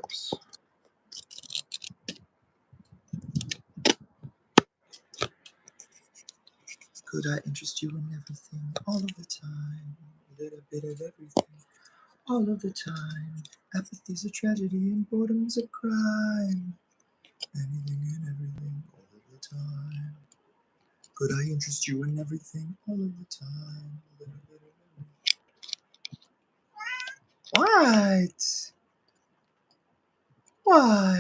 works. Could I interest you in everything all of the time? A little bit of everything all of the time. Apathy's a tragedy and boredom's a crime. Anything and everything all of the time. Could I interest you in everything all of the time? A little bit of everything. What?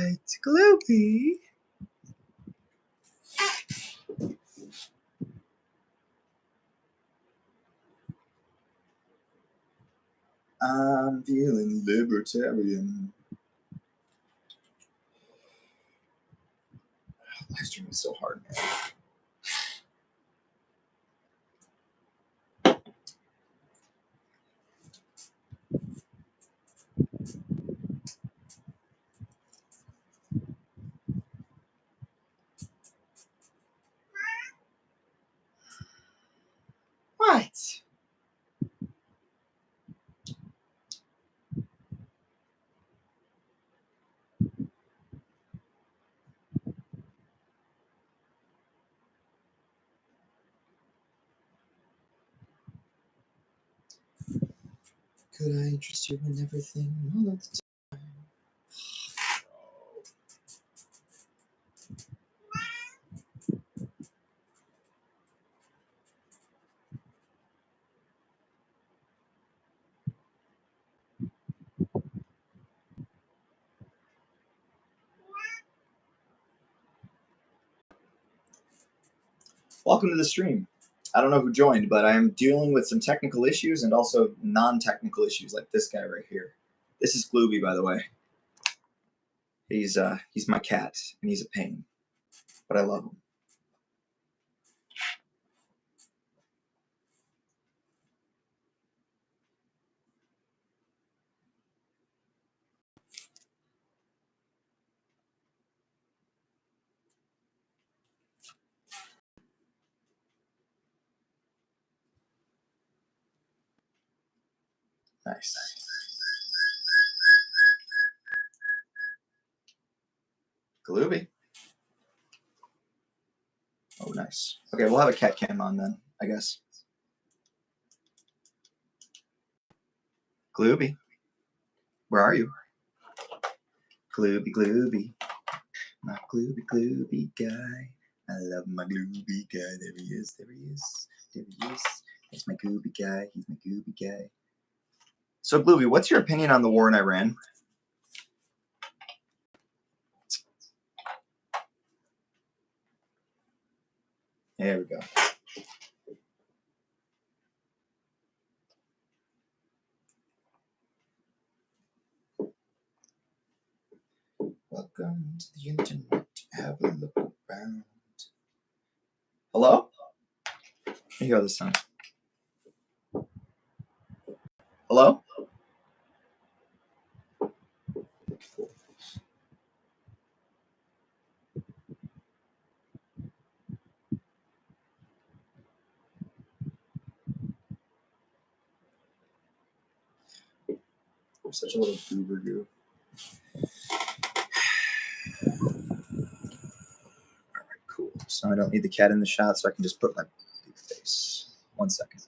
Gloopy? I'm feeling libertarian. Live stream is so hard, man. What? Could I interest you in everything all of the time? Welcome to the stream. I don't know who joined, but I am dealing with some technical issues and also non-technical issues like this guy right here. This is Glooby, by the way. He's my cat, and he's a pain, but I love him. Nice. Glooby. Oh, nice. Okay, we'll have a cat cam on then, I guess. Glooby. Where are you? Glooby, Glooby. My Glooby, Glooby guy. I love my Glooby guy. There he is, there he is, there he is. He's my Glooby guy. He's my Glooby guy. So, Glooby, what's your opinion on the war in Iran? There we go. Welcome to the internet. Have a look around. Hello? Let me hear this time. Hello? Cool. You're such a little goober goo. Alright, cool. So I don't need the cat in the shot, so I can just put my big face. 1 second.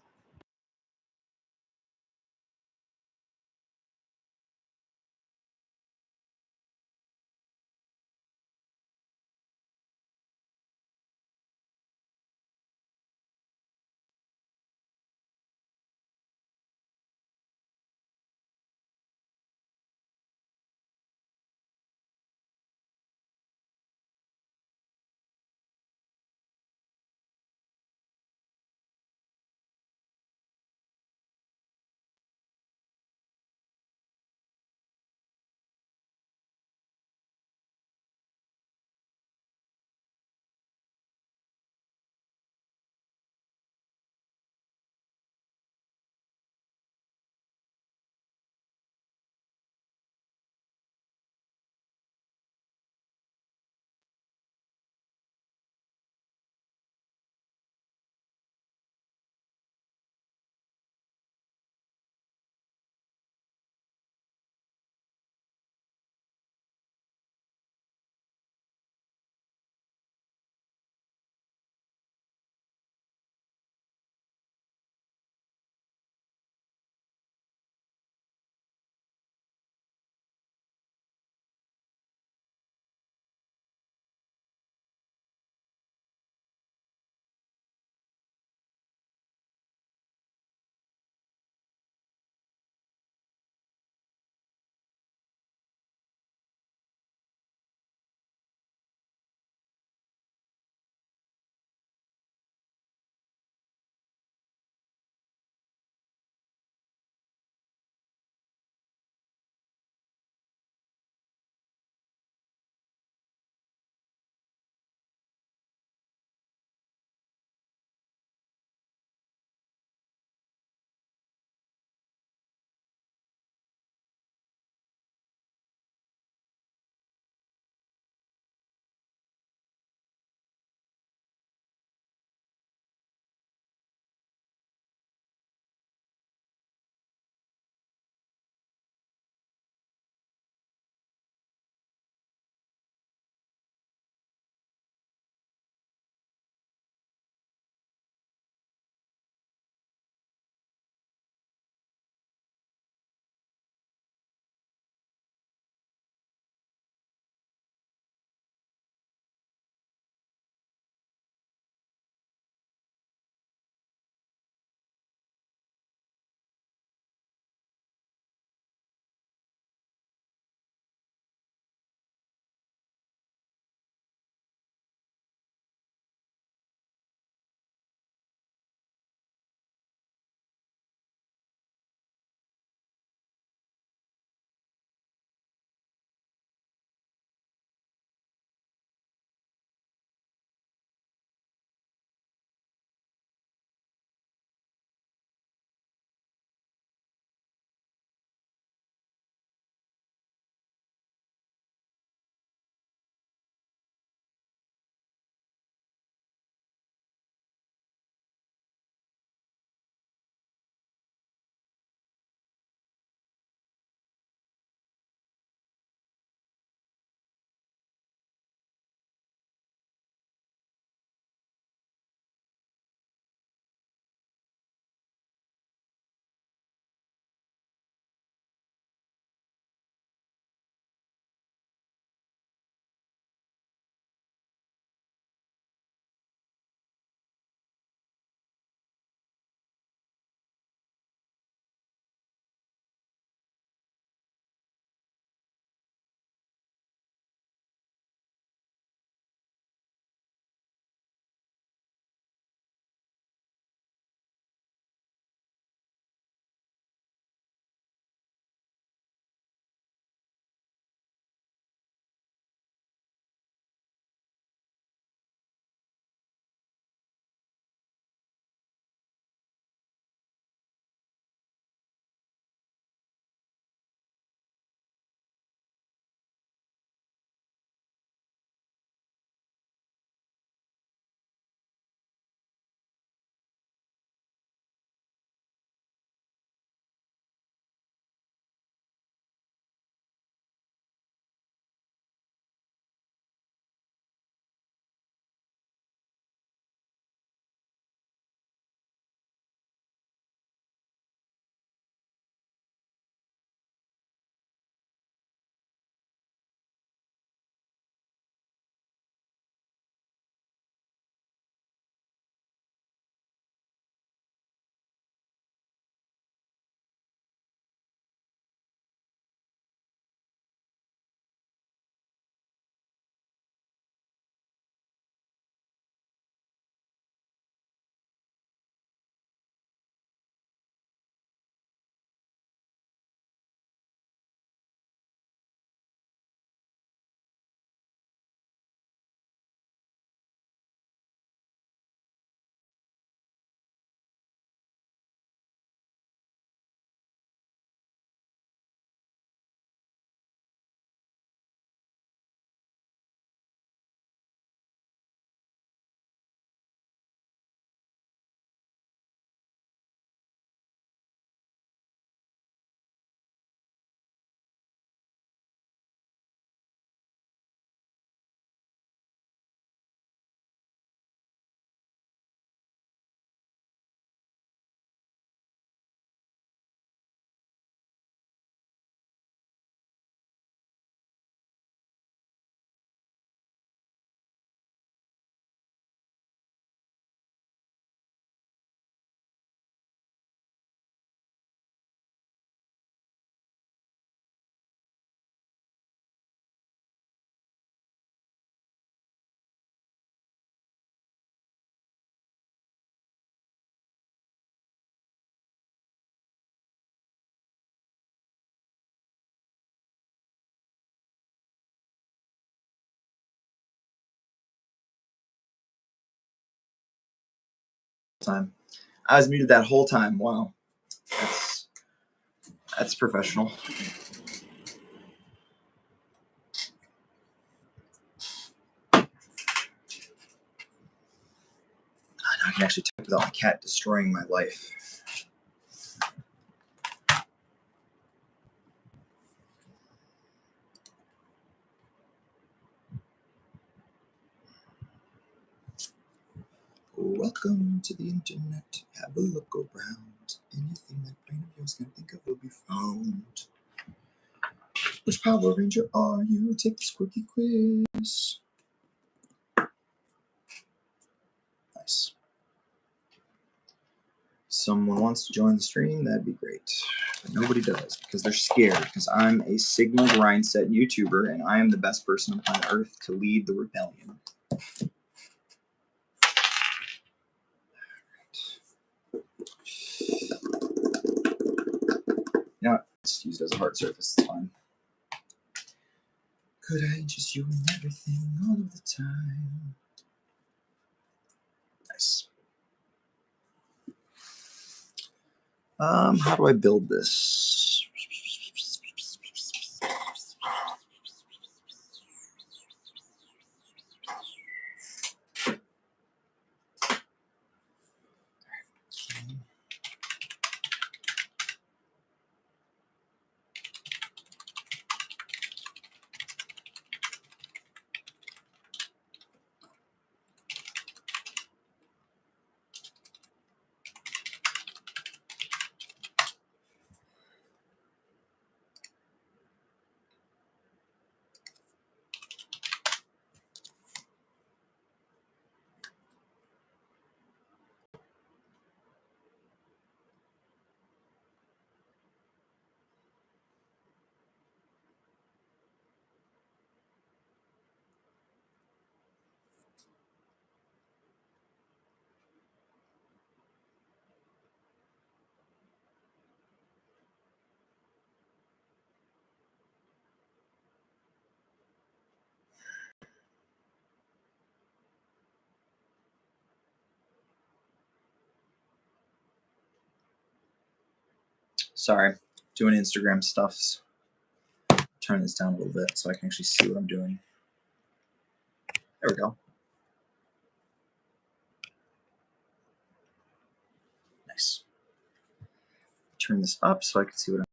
time. I was muted that whole time. Wow. That's professional. I can actually type without my cat destroying my life. Welcome to the internet. Have a look around. Anything that brain of yours can think of will be found. Which Power Ranger are you? Take this quickie quiz. Nice. Someone wants to join the stream, that'd be great. But nobody does because they're scared, because I'm a Sigma Grindset YouTuber and I am the best person on planet Earth to lead the rebellion. You know what? Just use it as a hard surface, it's fine. Could I interest you in everything all of the time? Nice. How do I build this? Sorry, doing Instagram stuffs. Turn this down a little bit so I can actually see what I'm doing. There we go. Nice. Turn this up so I can see what I'm.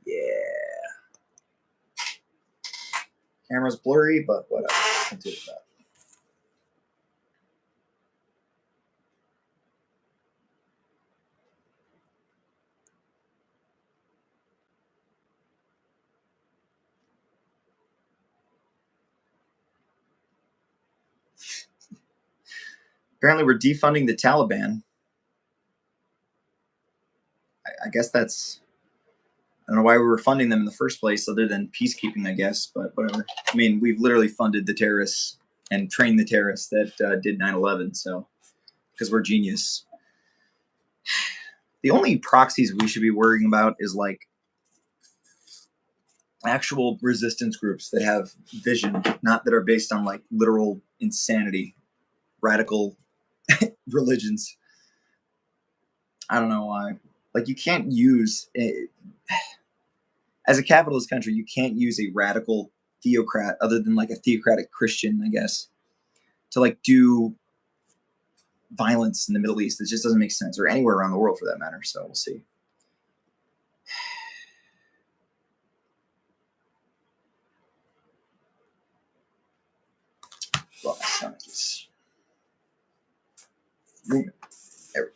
Yeah. Camera's blurry, but whatever. I'll do that. Apparently, we're defunding the Taliban. I guess that's. I don't know why we were funding them in the first place, other than peacekeeping, I guess. But whatever. I mean, we've literally funded the terrorists and trained the terrorists that did 9/11. So, because we're genius. The only proxies we should be worrying about is like actual resistance groups that have vision, not that are based on like literal insanity, radical religions. I don't know why. Like, you can't use as a capitalist country, you can't use a radical theocrat other than like a theocratic Christian, I guess, to like do violence in the Middle East. It just doesn't make sense, or anywhere around the world for that matter. So we'll see. Well, my stomach is moving. There we go.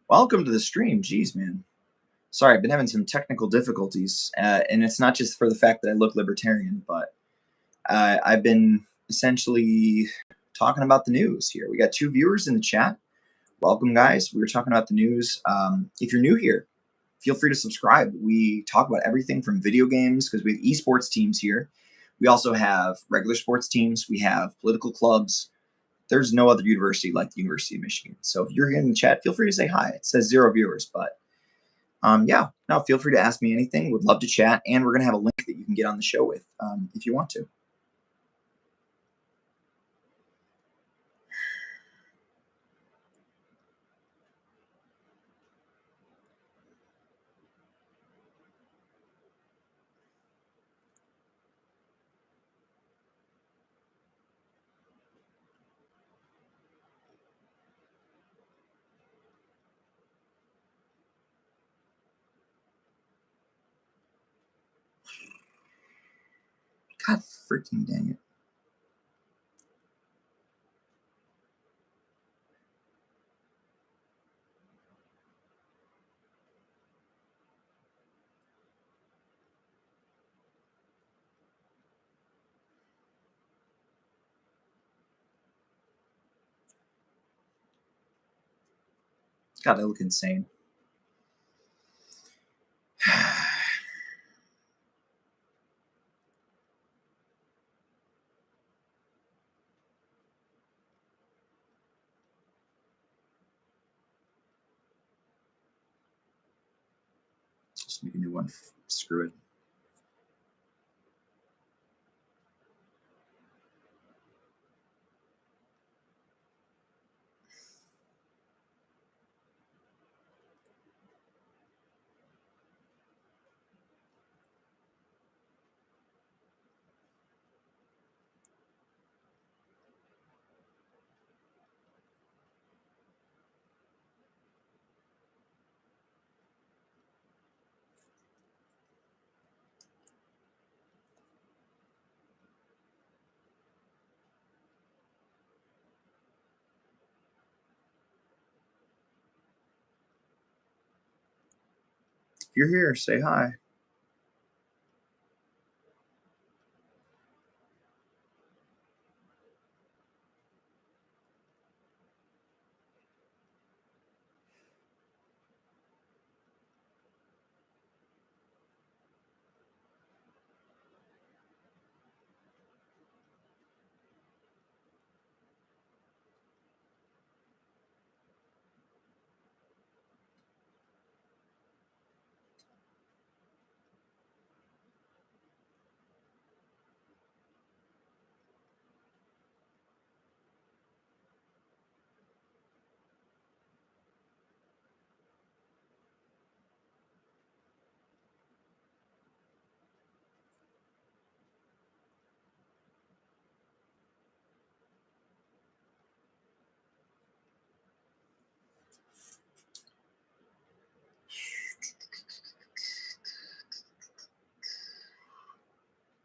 Welcome to the stream. Jeez, man. Sorry, I've been having some technical difficulties, and it's not just for the fact that I look libertarian, but I've been essentially talking about the news here. We got 2 viewers in the chat. Welcome, guys. We were talking about the news. If you're new here, feel free to subscribe. We talk about everything from video games, because we have esports teams here. We also have regular sports teams. We have political clubs. There's no other university like the University of Michigan. So if you're in the chat, feel free to say hi. It says 0 viewers, but yeah, no, feel free to ask me anything. Would love to chat. And we're going to have a link that you can get on the show with if you want to. God freaking dang it. God, I look insane. Just make a new one. Screw it. If you're here, say hi.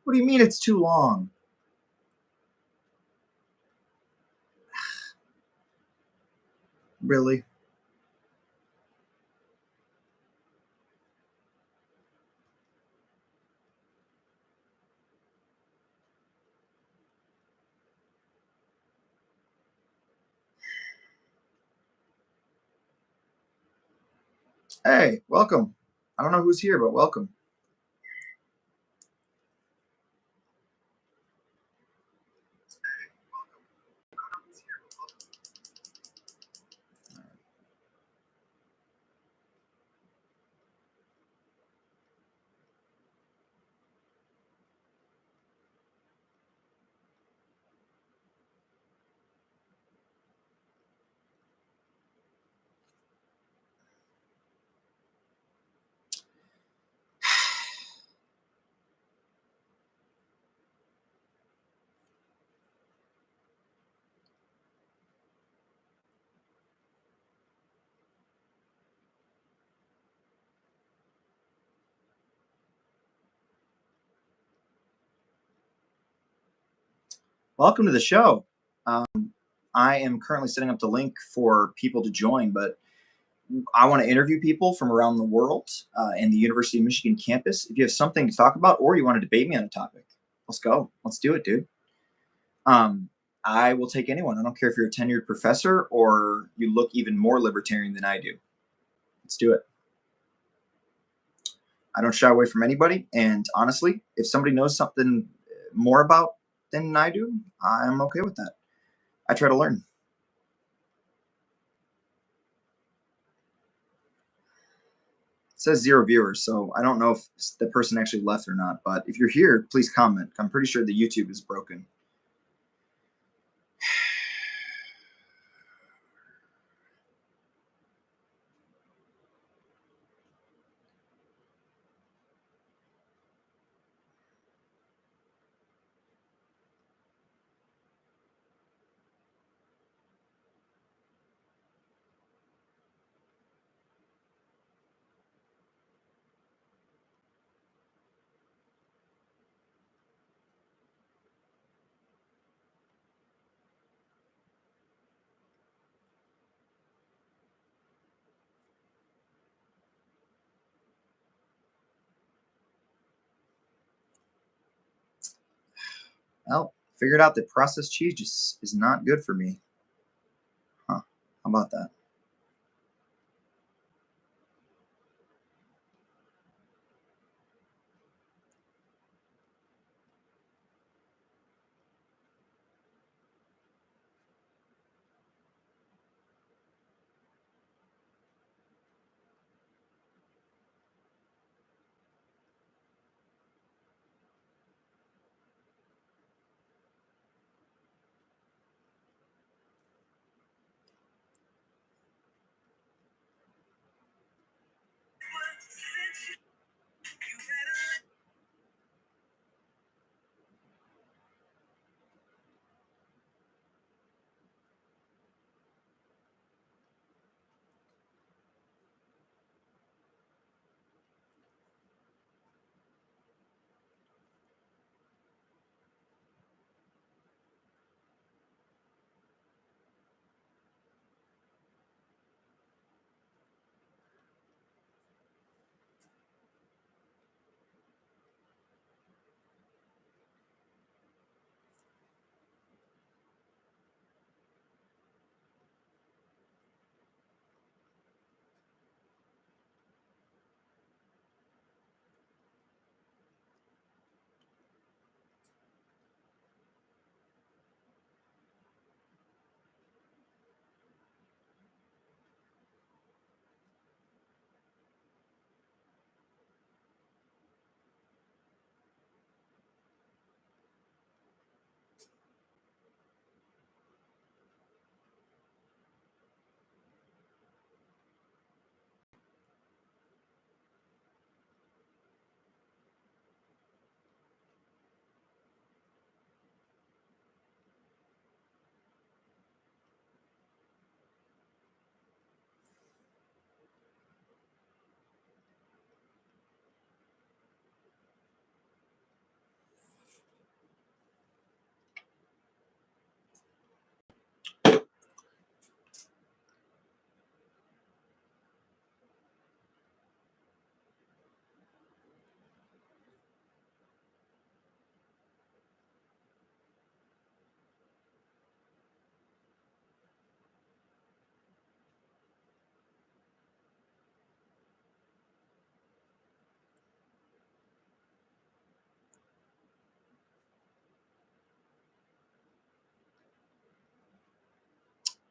What do you mean it's too long? Really? Hey, welcome. I don't know who's here, but welcome. Welcome to the show. I am currently setting up the link for people to join, but I want to interview people from around the world and the University of Michigan campus. If you have something to talk about or you want to debate me on a topic, let's go. Let's do it, dude. I will take anyone. I don't care if you're a tenured professor or you look even more libertarian than I do. Let's do it. I don't shy away from anybody. And honestly, if somebody knows something more about than I do, I'm okay with that. I try to learn. It says 0 viewers, so I don't know if the person actually left or not. But if you're here, please comment. I'm pretty sure the YouTube is broken. Well, figured out that processed cheese just is not good for me. Huh? How about that?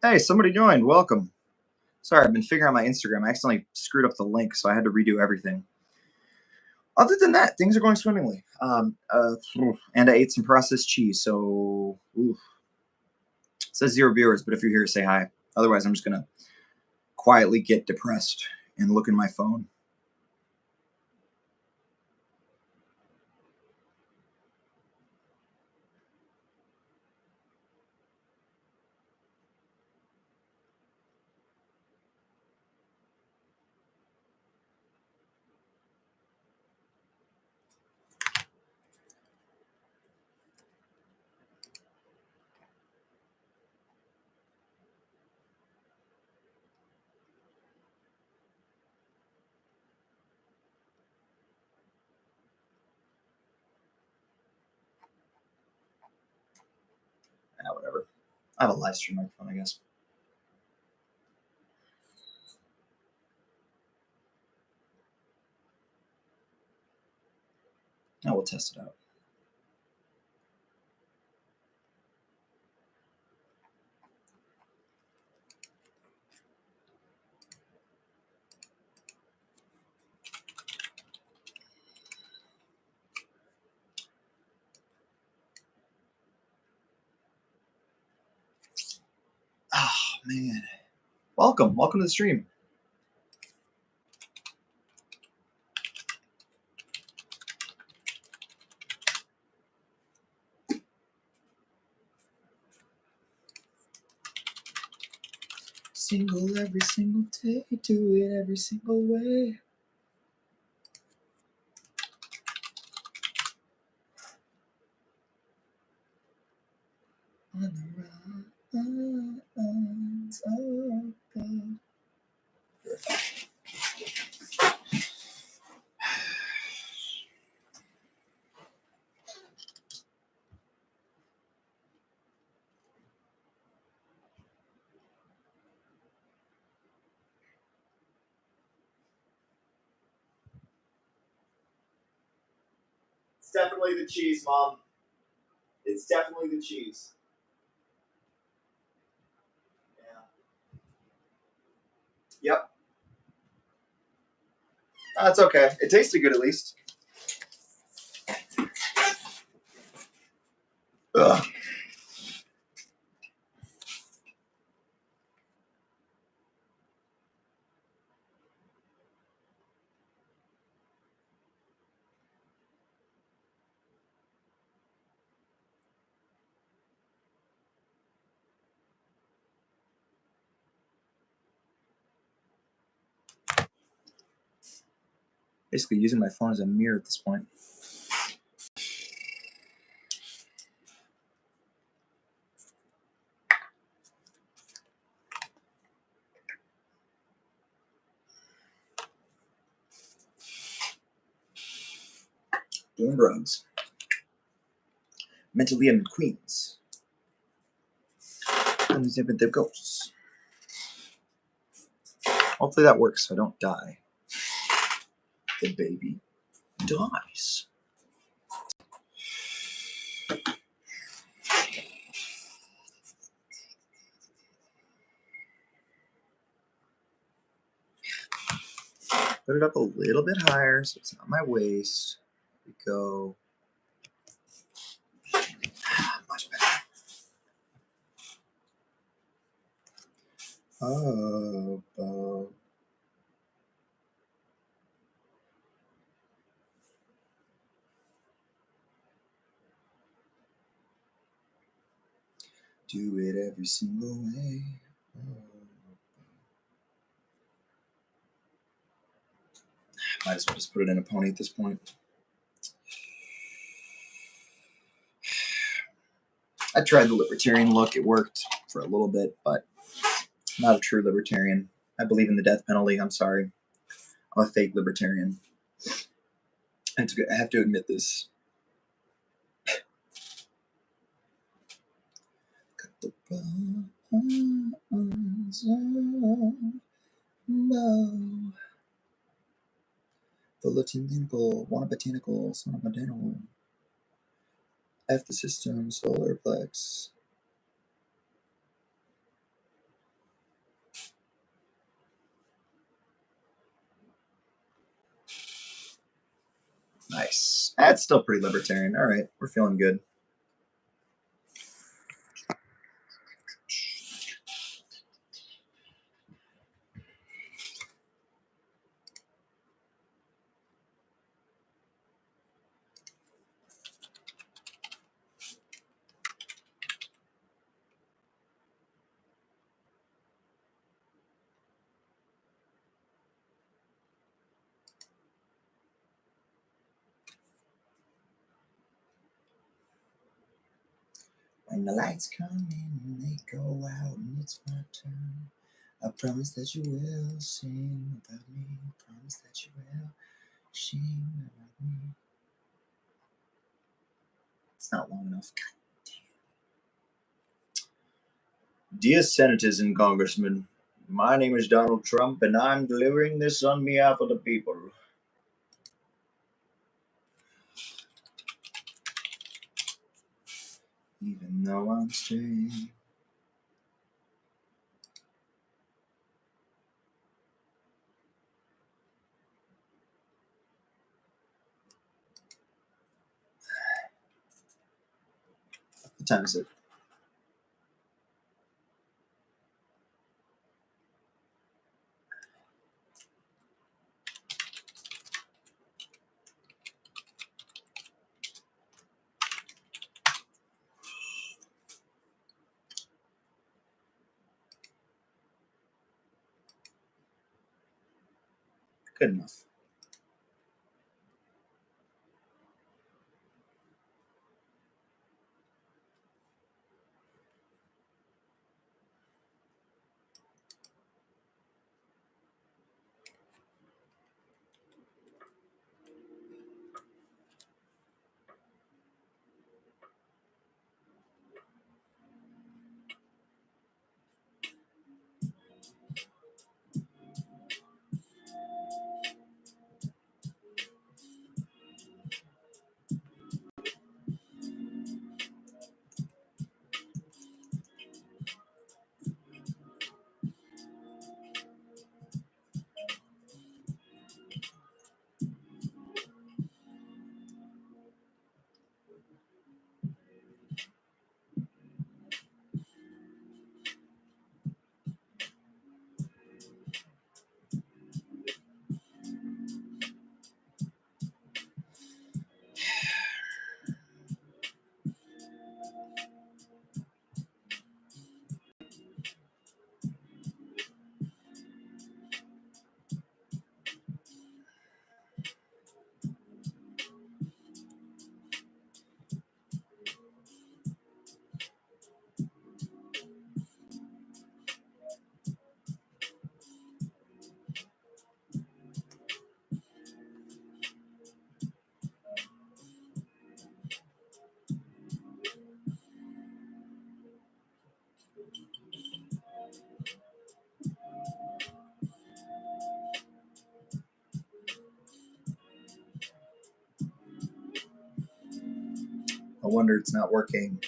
Hey, somebody joined. Welcome. Sorry, I've been figuring out my Instagram. I accidentally screwed up the link, so I had to redo everything. Other than that, things are going swimmingly. And I ate some processed cheese, so oof. It says 0 viewers, but if you're here, say hi. Otherwise, I'm just gonna quietly get depressed and look in my phone. Whatever. I have a live stream microphone, I guess. Now we'll test it out. man. Welcome to the stream. Single every single day, do it every single way. On the runs of God. It's definitely the cheese, Mom. It's definitely the cheese. Yeah. Yep. That's okay. It tasted good at least. Ugh. Basically using my phone as a mirror at this point. Doing drugs. Mentally I'm in Queens. And zipping the ghosts. Hopefully that works so I don't die. The baby dies. Put it up a little bit higher so it's not my waist. Here we go. Much better. Oh. Do it every single way. Might as well just put it in a pony at this point. I tried the libertarian look. It worked for a little bit, but I'm not a true libertarian. I believe in the death penalty. I'm sorry. I'm a fake libertarian. I have to admit this. Philotinical, one botanical, son of botanical. F the system, solar plex. Nice. That's still pretty libertarian. All right, we're feeling good. When the lights come in and they go out and it's my turn, I promise that you will sing about me. Promise that you will sing about me. It's not long enough. God damn. Dear Senators and Congressmen, my name is Donald Trump and I'm delivering this on behalf of the people. Even though I'm straight. What time is it? good enough. I wonder it's not working.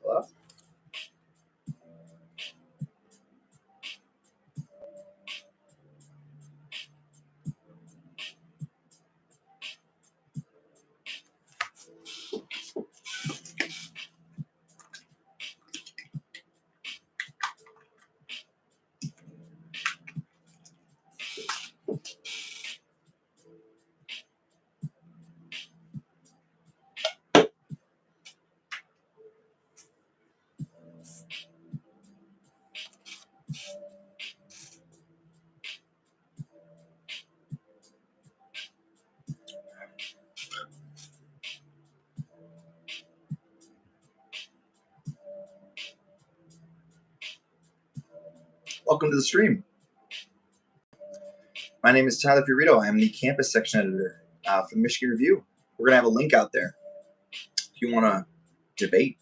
Hello? Welcome to the stream. My name is Tyler Fiorito. I am the campus section editor for Michigan Review. We're going to have a link out there if you want to debate.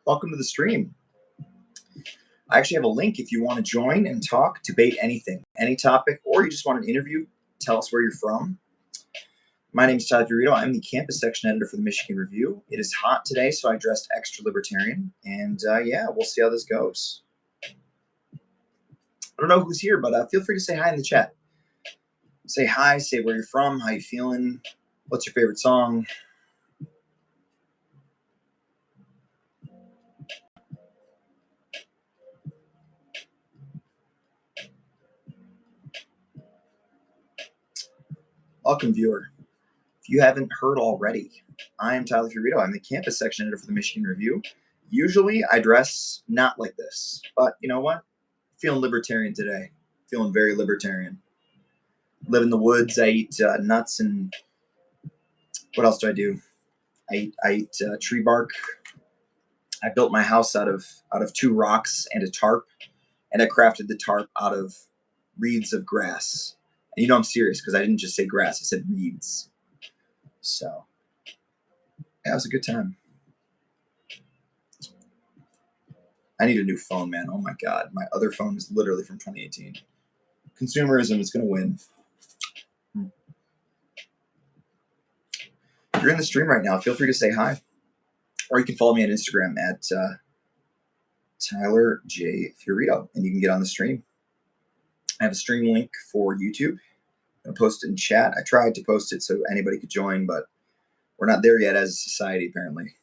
Welcome to the stream. I actually have a link if you want to join and talk, debate anything, any topic, or you just want an interview, tell us where you're from. My name is Todd Fiorito. I'm the campus section editor for the Michigan Review. It is hot today, so I dressed extra libertarian, and yeah, we'll see how this goes. I don't know who's here, but feel free to say hi in the chat. Say hi, say where you're from, how you feeling, what's your favorite song. Welcome, viewer. If you haven't heard already, I am Tyler Fiorito. I'm the campus section editor for the Michigan Review. Usually I dress not like this, but you know what? Feeling libertarian today. Feeling very libertarian. Live in the woods. I eat nuts, and what else do I do? I eat tree bark. I built my house out of 2 rocks and a tarp, and I crafted the tarp out of reeds of grass. And you know I'm serious because I didn't just say grass; I said reeds. So yeah, it was a good time. I need a new phone, man. Oh my god, my other phone is literally from 2018. Consumerism is going to win. If you're in the stream right now, feel free to say hi, or you can follow me on Instagram at Tyler J Fiorito, and you can get on the stream. I have a stream link for YouTube. I'm going to post it in chat. I tried to post it so anybody could join, but we're not there yet as a society, apparently.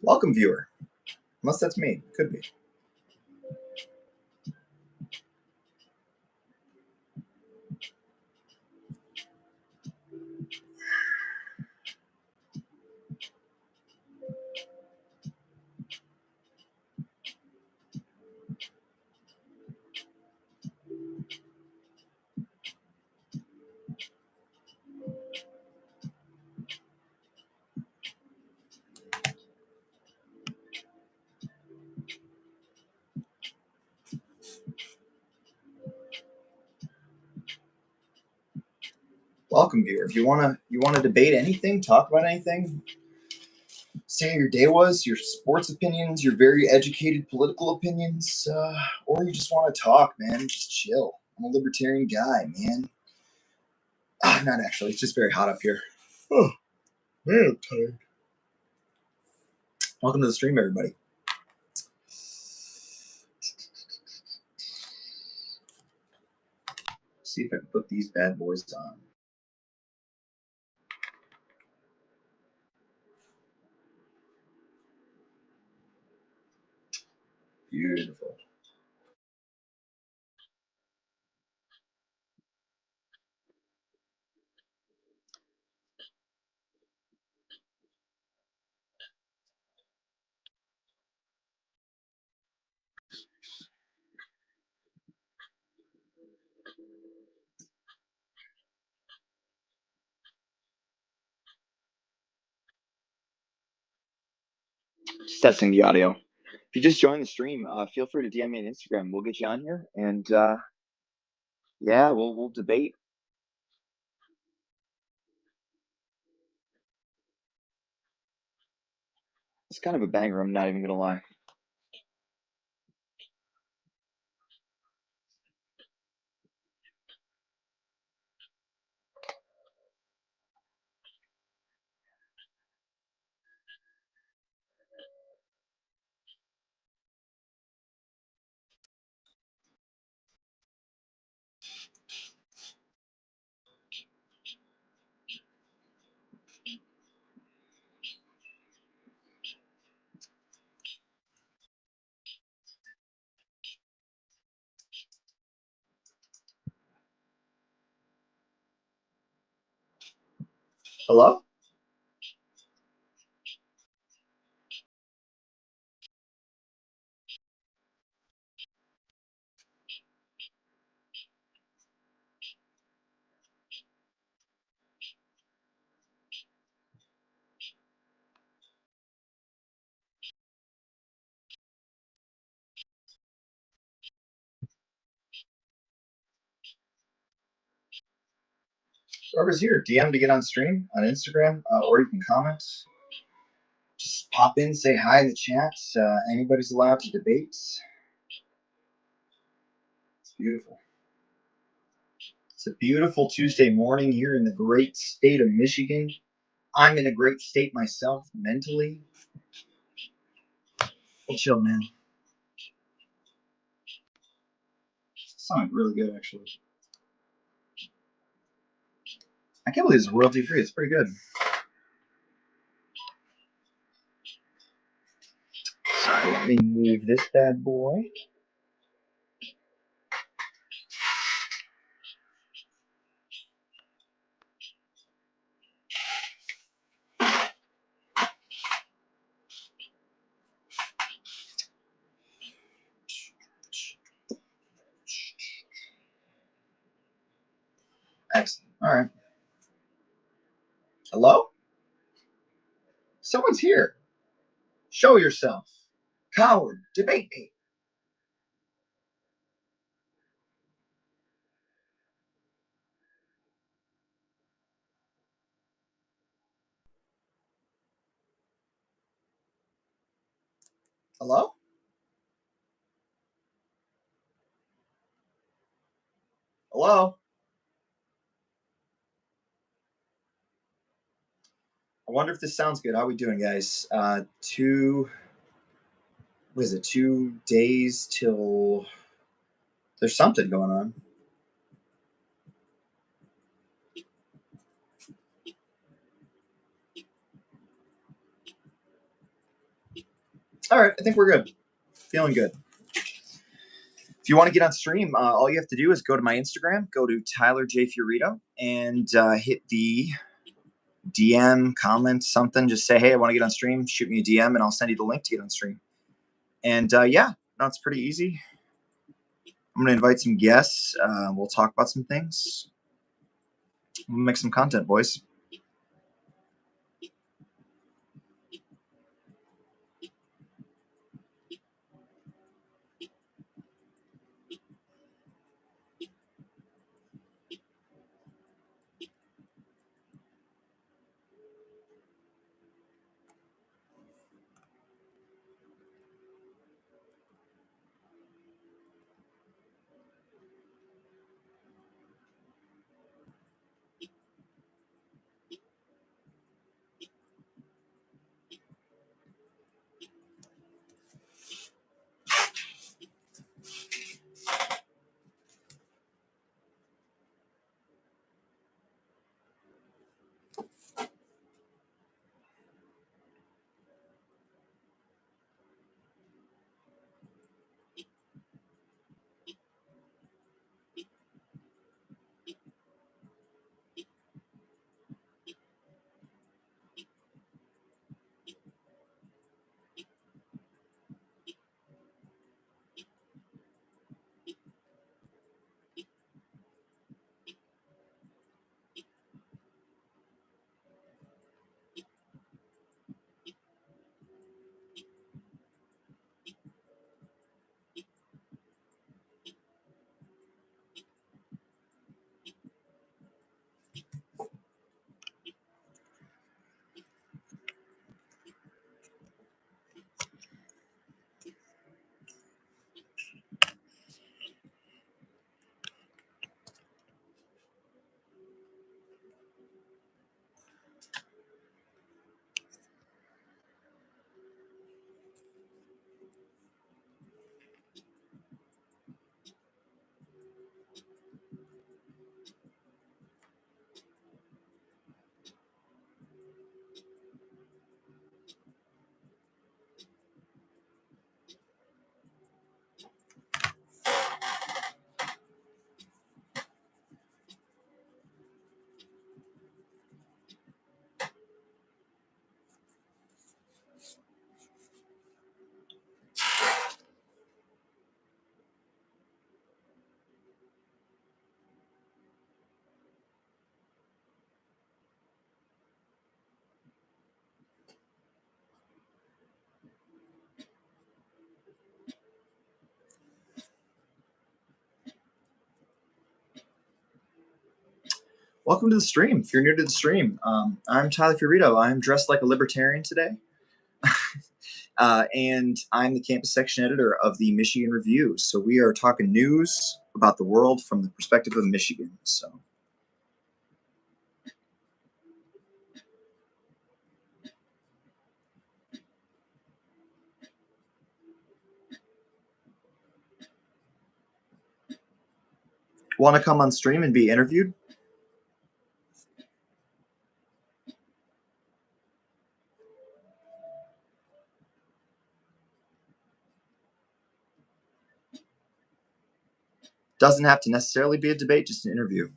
Welcome, viewer. Unless that's me. Could be. Welcome, viewer. If you wanna debate anything, talk about anything, say how your day was, your sports opinions, your very educated political opinions, or you just want to talk, man, just chill. I'm a libertarian guy, man. Not actually. It's just very hot up here. Oh, man, I'm tired. Welcome to the stream, everybody. Let's see if I can put these bad boys on. Beautiful. Just testing the audio. If you just joined the stream, feel free to DM me on Instagram. We'll get you on here, and yeah, we'll debate. It's kind of a banger. I'm not even gonna lie. Hello? whoever's here, DM to get on stream on Instagram, or you can comment. Just pop in, say hi in the chat. Anybody's allowed to debate. It's beautiful. It's a beautiful Tuesday morning here in the great state of Michigan. I'm in a great state myself, mentally. Well, chill, man. Sounded really good, actually. I can't believe it's royalty free. It's pretty good. Sorry, let me move this bad boy. Excellent. All right. Hello? Someone's here. Show yourself. Coward, debate me. Hello? Hello? I wonder if this sounds good. How are we doing, guys? What is it, 2 days till there's something going on. All right, I think we're good. Feeling good. If you want to get on stream, all you have to do is go to my Instagram, go to Tyler J. Fiorito, and hit the DM, comment, something. Just say, hey, I want to get on stream. Shoot me a DM, and I'll send you the link to get on stream. And yeah, no, it's pretty easy. I'm going to invite some guests. We'll talk about some things. We'll make some content, boys. Welcome to the stream. If you're new to the stream, I'm Tyler Fiorito. I'm dressed like a libertarian today. And I'm the campus section editor of the Michigan Review. So we are talking news about the world from the perspective of Michigan. So want to come on stream and be interviewed? Doesn't have to necessarily be a debate, just an interview.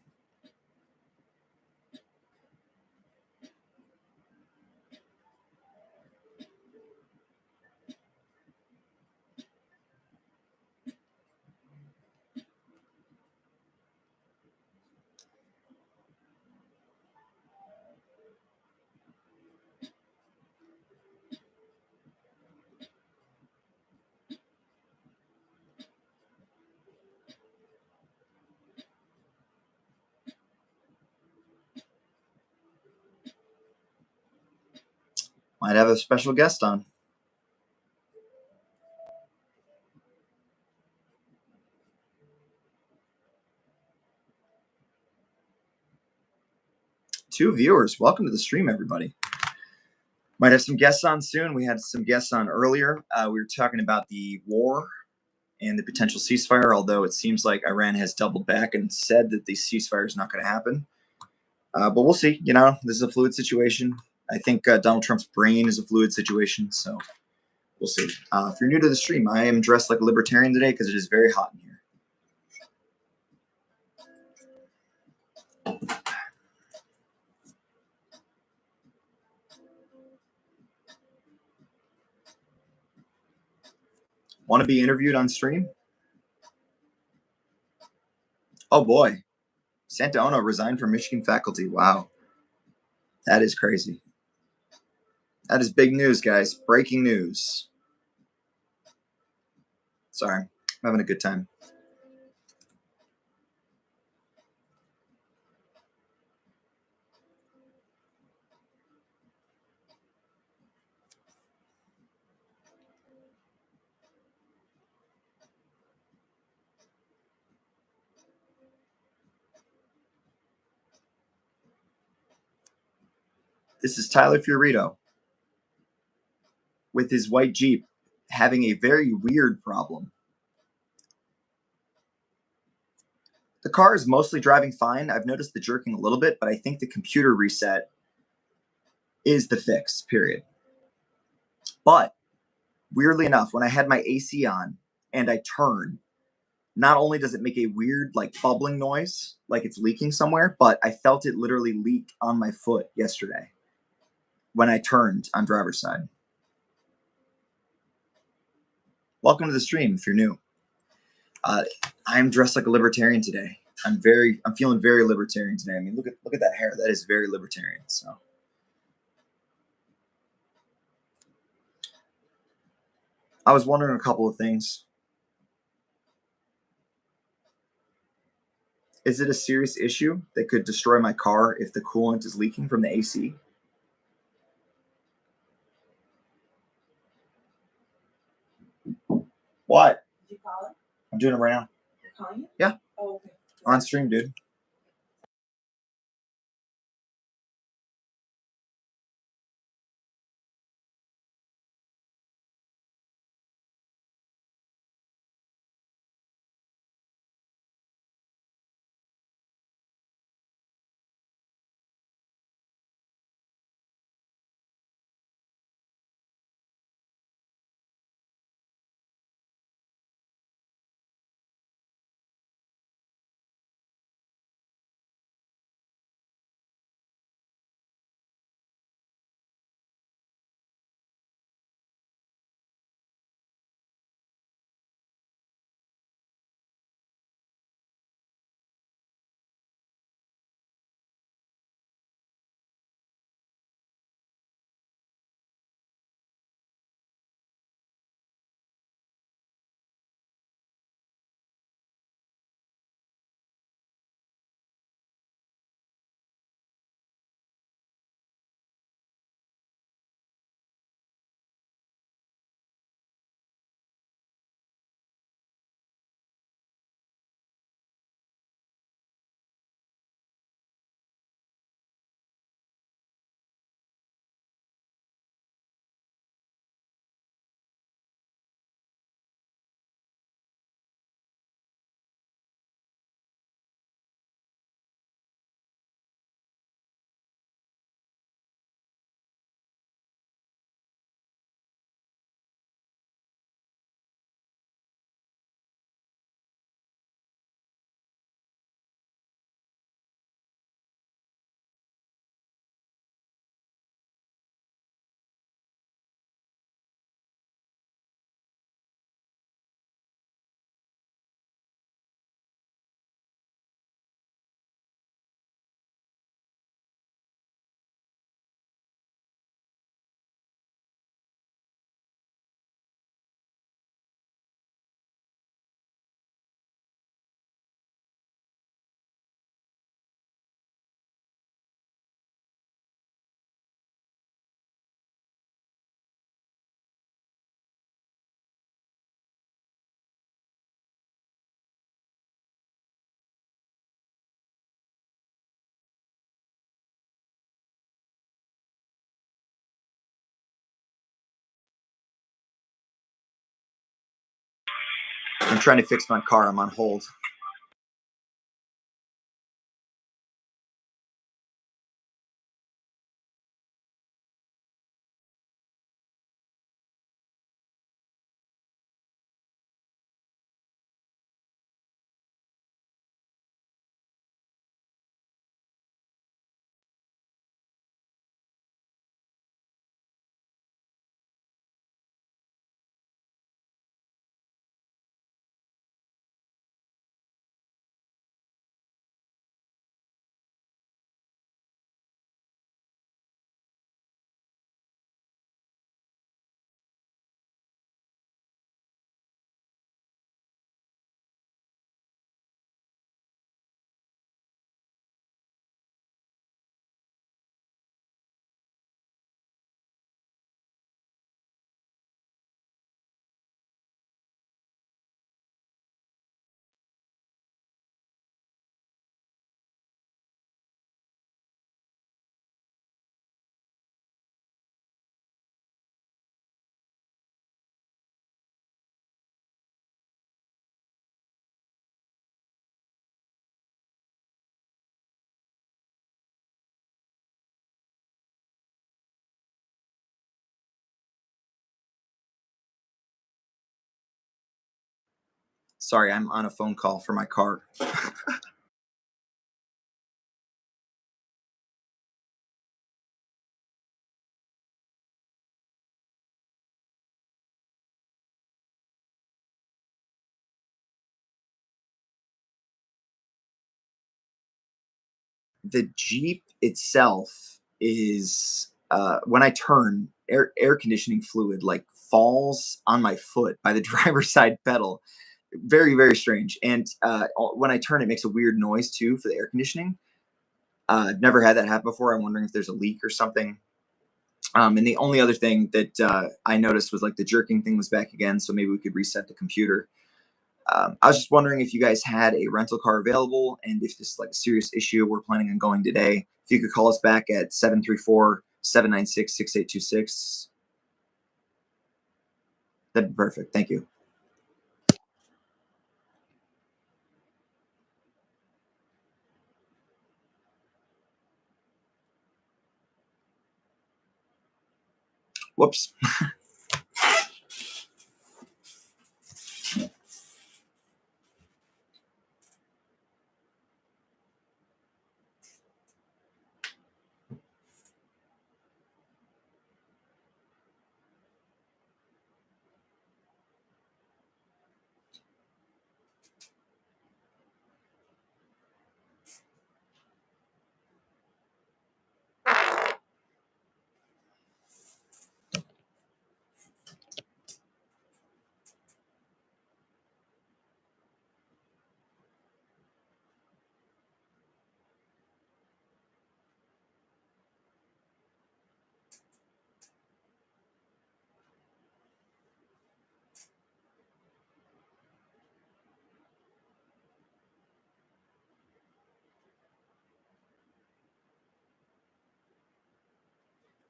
Might have a special guest on. Two viewers. Welcome to the stream, everybody. Might have some guests on soon. We had some guests on earlier. We were talking about the war and the potential ceasefire, although it seems like Iran has doubled back and said that the ceasefire is not going to happen. But we'll see. You know, this is a fluid situation. I think Donald Trump's brain is a fluid situation, so we'll see. If you're new to the stream, I am dressed like a libertarian today because it is very hot in here. Want to be interviewed on stream? Oh boy, Santa Ona resigned from Michigan faculty. Wow, that is crazy. That is big news, guys. Breaking news. Sorry, I'm having a good time. This is Tyler Fiorito with his white Jeep having a very weird problem. The car is mostly driving fine. I've noticed the jerking a little bit, but I think the computer reset is the fix, period. But weirdly enough, when I had my AC on and I turn, not only does it make a weird, like, bubbling noise, like it's leaking somewhere, but I felt it literally leak on my foot yesterday when I turned on driver's side. Welcome to the stream if you're new. I'm dressed like a libertarian today. I'm feeling very libertarian today. I mean, look at that hair. That is very libertarian. So I was wondering a couple of things. Is it a serious issue that could destroy my car if the coolant is leaking from the AC? What? Did you call it? I'm doing it right now. You're calling it? Yeah. Oh, okay. On stream, dude. I'm trying to fix my car. I'm on hold. Sorry, I'm on a phone call for my car. The Jeep itself is when I turn, air conditioning fluid like falls on my foot by the driver's side pedal. Very very strange. And when I turn, it makes a weird noise too for the air conditioning. I've never had that happen before. I'm wondering if there's a leak or something. And the only other thing that I noticed was like the jerking thing was back again. So maybe we could reset the computer. I was just wondering if you guys had a rental car available and if this is like a serious issue we're planning on going today. If you could call us back at 734-796-6826, that'd be perfect. Thank you. Whoops.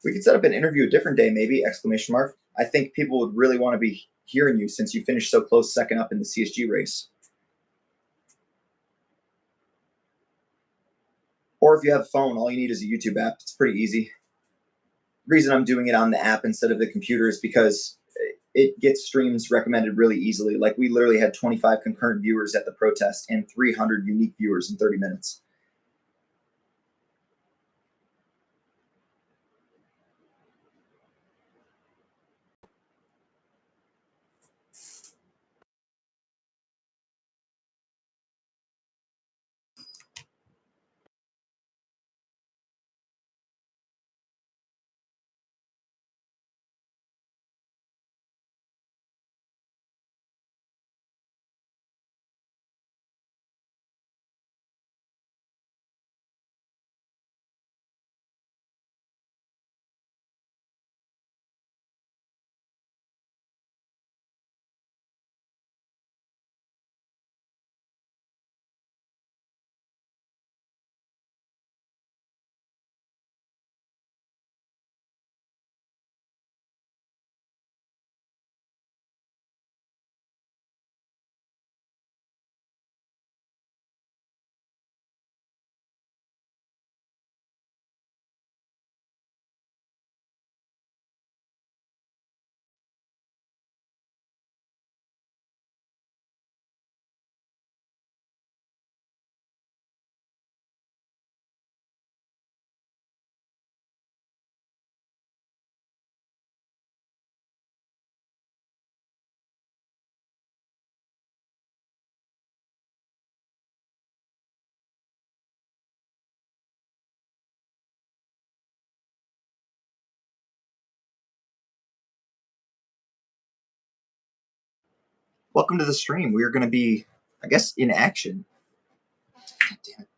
We could set up an interview a different day, maybe! Exclamation mark. I think people would really want to be hearing you since you finished so close second up in the CSG race. Or if you have a phone, all you need is a YouTube app. It's pretty easy. The reason I'm doing it on the app instead of the computer is because it gets streams recommended really easily. Like we literally had 25 concurrent viewers at the protest and 300 unique viewers in 30 minutes. Welcome to the stream. We are going to be, I guess, in action. God damn it.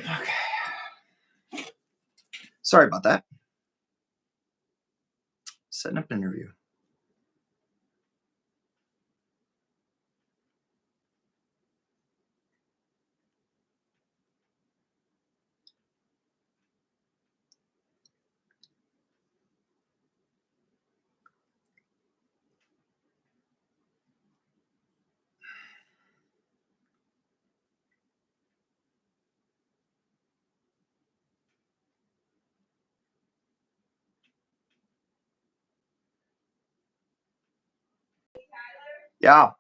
Okay. Sorry about that. Setting up an interview. Yeah.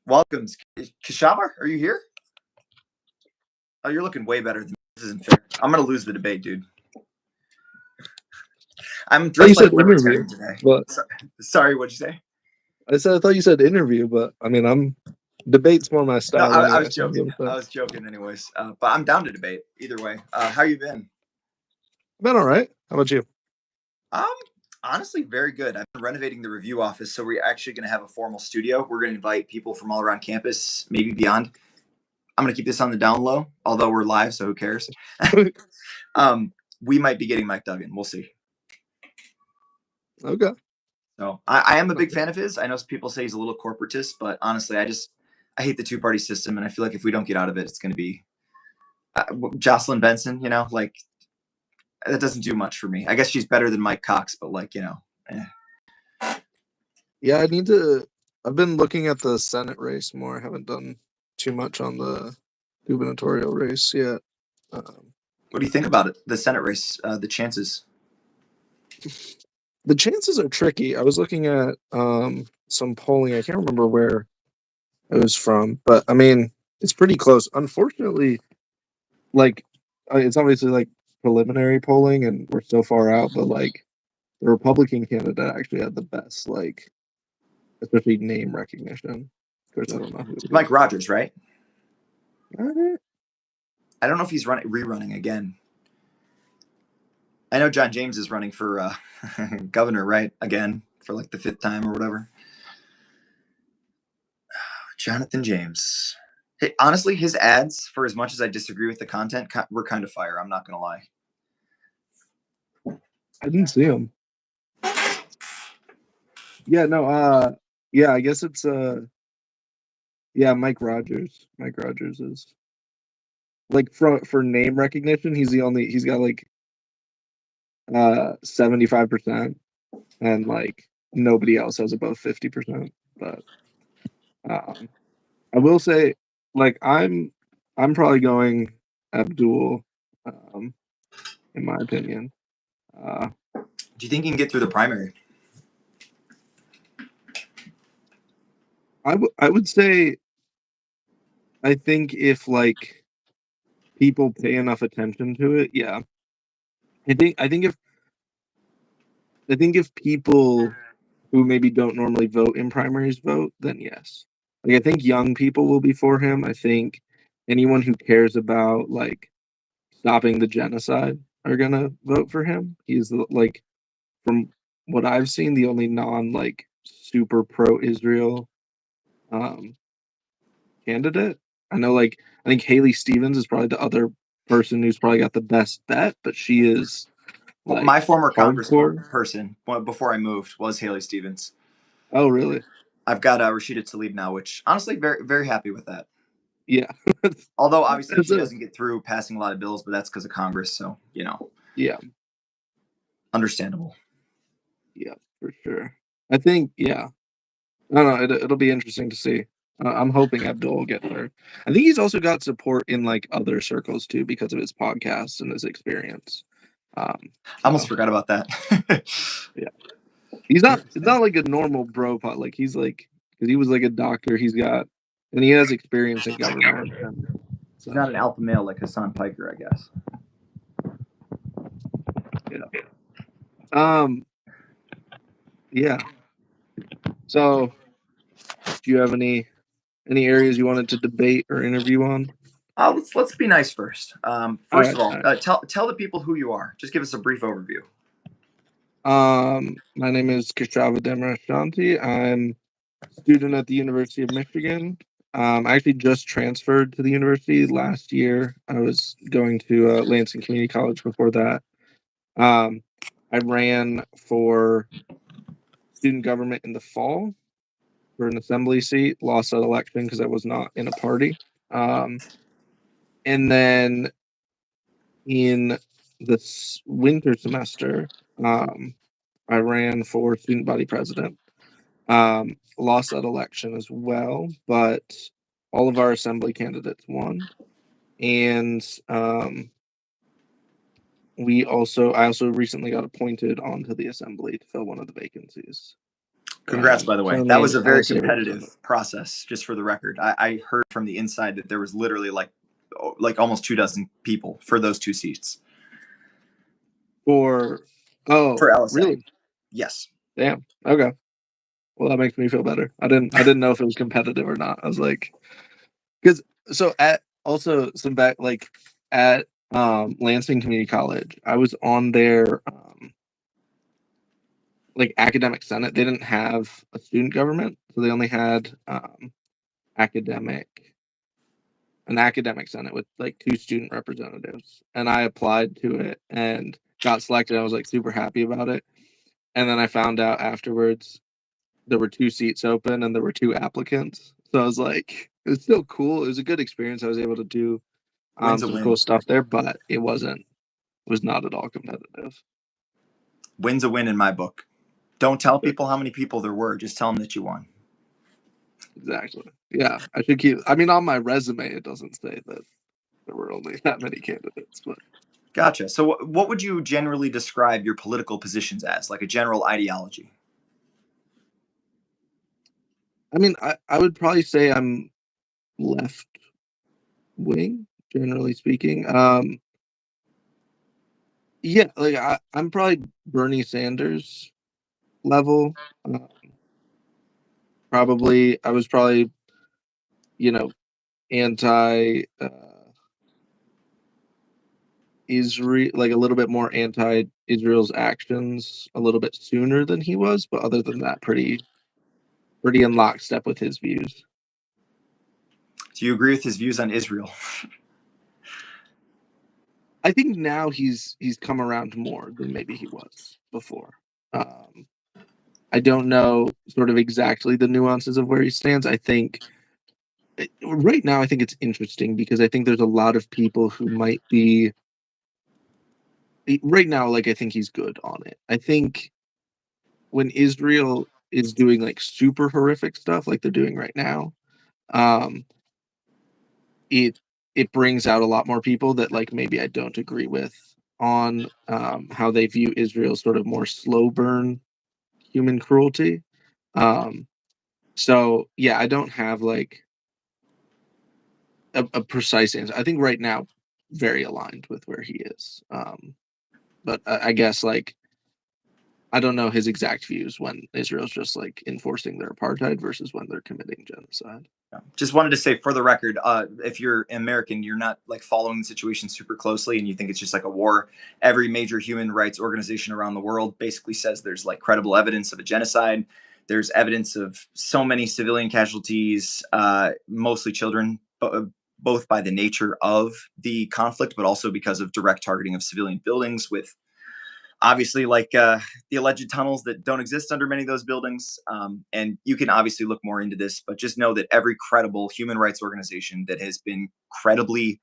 Welcome. Kashava, are you here? Oh, you're looking way better than me. This isn't fair. I'm going to lose the debate, dude. I'm dressed like a libertarian today. But sorry, what'd you say? I thought you said interview, but I mean, debate's more my style. No, anyway, I was joking. I was joking, anyways. But I'm down to debate either way. How you been? Been all right. How about you? Honestly, very good. I've been renovating the review office, so we're actually going to have a formal studio. We're going to invite people from all around campus, maybe beyond. I'm going to keep this on the down low, although we're live, so who cares? We might be getting Mike Duggan. We'll see. Okay. So I am a big fan of his. I know people say he's a little corporatist, but honestly, I hate the two-party system, and I feel like if we don't get out of it, it's going to be Jocelyn Benson. Like that doesn't do much for me. I guess she's better than Mike Cox, but Yeah, I've been looking at the Senate race more. I haven't done too much on the gubernatorial race yet. What do you think about it? The Senate race, the chances? The chances are tricky. I was looking at some polling. I can't remember where it was from, but I mean, it's pretty close. Unfortunately, like it's obviously like preliminary polling, and we're still far out. But like the Republican candidate actually had the best, like, especially name recognition. Of course, I don't know who it Mike Rogers, right? is. I don't know if he's rerunning again. I know John James is running for governor, right? Again, for like the 5th time or whatever. Jonathan James. Hey, honestly, his ads, for as much as I disagree with the content, were kind of fire. I'm not going to lie. I didn't see him. Yeah, no, yeah, I guess it's yeah, Mike Rogers. Mike Rogers is like for name recognition, he's got like 75%, and like nobody else has above 50%. But I will say, like, I'm probably going Abdul, in my opinion. Do you think he can get through the primary? I would say, I think if like people pay enough attention to it, yeah. I think if people who maybe don't normally vote in primaries vote, then yes. Like, I think young people will be for him. I think anyone who cares about like stopping the genocide are gonna vote for him. He's like, from what I've seen, the only non like super pro Israel candidate. I know, like, I think Haley Stevens is probably the other person who's probably got the best bet, but she is like My former hardcore. congressperson before I moved was Haley Stevens. Oh, really? I've got Rashida Tlaib now, which honestly, very, very happy with that. Yeah. Although obviously she a, doesn't get through passing a lot of bills, but that's because of Congress. So, yeah, understandable. yeah, for sure. I think, yeah. I don't know. It'll be interesting to see. I'm hoping Abdul will get there. I think he's also got support in like other circles too because of his podcasts and his experience. I almost forgot about that. Yeah, he's not. It's not like a normal bro pod. Like, he's like, because he was like a doctor. He's got, and he has experience in government. And He's not an alpha male like Hassan Piker, I guess. Yeah. Yeah. So, do you have any areas you wanted to debate or interview on? Let's be nice first. First of all, tell the people who you are. Just give us a brief overview. My name is Kishava Demarashanti. I'm a student at the University of Michigan. I actually just transferred to the university last year. I was going to Lansing Community College before that. I ran for student government in the fall for an assembly seat, lost that election because I was not in a party. And then in this winter semester, I ran for student body president. Lost that election as well, but all of our assembly candidates won. And I also recently got appointed onto the assembly to fill one of the vacancies. Congrats, by the way. That was a very competitive process, just for the record. I heard from the inside that there was literally like almost 24 people for those 2 seats. For LSA. Really? Yes. Damn. Okay. Well, that makes me feel better. I didn't know if it was competitive or not. I was like, because so at also some back like at Lansing Community College, I was on their like academic senate. They didn't have a student government, so they only had an academic senate with like 2 student representatives. And I applied to it and got selected. I was like super happy about it. And then I found out afterwards there were 2 seats open and there were 2 applicants. So I was like, it was still cool. It was a good experience. I was able to do some cool stuff there, but it was not at all competitive. Win's a win in my book. Don't tell people how many people there were. Just tell them that you won. Exactly. Yeah, I should keep. I mean, on my resume, it doesn't say that there were only that many candidates. But Gotcha. So, what would you generally describe your political positions as, like a general ideology? I mean, I would probably say I'm left wing, generally speaking. Yeah, like I'm probably Bernie Sanders level. Uh, I was probably, you know, anti Israel, like a little bit more anti Israel's actions a little bit sooner than he was, but other than that, pretty in lockstep with his views. Do you agree with his views on Israel? I think now he's come around more than maybe he was before. Um, I don't know sort of exactly the nuances of where he stands. I think right now I think it's interesting because I think there's a lot of people who might be right now. Like I think he's good on it. I think when Israel is doing like super horrific stuff like they're doing right now, um, it it brings out a lot more people that like maybe I don't agree with on how they view Israel's sort of more slow burn human cruelty. Um, so yeah, I don't have like a precise answer. I think right now, very aligned with where he is. But I guess like I don't know his exact views when Israel's just like enforcing their apartheid versus when they're committing genocide. Just wanted to say for the record, if you're American, you're not like following the situation super closely and you think it's just like a war. Every major human rights organization around the world basically says there's like credible evidence of a genocide. There's evidence of so many civilian casualties, mostly children, both by the nature of the conflict, but also because of direct targeting of civilian buildings with obviously like the alleged tunnels that don't exist under many of those buildings. And you can obviously look more into this, but just know that every credible human rights organization that has been credibly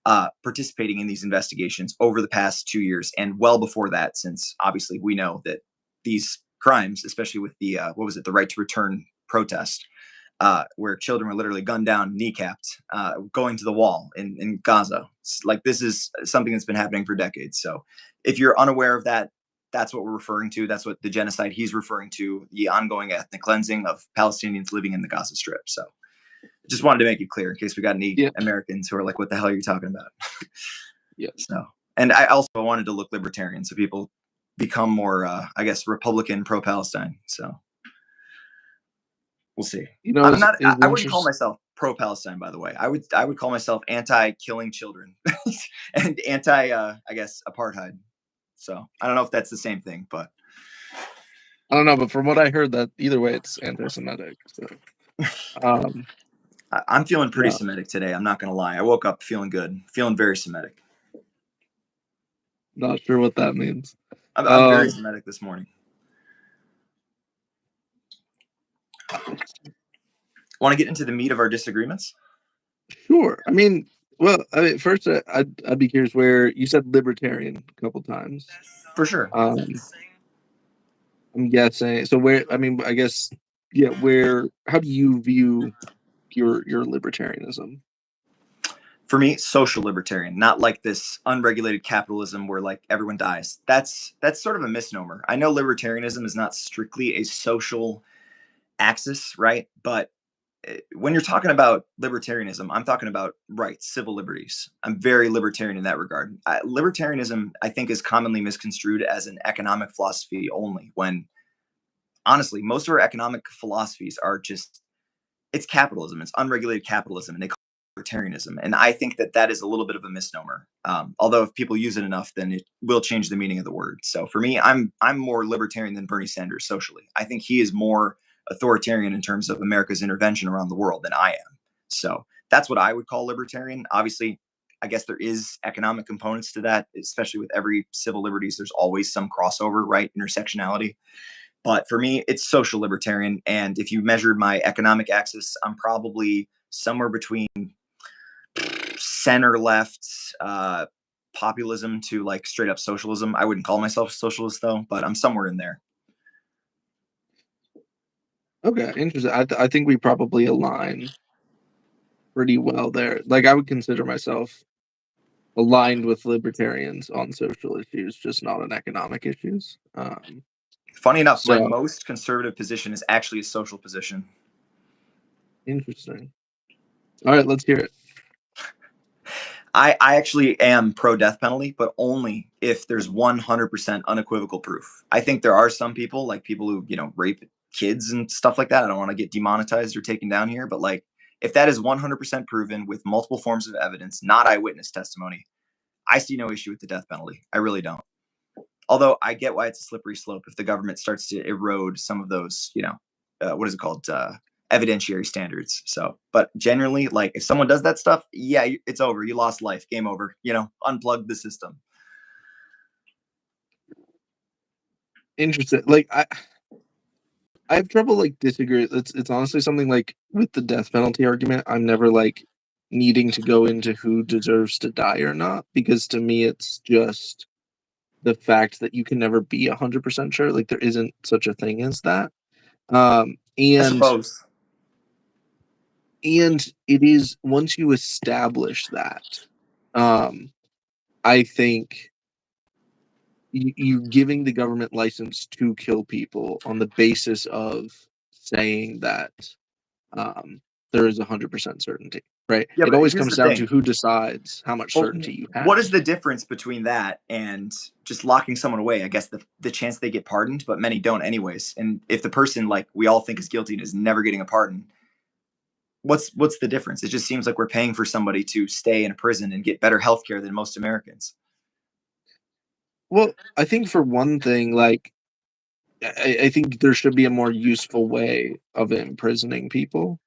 participating in these investigations over the past 2 years and well before that, since obviously we know that these crimes, especially with the what was it, the right to return protest, where children were literally gunned down, kneecapped, going to the wall in Gaza. Like this is something that's been happening for decades. So if you're unaware of that, that's what we're referring to. That's what the genocide he's referring to, the ongoing ethnic cleansing of Palestinians living in the Gaza Strip. So just wanted to make it clear in case we got any Yeah, Americans who are like, what the hell are you talking about? yeah. So, and I also wanted to look libertarian so people become more, I guess, Republican pro Palestine. So we'll see. You know, I'm not. is I wouldn't call interest. myself pro-Palestine, by the way. I would call myself anti-killing children and anti, I guess, apartheid. So I don't know if that's the same thing, but I don't know, but from what I heard, that either way, it's anti-Semitic. So, um, I'm feeling pretty yeah, Semitic today. I'm not gonna lie. I woke up feeling good, feeling very Semitic. not sure what that means. I'm very Um, Semitic this morning. Want to get into the meat of our disagreements? sure. I mean, well, I mean, first, I'd be curious where you said libertarian a couple times. For sure. Um, I'm guessing. So where? I mean, I guess, yeah. Where? How do you view your libertarianism? For me, social libertarian, not like this unregulated capitalism where like everyone dies. That's sort of a misnomer. I know libertarianism is not strictly a social axis, right? But when you're talking about libertarianism, I'm talking about rights, civil liberties. I'm very libertarian in that regard. Libertarianism, I think, is commonly misconstrued as an economic philosophy only, when honestly, most of our economic philosophies are just it's capitalism, it's unregulated capitalism, and they call it libertarianism. And I think that that is a little bit of a misnomer. Although if people use it enough, then it will change the meaning of the word. So for me, I'm more libertarian than Bernie Sanders socially. I think he is more authoritarian in terms of America's intervention around the world than I am. So that's what I would call libertarian. Obviously, I guess there is economic components to that, especially with every civil liberties. There's always some crossover, right? Intersectionality. But for me, it's social libertarian. And if you measured my economic axis, I'm probably somewhere between center left populism to like straight up socialism. I wouldn't call myself a socialist though, but I'm somewhere in there. Okay, interesting. I think we probably align pretty well there. Like I would consider myself aligned with libertarians on social issues, just not on economic issues. Funny enough, my So most conservative position is actually a social position. interesting. All right, let's hear it. I actually am pro death penalty, but only if there's 100% unequivocal proof. I think there are some people, like people who, rape kids and stuff like that. I don't want to get demonetized or taken down here, but like if that is 100% proven with multiple forms of evidence, not eyewitness testimony, I see no issue with the death penalty. I really don't. Although I get why it's a slippery slope if the government starts to erode some of those, what is it called? Evidentiary standards. So, but generally, like if someone does that stuff, yeah, it's over. You lost life. Game over. Unplug the system. Interesting. Like I have trouble like disagree. It's honestly something like with the death penalty argument. I'm never like needing to go into who deserves to die or not, because to me it's just the fact that you can never be 100% sure. Like there isn't such a thing as that. I And suppose. and it is, once you establish that, I think you giving the government license to kill people on the basis of saying that there is 100% certainty, right? Yeah, It but always here's comes the down to thing. who decides how much Well, certainty you have. what is the difference between that and just locking someone away? I guess the chance they get pardoned, but many don't anyways. And if the person like we all think is guilty and is never getting a pardon, what's the difference? It just seems like we're paying for somebody to stay in a prison and get better health care than most Americans. Well, I think for one thing, like I think there should be a more useful way of imprisoning people.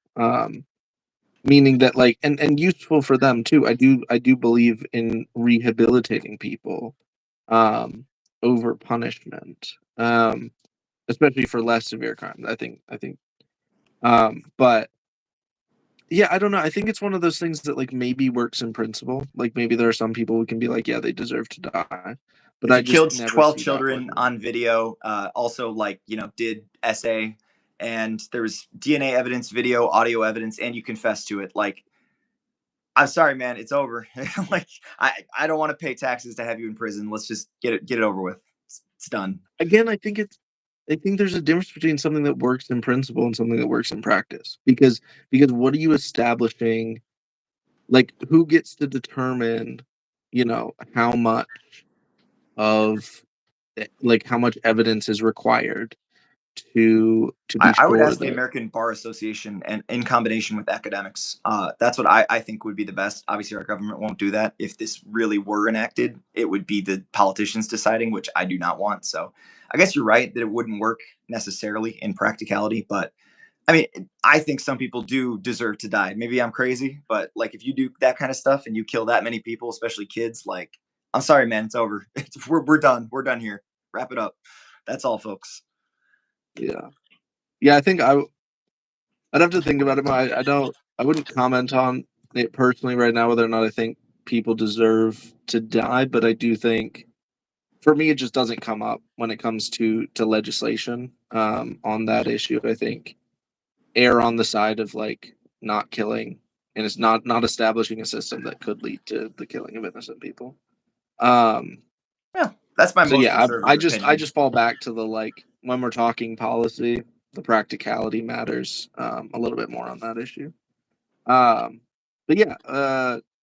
Meaning that like and useful for them too. I do believe in rehabilitating people over punishment. Especially for less severe crimes. I think but yeah, I don't know. I think it's one of those things that like maybe works in principle. Like maybe there are some people who can be like, yeah, they deserve to die. But If I you just killed never 12 see that children working. on video, also like, did SA and there was DNA evidence, video, audio evidence, and you confess to it, like, I'm sorry, man, it's over. Like, I don't want to pay taxes to have you in prison. Let's just get it over with. It's done. Again, I think there's a difference between something that works in principle and something that works in practice. Because what are you establishing? Like who gets to determine, how much of like how much evidence is required to be I would sure ask the that American Bar Association and in combination with academics. That's what I think would be the best. Obviously, our government won't do that. If this really were enacted, it would be the politicians deciding, which I do not want. So I guess you're right that it wouldn't work necessarily in practicality. But I mean, I think some people do deserve to die. Maybe I'm crazy, but like if you do that kind of stuff and you kill that many people, especially kids, like I'm sorry, man, it's over. We're done. We're done here. Wrap it up. That's all, folks. yeah. Yeah, I think I'd have to think about it, but I wouldn't comment on it personally right now whether or not I think people deserve to die, but I do think for me it just doesn't come up when it comes to legislation on that issue. I think err on the side of like not killing, and it's not establishing a system that could lead to the killing of innocent people. Um Yeah, that's my so most yeah, I conservative just I opinion. just fall back to the like when we're talking policy, the practicality matters a little bit more on that issue. Um, but yeah,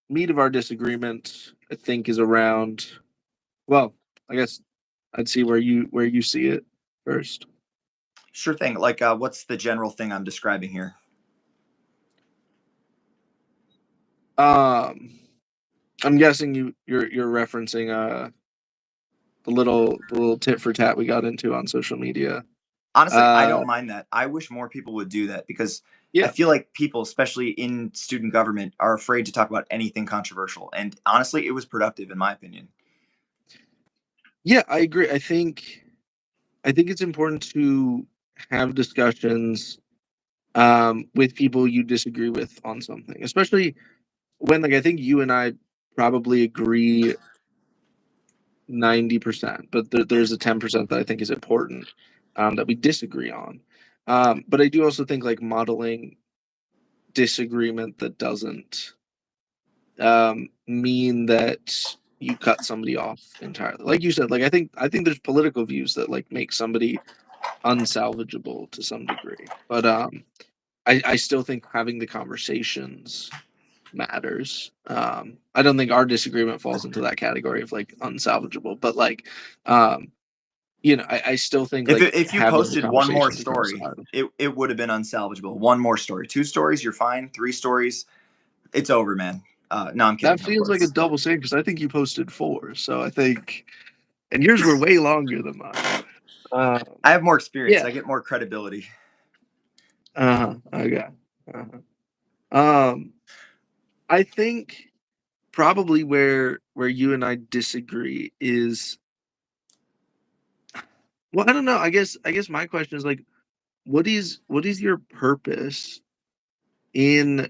meat of our disagreement, I think, is around. Well, I guess I'd see where you see it first. Sure thing. Like, what's the general thing I'm describing here? Um, I'm guessing you're referencing the little tit for tat we got into on social media. Honestly, I Uh, don't mind that. I wish more people would do that because I yeah, feel like people, especially in student government, are afraid to talk about anything controversial. And honestly, it was productive, in my opinion. yeah, I agree. I think it's important to have discussions with people you disagree with on something, especially when like I think you and I probably agree 90%, but there's a 10% that I think is important that we disagree on. But I do also think like modeling disagreement that doesn't mean that you cut somebody off entirely. Like you said, like I think there's political views that like make somebody unsalvageable to some degree. But I still think having the conversations matters. I don't think our disagreement falls into that category of like unsalvageable, but like I still think like If you having the posted one more conversation becomes story, hard. it would have been unsalvageable. One more story, 2 stories, you're fine. 3 stories, it's over, man. No, I'm That kidding, of feels like a course. double standard because I think you posted 4, so I think, and yours were way longer than mine. I have more experience. Yeah. I get more credibility. Okay. I think probably where you and I disagree is, well, I don't know. I guess my question is like, what is your purpose in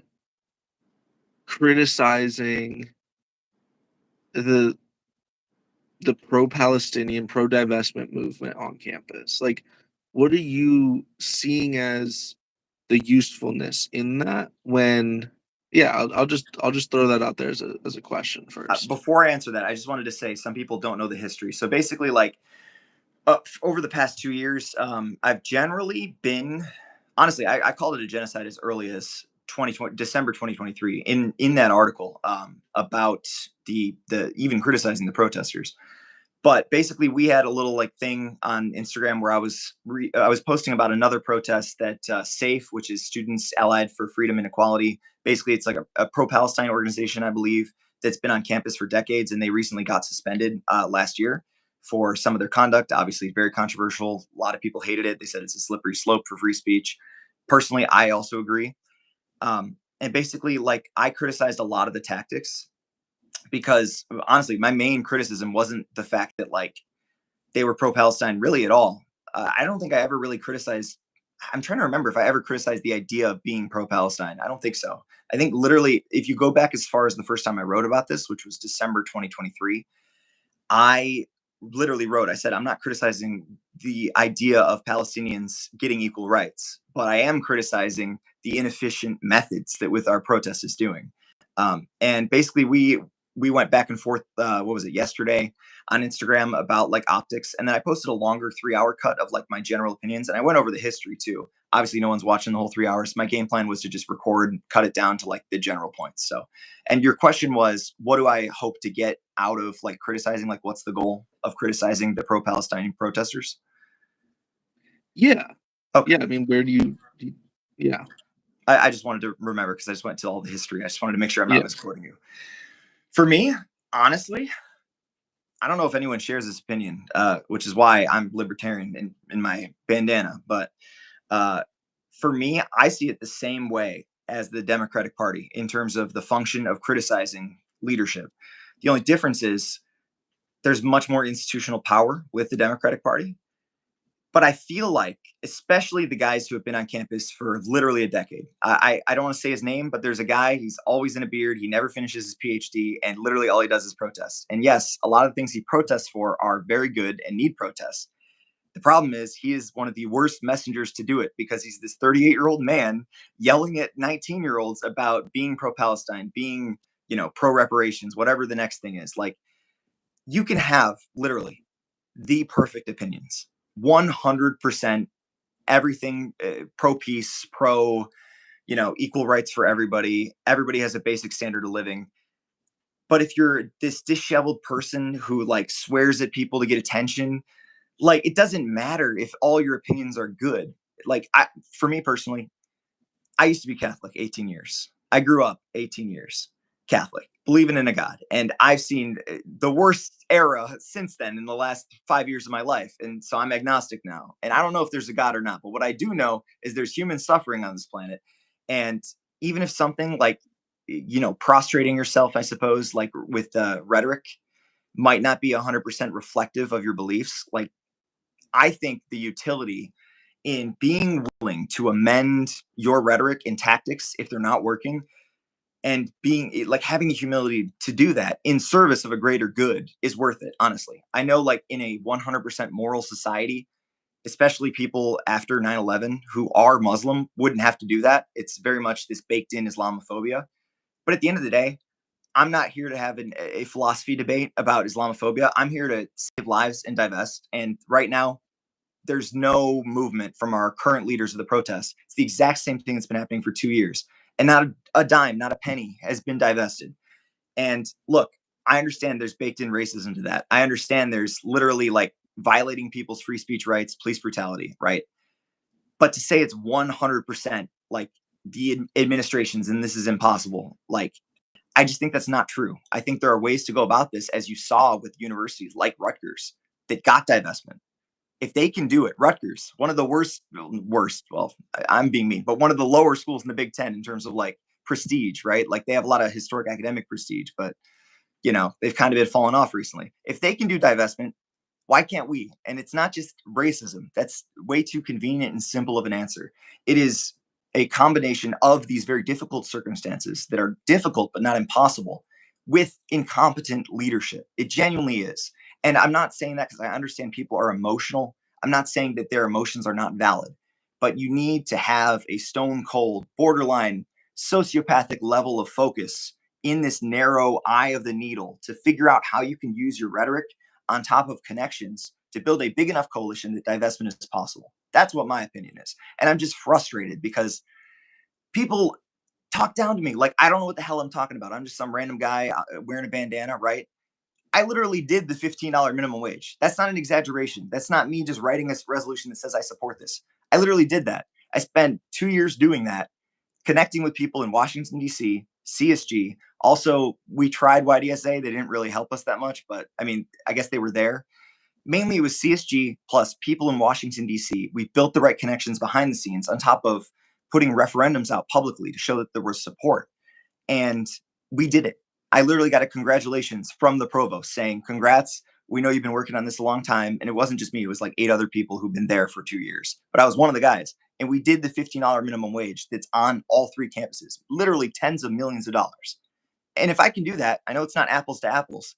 criticizing the pro-Palestinian, pro-divestment movement on campus? Like, what are you seeing as the usefulness in that? When, yeah, I'll just throw that out there as a question first. Before I answer that, I just wanted to say some people don't know the history. So basically, like over the past 2 years, I've generally been, honestly, I called it a genocide as early as 2020, December 2023, in that article about the even criticizing the protesters. But basically, we had a little like thing on Instagram where I was posting about another protest that SAFE, which is Students Allied for Freedom and Equality. Basically, it's like a pro-Palestine organization, I believe, that's been on campus for decades, and they recently got suspended last year for some of their conduct. Obviously, very controversial. A lot of people hated it. They said it's a slippery slope for free speech. Personally, I also agree. And basically, like I criticized a lot of the tactics because honestly, my main criticism wasn't the fact that like they were pro-Palestine really at all. I don't think I ever really criticized. I'm trying to remember if I ever criticized the idea of being pro-Palestine. I don't think so. I think literally, if you go back as far as the first time I wrote about this, which was December 2023, I literally wrote, I said, I'm not criticizing the idea of Palestinians getting equal rights, but I am criticizing the inefficient methods that with our protest is doing. And basically, we went back and forth. What was it yesterday on Instagram about like optics, and then I posted a longer 3-hour cut of like my general opinions, and I went over the history too. Obviously, no one's watching the whole 3 hours. My game plan was to just record, and cut it down to like the general points. So, and your question was, what do I hope to get out of like criticizing? Like, what's the goal of criticizing the pro-Palestinian protesters? Yeah. Okay. Yeah. I mean, where do you yeah. I just wanted to remember because I just went to all the history. I just wanted to make sure I'm not Yeah. misquoting you. For me, honestly, I don't know if anyone shares this opinion, which is why I'm libertarian in my bandana. But for me, I see it the same way as the Democratic Party in terms of the function of criticizing leadership. The only difference is there's much more institutional power with the Democratic Party. But I feel like, especially the guys who have been on campus for literally a decade, I don't want to say his name, but there's a guy, he's always in a beard. He never finishes his PhD, and literally all he does is protest. And yes, a lot of the things he protests for are very good and need protests. The problem is he is one of the worst messengers to do it because he's this 38-year-old man yelling at 19-year-olds about being pro-Palestine, being, pro reparations, whatever the next thing is. Like, you can have literally the perfect opinions, 100% everything, pro peace, pro, equal rights for everybody. Everybody has a basic standard of living. But if you're this disheveled person who like swears at people to get attention, like it doesn't matter if all your opinions are good. Like for me personally, I used to be Catholic 18 years. I grew up 18 years Catholic, believing in a God. And I've seen the worst era since then in the last 5 years of my life. And so I'm agnostic now. And I don't know if there's a God or not. But what I do know is there's human suffering on this planet. And even if something like, prostrating yourself, I suppose, like with rhetoric, might not be 100% reflective of your beliefs, like I think the utility in being willing to amend your rhetoric and tactics if they're not working and being like having the humility to do that in service of a greater good is worth it. Honestly, I know like in a 100% moral society, especially people after 9/11 who are Muslim wouldn't have to do that. It's very much this baked in Islamophobia. But at the end of the day, I'm not here to have a philosophy debate about Islamophobia. I'm here to save lives and divest. And right now, there's no movement from our current leaders of the protests. It's the exact same thing that's been happening for 2 years. And not a dime, not a penny has been divested. And look, I understand there's baked in racism to that. I understand there's literally like violating people's free speech rights, police brutality, right? But to say it's 100% like the administrations and this is impossible, like, I just think that's not true. I think there are ways to go about this, as you saw with universities like Rutgers that got divestment. If they can do it, Rutgers, one of the worst, well, I'm being mean, but one of the lower schools in the Big Ten in terms of like prestige, right? Like they have a lot of historic academic prestige, but you know, they've kind of been falling off recently. If they can do divestment, why can't we? And it's not just racism. That's way too convenient and simple of an answer. It is a combination of these very difficult circumstances that are difficult but not impossible with incompetent leadership. It genuinely is. And I'm not saying that because I understand people are emotional. I'm not saying that their emotions are not valid, but you need to have a stone cold, borderline sociopathic level of focus in this narrow eye of the needle to figure out how you can use your rhetoric on top of connections to build a big enough coalition that divestment is possible. That's what my opinion is. And I'm just frustrated because people talk down to me like I don't know what the hell I'm talking about. I'm just some random guy wearing a bandana, right? I literally did the $15 minimum wage. That's not an exaggeration. That's not me just writing a resolution that says I support this. I literally did that. I spent 2 years doing that, connecting with people in Washington, D.C., CSG. Also, we tried YDSA. They didn't really help us that much, but I mean, I guess they were there. Mainly it was CSG plus people in Washington, D.C. We built the right connections behind the scenes on top of putting referendums out publicly to show that there was support. And we did it. I literally got a congratulations from the provost saying, congrats. We know you've been working on this a long time. And it wasn't just me. It was like 8 other people who've been there for 2 years. But I was one of the guys. And we did the $15 minimum wage that's on all 3 campuses, literally tens of millions of dollars. And if I can do that, I know it's not apples to apples,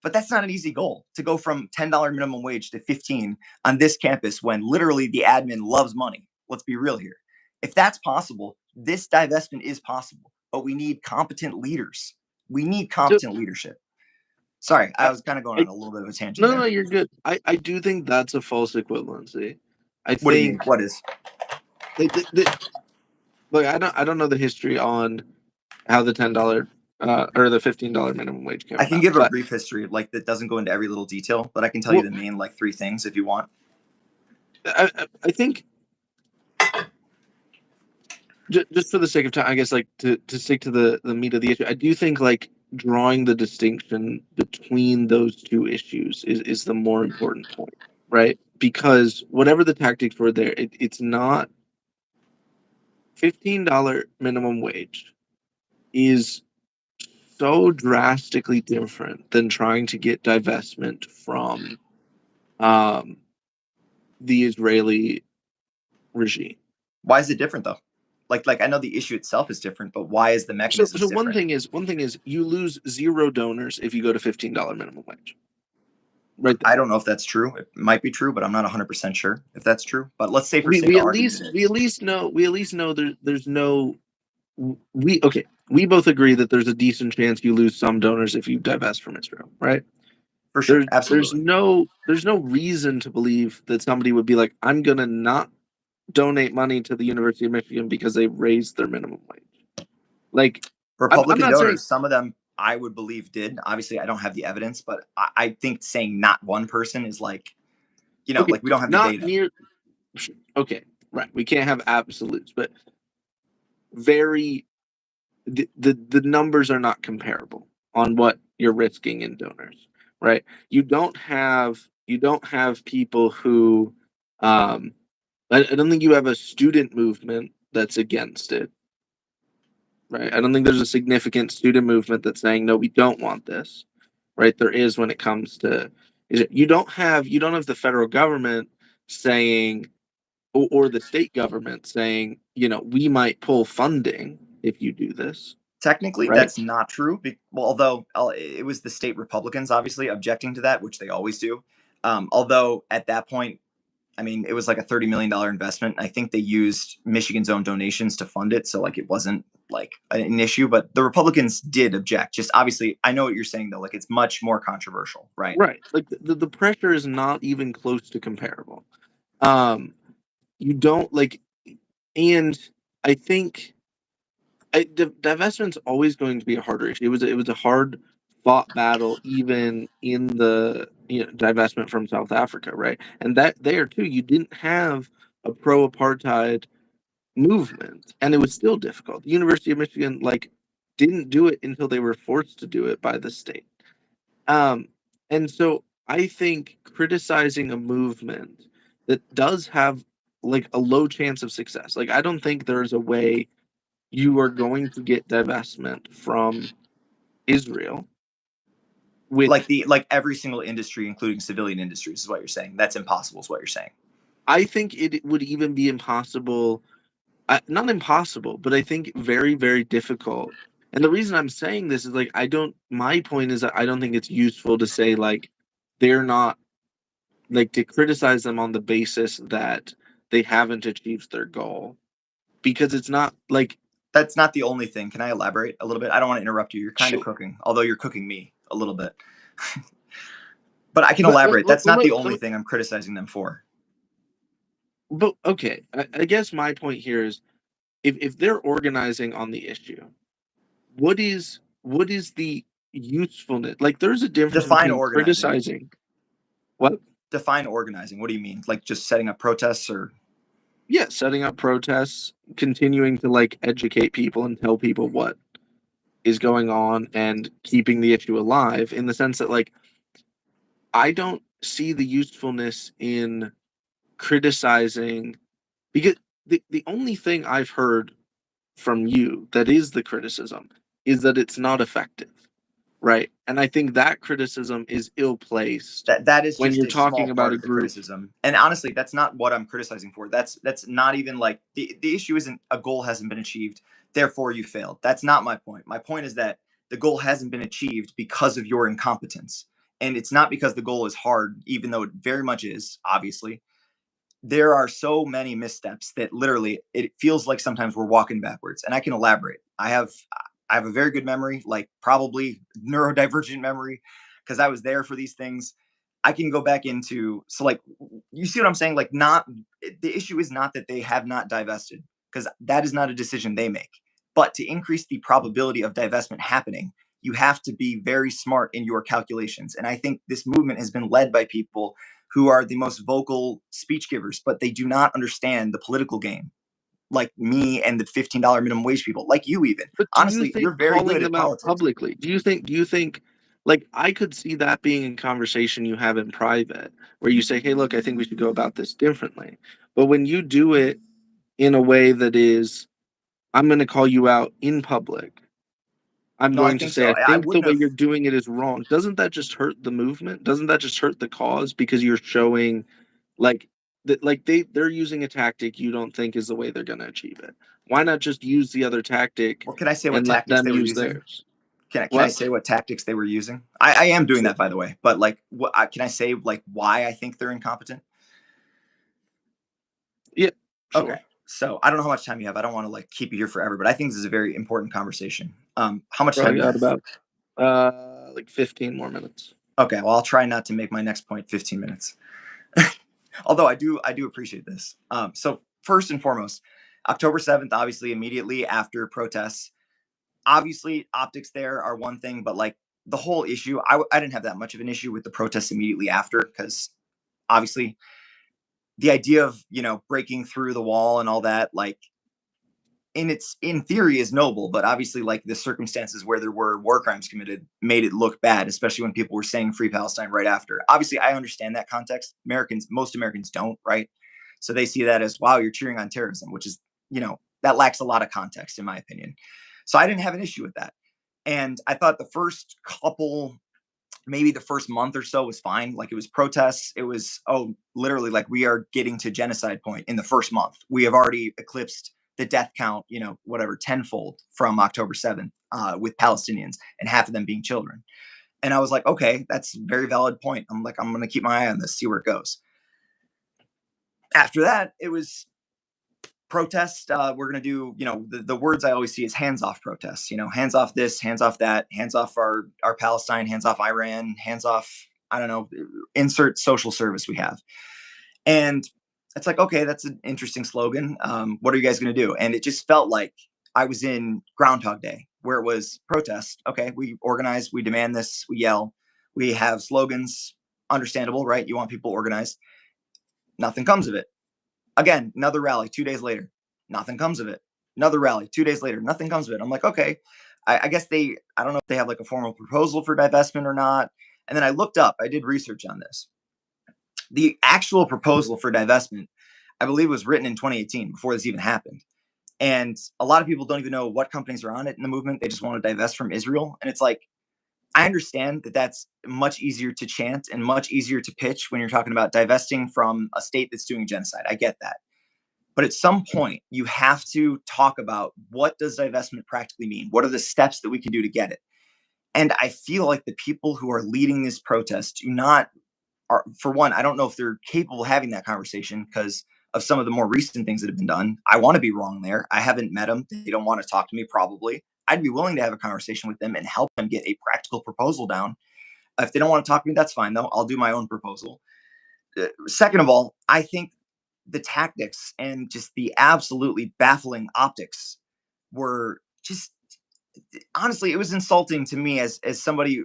but that's not an easy goal to go from $10 minimum wage to 15 on this campus when literally the admin loves money. Let's be real here. If that's possible, this divestment is possible, but we need competent leaders. We need competent leadership. Sorry, I was kind of going on a little bit of a tangent. No, you're good. I do think that's a false equivalency. What do you mean? What is? Look, I don't know the history on how the $10 or the $15 minimum wage came. I can give a brief history, like that doesn't go into every little detail, but I can tell you the main like 3 things if you want. I think just for the sake of time, I guess like to stick to the meat of the issue, I do think like drawing the distinction between those 2 issues is the more important point, right? Because whatever the tactics were there, it's not $15 minimum wage is so drastically different than trying to get divestment from the Israeli regime. Why is it different though? Like I know the issue itself is different, but why is the mechanism so different? one thing is you lose 0 donors if you go to $15 minimum wage. Right. I don't know if that's true. It might be true, but I'm not 100% sure if that's true. But let's say for we at least know there's no we both agree that there's a decent chance you lose some donors if you divest from Israel, right? For sure, absolutely. There's no reason to believe that somebody would be like, I'm gonna not donate money to the University of Michigan because they raised their minimum wage. Like Republican donors, some of them I would believe did. Obviously, I don't have the evidence, but I think saying not one person is like, you know, like we don't have the data. Okay, right. We can't have absolutes, but the numbers are not comparable on what you're risking in donors, right? You don't have people who I don't think you have a student movement that's against it. Right. I don't think there's a significant student movement that's saying, no, we don't want this. Right. There is when it comes to you don't have the federal government saying or the state government saying, you know, we might pull funding if you do this. Technically, right? That's not true. Well, although it was the state Republicans obviously objecting to that, which they always do. Although at that point, I mean, it was like a $30 million investment. I think they used Michigan's own donations to fund it. So like it wasn't like an issue, but the Republicans did object. Just obviously, I know what you're saying though. Like it's much more controversial, right? Right. Like the pressure is not even close to comparable. You don't like, and I think divestment's always going to be a harder issue. It was a hard fought battle, even in the divestment from South Africa, right? And that there too, you didn't have a pro apartheid movement, and it was still difficult. The University of Michigan didn't do it until they were forced to do it by the state. And so I think criticizing a movement that does have a low chance of success, I don't think there's a way you are going to get divestment from Israel with like every single industry, including civilian industries, is what you're saying. That's impossible, is what you're saying. I think it would even be impossible, not impossible, but I think very, very difficult. And the reason I'm saying this is my point is that I don't think it's useful to say they're not, to criticize them on the basis that they haven't achieved their goal, because it's not that's not the only thing. Can I elaborate a little bit? I don't want to interrupt you. You're kind of Sure. cooking, although you're cooking me a little bit. But I can elaborate. That's not the only thing I'm criticizing them for. But okay, I guess my point here is if they're organizing on the issue, what is the usefulness? There's a difference Define between organizing. criticizing. What? Define organizing. What do you mean? Like just setting up protests or? Yeah, setting up protests, continuing to educate people and tell people what is going on and keeping the issue alive, in the sense that I don't see the usefulness in criticizing, because the only thing I've heard from you that is the criticism is that it's not effective, right? And I think that criticism is ill-placed That is when just you're a talking small about part a of the group. criticism. And honestly, that's not what I'm criticizing for. That's not even the issue isn't a goal hasn't been achieved, therefore you failed. That's not my point. My point is that the goal hasn't been achieved because of your incompetence. And it's not because the goal is hard, even though it very much is, obviously. There are so many missteps that literally it feels like sometimes we're walking backwards. And I can elaborate. I have a very good memory, probably neurodivergent memory, because I was there for these things. I can go back into, you see what I'm saying? Not the issue is not that they have not divested, because that is not a decision they make. But to increase the probability of divestment happening, you have to be very smart in your calculations. And I think this movement has been led by people who are the most vocal speech givers, but they do not understand the political game, like me and the $15 minimum wage people, like you even. But Honestly, you're very calling good at them out politics. publicly, do you think I could see that being a conversation you have in private, where you say, hey, look, I think we should go about this differently. But when you do it in a way that is, I'm going to call you out in public, I'm No, I going to think say, so. I I think the wouldn't way have. you're doing it is wrong. Doesn't that just hurt the movement? Doesn't that just hurt the cause, because you're showing that they're using a tactic you don't think is the way they're going to achieve it? Why not just use the other tactic Well, can I say what and let tactics them they were use using? theirs? Can I What? say what tactics they were using? I am doing Sure. that, by the way. But can I say why I think they're incompetent? Yeah. Sure. Okay. So I don't know how much time you have. I don't want to keep you here forever, but I think this is a very important conversation. How much time do you have? About 15 more minutes. Okay. Well, I'll try not to make my next point 15 minutes. Although I do appreciate this. So first and foremost, October 7th, obviously immediately after protests, obviously optics there are one thing, but the whole issue, I didn't have that much of an issue with the protests immediately after, because obviously the idea of, breaking through the wall and all that, in theory is noble, but obviously the circumstances where there were war crimes committed made it look bad, especially when people were saying free Palestine right after. Obviously, I understand that context. Most Americans don't, right? So they see that as, wow, you're cheering on terrorism, which is, that lacks a lot of context, in my opinion. So I didn't have an issue with that. And I thought the first couple, maybe the first month or so was fine. It was protests. It was, literally we are getting to genocide point in the first month. We have already eclipsed the death count, whatever, tenfold from October 7th with Palestinians, and half of them being children. And I was like, okay, that's a very valid point. I'm going to keep my eye on this, see where it goes. After that, it was protest. We're going to do, the words I always see is hands off protests, hands off this, hands off that, hands off our Palestine, hands off Iran, hands off, I don't know, insert social service we have. And it's like, okay, that's an interesting slogan. What are you guys going to do? And it just felt like I was in Groundhog Day, where it was protest. Okay, we organize, we demand this, we yell, we have slogans. Understandable, right? You want people organized. Nothing comes of it. Again, another rally 2 days later. Nothing comes of it. Another rally 2 days later. Nothing comes of it. I'm like, okay, I guess I don't know if they have like a formal proposal for divestment or not. And then I looked up, I did research on this. The actual proposal for divestment, I believe, was written in 2018 before this even happened. And a lot of people don't even know what companies are on it in the movement. They just want to divest from Israel. And it's like, I understand that that's much easier to chant and much easier to pitch when you're talking about divesting from a state that's doing genocide. I get that. But at some point, you have to talk about, what does divestment practically mean? What are the steps that we can do to get it? And I feel like the people who are leading this protest for one, I don't know if they're capable of having that conversation because of some of the more recent things that have been done. I want to be wrong there. I haven't met them. They don't want to talk to me, probably. I'd be willing to have a conversation with them and help them get a practical proposal down. If they don't want to talk to me, that's fine, though. I'll do my own proposal. Second of all, I think the tactics and just the absolutely baffling optics were just, honestly, it was insulting to me as somebody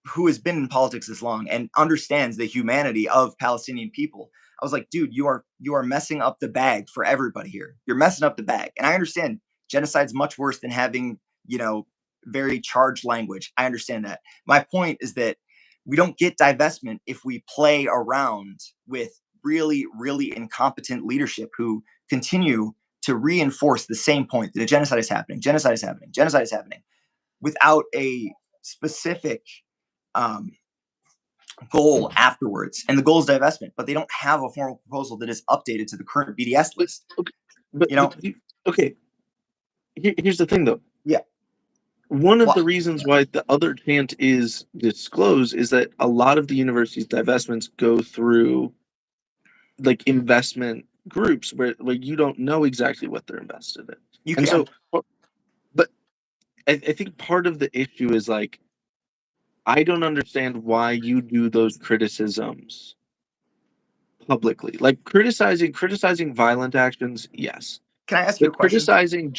who has been in politics this long and understands the humanity of Palestinian people. I was like, dude, you are messing up the bag for everybody here. You're messing up the bag. And I understand genocide's much worse than having, very charged language. I understand that. My point is that we don't get divestment if we play around with really, really incompetent leadership who continue to reinforce the same point that a genocide is happening, genocide is happening, genocide is happening, without a specific goal afterwards. And the goal is divestment, but they don't have a formal proposal that is updated to the current BDS list. Okay. Here's the thing, though. Yeah. One of the reasons why the other chant is disclosed is that a lot of the university's divestments go through like investment groups where you don't know exactly what they're invested in. But I think part of the issue is like, I don't understand why you do those criticisms publicly. Like criticizing violent actions, yes. Can I ask you a question? Criticizing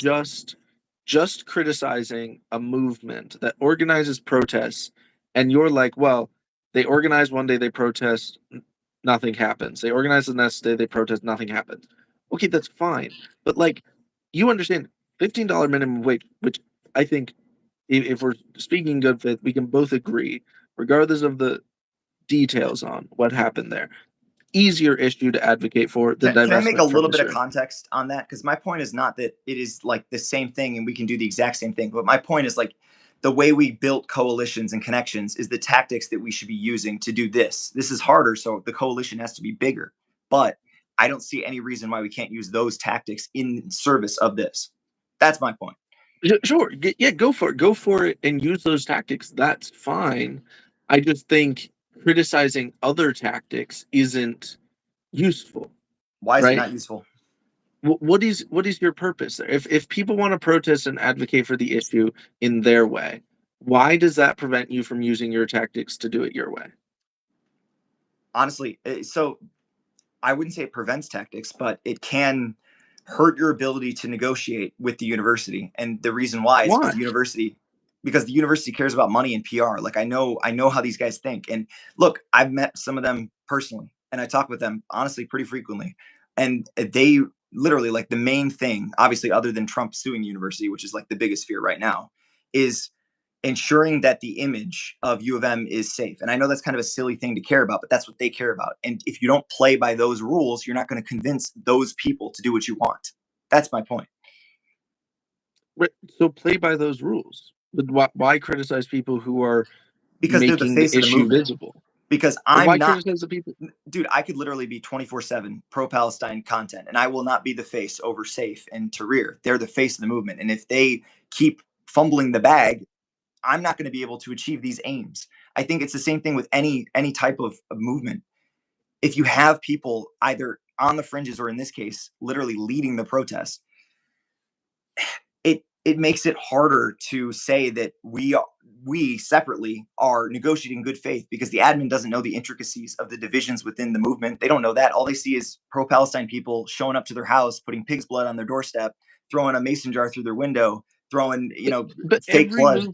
just criticizing a movement that organizes protests, and you're like, well, they organize one day, they protest, nothing happens. They organize the next day, they protest, nothing happens. Okay, that's fine. But like, you understand, $15 minimum wage, which I think, if we're speaking good faith, we can both agree, regardless of the details on what happened there, easier issue to advocate for than divestment. Can I make a little bit of context on that? Because my point is not that it is like the same thing and we can do the exact same thing. But my point is like, the way we built coalitions and connections is the tactics that we should be using to do this. This is harder, so the coalition has to be bigger. But I don't see any reason why we can't use those tactics in service of this. That's my point. Sure. Yeah, go for it. Go for it and use those tactics. That's fine. I just think criticizing other tactics isn't useful. Why is it not useful? What is your purpose there? If people want to protest and advocate for the issue in their way, why does that prevent you from using your tactics to do it your way? Honestly, so I wouldn't say it prevents tactics, but it can hurt your ability to negotiate with the university. And the reason why is because the university cares about money and PR. Like I know how these guys think. And look, I've met some of them personally and I talk with them honestly pretty frequently. And they literally, like, the main thing, obviously other than Trump suing the university, which is like the biggest fear right now, is ensuring that the image of U of M is safe. And I know that's kind of a silly thing to care about, but that's what they care about. And if you don't play by those rules, you're not going to convince those people to do what you want. That's my point. So play by those rules. But why criticize people who are because they're the face of the movement visible? Because why criticize the people? Dude, I could literally be 24/7 pro-Palestine content, and I will not be the face over Safe and Tahrir. They're the face of the movement. And if they keep fumbling the bag, I'm not going to be able to achieve these aims. I think it's the same thing with any type of movement. If you have people either on the fringes, or in this case, literally leading the protest, it makes it harder to say that we separately are negotiating good faith, because the admin doesn't know the intricacies of the divisions within the movement. They don't know that. All they see is pro-Palestine people showing up to their house, putting pig's blood on their doorstep, throwing a mason jar through their window, throwing, But fake blood.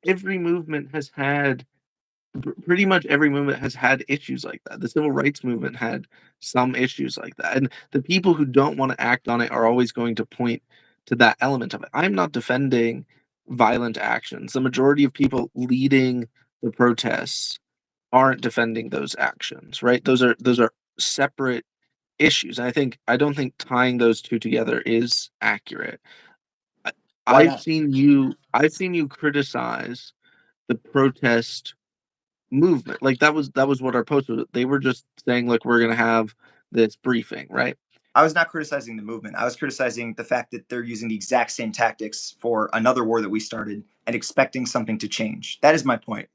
every movement has had, pretty much every movement has had issues like that. The civil rights movement had some issues like that. And the people who don't want to act on it are always going to point to that element of it. I'm not defending violent actions. The majority of people leading the protests aren't defending those actions, right? Those are separate issues. And I don't think tying those two together is accurate. Why I've not? seen you criticize the protest movement. Like that was what our post was. They were just saying, look, we're gonna have this briefing, right? I was not criticizing the movement. I was criticizing the fact that they're using the exact same tactics for another war that we started and expecting something to change. That is my point.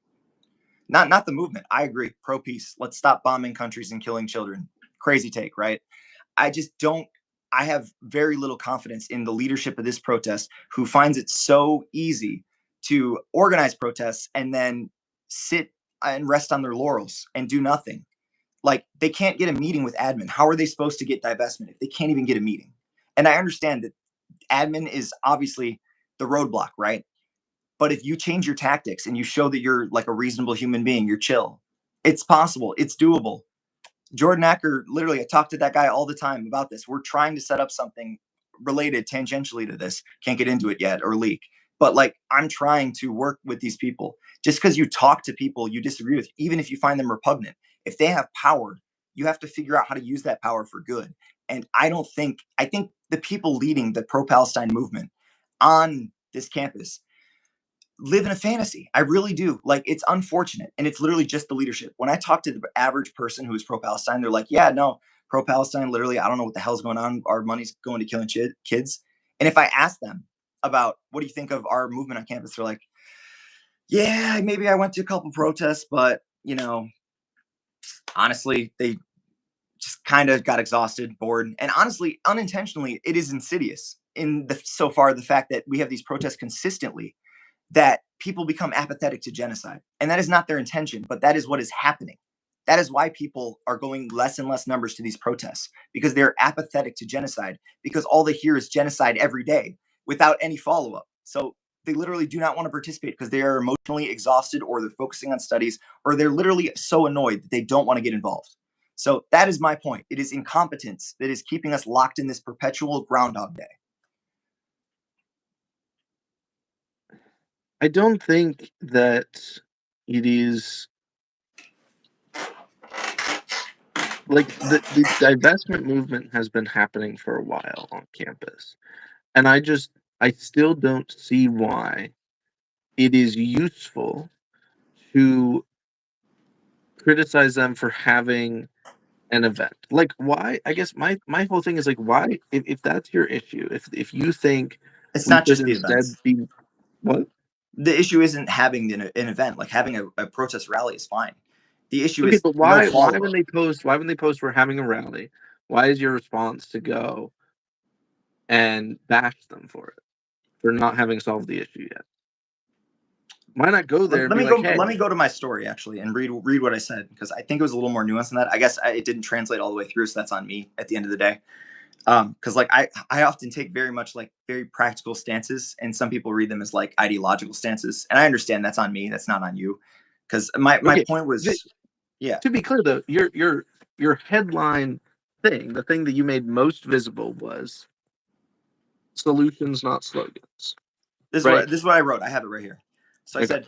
Not the movement. I agree. Pro peace. Let's stop bombing countries and killing children. Crazy take, right? I just don't. I have very little confidence in the leadership of this protest, who finds it so easy to organize protests and then sit and rest on their laurels and do nothing. Like, they can't get a meeting with admin. How are they supposed to get divestment if they can't even get a meeting? And I understand that admin is obviously the roadblock, right? But if you change your tactics and you show that you're like a reasonable human being, you're chill, it's possible. It's doable. Jordan Acker, literally, I talk to that guy all the time about this. We're trying to set up something related tangentially to this. Can't get into it yet or leak. But like, I'm trying to work with these people. Just because you talk to people you disagree with, even if you find them repugnant, if they have power, you have to figure out how to use that power for good. And I think the people leading the pro-Palestine movement on this campus live in a fantasy. I really do. Like, it's unfortunate. And it's literally just the leadership. When I talk to the average person who is pro-Palestine, they're like, yeah, no, pro-Palestine, literally, I don't know what the hell's going on. Our money's going to killing kids. And if I ask them about, what do you think of our movement on campus? They're like, yeah, maybe I went to a couple protests, but, honestly, they just kind of got exhausted, bored. And honestly, unintentionally, it is insidious so far the fact that we have these protests consistently, that people become apathetic to genocide. And that is not their intention, but that is what is happening. That is why people are going less and less numbers to these protests, because they're apathetic to genocide, because all they hear is genocide every day without any follow-up. So they literally do not want to participate because they are emotionally exhausted, or they're focusing on studies, or they're literally so annoyed that they don't want to get involved. So that is my point. It is incompetence that is keeping us locked in this perpetual Groundhog Day. I don't think that it is like the divestment movement has been happening for a while on campus. And I still don't see why it is useful to criticize them for having an event. Like, why? I guess my whole thing is like, why, if that's your issue, if you think It's we not should just the instead events. be what? The issue isn't having an event. Like, having a protest rally is fine. The issue Okay, is but no why follow-up. when they post we're having a rally, why is your response to go and bash them for it, for not having solved the issue yet? Why not go there and Let be me like, go. hey, Let me go to my story actually and read what I said, because I think it was a little more nuanced than that. I guess it didn't translate all the way through, so that's on me at the end of the day. Because like I often take very practical stances, and some people read them as like ideological stances, and I understand that's on me. That's not on you. Because my okay, point was, yeah, to be clear though, your headline thing, the thing that you made most visible was solutions, not slogans, right? this is what I wrote. I have it right here. So I Okay.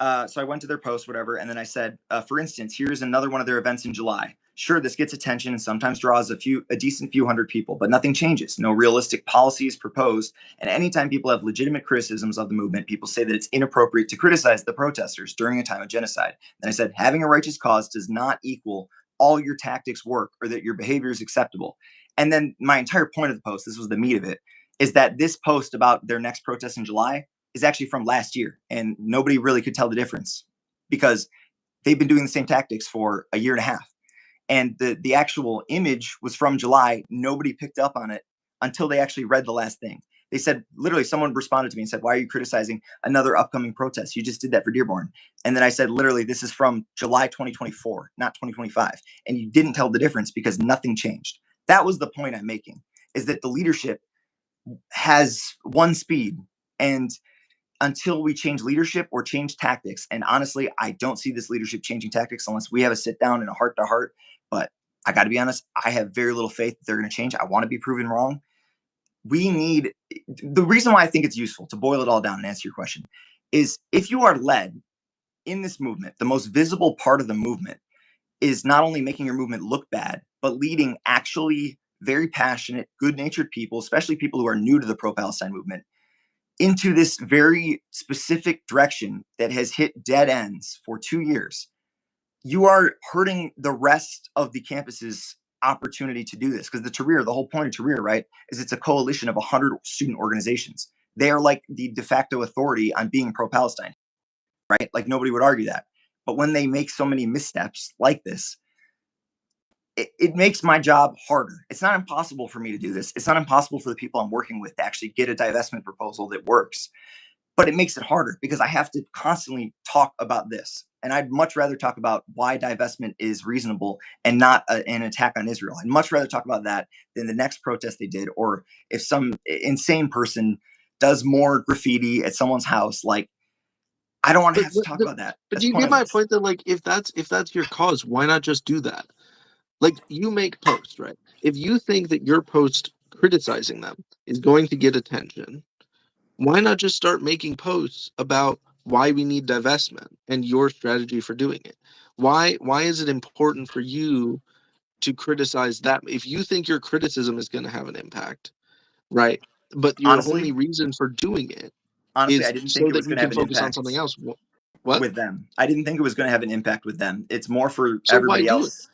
said, so I went to their post, whatever, and then I said, for instance, here's another one of their events in July. Sure, this gets attention and sometimes draws a decent few hundred people, but nothing changes. No realistic policy is proposed. And anytime people have legitimate criticisms of the movement, people say that it's inappropriate to criticize the protesters during a time of genocide. And I said, having a righteous cause does not equal all your tactics work or that your behavior is acceptable. And then my entire point of the post, this was the meat of it, is that this post about their next protest in July is actually from last year, and nobody really could tell the difference because they've been doing the same tactics for a year and a half. And the actual image was from July. Nobody picked up on it until they actually read the last thing. They said, literally, someone responded to me and said, why are you criticizing another upcoming protest? You just did that for Dearborn. And then I said, literally, this is from July 2024, not 2025. And you didn't tell the difference because nothing changed. That was the point I'm making, is that the leadership has one speed. And until we change leadership or change tactics, and honestly, I don't see this leadership changing tactics unless we have a sit down and a heart to heart. But I got to be honest, I have very little faith that they're going to change. I want to be proven wrong. We need, the reason why I think it's useful to boil it all down and answer your question is, if you are led in this movement, the most visible part of the movement is not only making your movement look bad, but leading actually very passionate, good-natured people, especially people who are new to the pro-Palestine movement, into this very specific direction that has hit dead ends for 2 years. You are hurting the rest of the campus's opportunity to do this, because the Tahrir, the whole point of Tahrir, right, is it's a coalition of 100 student organizations. They are like the de facto authority on being pro-Palestine, right? Like, nobody would argue that. But when they make so many missteps like this, it makes my job harder. It's not impossible for me to do this. It's not impossible for the people I'm working with to actually get a divestment proposal that works. But it makes it harder because I have to constantly talk about this. And I'd much rather talk about why divestment is reasonable and not an attack on Israel. I'd much rather talk about that than the next protest they did, or if some insane person does more graffiti at someone's house. Like, I don't want to have to talk about that. But That's do you get my pointless. point that, like, if that's your cause, why not just do that? Like, you make posts, right? If you think that your post criticizing them is going to get attention, why not just start making posts about why we need divestment and your strategy for doing it? Why is it important for you to criticize that? If you think your criticism is going to have an impact, right? But your only Honestly, reason for doing it I is didn't think so it that was you going to have can an focus on impact something else. What? with them. I didn't think it was going to have an impact with them. It's more for So why everybody do it? else,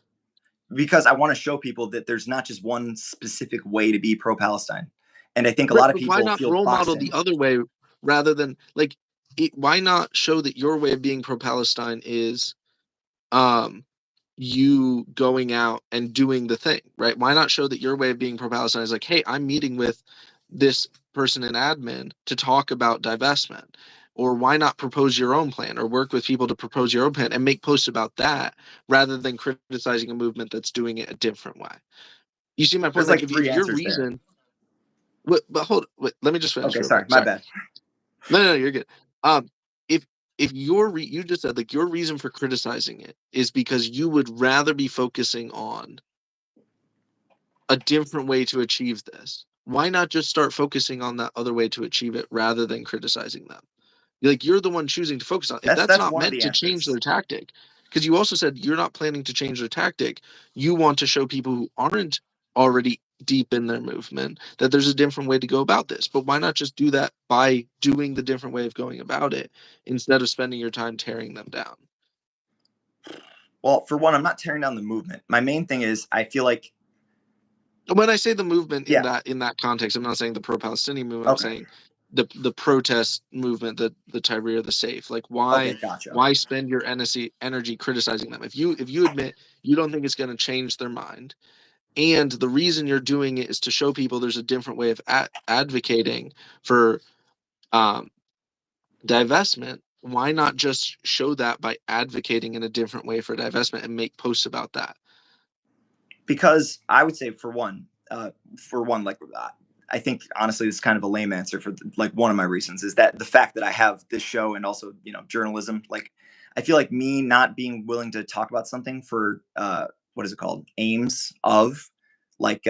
because I want to show people that there's not just one specific way to be pro-Palestine. And I think a Right, lot of but why people not feel role boxed model in. the other way rather than, like, why not show that your way of being pro-Palestine is you going out and doing the thing, right? Why not show that your way of being pro-Palestine is like, hey, I'm meeting with this person in admin to talk about divestment? Or why not propose your own plan or work with people to propose your own plan and make posts about that rather than criticizing a movement that's doing it a different way? You see my point? There's Like, like if three your answers there. reason, wait, let me just finish Okay, real sorry, quick. my Sorry. bad. No, you're good. If you just said, like, your reason for criticizing it is because you would rather be focusing on a different way to achieve this. Why not just start focusing on that other way to achieve it rather than criticizing them? Like, you're the one choosing to focus on. If that's That's not one of meant the to change their answers. tactic, because you also said you're not planning to change their tactic, you want to show people who aren't already deep in their movement that there's a different way to go about this. But why not just do that by doing the different way of going about it instead of spending your time tearing them down? Well, for one, I'm not tearing down the movement. My main thing is, I feel like, When I say the movement in yeah, that context, I'm not saying the pro-Palestinian movement. I'm okay, saying the protest movement, the Tahrir, the Safe. Like, okay, gotcha. why spend your energy criticizing them if you admit you don't think it's going to change their mind, and the reason you're doing it is to show people there's a different way of advocating for um, divestment. Why not just show that by advocating in a different way for divestment and make posts about that? Because I would say, for one, like, I think honestly, this is kind of a lame answer. For like, one of my reasons is that the fact that I have this show and also, journalism. Like, I feel like me not being willing to talk about something for what is it called, aims of, like,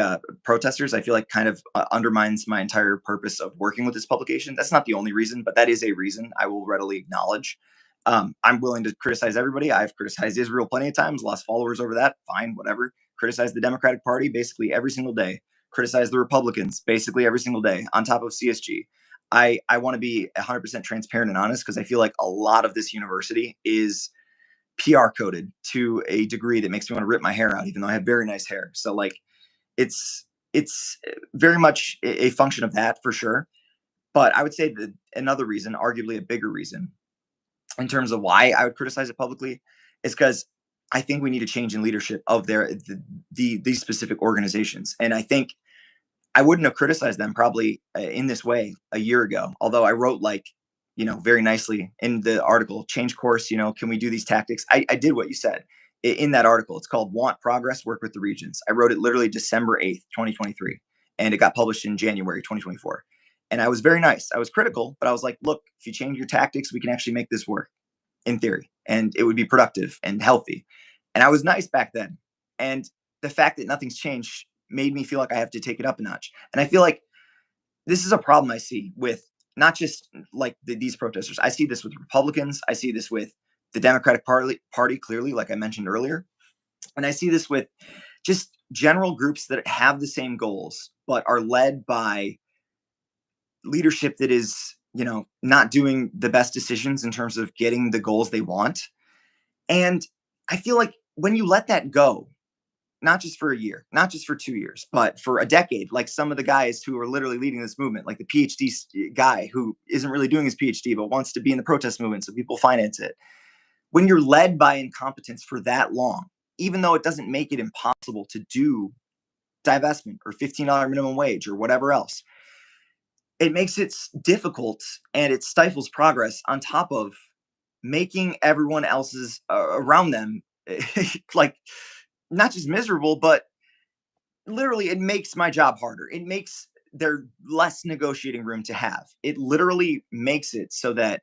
protesters, I feel like kind of undermines my entire purpose of working with this publication. That's not the only reason, but that is a reason I will readily acknowledge. I'm willing to criticize everybody. I've criticized Israel plenty of times, lost followers over that. Fine, whatever. Criticize the Democratic Party basically every single day. Criticize the Republicans basically every single day, on top of CSG. I want to be 100% transparent and honest, because I feel like a lot of this university is PR coded to a degree that makes me want to rip my hair out, even though I have very nice hair. So, like, it's very much a function of that, for sure. But I would say that another reason, arguably a bigger reason, in terms of why I would criticize it publicly, is because I think we need a change in leadership of these specific organizations. And I think I wouldn't have criticized them probably in this way a year ago, although I wrote very nicely in the article, change course, can we do these tactics? I did what you said in that article. It's called Want Progress, Work with the Regions. I wrote it literally December 8th, 2023, and it got published in January 2024. And I was very nice. I was critical, but I was like, look, if you change your tactics, we can actually make this work in theory, and it would be productive and healthy. And I was nice back then. And the fact that nothing's changed made me feel like I have to take it up a notch. And I feel like this is a problem I see with not just like these protesters. I see this with Republicans. I see this with the Democratic Party, clearly, like I mentioned earlier. And I see this with just general groups that have the same goals, but are led by leadership that is, not doing the best decisions in terms of getting the goals they want. And I feel like when you let that go, not just for a year, not just for 2 years, but for a decade, like some of the guys who are literally leading this movement, like the PhD guy who isn't really doing his PhD, but wants to be in the protest movement so people finance it. When you're led by incompetence for that long, even though it doesn't make it impossible to do divestment or $15 minimum wage or whatever else, it makes it difficult and it stifles progress on top of making everyone else's around them like not just miserable, but literally it makes my job harder. It makes there less negotiating room to have. It literally makes it so that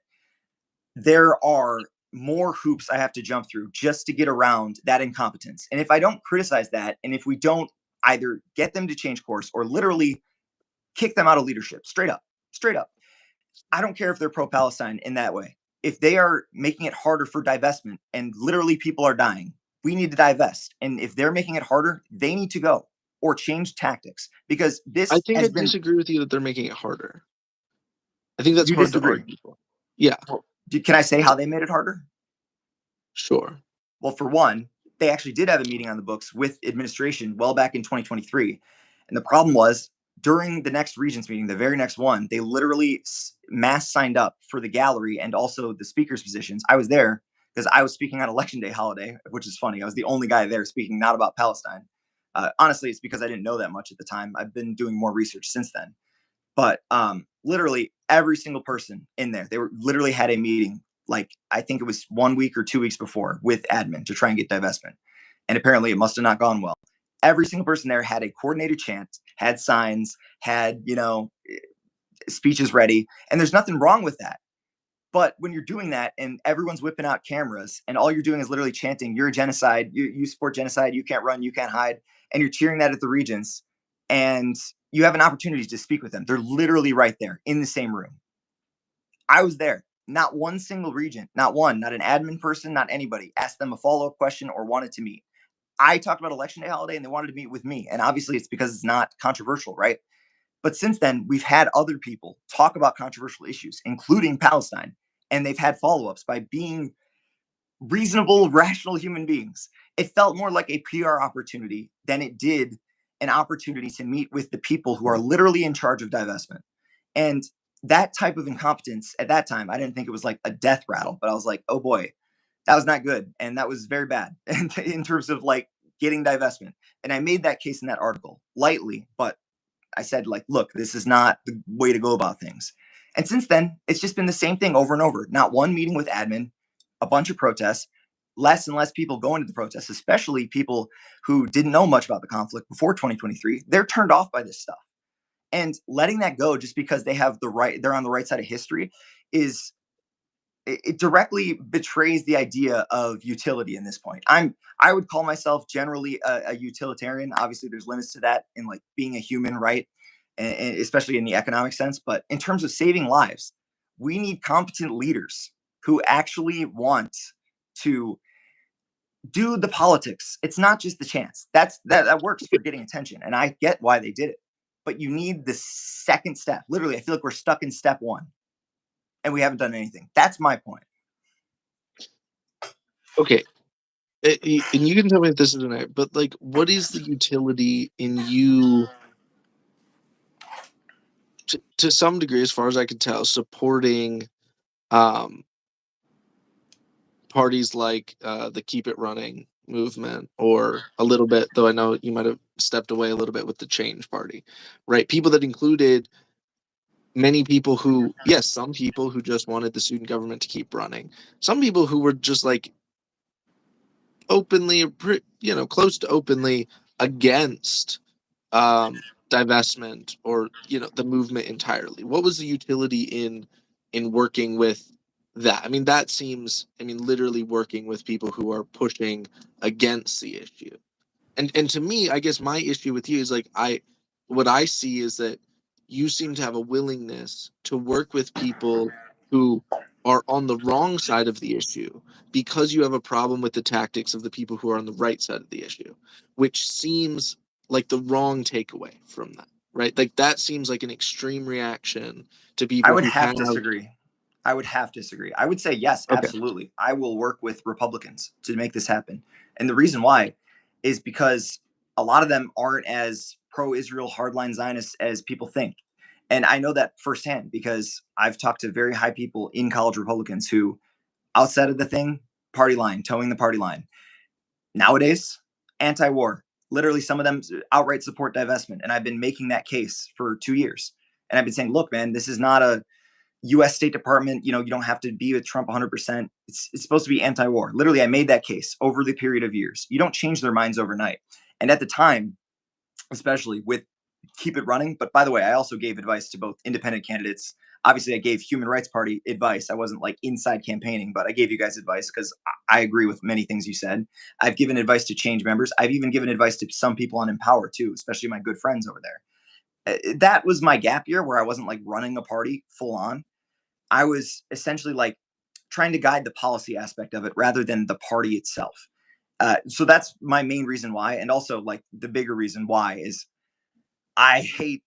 there are more hoops I have to jump through just to get around that incompetence. And if I don't criticize that, and if we don't either get them to change course or literally kick them out of leadership, straight up, I don't care if they're pro-Palestine in that way. If they are making it harder for divestment and literally people are dying, we need to divest. And if they're making it harder, they need to go or change tactics, because this I think I has been. disagree with you that they're making it harder. I think that's You hard disagree? to argue for. Yeah. Well, can I say how they made it harder? Sure. Well, for one, they actually did have a meeting on the books with administration well back in 2023. And the problem was during the next Regents meeting, the very next one, they literally mass signed up for the gallery and also the speaker's positions. I was there because I was speaking on Election Day holiday, which is funny. I was the only guy there speaking not about Palestine. Honestly, it's because I didn't know that much at the time. I've been doing more research since then. But literally every single person in there, they were literally had a meeting, like I think it was 1 week or 2 weeks before, with admin to try and get divestment. And apparently it must have not gone well. Every single person there had a coordinated chant, had signs, had, speeches ready. And there's nothing wrong with that. But when you're doing that and everyone's whipping out cameras and all you're doing is literally chanting, you're a genocide, you support genocide, you can't run, you can't hide, and you're cheering that at the Regents, and you have an opportunity to speak with them. They're literally right there in the same room. I was there. Not one single Regent, not one, not an admin person, not anybody asked them a follow-up question or wanted to meet. I talked about Election Day holiday and they wanted to meet with me. And obviously it's because it's not controversial, right? But since then, we've had other people talk about controversial issues, including Palestine, and they've had follow-ups by being reasonable, rational human beings. It felt more like a PR opportunity than it did an opportunity to meet with the people who are literally in charge of divestment. And that type of incompetence at that time, I didn't think it was like a death rattle, but I was like, oh boy, that was not good. And that was very bad in terms of like getting divestment. And I made that case in that article lightly, but I said, like, look, this is not the way to go about things. And since then, it's just been the same thing over and over. Not one meeting with admin, a bunch of protests, less and less people going to the protests, especially people who didn't know much about the conflict before 2023. They're turned off by this stuff. And letting that go just because they have they're on the right side of history is, it directly betrays the idea of utility in this point. I would call myself generally a utilitarian. Obviously, there's limits to that in like being a human, right? And especially in the economic sense. But in terms of saving lives, we need competent leaders who actually want to do the politics. It's not just the chance. That works for getting attention, and I get why they did it. But you need the second step. Literally, I feel like we're stuck in step one and we haven't done anything. That's my point. Okay. And you can tell me if this is right, but like, what is the utility in you, to some degree, as far as I can tell, supporting parties like the Keep It Running movement, or a little bit, though I know you might have stepped away a little bit with the Change Party, right? People that included many people who, yes, some people who just wanted the student government to keep running, some people who were just like openly, close to openly against divestment, or the movement entirely. What was the utility in working with that? I mean, that seems, literally working with people who are pushing against the issue. And to me, I guess my issue with you is like, what I see is that you seem to have a willingness to work with people who are on the wrong side of the issue because you have a problem with the tactics of the people who are on the right side of the issue, which seems like the wrong takeaway from that, right? Like, that seems like an extreme reaction to I people would who have have. to disagree. I would have to disagree. I would say yes, Okay. absolutely. I will work with Republicans to make this happen. And the reason why is because a lot of them aren't as pro-Israel hardline Zionists as people think. And I know that firsthand because I've talked to very high people in college Republicans who, outside of the thing, party line, towing the party line. Nowadays, anti-war. Literally, some of them outright support divestment. And I've been making that case for 2 years. And I've been saying, look, man, this is not a U.S. State Department, you don't have to be with Trump 100%. It's supposed to be anti-war. Literally, I made that case over the period of years. You don't change their minds overnight. And at the time, especially with Keep It Running, but by the way, I also gave advice to both independent candidates. Obviously, I gave Human Rights Party advice. I wasn't like inside campaigning, but I gave you guys advice because I agree with many things you said. I've given advice to Change members. I've even given advice to some people on Empower too, especially my good friends over there. That was my gap year where I wasn't like running a party full on. I was essentially like trying to guide the policy aspect of it rather than the party itself. So that's my main reason why. And also like the bigger reason why is I hate,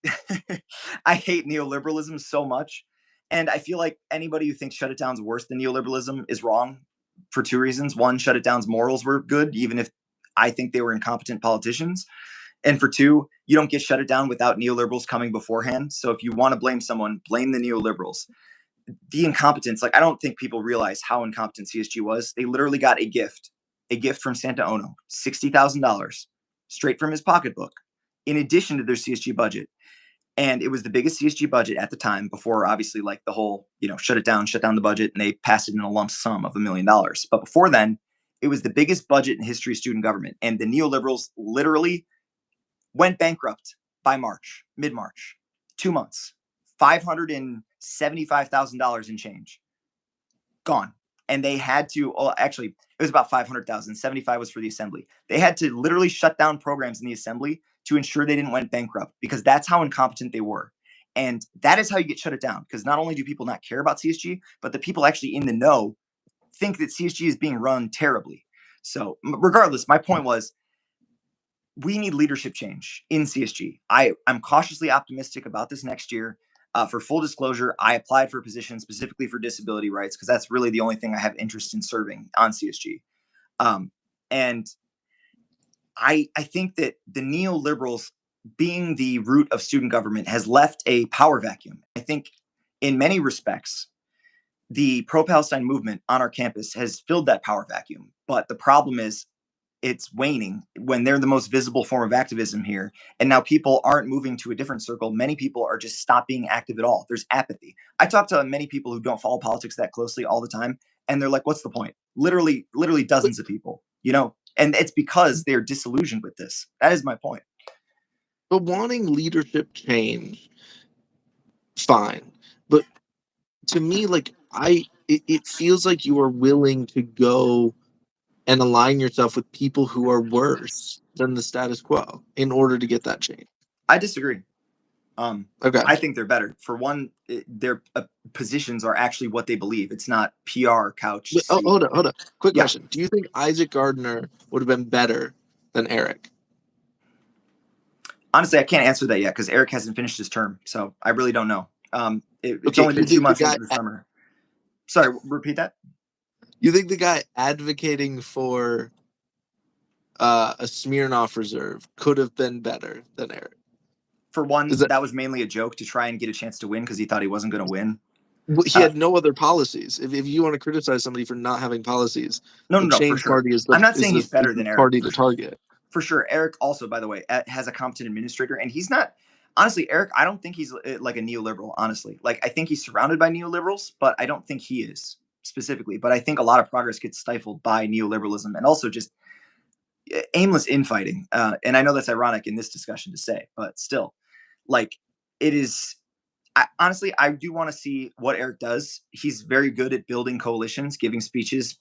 I hate neoliberalism so much. And I feel like anybody who thinks shut it down is worse than neoliberalism is wrong for two reasons. One, shut it down's morals were good, even if I think they were incompetent politicians. And for two, you don't get shut it down without neoliberals coming beforehand. So if you want to blame someone, blame the neoliberals. The incompetence, like I don't think people realize how incompetent CSG was. They literally got a gift from Santa Ono, $60,000 straight from his pocketbook, in addition to their CSG budget. And it was the biggest CSG budget at the time before, obviously, like the whole, shut down the budget, and they passed it in a lump sum of $1 million. But before then, it was the biggest budget in history of student government. And the neoliberals literally went bankrupt by mid-March, 2 months, $575,000 in change, gone. And they had to, actually, it was about 500,000. 75 was for the assembly. They had to literally shut down programs in the assembly to ensure they didn't went bankrupt because that's how incompetent they were. And that is how you get shut it down. Because not only do people not care about CSG, but the people actually in the know think that CSG is being run terribly. So regardless, my point was, we need leadership change in CSG. I'm cautiously optimistic about this next year. For full disclosure, I applied for a position specifically for disability rights because that's really the only thing I have interest in serving on CSG. And I think that the neoliberals being the root of student government has left a power vacuum. I think in many respects, the pro-Palestine movement on our campus has filled that power vacuum. But the problem is it's waning when they're the most visible form of activism here. And now people aren't moving to a different circle. Many people are just stop being active at all. There's apathy. I talk to many people who don't follow politics that closely all the time. And they're like, what's the point? Literally dozens of people, and it's because they're disillusioned with this. That is my point. But wanting leadership change, fine. But to me, like, it feels like you are willing to go and align yourself with people who are worse than the status quo in order to get that change. I disagree. Okay. I think they're better. For one, their positions are actually what they believe. It's not PR couch. Hold on. Quick question. Do you think Isaac Gardner would have been better than Eric? Honestly, I can't answer that yet because Eric hasn't finished his term. So I really don't know. It's only been 2 months into the summer. Sorry, repeat that. You think the guy advocating for a Smirnoff reserve could have been better than Eric? For one, that was mainly a joke to try and get a chance to win because he thought he wasn't going to win. He had no other policies. If you want to criticize somebody for not having policies, No, the for Change sure. Party is I'm not saying he's better than Eric. party to target. For sure. Eric also, by the way, has a competent administrator, and he's not. Honestly, Eric, I don't think he's like a neoliberal. Honestly, like I think he's surrounded by neoliberals, but I don't think he is specifically. But I think a lot of progress gets stifled by neoliberalism and also just aimless infighting. And I know that's ironic in this discussion to say, but still, like it is. Honestly, I do want to see what Eric does. He's very good at building coalitions, giving speeches,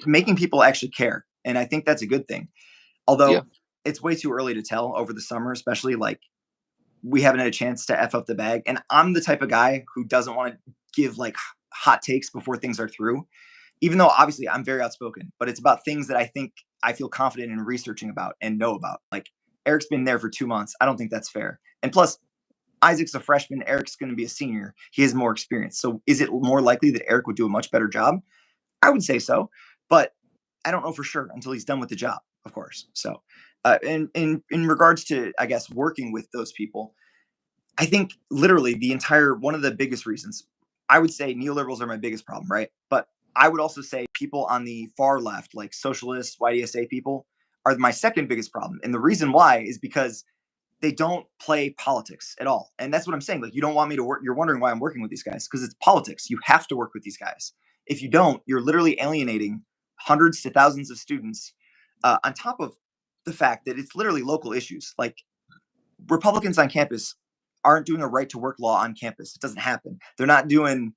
making people actually care, and I think that's a good thing. Although it's way too early to tell over the summer, especially like we haven't had a chance to F up the bag. And I'm the type of guy who doesn't want to give like hot takes before things are through, even though obviously I'm very outspoken, but it's about things that I think I feel confident in researching about and know about. Like Eric's been there for 2 months. I don't think that's fair. And plus, Isaac's a freshman. Eric's going to be a senior. He has more experience. So is it more likely that Eric would do a much better job? I would say so, but I don't know for sure until he's done with the job, of course. So in regards to, I guess, working with those people, I think literally one of the biggest reasons, I would say neoliberals are my biggest problem, right? But I would also say people on the far left, like socialists, YDSA people, are my second biggest problem. And the reason why is because they don't play politics at all. And that's what I'm saying. Like, you don't want me to work. You're wondering why I'm working with these guys, because it's politics. You have to work with these guys. If you don't, you're literally alienating hundreds to thousands of students, on top of the fact that it's literally local issues. Like Republicans on campus aren't doing a right to work law on campus. It doesn't happen. They're not doing,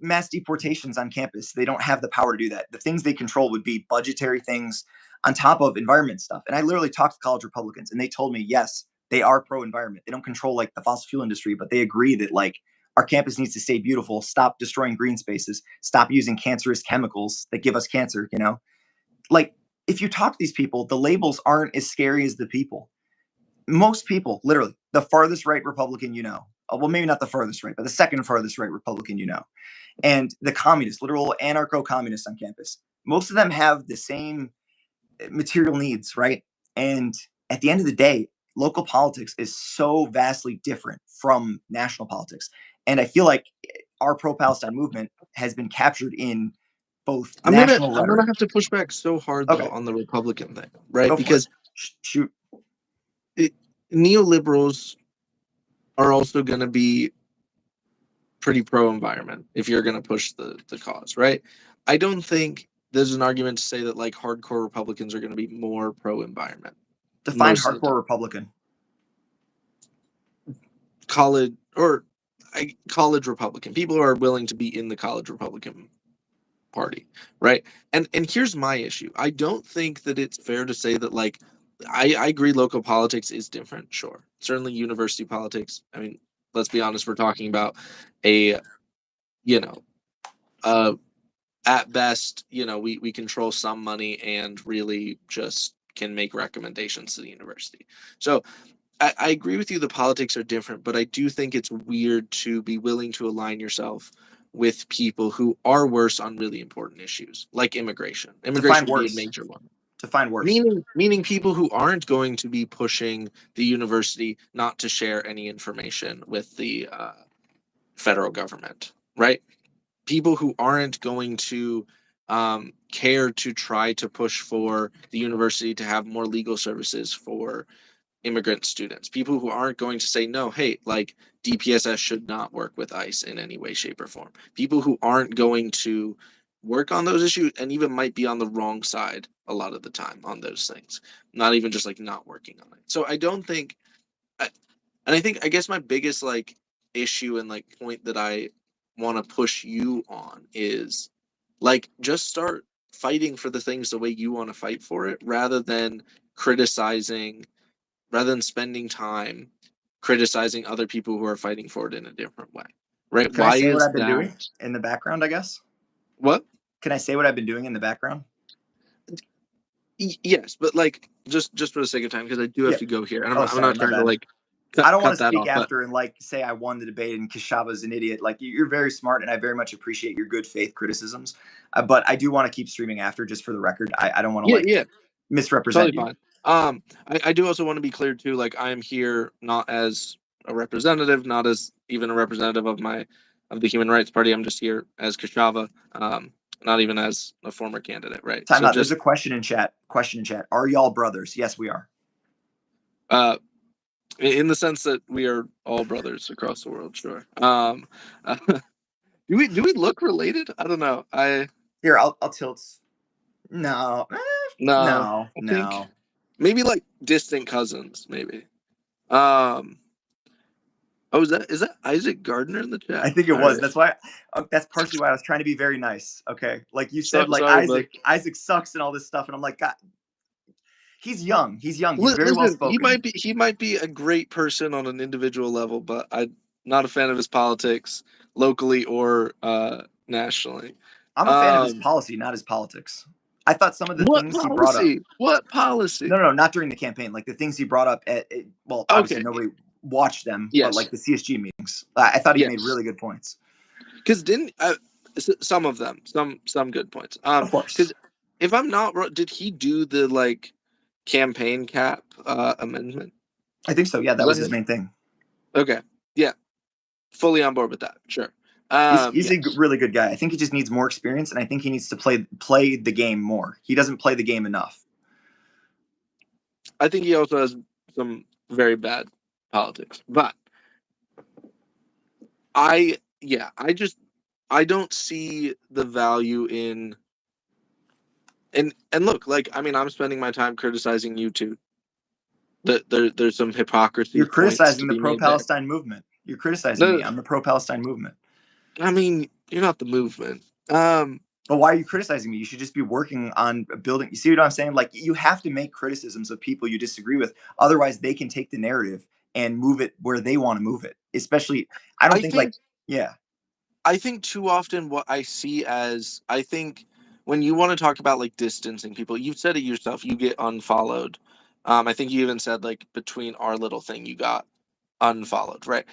mass deportations on campus. They don't have the power to do that. The things they control would be budgetary things on top of environment stuff. And I literally talked to college Republicans and they told me, yes, they are pro-environment. They don't control like the fossil fuel industry, but they agree that like our campus needs to stay beautiful, stop destroying green spaces, stop using cancerous chemicals that give us cancer, Like if you talk to these people, the labels aren't as scary as the people. Most people, literally, the farthest right Republican well, maybe not the farthest right, but the second farthest right Republican and the communists, literal anarcho-communists on campus, most of them have the same material needs, right? And at the end of the day, local politics is so vastly different from national politics. And I feel like our pro-Palestine movement has been captured in both national rhetoric. I'm gonna have to push back so hard though on the Republican thing, right? Because shoot, neoliberals are also going to be pretty pro-environment if you're going to push the cause, right? I don't think there's an argument to say that like hardcore Republicans are going to be more pro-environment. Define hardcore Republican. College Republican. People who are willing to be in the college Republican Party, right? And here's my issue. I don't think that it's fair to say that like I agree local politics is different, sure. Certainly university politics. I mean, let's be honest, we're talking about at best, we control some money and really just can make recommendations to the university. So I agree with you, the politics are different, but I do think it's weird to be willing to align yourself with people who are worse on really important issues, like immigration. Immigration would be a major one. Define worse. Meaning people who aren't going to be pushing the university not to share any information with the federal government, right? People who aren't going to care to try to push for the university to have more legal services for immigrant students. People who aren't going to say, no, hey, like DPSS should not work with ICE in any way, shape, or form. People who aren't going to work on those issues and even might be on the wrong side a lot of the time on those things, not even just like not working on it. So I don't think, and I think, I guess my biggest like issue and like point that I want to push you on is like, just start fighting for the things the way you want to fight for it, rather than spending time criticizing other people who are fighting for it in a different way, right? Can I say what I've been doing in the background, I guess? What? Can I say what I've been doing in the background? Yes, but like just for the sake of time, because I do have to go here, and I'm not trying to like. I don't want to speak after and like say I won the debate and Kashava's an idiot. Like, you're very smart, and I very much appreciate your good faith criticisms. But I do want to keep streaming after, just for the record. I don't want to misrepresent you. Fine. I do also want to be clear too. Like, I am here not as a representative, not as even a representative of the Human Rights Party. I'm just here as Kashava, not even as a former candidate, right? Time So out. There's just a question in chat. Are y'all brothers? Yes, we are. in the sense that we are all brothers across the world, sure. Do we look related? I don't know. Here, I'll tilt. No, No, I think no. maybe like distant cousins, maybe. Oh, is that Isaac Gardner in the chat? I think it All was. right. That's why. That's partially why I was trying to be very nice. Okay, like you So, said, like sorry, bud. Isaac sucks and all this stuff, and I'm like, God, he's young. He's young. He's very well Listen, spoken. he might be a great person on an individual level, but I'm not a fan of his politics locally or nationally. I'm a fan of his policy, not his politics. I thought some of the What things he brought up. policy? What policy? No, not during the campaign. Like the things he brought up well, obviously Okay. nobody watched them, but Yes. like the CSG meetings, I thought he Yes. made really good points. Because some of them, some good points. Of course. Because if I'm not wrong, did he do the like campaign cap amendment? I think so. Yeah, that was his main thing. Okay. Yeah. Fully on board with that. Sure. He's a really good guy. I think he just needs more experience, and I think he needs to play the game more. He doesn't play the game enough. I think he also has some very bad politics, but I don't see the value in and look, like I mean, I'm spending my time criticizing you too. There's some hypocrisy. You're criticizing the made there. pro-Palestine movement. You're criticizing me. I'm the pro-Palestine movement. I mean, you're not the movement. But why are you criticizing me? You should just be working on building. You see what I'm saying? Like you have to make criticisms of people you disagree with. Otherwise, they can take the narrative and move it where they want to move it. Especially, I don't think like, yeah. I think too often what I see as, I think when you want to talk about like distancing people, you've said it yourself, you get unfollowed. I think you even said like between our little thing, you got unfollowed, right?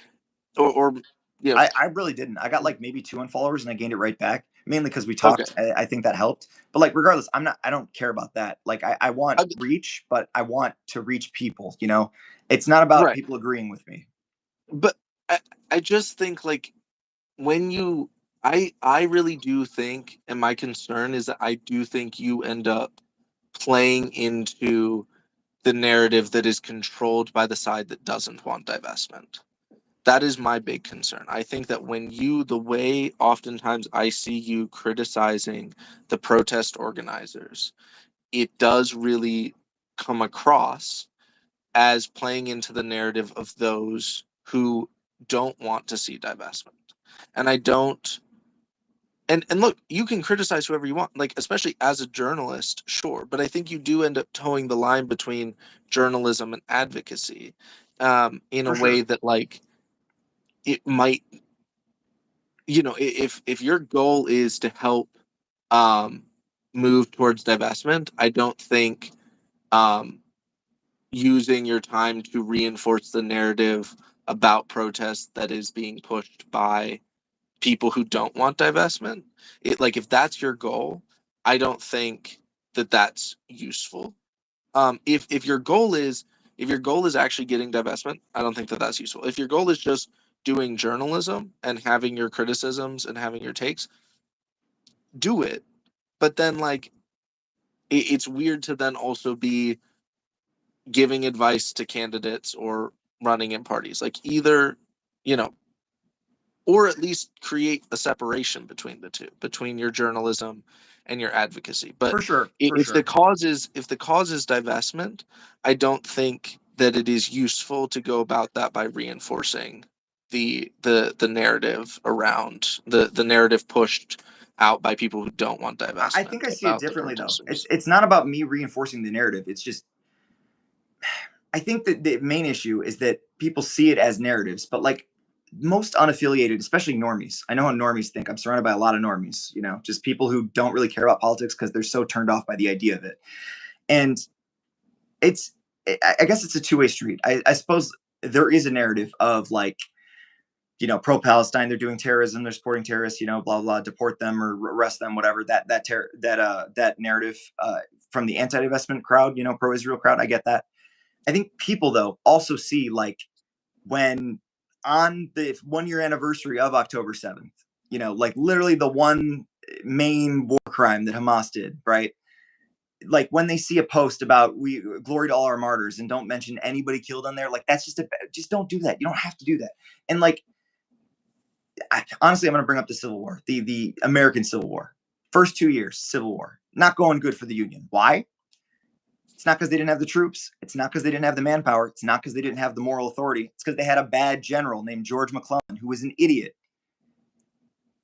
Or you know, I really didn't. I got like maybe 2 unfollowers and I gained it right back, mainly because we talked. Okay. I think that helped. But like, regardless, I don't care about that. Like, I want reach, but I want to reach people. You know, it's not about people agreeing with me. But I just think like when you, I really do think, and my concern is that I do think you end up playing into the narrative that is controlled by the side that doesn't want divestment. That is my big concern. I think that when the way oftentimes I see you criticizing the protest organizers, it does really come across as playing into the narrative of those who don't want to see divestment. And I don't and look, you can criticize whoever you want, like especially as a journalist, sure, but I think you do end up towing the line between journalism and advocacy in a way that like it might, if your goal is to help move towards divestment, I don't think using your time to reinforce the narrative about protest that is being pushed by people who don't want divestment, like if that's your goal, I don't think that that's useful. If your goal is actually getting divestment, I don't think that that's useful. If your goal is just doing journalism and having your criticisms and having your takes, do it. But then like it's weird to then also be giving advice to candidates or running in parties, like either, or at least create a separation between the two, between your journalism and your advocacy. But for sure, if the cause is divestment, I don't think that it is useful to go about that by reinforcing the narrative around the narrative pushed out by people who don't want divestment. I think I see it differently though. It's not about me reinforcing the narrative. It's just, I think that the main issue is that people see it as narratives, but like most unaffiliated, especially normies. I know how normies think. I'm surrounded by a lot of normies, just people who don't really care about politics because they're so turned off by the idea of it. And I guess it's a two-way street. I suppose there is a narrative of like, pro-Palestine, they're doing terrorism, they're supporting terrorists, blah, blah, deport them or arrest them, whatever. That narrative from the anti-divestment crowd, pro-Israel crowd. I get that. I think people though also see like when on the 1 year anniversary of October 7th, you know, like literally the one main war crime that Hamas did, right? Like when they see a post about we glory to all our martyrs and don't mention anybody killed on there, like that's just don't do that. You don't have to do that. And like, honestly, I'm going to bring up the Civil War, the American Civil War. First 2 years, Civil War, not going good for the Union. Why? It's not because they didn't have the troops. It's not because they didn't have the manpower. It's not because they didn't have the moral authority. It's because they had a bad general named George McClellan, who was an idiot.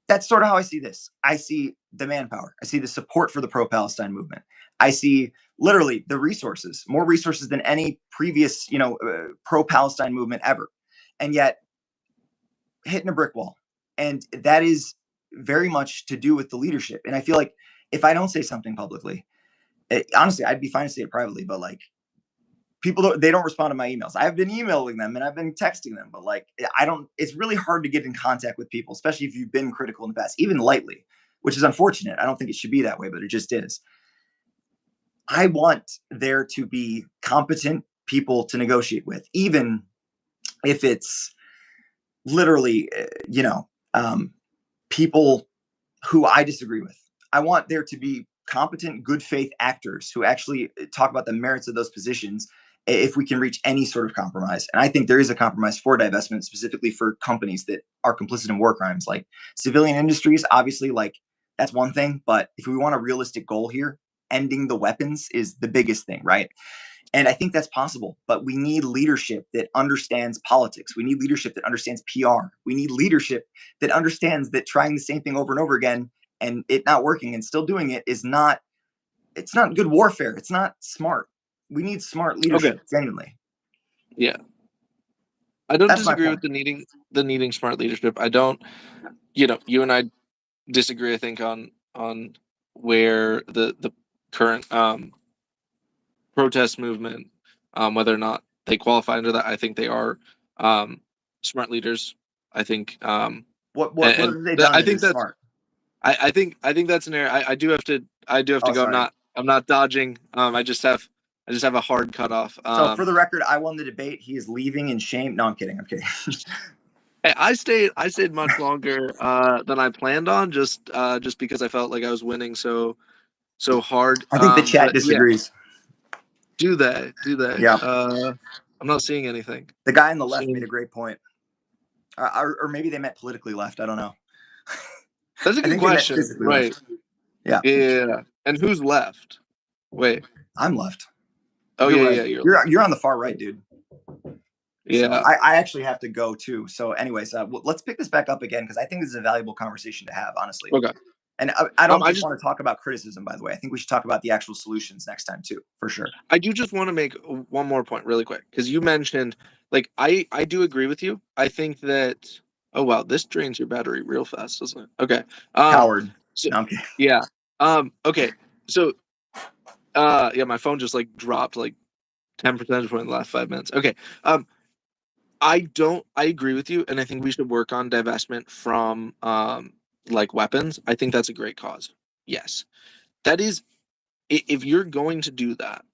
That's sort of how I see this. I see the manpower. I see the support for the pro-Palestine movement. I see literally the resources, more resources than any previous, pro-Palestine movement ever. And yet hitting a brick wall. And that is very much to do with the leadership. And I feel like if I don't say something publicly, honestly, I'd be fine to say it privately, but like people they don't respond to my emails. I've been emailing them and I've been texting them, but like it's really hard to get in contact with people, especially if you've been critical in the past, even lightly, which is unfortunate. I don't think it should be that way, but it just is. I want there to be competent people to negotiate with, even if it's literally, people who I disagree with. I want there to be competent, good faith actors who actually talk about the merits of those positions if we can reach any sort of compromise. And I think there is a compromise for divestment, specifically for companies that are complicit in war crimes, like civilian industries. Obviously, like that's one thing. But if we want a realistic goal here, ending the weapons is the biggest thing, right? And I think that's possible, but we need leadership that understands politics. We need leadership that understands PR. We need leadership that understands that trying the same thing over and over again and it not working and still doing it it's not good warfare. It's not smart. We need smart leadership, genuinely. Yeah. I don't disagree with the needing smart leadership. I don't, you and I disagree, I think, on where the current protest movement, whether or not they qualify under that. I think they are smart leaders. I think what have they done? I think that's smart. I think that's an area. I do have to go. Sorry. I'm not dodging. I just have a hard cutoff. So for the record, I won the debate. He is leaving in shame. No, I'm kidding. Hey, I stayed much longer than I planned on, just because I felt like I was winning so hard. I think the chat disagrees. Yeah. Do they? Yeah. I'm not seeing anything. The guy on the left made a great point. Or maybe they meant politically left. I don't know. That's a good question. Right. Yeah. Yeah. And who's left? Wait. I'm left. Oh, you're yeah, right. yeah. You're on the far right, dude. Yeah. So I actually have to go too. So anyways, let's pick this back up again, because I think this is a valuable conversation to have, honestly. Okay. And I don't just want to talk about criticism, by the way. I think we should talk about the actual solutions next time too, for sure. I do just want to make one more point really quick, because you mentioned, like, I do agree with you. I think that, oh, wow, this drains your battery real fast, doesn't it? Okay. Coward. So, no, I'm kidding. Yeah. Okay. So, yeah, my phone just like dropped like 10 percentage point in the last 5 minutes. Okay. I agree with you, and I think we should work on divestment from like weapons. I think that's a great cause. Yes. That is, if you're going to do that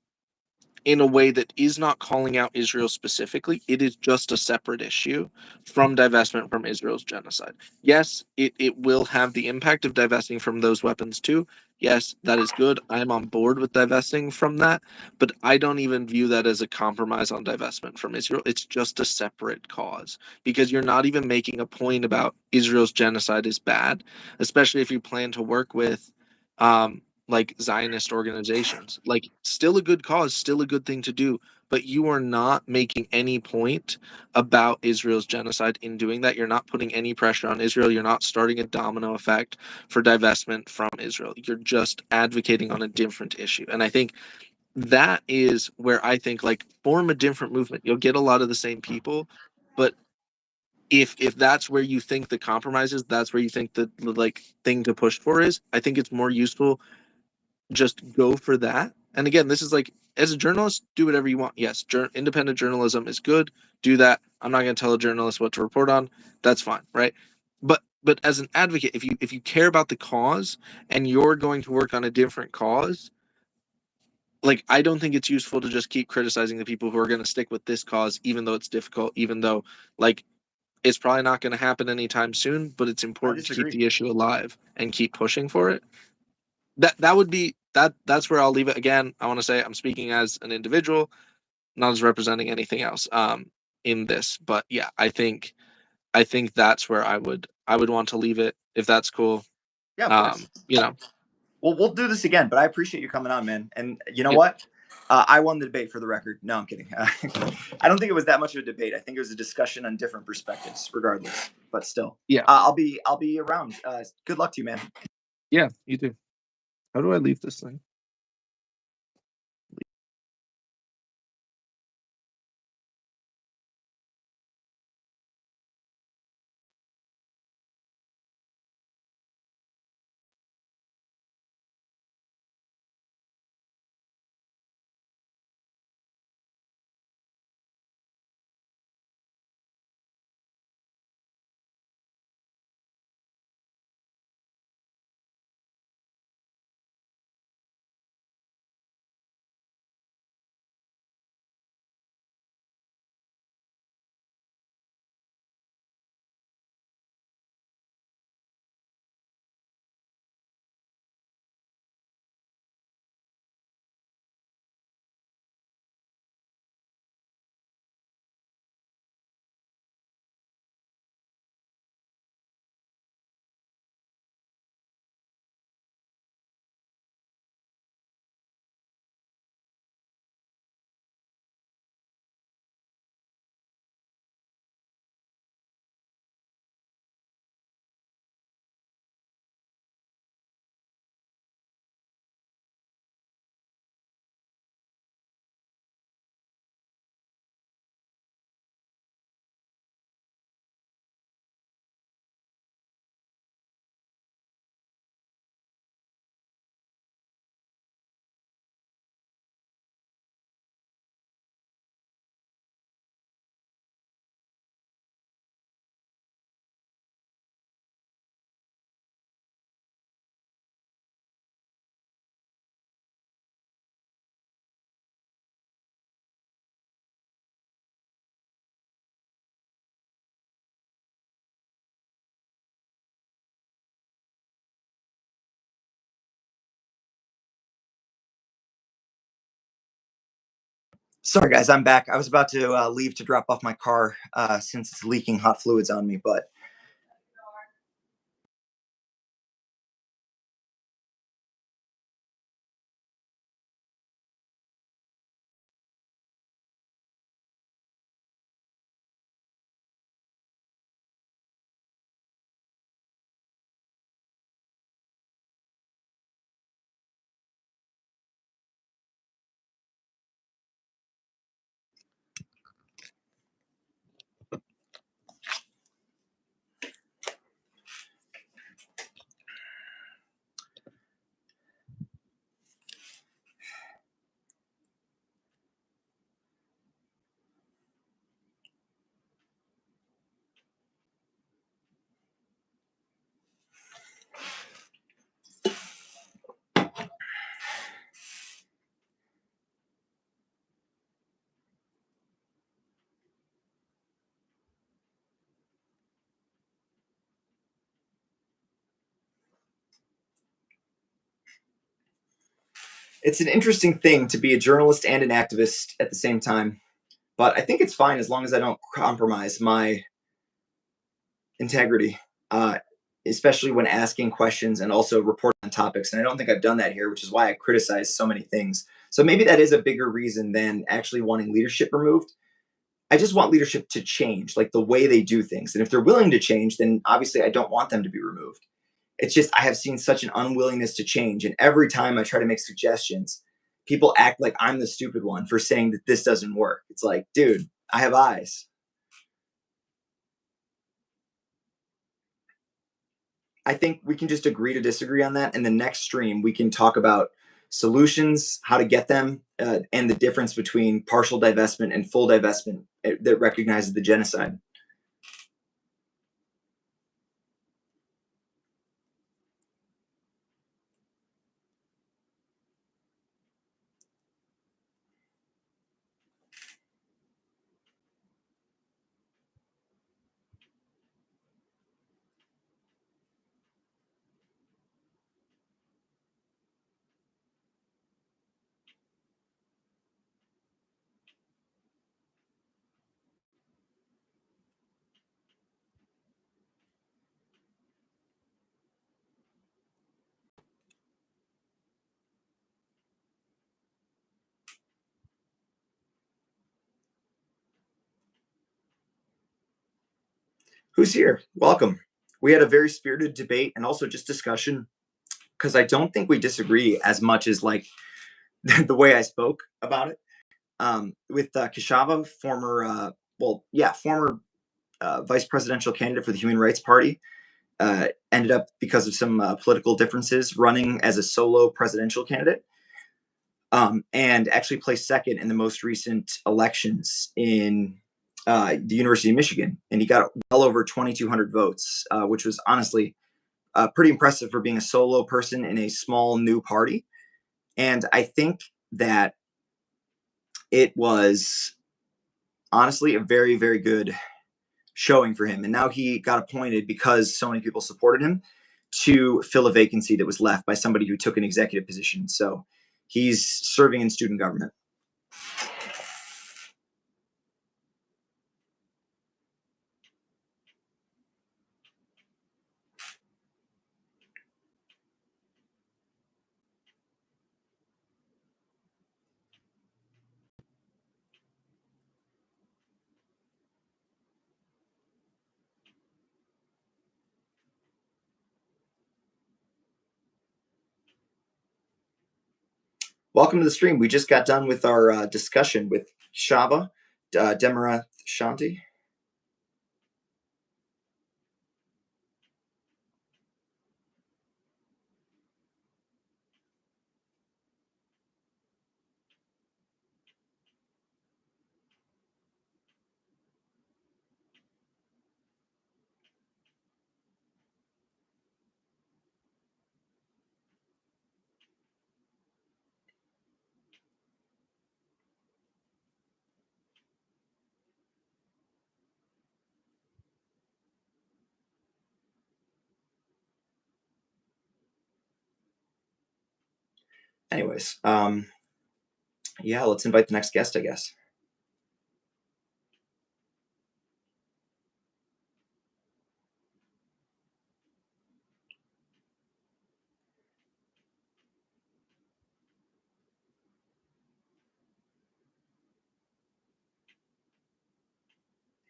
in a way that is not calling out Israel specifically, it is just a separate issue from divestment from Israel's genocide. Yes, it will have the impact of divesting from those weapons too. Yes, that is good. I am on board with divesting from that, but I don't even view that as a compromise on divestment from Israel. It's just a separate cause, because you're not even making a point about Israel's genocide is bad, especially if you plan to work with like Zionist organizations. Like, still a good cause, still a good thing to do, but you are not making any point about Israel's genocide in doing that. You're not putting any pressure on Israel. You're not starting a domino effect for divestment from Israel. You're just advocating on a different issue. And I think that is where I think, like, form a different movement. You'll get a lot of the same people, but if that's where you think the compromise is, that's where you think the like thing to push for is, I think it's more useful just go for that. And again, this is like, as a journalist, do whatever you want. Yes, independent journalism is good. Do that. I'm not going to tell a journalist what to report on. That's fine, right? But as an advocate, if you care about the cause and you're going to work on a different cause, like, I don't think it's useful to just keep criticizing the people who are going to stick with this cause, even though it's difficult, even though, like, It's probably not going to happen anytime soon, but it's important to keep disagree. the issue alive and keep pushing for it. That would be that's where I'll leave it. Again, I want to say I'm speaking as an individual, not as representing anything else in this. But yeah, I think that's where I would want to leave it if that's cool. Yeah, of course. You know, Well, we'll do this again, but I appreciate you coming on, man. And you know yeah, what? I won the debate, for the record. No, I'm kidding. I don't think it was that much of a debate. I think it was a discussion on different perspectives, regardless. But still, yeah, I'll be around. Good luck to you, man. yeah, you do. How do I leave this thing? Sorry, guys, I'm back. I was about to leave to drop off my car since it's leaking hot fluids on me, but it's an interesting thing to be a journalist and an activist at the same time. But I think it's fine as long as I don't compromise my integrity, uh, especially when asking questions and also reporting on topics. And I don't think I've done that here, which is why I criticize so many things. So maybe that is a bigger reason than actually wanting leadership removed. I just want leadership to change, like the way they do things. And if they're willing to change, then obviously I don't want them to be removed. It's just I have seen such an unwillingness to change. And every time I try to make suggestions, people act like I'm the stupid one for saying that this doesn't work. It's like, dude, I have eyes. I think we can just agree to disagree on that. And the next stream, we can talk about solutions, how to get them, and the difference between partial divestment and full divestment that recognizes the genocide. Who's here? Welcome. We had a very spirited debate and also just discussion, because I don't think we disagree as much as like the way I spoke about it. With Kashava, former vice presidential candidate for the Human Rights Party, ended up, because of some political differences, running as a solo presidential candidate, and actually placed second in the most recent elections in the University of Michigan, and he got well over 2,200 votes, which was honestly pretty impressive for being a solo person in a small new party. And I think that it was honestly a very, very good showing for him. And now he got appointed, because so many people supported him, to fill a vacancy that was left by somebody who took an executive position. So he's serving in student government. Welcome to the stream. We just got done with our discussion with Shava Demara Shanti. Anyways, yeah, let's invite the next guest, I guess.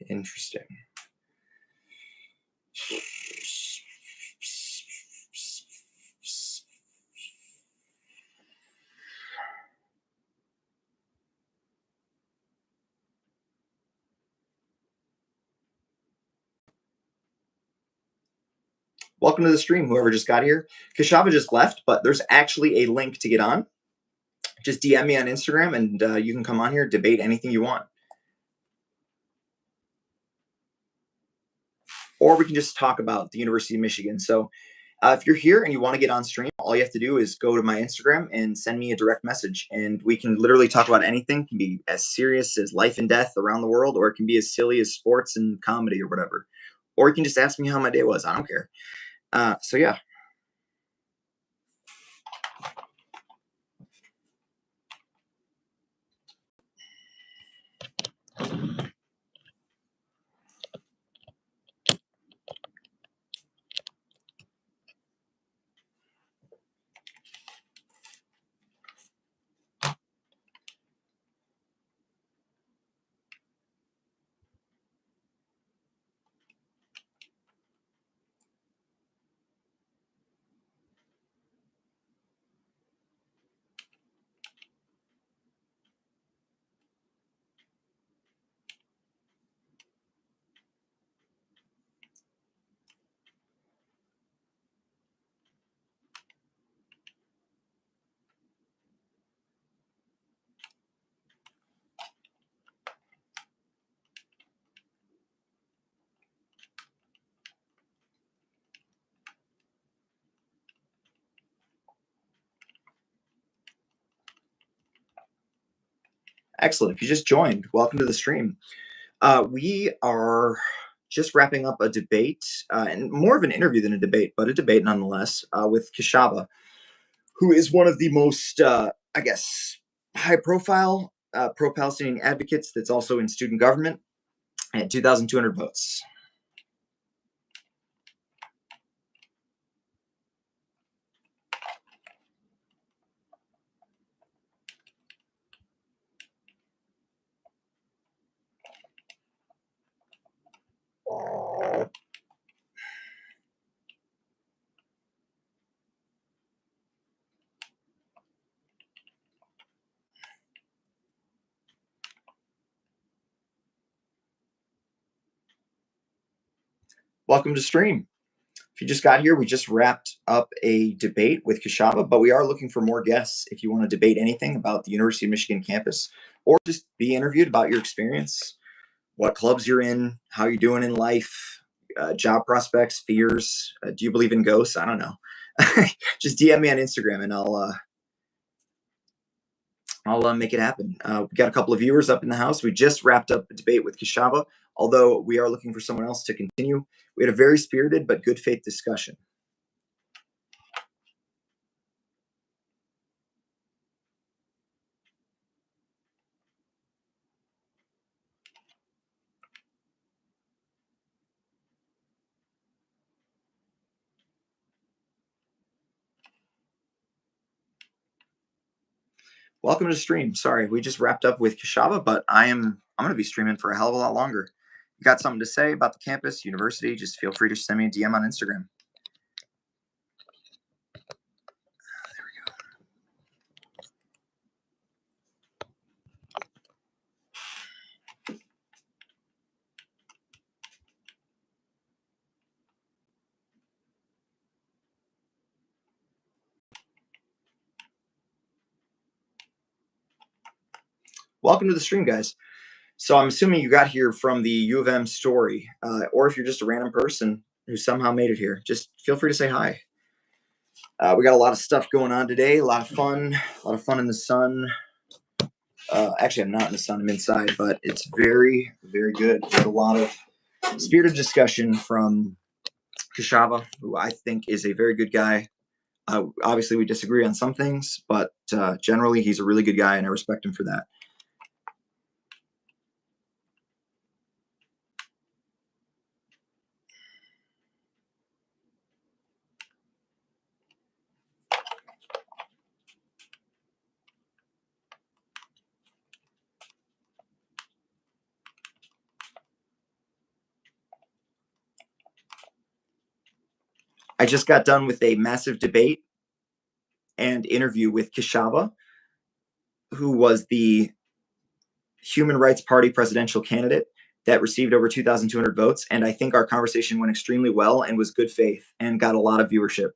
Interesting. Welcome to the stream, whoever just got here. Kashava just left, but there's actually a link to get on. Just DM me on Instagram, and you can come on here, debate anything you want. Or we can just talk about the University of Michigan. So if you're here and you want to get on stream, all you have to do is go to my Instagram and send me a direct message, and we can literally talk about anything. It can be as serious as life and death around the world, or it can be as silly as sports and comedy or whatever. Or you can just ask me how my day was. I don't care. So yeah. Excellent. If you just joined, welcome to the stream. We are just wrapping up a debate, and more of an interview than a debate, but a debate nonetheless, with Kashava, who is one of the most, I guess, high-profile pro-Palestinian advocates that's also in student government, at 2,200 votes. Welcome to stream. If you just got here, we just wrapped up a debate with Kashava, but we are looking for more guests if you want to debate anything about the University of Michigan campus or just be interviewed about your experience, what clubs you're in, how you're doing in life, job prospects, fears. Do you believe in ghosts? I don't know. Just DM me on Instagram and I'll make it happen. We got a couple of viewers up in the house. We just wrapped up a debate with Kashava, although we are looking for someone else to continue. We had a very spirited but good faith discussion. Welcome to the stream. Sorry, we just wrapped up with Kashava, but I'm going to be streaming for a hell of a lot longer. You got something to say about the campus, university, just feel free to send me a DM on Instagram. There we go. Welcome to the stream, guys. So I'm assuming you got here from the U of M story, or if you're just a random person who somehow made it here, just feel free to say hi. We got a lot of stuff going on today, a lot of fun in the sun. Actually, I'm not in the sun, I'm inside, but it's very, very good. There's a lot of spirited discussion from Kashava, who I think is a very good guy. Obviously, we disagree on some things, but generally, he's a really good guy, and I respect him for that. I just got done with a massive debate and interview with Kashava, who was the Human Rights Party presidential candidate that received over 2,200 votes. And I think our conversation went extremely well and was good faith and got a lot of viewership.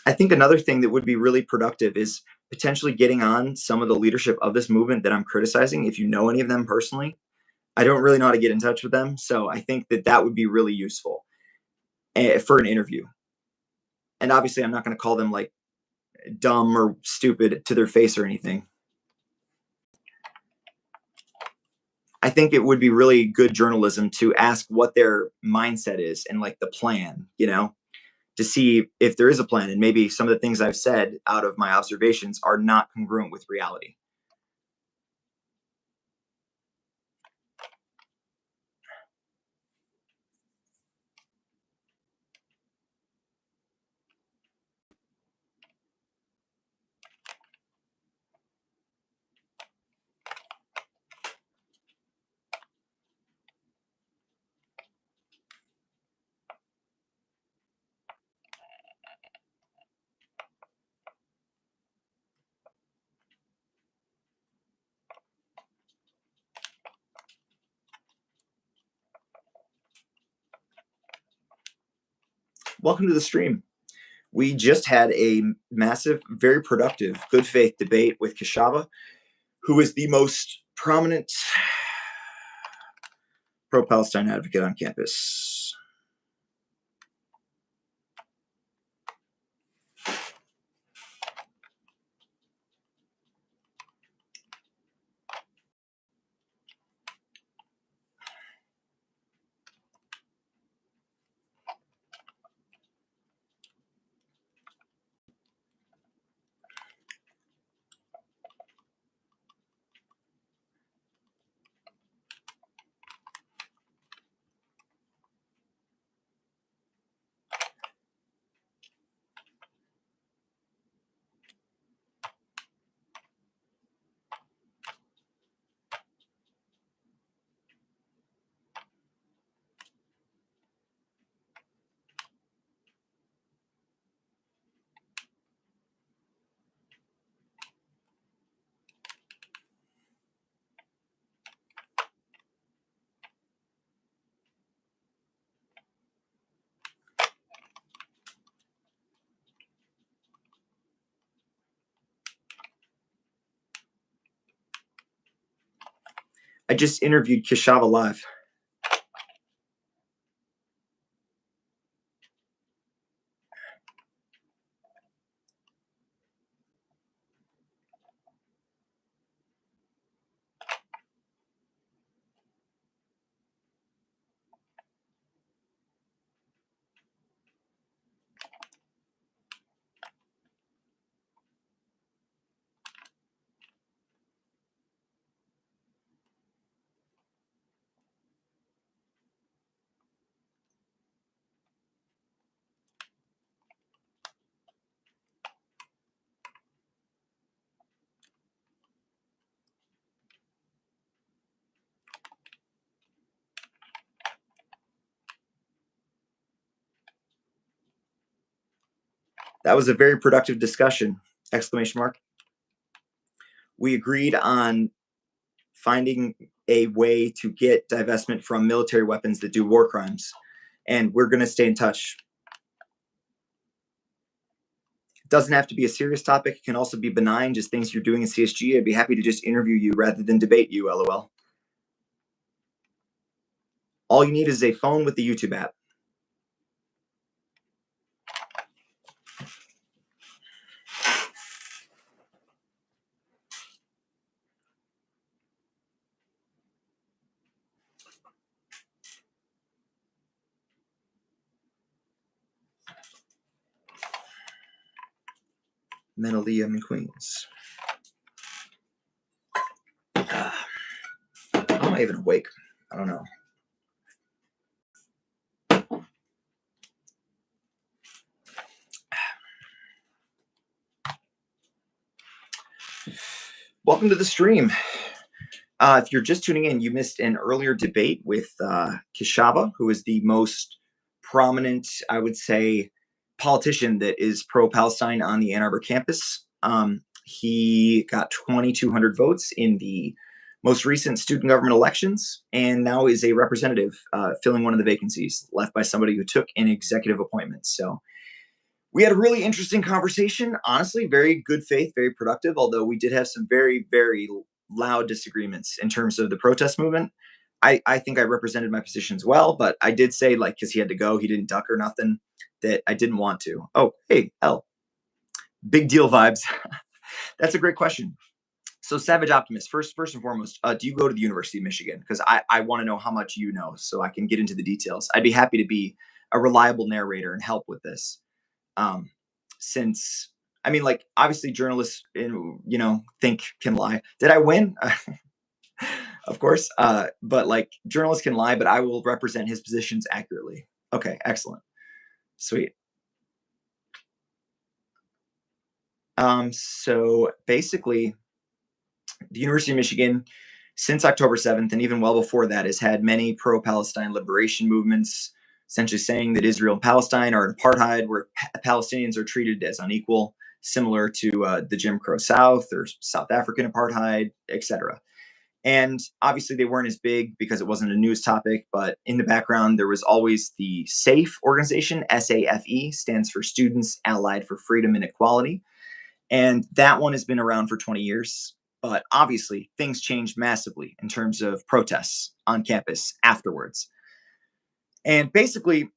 I think another thing that would be really productive is potentially getting on some of the leadership of this movement that I'm criticizing. If you know any of them personally, I don't really know how to get in touch with them. So I think that that would be really useful for an interview. And obviously, I'm not going to call them like dumb or stupid to their face or anything. I think it would be really good journalism to ask what their mindset is and like the plan, you know, to see if there is a plan. And maybe some of the things I've said out of my observations are not congruent with reality. Welcome to the stream. We just had a massive, very productive, good faith debate with Kashava, who is the most prominent pro-Palestine advocate on campus. I just interviewed Keshava live. That was a very productive discussion! Exclamation mark. We agreed on finding a way to get divestment from military weapons that do war crimes, and we're going to stay in touch. It doesn't have to be a serious topic. It can also be benign, just things you're doing in CSG. I'd be happy to just interview you rather than debate you, LOL. All you need is a phone with the YouTube app. Mentally, in Queens. How am I even awake? I don't know. Welcome to the stream. If you're just tuning in, you missed an earlier debate with Keshava, who is the most prominent, I would say, politician that is pro-Palestine on the Ann Arbor campus. He got 2,200 votes in the most recent student government elections, and now is a representative filling one of the vacancies left by somebody who took an executive appointment. So we had a really interesting conversation, honestly, very good faith, very productive, although we did have some very, very loud disagreements in terms of the protest movement. I think I represented my positions well, but I did say, like, because he had to go, he didn't duck or nothing, that I didn't want to. Oh, hey, L. Big deal vibes. That's a great question. So Savage Optimist, first and foremost, do you go to the University of Michigan? Because I want to know how much you know so I can get into the details. I'd be happy to be a reliable narrator and help with this. Since, I mean, like, obviously journalists, think can lie. Did I win? Of course. But like, journalists can lie, but I will represent his positions accurately. Okay, excellent. Sweet. So basically, the University of Michigan, since October 7th, and even well before that, has had many pro-Palestine liberation movements, essentially saying that Israel and Palestine are apartheid, where Palestinians are treated as unequal, similar to the Jim Crow South or South African apartheid, etc. And obviously they weren't as big because it wasn't a news topic, but in the background, there was always the SAFE organization, SAFE, stands for Students Allied for Freedom and Equality. And that one has been around for 20 years. But obviously, things changed massively in terms of protests on campus afterwards. And basically,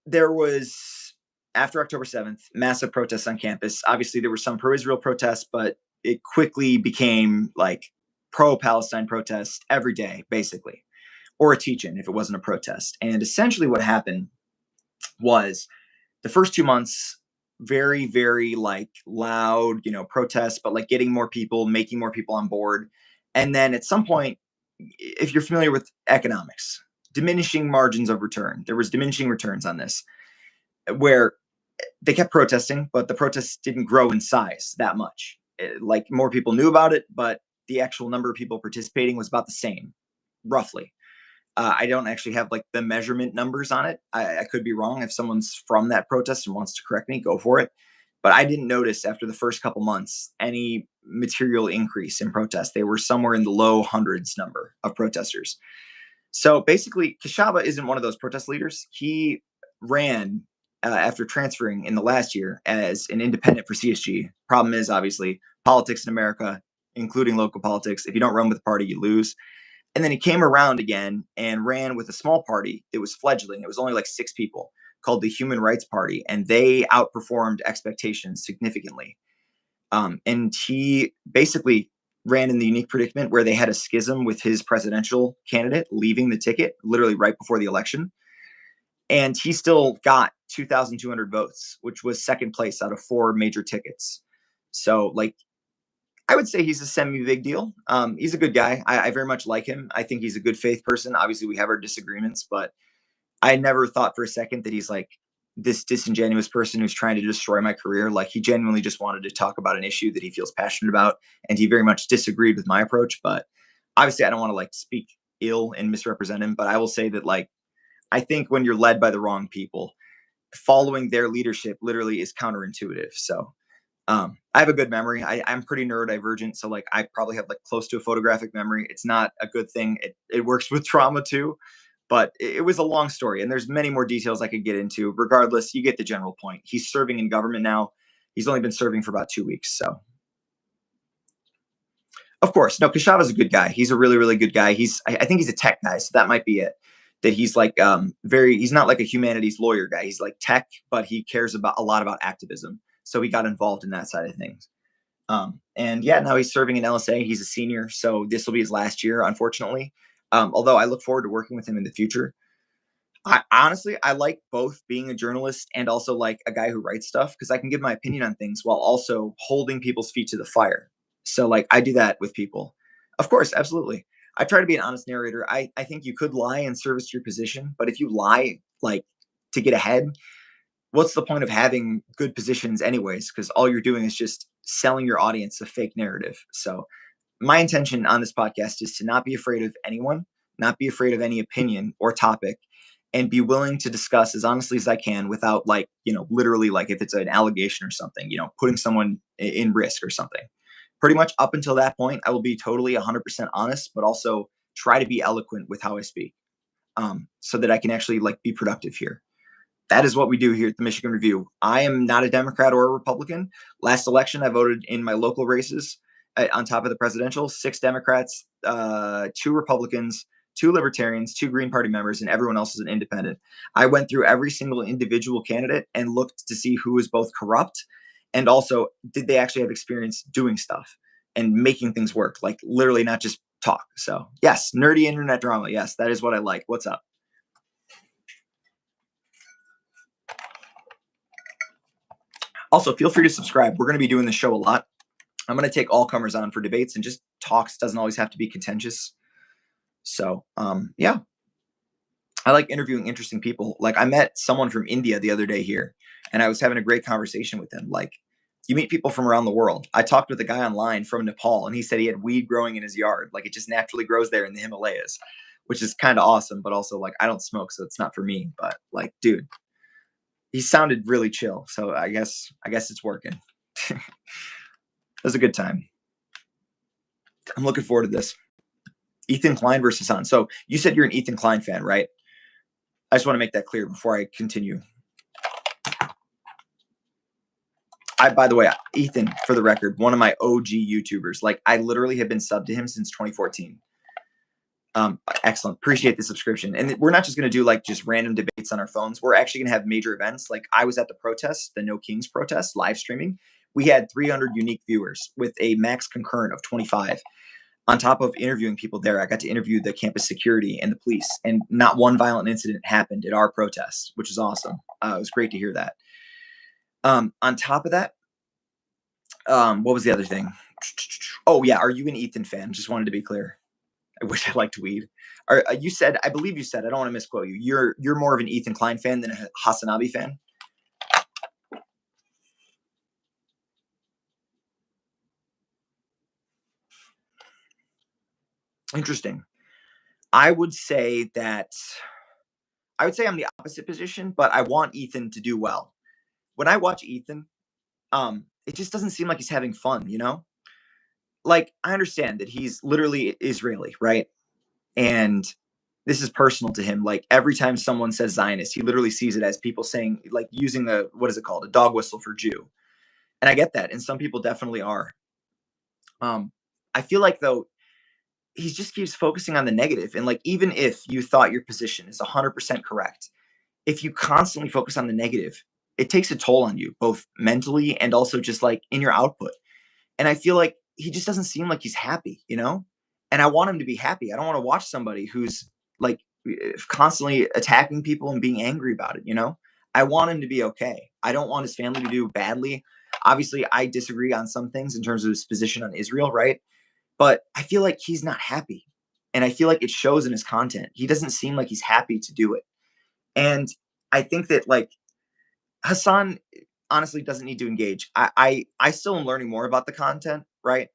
there was, after October 7th, massive protests on campus. Obviously, there were some pro-Israel protests, but it quickly became like pro-Palestine protests every day, basically, or a teach-in if it wasn't a protest. And essentially what happened was the first 2 months, very, very like loud, protests, but like getting more people, making more people on board. And then at some point, if you're familiar with economics, diminishing margins of return, there was diminishing returns on this, where they kept protesting, but the protests didn't grow in size that much. Like, more people knew about it, but the actual number of people participating was about the same, roughly. I don't actually have like the measurement numbers on it. I could be wrong. If someone's from that protest and wants to correct me, go for it. But I didn't notice after the first couple months any material increase in protests. They were somewhere in the low hundreds number of protesters. So basically, Keshava isn't one of those protest leaders. He ran after transferring in the last year as an independent for CSG. Problem is, obviously, politics in America, including local politics, if you don't run with the party, you lose. And then he came around again and ran with a small party. It was fledgling. It was only like 6 people, called the Human Rights Party, and they outperformed expectations significantly. And he basically ran in the unique predicament where they had a schism with his presidential candidate leaving the ticket literally right before the election. And he still got 2,200 votes, which was second place out of 4 major tickets. So, like, I would say he's a semi-big deal. He's a good guy. I very much like him. I think he's a good faith person. Obviously, we have our disagreements, but I never thought for a second that he's like this disingenuous person who's trying to destroy my career. Like, he genuinely just wanted to talk about an issue that he feels passionate about, and he very much disagreed with my approach. But obviously, I don't want to like speak ill and misrepresent him, but I will say that, like, I think when you're led by the wrong people, following their leadership literally is counterintuitive. So I have a good memory. I'm pretty neurodivergent, so like I probably have like close to a photographic memory. It's not a good thing. It works with trauma too, but it was a long story, and there's many more details I could get into. Regardless, you get the general point. He's serving in government now. He's only been serving for about 2 weeks, so of course, no. Kashava's a good guy. He's a really, really good guy. I think he's a tech guy, so that might be it. That he's like he's not like a humanities lawyer guy. He's like tech, but he cares about a lot about activism. So he got involved in that side of things. And yeah, now he's serving in LSA. He's a senior, so this will be his last year, unfortunately. Although I look forward to working with him in the future. I honestly, I like both being a journalist and also like a guy who writes stuff, because I can give my opinion on things while also holding people's feet to the fire. So like I do that with people. Of course, absolutely. I try to be an honest narrator. I think you could lie in service to your position, but if you lie like to get ahead, what's the point of having good positions anyways? Because all you're doing is just selling your audience a fake narrative. So my intention on this podcast is to not be afraid of anyone, not be afraid of any opinion or topic, and be willing to discuss as honestly as I can without like, literally like if it's an allegation or something, putting someone in risk or something. Pretty much up until that point, I will be totally 100% honest, but also try to be eloquent with how I speak, so that I can actually like be productive here. That is what we do here at the Michigan Review. I am not a Democrat or a Republican. Last election, I voted in my local races on top of the presidential, 6 Democrats, 2 Republicans, 2 Libertarians, 2 Green Party members, and everyone else is an independent. I went through every single individual candidate and looked to see who was both corrupt and also did they actually have experience doing stuff and making things work, like literally not just talk. So yes, nerdy internet drama. Yes, that is what I like. What's up? Also, feel free to subscribe. We're going to be doing this show a lot. I'm going to take all comers on for debates and just talks. Doesn't always have to be contentious. So, yeah. I like interviewing interesting people. Like I met someone from India the other day here, and I was having a great conversation with him. Like you meet people from around the world. I talked with a guy online from Nepal, and he said he had weed growing in his yard. Like it just naturally grows there in the Himalayas, which is kind of awesome. But also like I don't smoke, so it's not for me. But like, dude, he sounded really chill. So I guess it's working. It was a good time. I'm looking forward to this. Ethan Klein versus Hassan. So you said you're an Ethan Klein fan, right? I just want to make that clear before I continue. By the way, Ethan, for the record, one of my OG YouTubers. Like I literally have been subbed to him since 2014. Excellent. Appreciate the subscription. And we're not just going to do like just random debates on our phones. We're actually going to have major events. Like I was at the protest, the No Kings protest, live streaming. We had 300 unique viewers with a max concurrent of 25. On top of interviewing people there, I got to interview the campus security and the police, and not one violent incident happened at our protest, which is awesome. It was great to hear that. On top of that, what was the other thing? Oh yeah, are you an Ethan fan? Just wanted to be clear. I wish I liked weed. You said, I believe you said, I don't want to misquote you. You're more of an Ethan Klein fan than a Hasanabi fan. Interesting. I would say I'm the opposite position, but I want Ethan to do well. When I watch Ethan, it just doesn't seem like he's having fun, Like, I understand that he's literally Israeli, right? And this is personal to him. Like, every time someone says Zionist, he literally sees it as people saying, like, using what is it called? A dog whistle for Jew. And I get that. And some people definitely are. I feel like, though, he just keeps focusing on the negative. And like, even if you thought your position is 100% correct, if you constantly focus on the negative, it takes a toll on you, both mentally and also just like in your output. And I feel like he just doesn't seem like he's happy, you know? And I want him to be happy. I don't want to watch somebody who's like constantly attacking people and being angry about it, you know? I want him to be okay. I don't want his family to do badly. Obviously, I disagree on some things in terms of his position on Israel, right? But I feel like he's not happy. And I feel like it shows in his content. He doesn't seem like he's happy to do it. And I think that like Hassan honestly doesn't need to engage. I still am learning more about the content, right?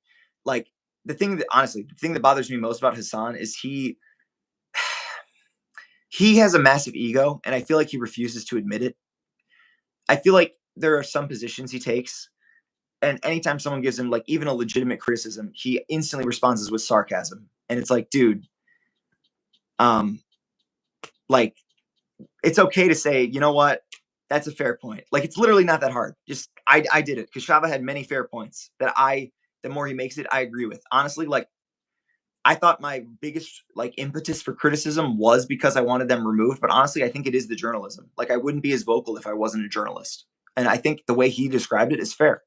Like the thing that bothers me most about Hassan is he has a massive ego, and I feel like he refuses to admit it. I feel like there are some positions he takes, and anytime someone gives him like even a legitimate criticism, he instantly responds with sarcasm. And it's like, dude, like it's okay to say, you know what, that's a fair point. Like it's literally not that hard. Just I did it because Shava had many fair points that the more he makes it, I agree with. Honestly, like I thought my biggest like impetus for criticism was because I wanted them removed, but honestly, I think it is the journalism. Like I wouldn't be as vocal if I wasn't a journalist. And I think the way he described it is fair.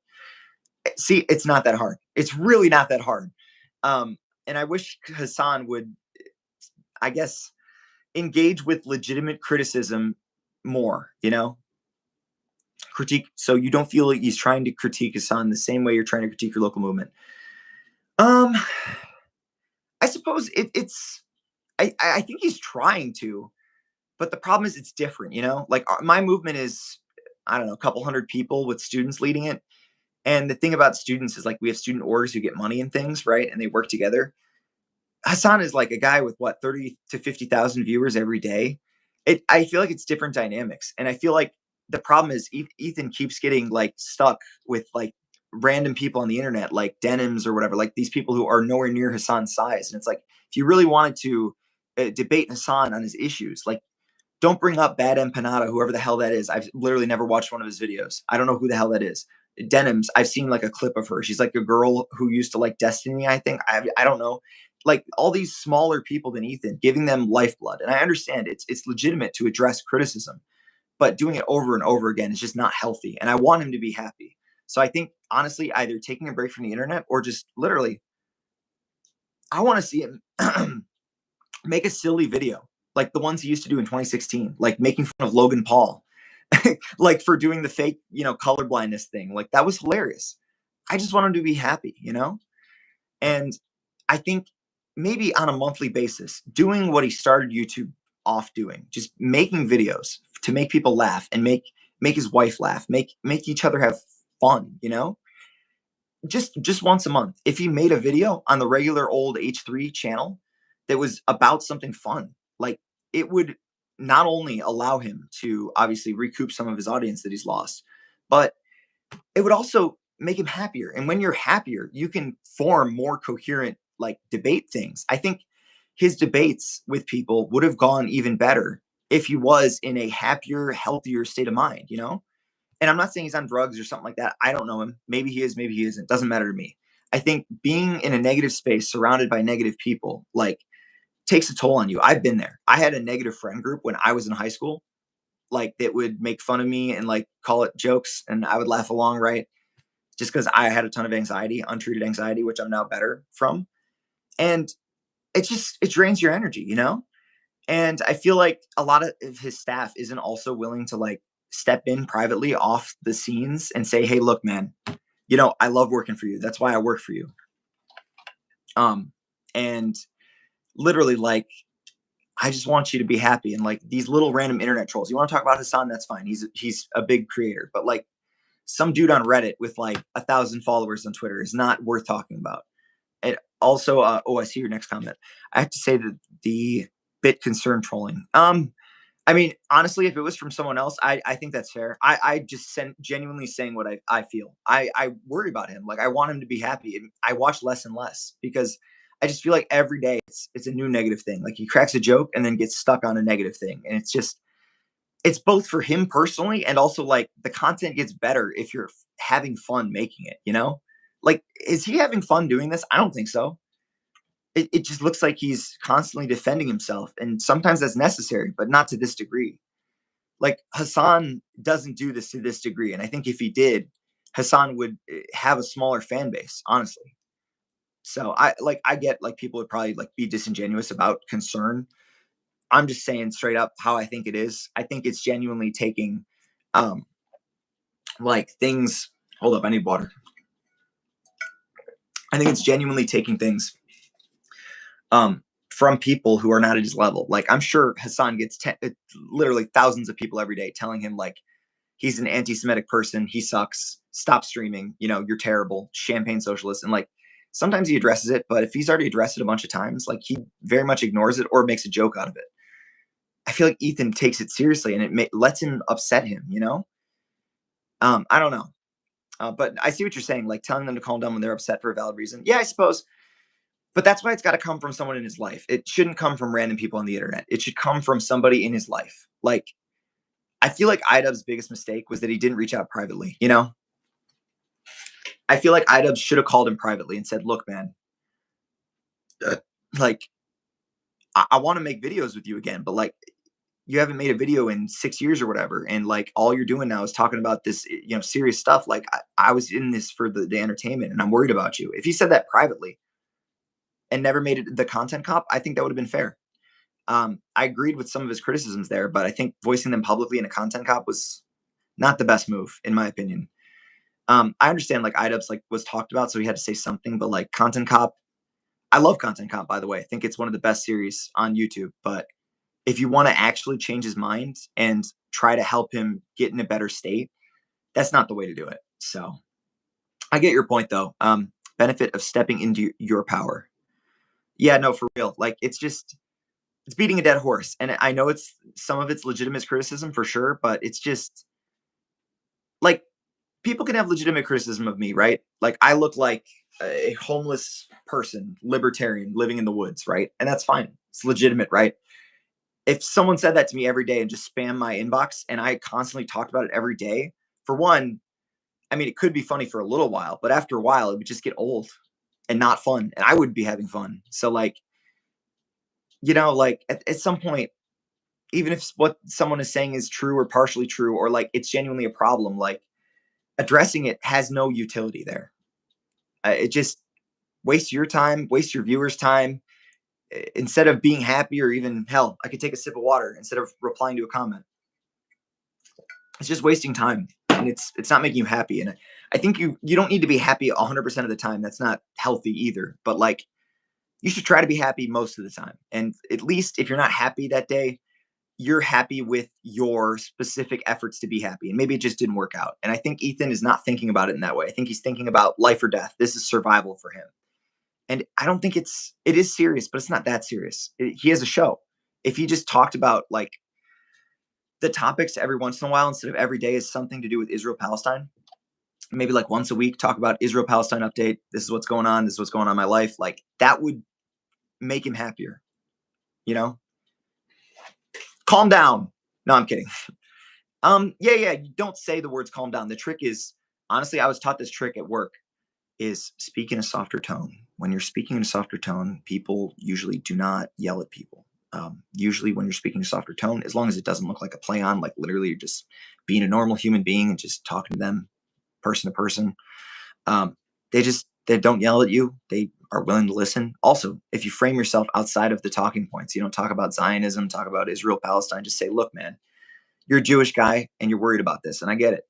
See, it's not that hard. It's really not that hard. And I wish Hassan would, I guess, engage with legitimate criticism more, you know? Critique, so you don't feel like he's trying to critique Hassan the same way you're trying to critique your local movement. I suppose I think he's trying to, but the problem is it's different, you know? Like my movement is, I don't know, a couple hundred people with students leading it. And the thing about students is like we have student orgs who get money and things, right? And they work together. Hassan is like a guy with what, 30 to 50,000 viewers every day. I feel like it's different dynamics. And I feel like the problem is Ethan keeps getting like stuck with like random people on the internet, like Denims or whatever, like these people who are nowhere near Hassan's size. And it's like, if you really wanted to debate Hassan on his issues, like don't bring up Bad Empanada, whoever the hell that is. I've literally never watched one of his videos. I don't know who the hell that is. Denims, I've seen like a clip of her. She's like a girl who used to like Destiny, I think. I don't know. Like all these smaller people than Ethan, giving them lifeblood. And I understand it's legitimate to address criticism, but doing it over and over again is just not healthy. And I want him to be happy. So I think honestly, either taking a break from the internet or just literally, I want to see him make a silly video like the ones he used to do in 2016, like making fun of Logan Paul, like for doing the fake, you know, colorblindness thing. Like that was hilarious. I just want him to be happy, you know? And I think maybe on a monthly basis, doing what he started YouTube off doing, just making videos to make people laugh and make his wife laugh, make each other have fun, you know? Just once a month. If he made a video on the regular old H3 channel that was about something fun, like it would not only allow him to obviously recoup some of his audience that he's lost, but it would also make him happier. And when you're happier, you can form more coherent like debate things. I think his debates with people would have gone even better if he was in a happier, healthier state of mind, you know? And I'm not saying he's on drugs or something like that. I don't know him. Maybe he is, maybe he isn't. Doesn't matter to me. I think being in a negative space surrounded by negative people like takes a toll on you. I've been there. I had a negative friend group when I was in high school, like that would make fun of me and like call it jokes, and I would laugh along, right? Just because I had a ton of anxiety, untreated anxiety, which I'm now better from. And it drains your energy, you know? And I feel like a lot of his staff isn't also willing to like step in privately off the scenes and say, hey, look, man, you know, I love working for you. That's why I work for you. And literally like, I just want you to be happy. And like these little random internet trolls, you want to talk about Hassan? That's fine. He's a big creator, but like some dude on Reddit with like 1,000 followers on Twitter is not worth talking about. And also, I see your next comment. I have to say that the bit concern trolling. I mean, honestly, if it was from someone else, I think that's fair. I just genuinely saying what I feel. I worry about him. Like I want him to be happy. And I watch less and less because I just feel like every day it's a new negative thing. Like he cracks a joke and then gets stuck on a negative thing. And it's both for him personally and also like the content gets better if you're having fun making it, you know? Like, is he having fun doing this? I don't think so. it just looks like he's constantly defending himself, and sometimes that's necessary, but not to this degree. Like Hassan doesn't do this to this degree, and I think if he did, Hassan would have a smaller fan base, honestly. So I get like people would probably like be disingenuous about concern. I'm just saying straight up how I think it is. I think it's genuinely taking like things. Hold up, I need water. I think it's genuinely taking things from people who are not at his level. Like I'm sure Hassan gets literally thousands of people every day telling him like he's an anti-Semitic person, he sucks, stop streaming, you know, you're terrible, champagne socialist. And like sometimes he addresses it, but if he's already addressed it a bunch of times, like he very much ignores it or makes a joke out of it. I feel like Ethan takes it seriously and it lets him upset him, you know? I don't know. But I see what you're saying, like telling them to calm down when they're upset for a valid reason. Yeah, I suppose. But that's why it's got to come from someone in his life. It shouldn't come from random people on the internet. It should come from somebody in his life. Like, I feel like Idubbb's biggest mistake was that he didn't reach out privately, you know? I feel like Idubb should have called him privately and said, look, man, like, I want to make videos with you again, but like, you haven't made a video in 6 years or whatever. And like, all you're doing now is talking about this, you know, serious stuff. Like, I was in this for the entertainment and I'm worried about you. If he said that privately and never made it the content cop, I think that would have been fair. I agreed with some of his criticisms there, but I think voicing them publicly in a content cop was not the best move, in my opinion. I understand like Idubb's like was talked about, so he had to say something, but like Content Cop, I love Content Cop, by the way. I think it's one of the best series on YouTube. But if you want to actually change his mind and try to help him get in a better state, that's not the way to do it. So I get your point though. Benefit of stepping into your power. Yeah, no, for real. Like it's beating a dead horse. And I know it's some of it's legitimate criticism for sure, but it's just like people can have legitimate criticism of me, right? Like I look like a homeless person, libertarian living in the woods, right? And that's fine. It's legitimate, right? If someone said that to me every day and just spam my inbox and I constantly talked about it every day, for one, I mean, it could be funny for a little while, but after a while, it would just get old and not fun. And I wouldn't be having fun. So, like, you know, like at some point, even if what someone is saying is true or partially true, or like it's genuinely a problem, like addressing it has no utility there. It just wastes your time, wastes your viewers' time. Instead of being happy or even hell, I could take a sip of water instead of replying to a comment. It's just wasting time, and it's not making you happy. And I think you don't need to be happy 100% of the time. That's not healthy either. But like you should try to be happy most of the time. And at least if you're not happy that day, you're happy with your specific efforts to be happy. And maybe it just didn't work out. And I think Ethan is not thinking about it in that way. I think he's thinking about life or death. This is survival for him. And I don't think it is serious, but it's not that serious. He has a show. If he just talked about like the topics every once in a while instead of every day is something to do with Israel Palestine, maybe like once a week talk about Israel Palestine update. This is what's going on. This is what's going on in my life. Like that would make him happier. You know, calm down. No, I'm kidding. Yeah. You don't say the words calm down. The trick is honestly, I was taught this trick at work is speak in a softer tone. When you're speaking in a softer tone, people usually do not yell at people. Usually when you're speaking a softer tone, as long as it doesn't look like a play on, like literally you're just being a normal human being and just talking to them person to person, they don't yell at you. They are willing to listen. Also, if you frame yourself outside of the talking points, you don't talk about Zionism, talk about Israel, Palestine, just say, look, man, you're a Jewish guy and you're worried about this. And I get it.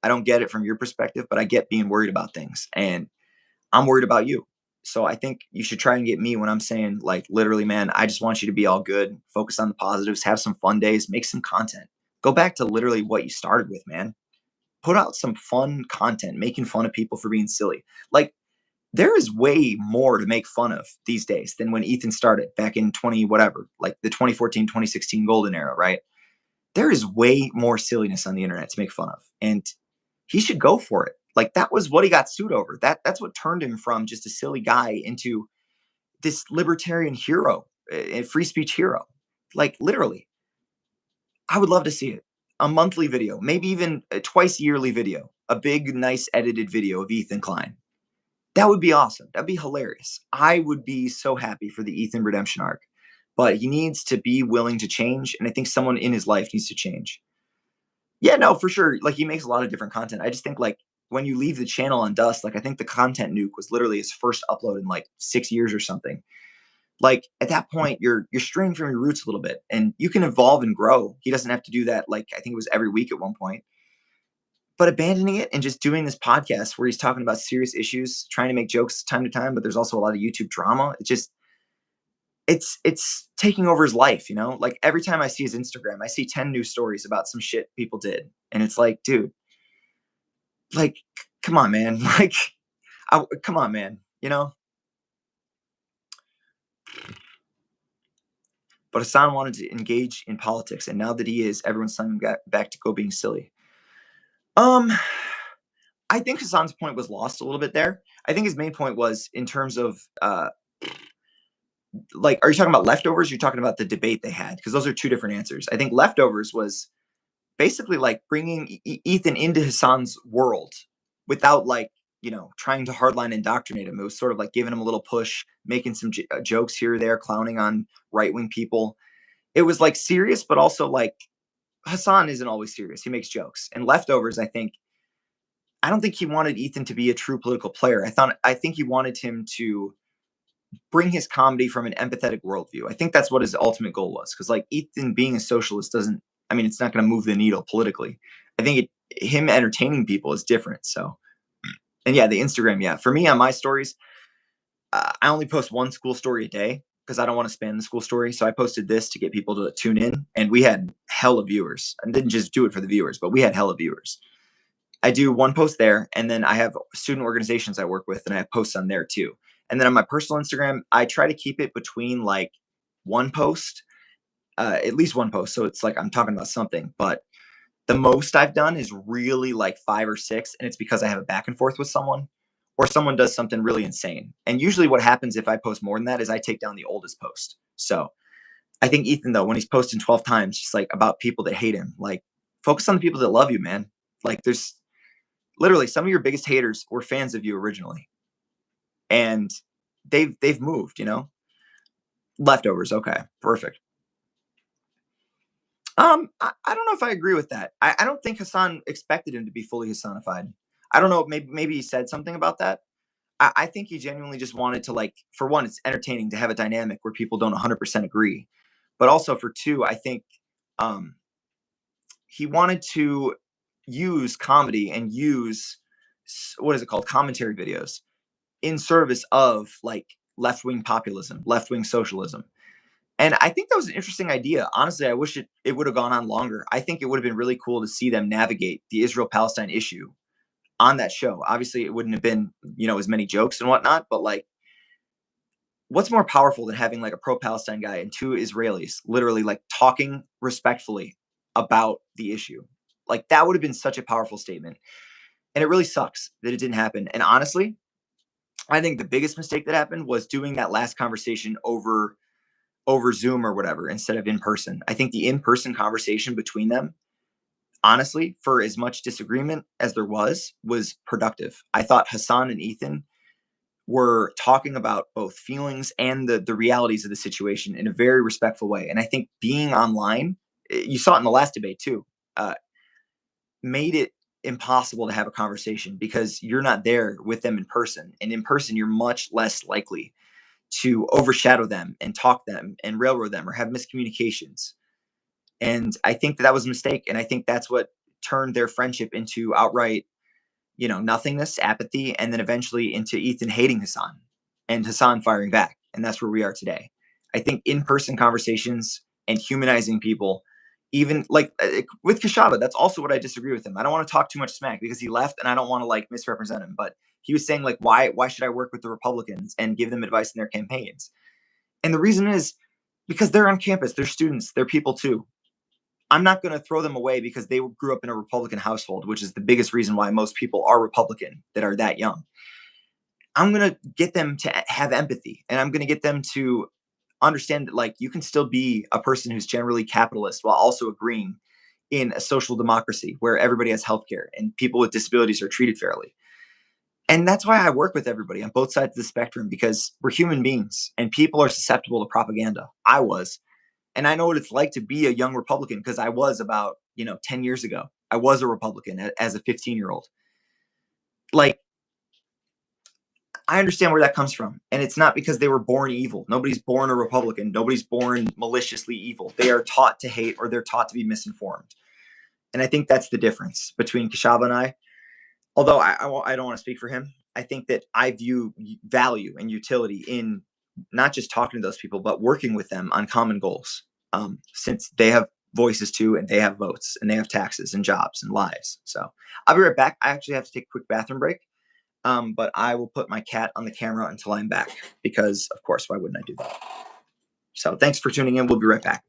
I don't get it from your perspective, but I get being worried about things. And I'm worried about you. So I think you should try and get me when I'm saying like literally, man, I just want you to be all good, focus on the positives, have some fun days, make some content. Go back to literally what you started with, man. Put out some fun content, making fun of people for being silly. Like there is way more to make fun of these days than when Ethan started back in 20 whatever, like the 2014, 2016 golden era, right? There is way more silliness on the internet to make fun of. And he should go for it. Like that was what he got sued over. That's what turned him from just a silly guy into this libertarian hero, a free speech hero. Like literally, I would love to see it. A monthly video, maybe even a twice yearly video, a big, nice edited video of Ethan Klein. That would be awesome. That'd be hilarious. I would be so happy for the Ethan redemption arc, but he needs to be willing to change. And I think someone in his life needs to change. Yeah, no, for sure. Like, he makes a lot of different content. I just think, like, when you leave the channel on dust, like, I think the content nuke was literally his first upload in like 6 years or something. Like, at that point, you're straying from your roots a little bit, and you can evolve and grow. He doesn't have to do that. Like, I think it was every week at one point, but abandoning it and just doing this podcast where he's talking about serious issues, trying to make jokes time to time, but there's also a lot of YouTube drama. It's taking over his life, you know? Like, every time I see his Instagram, I see 10 news stories about some shit people did. And it's like, dude, like, come on, man. Like, come on, man, you know? But Hassan wanted to engage in politics, and now that he is, everyone's telling him back to go being silly. I think Hassan's point was lost a little bit there. I think his main point was in terms of like, are you talking about leftovers? Or you're talking about the debate they had, because those are two different answers. I think leftovers was basically like bringing Ethan into Hassan's world without, like, you know, trying to hardline indoctrinate him. It was sort of like giving him a little push, making some jokes here or there, clowning on right wing people. It was like serious, but also like Hassan isn't always serious. He makes jokes. And leftovers, I don't think he wanted Ethan to be a true political player. I think he wanted him to bring his comedy from an empathetic worldview. I think that's what his ultimate goal was. Because, like, Ethan being a socialist doesn't, I mean, it's not going to move the needle politically. I think him entertaining people is different. So, and yeah, the Instagram, yeah. For me, on my stories, I only post one school story a day because I don't want to spam the school story. So I posted this to get people to tune in, and we had hella viewers. I didn't just do it for the viewers, but we had hella viewers. I do one post there, and then I have student organizations I work with, and I have posts on there too. And then on my personal Instagram, I try to keep it between like one post, at least one post. So it's like I'm talking about something, but the most I've done is really like 5 or 6. And it's because I have a back and forth with someone, or someone does something really insane. And usually what happens if I post more than that is I take down the oldest post. So I think Ethan, though, when he's posting 12 times, just like about people that hate him, like, focus on the people that love you, man. Like, there's literally some of your biggest haters were fans of you originally, and they've moved, you know. Leftovers, okay, perfect. I don't know if I agree with that. I don't think Hassan expected him to be fully Hassanified. I don't know, maybe he said something about that. I think he genuinely just wanted to, like, for one, it's entertaining to have a dynamic where people don't 100% agree, but also for two, I think he wanted to use comedy and use, what is it called, commentary videos in service of, like, left-wing populism, left-wing socialism. And I think that was an interesting idea. Honestly, I wish it would have gone on longer. I think it would have been really cool to see them navigate the Israel-Palestine issue on that show. Obviously, it wouldn't have been, you know, as many jokes and whatnot, but, like, what's more powerful than having, like, a pro-Palestine guy and 2 Israelis literally, like, talking respectfully about the issue? Like, that would have been such a powerful statement. And it really sucks that it didn't happen. And honestly, I think the biggest mistake that happened was doing that last conversation over Zoom or whatever instead of in person. I think the in-person conversation between them, honestly, for as much disagreement as there was productive. I thought Hassan and Ethan were talking about both feelings and the realities of the situation in a very respectful way. And I think being online, you saw it in the last debate too, made it impossible to have a conversation because you're not there with them in person. And in person, you're much less likely to overshadow them and talk them and railroad them or have miscommunications. And I think that was a mistake. And I think that's what turned their friendship into outright, you know, nothingness, apathy, and then eventually into Ethan hating Hassan and Hassan firing back. And that's where we are today. I think in-person conversations and humanizing people, even like with Kashaba, that's also what I disagree with him. I don't want to talk too much smack because he left and I don't want to, like, misrepresent him, but he was saying, like, why should I work with the Republicans and give them advice in their campaigns? And the reason is because they're on campus, they're students, they're people too. I'm not going to throw them away because they grew up in a Republican household, which is the biggest reason why most people are Republican that are that young. I'm going to get them to have empathy, and I'm going to get them to understand that, like, you can still be a person who's generally capitalist while also agreeing in a social democracy where everybody has healthcare and people with disabilities are treated fairly. And that's why I work with everybody on both sides of the spectrum, because we're human beings and people are susceptible to propaganda. I was. And I know what it's like to be a young Republican, because I was about, 10 years ago. I was a Republican as a 15-year-old. Like, I understand where that comes from. And it's not because they were born evil. Nobody's born a Republican. Nobody's born maliciously evil. They are taught to hate, or they're taught to be misinformed. And I think that's the difference between Kashaba and I. Although I don't want to speak for him. I think that I view value and utility in not just talking to those people, but working with them on common goals. Since they have voices too, and they have votes, and they have taxes and jobs and lives. So I'll be right back. I actually have to take a quick bathroom break. But I will put my cat on the camera until I'm back, because of course, why wouldn't I do that? So thanks for tuning in. We'll be right back.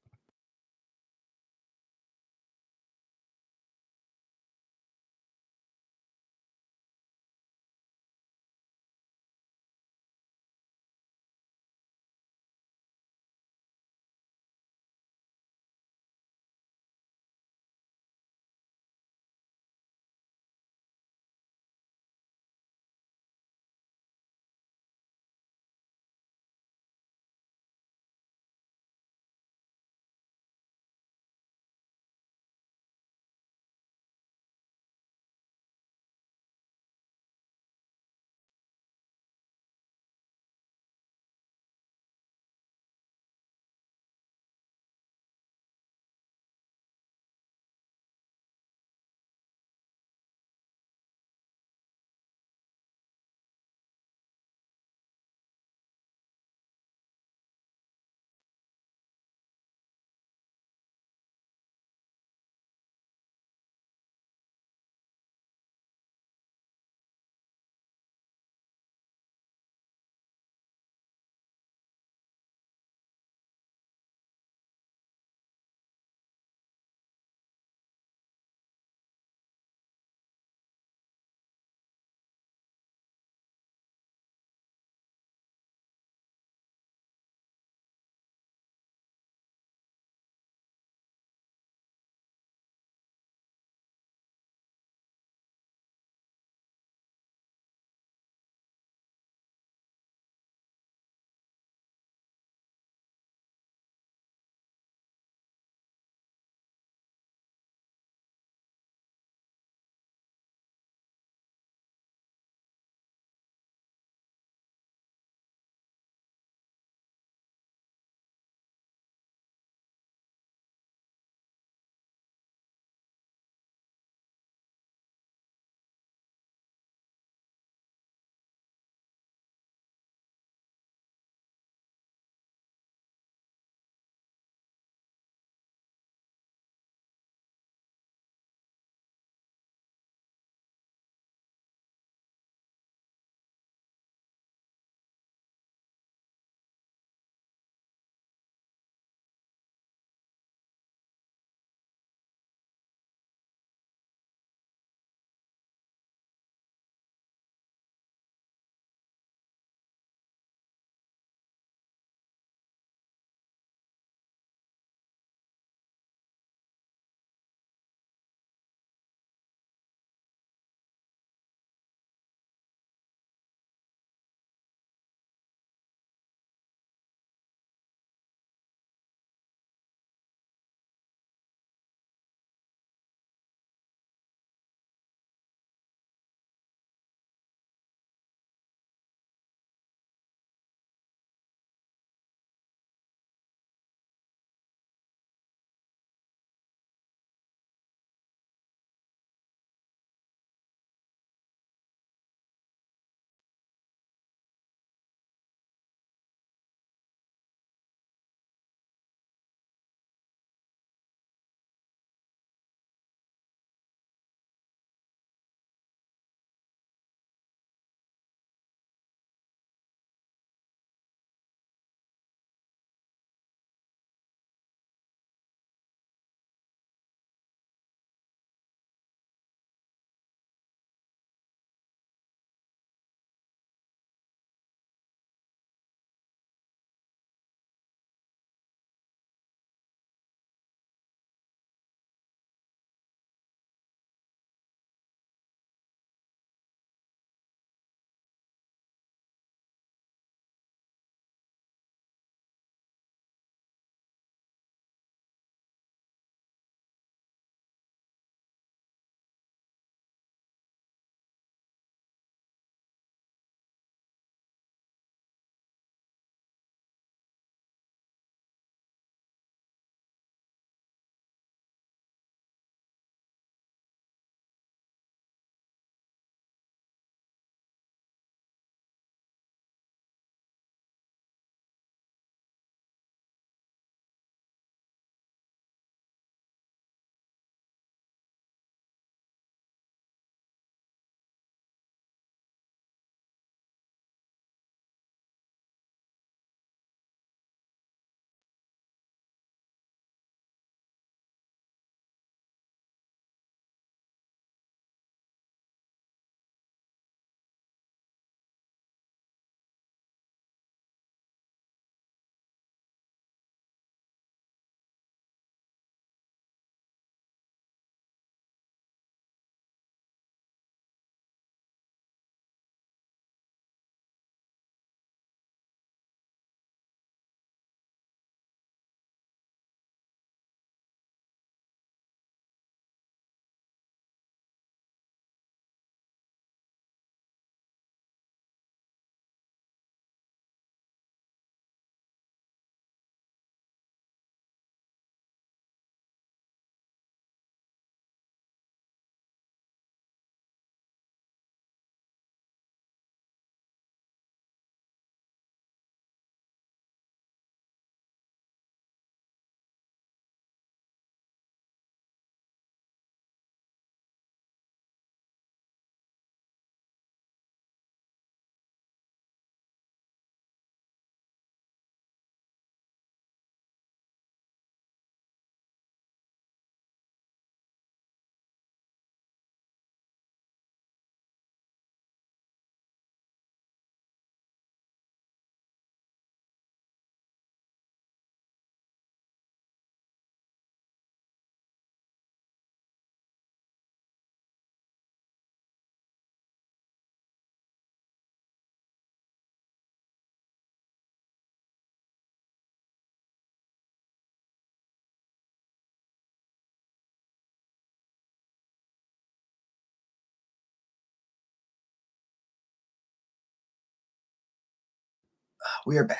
We are back.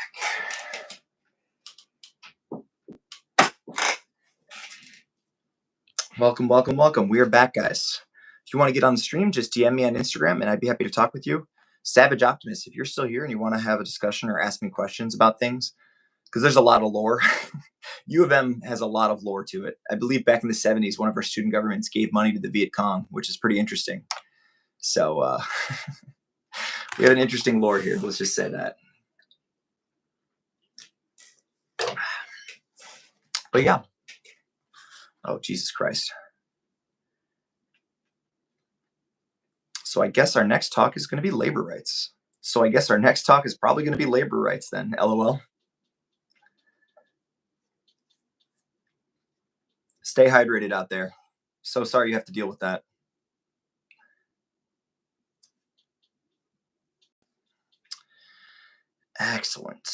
Welcome, welcome, welcome. We are back, guys. If you want to get on the stream, just DM me on Instagram, and I'd be happy to talk with you. Savage Optimist, if you're still here and you want to have a discussion or ask me questions about things, because there's a lot of lore. U of M has a lot of lore to it. I believe back in the 70s, one of our student governments gave money to the Viet Cong, which is pretty interesting. So we have an interesting lore here. Let's just say that. But yeah. Oh, Jesus Christ. So I guess our next talk is going to be labor rights. So I guess our next talk is probably going to be labor rights then, LOL. Stay hydrated out there. So sorry you have to deal with that. Excellent.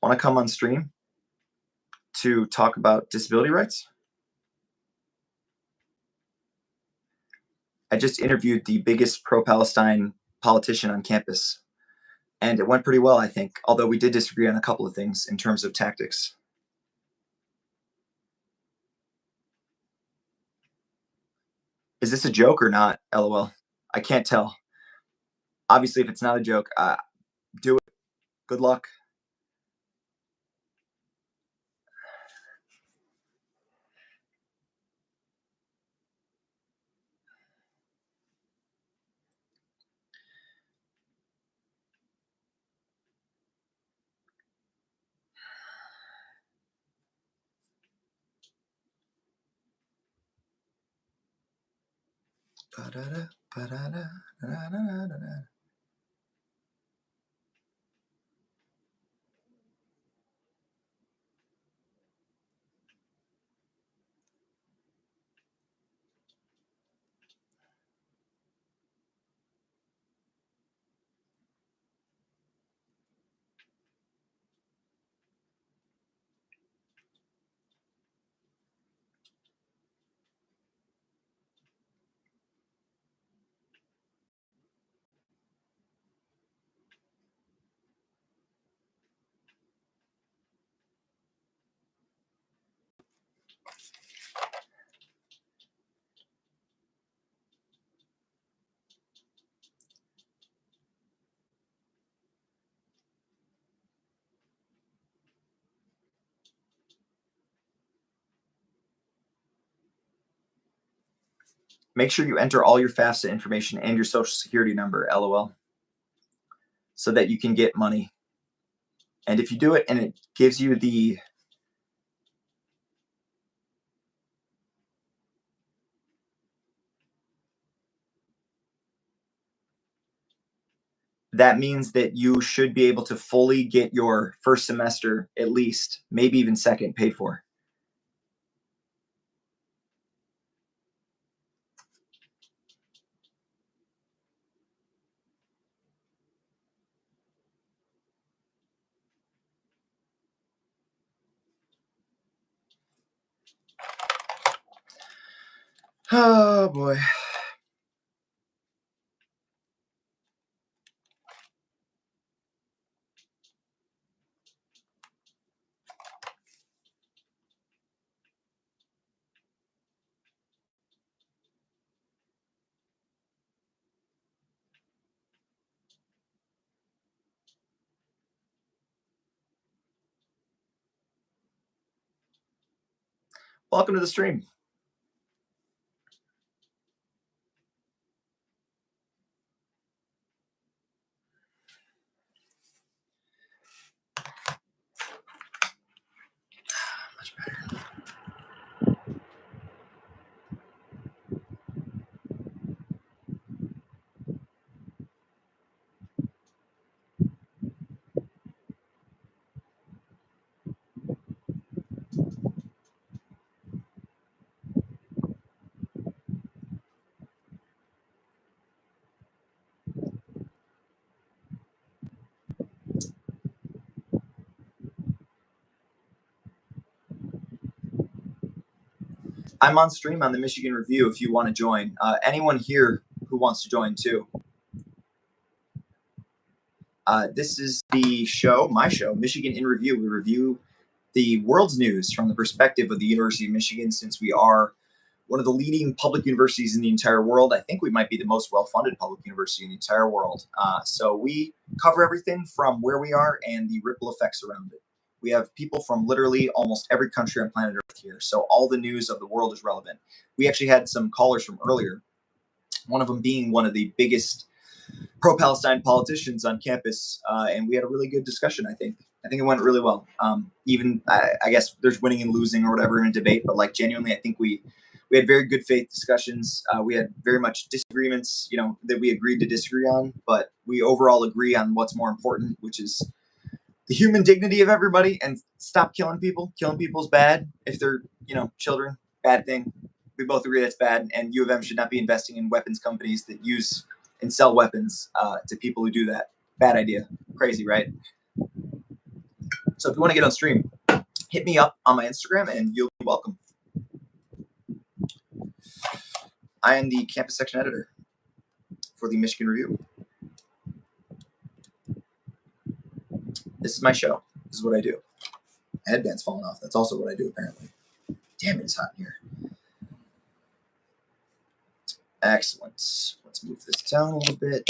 Want to come on stream to talk about disability rights? I just interviewed the biggest pro-Palestine politician on campus, and it went pretty well, I think, although we did disagree on a couple of things in terms of tactics. Is this a joke or not? LOL. I can't tell. Obviously, if it's not a joke, do it. Good luck. Make sure you enter all your FAFSA information and your social security number, LOL, so that you can get money. And if you do it and it gives you the that means that you should be able to fully get your first semester, at least, maybe even second, paid for. Oh boy. Welcome to the stream. Much better. I'm on stream on the Michigan Review if you want to join. Anyone here who wants to join too. This is the show, my show, Michigan in Review. We review the world's news from the perspective of the University of Michigan, since we are one of the leading public universities in the entire world. I think we might be the most well-funded public university in the entire world. So we cover everything from where we are and the ripple effects around it. We have people from literally almost every country on planet Earth here. So all the news of the world is relevant. We actually had some callers from earlier, one of them being one of the biggest pro-Palestine politicians on campus, and we had a really good discussion. I think it went really well. Even I guess there's winning and losing or whatever in a debate, but like genuinely, I think we had very good faith discussions. We had very much disagreements, that we agreed to disagree on, but we overall agree on what's more important, which is the human dignity of everybody, and stop killing people. Killing people is bad. If they're children, bad thing. We both agree that's bad, and U of M should not be investing in weapons companies that use and sell weapons to people who do that. Bad idea. Crazy, right? So if you want to get on stream, hit me up on my Instagram and you'll be welcome. I am the campus section editor for the Michigan Review. This is my show. This is what I do. My headband's falling off. That's also what I do, apparently. Damn, it's hot in here. Excellent. Let's move this down a little bit.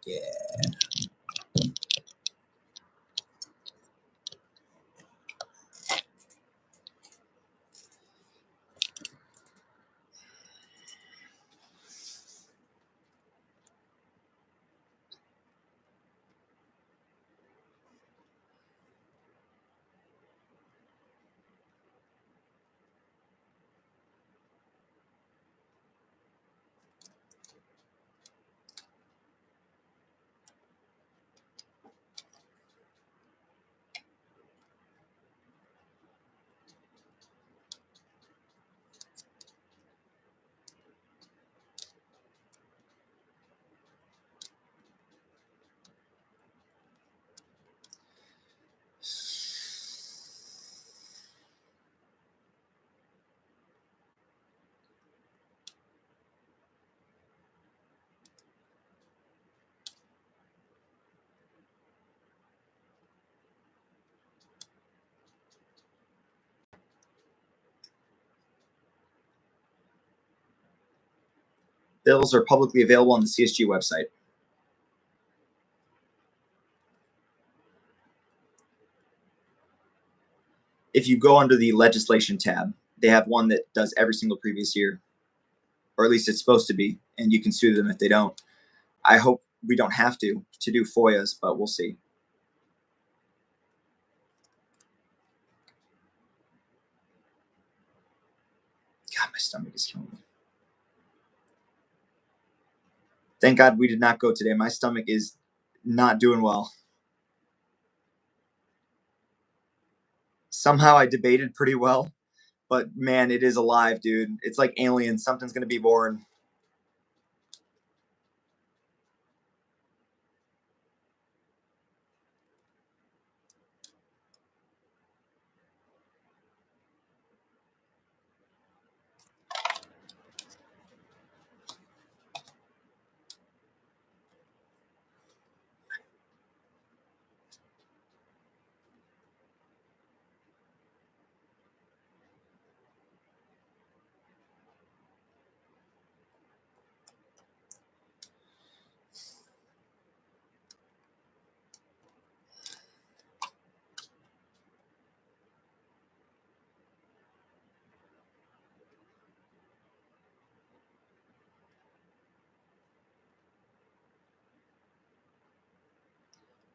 Yeah. Bills are publicly available on the CSG website. If you go under the legislation tab, they have one that does every single previous year, or at least it's supposed to be, and you can sue them if they don't. I hope we don't have to do FOIAs, but we'll see. God, my stomach is killing me. Thank God we did not go today. My stomach is not doing well. Somehow I debated pretty well, but man, it is alive, dude. It's like aliens. Something's going to be born.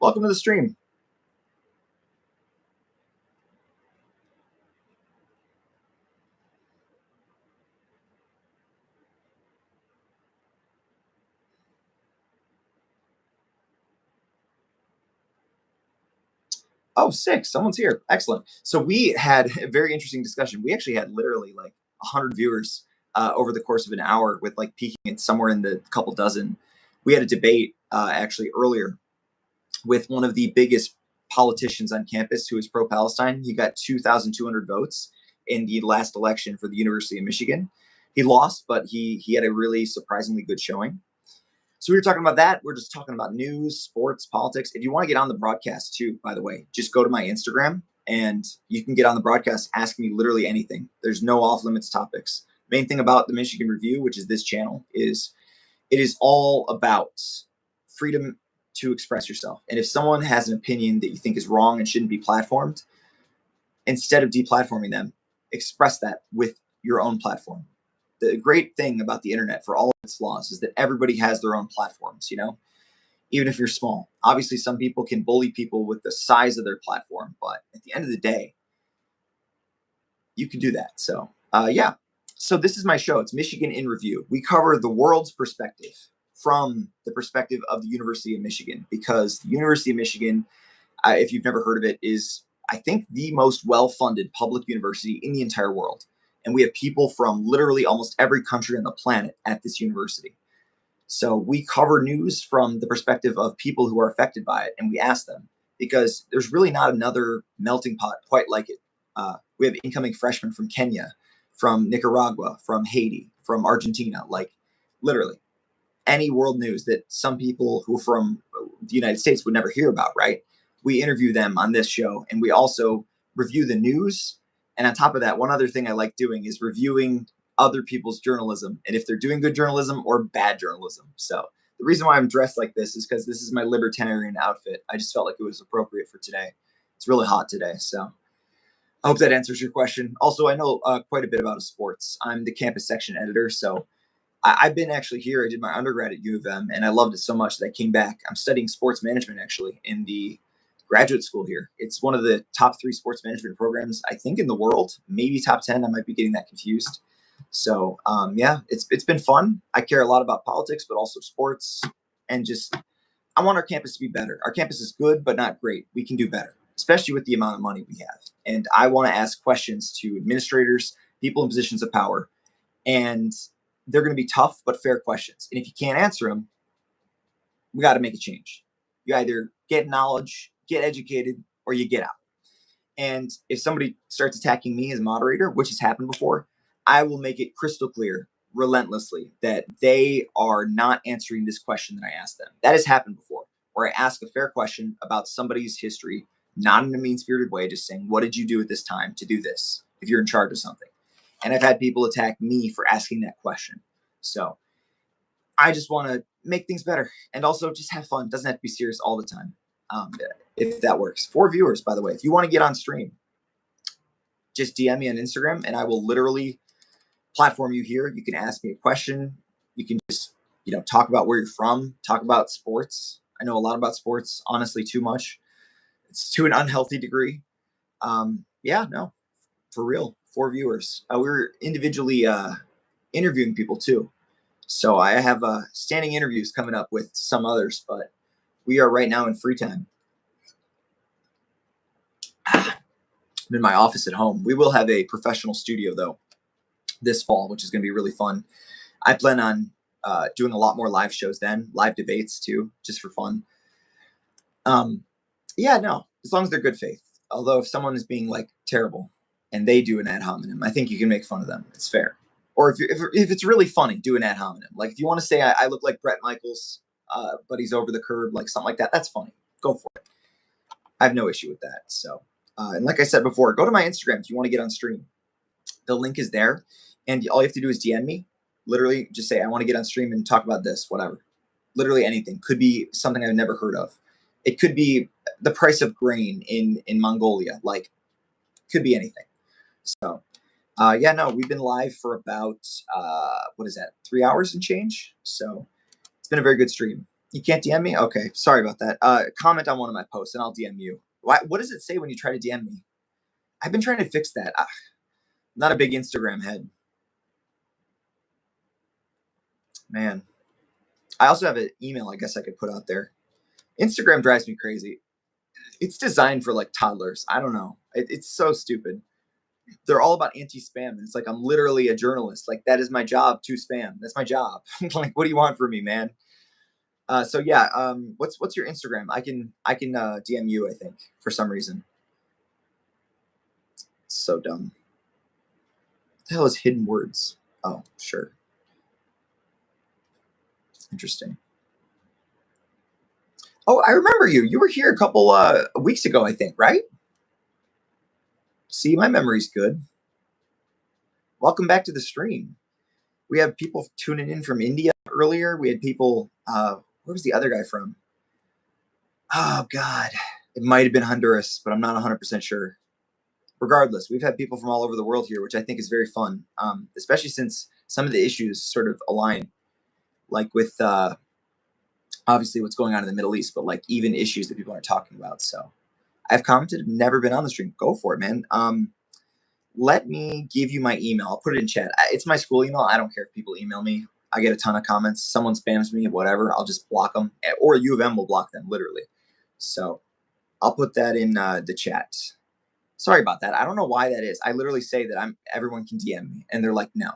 Welcome to the stream. Oh, 6. Someone's here. Excellent. So we had a very interesting discussion. We actually had literally like 100 viewers over the course of an hour, with like peaking at somewhere in the couple dozen. We had a debate actually earlier with one of the biggest politicians on campus who is pro-Palestine. He got 2,200 votes. in the last election for the University of Michigan. He lost, but he had a really surprisingly good showing. So we were talking about that. We're just talking about news, sports, politics. If you want to get on the broadcast too, by the way, just go to my Instagram and you can get on the broadcast, ask me literally anything. There's no off limits topics. Main thing about the Michigan Review, which is this channel, is it is all about freedom to express yourself. And if someone has an opinion that you think is wrong and shouldn't be platformed, instead of deplatforming them, express that with your own platform. The great thing about the internet, for all of its flaws, is that everybody has their own platforms, you know, even if you're small. Obviously, some people can bully people with the size of their platform, but at the end of the day, you can do that. So, yeah. So this is my show. It's Michigan in Review. We cover the world's perspective from the perspective of the University of Michigan, because the University of Michigan, if you've never heard of it, is, I think, the most well-funded public university in the entire world. And we have people from literally almost every country on the planet at this university. So we cover news from the perspective of people who are affected by it, and we ask them, because there's really not another melting pot quite like it. We have incoming freshmen from Kenya, from Nicaragua, from Haiti, from Argentina, like literally any world news that some people who are from the United States would never hear about, right? We interview them on this show, and we also review the news. And on top of that, one other thing I like doing is reviewing other people's journalism, and if they're doing good journalism or bad journalism. So the reason why I'm dressed like this is because this is my libertarian outfit. I just felt like it was appropriate for today. It's really hot today, so I hope that answers your question. Also, I know quite a bit about sports. I'm the campus section editor, so I've been actually here. I did my undergrad at U of M, and I loved it so much that I came back. I'm studying sports management actually in the graduate school here. It's one of the top 3 sports management programs, I think, in the world. Maybe top 10. I might be getting that confused. So yeah, it's been fun. I care a lot about politics, but also sports, and just I want our campus to be better. Our campus is good, but not great. We can do better, especially with the amount of money we have. And I want to ask questions to administrators, people in positions of power, and they're going to be tough but fair questions. And if you can't answer them, we got to make a change. You either get knowledge, get educated, or you get out. And if somebody starts attacking me as a moderator, which has happened before, I will make it crystal clear, relentlessly, that they are not answering this question that I asked them. That has happened before, where I ask a fair question about somebody's history, not in a mean-spirited way, just saying, what did you do at this time to do this, if you're in charge of something? And I've had people attack me for asking that question. So I just want to make things better and also just have fun. It doesn't have to be serious all the time. If that works. For viewers, by the way, if you want to get on stream, just DM me on Instagram and I will literally platform you here. You can ask me a question. You can just, talk about where you're from, talk about sports. I know a lot about sports, honestly, too much. It's to an unhealthy degree. Yeah, no, for real, for viewers. We're individually interviewing people too. So I have standing interviews coming up with some others, but we are right now in free time. I'm in my office at home. We will have a professional studio, though, this fall, which is going to be really fun. I plan on doing a lot more live shows then, live debates too, just for fun. Yeah, no, as long as they're good faith. Although if someone is being like terrible and they do an ad hominem, I think you can make fun of them. It's fair. Or if it's really funny, do an ad hominem. Like if you want to say I look like Bret Michaels, but he's over the curb, like something like that, that's funny. Go for it. I have no issue with that. So, and like I said before, go to my Instagram if you want to get on stream. The link is there, and all you have to do is DM me. Literally, just say I want to get on stream and talk about this, whatever. Literally anything. Could be something I've never heard of. It could be the price of grain in Mongolia. Like, could be anything. So. Yeah, no, we've been live for about, 3 hours and change? So it's been a very good stream. You can't DM me? Okay, sorry about that. Comment on one of my posts and I'll DM you. What does it say when you try to DM me? I've been trying to fix that. Not a big Instagram head. Man. I also have an email I guess I could put out there. Instagram drives me crazy. It's designed for like toddlers. I don't know. It's so stupid. They're all about anti-spam. And it's like, I'm literally a journalist. Like that is my job to spam. That's my job. Like, what do you want from me, man? So yeah, what's your Instagram? I can DM you, I think, for some reason. It's so dumb. the hell is hidden words? Oh, sure. Interesting. Oh, I remember you. You were here a couple weeks ago, I think, right? See, my memory's good. Welcome back to the stream. We have people tuning in from India earlier. We had people, where was the other guy from? Oh, God. It might have been Honduras, but I'm not 100% sure. Regardless, we've had people from all over the world here, which I think is very fun, especially since some of the issues sort of align, like with obviously what's going on in the Middle East, but like even issues that people aren't talking about. So I've commented, never been on the stream. Go for it, man. Let me give you my email. I'll put it in chat. It's my school email. I don't care if people email me. I get a ton of comments. Someone spams me, whatever. I'll just block them, or U of M will block them, literally. So I'll put that in the chat. Sorry about that. I don't know why that is. I literally say that everyone can DM me, and they're like, no.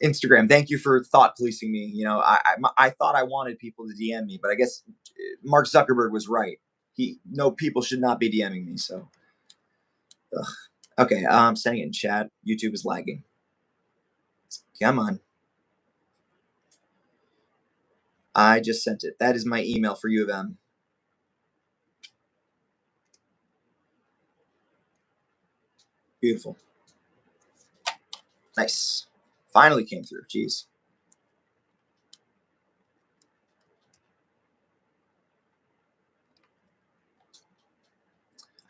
Instagram, thank you for thought policing me. You know, I thought I wanted people to DM me, but I guess Mark Zuckerberg was right. People should not be DMing me. So, ugh. Okay, I'm sending it in chat. YouTube is lagging. Come on. I just sent it. That is my email for U of M. Beautiful. Nice. Finally came through. Jeez.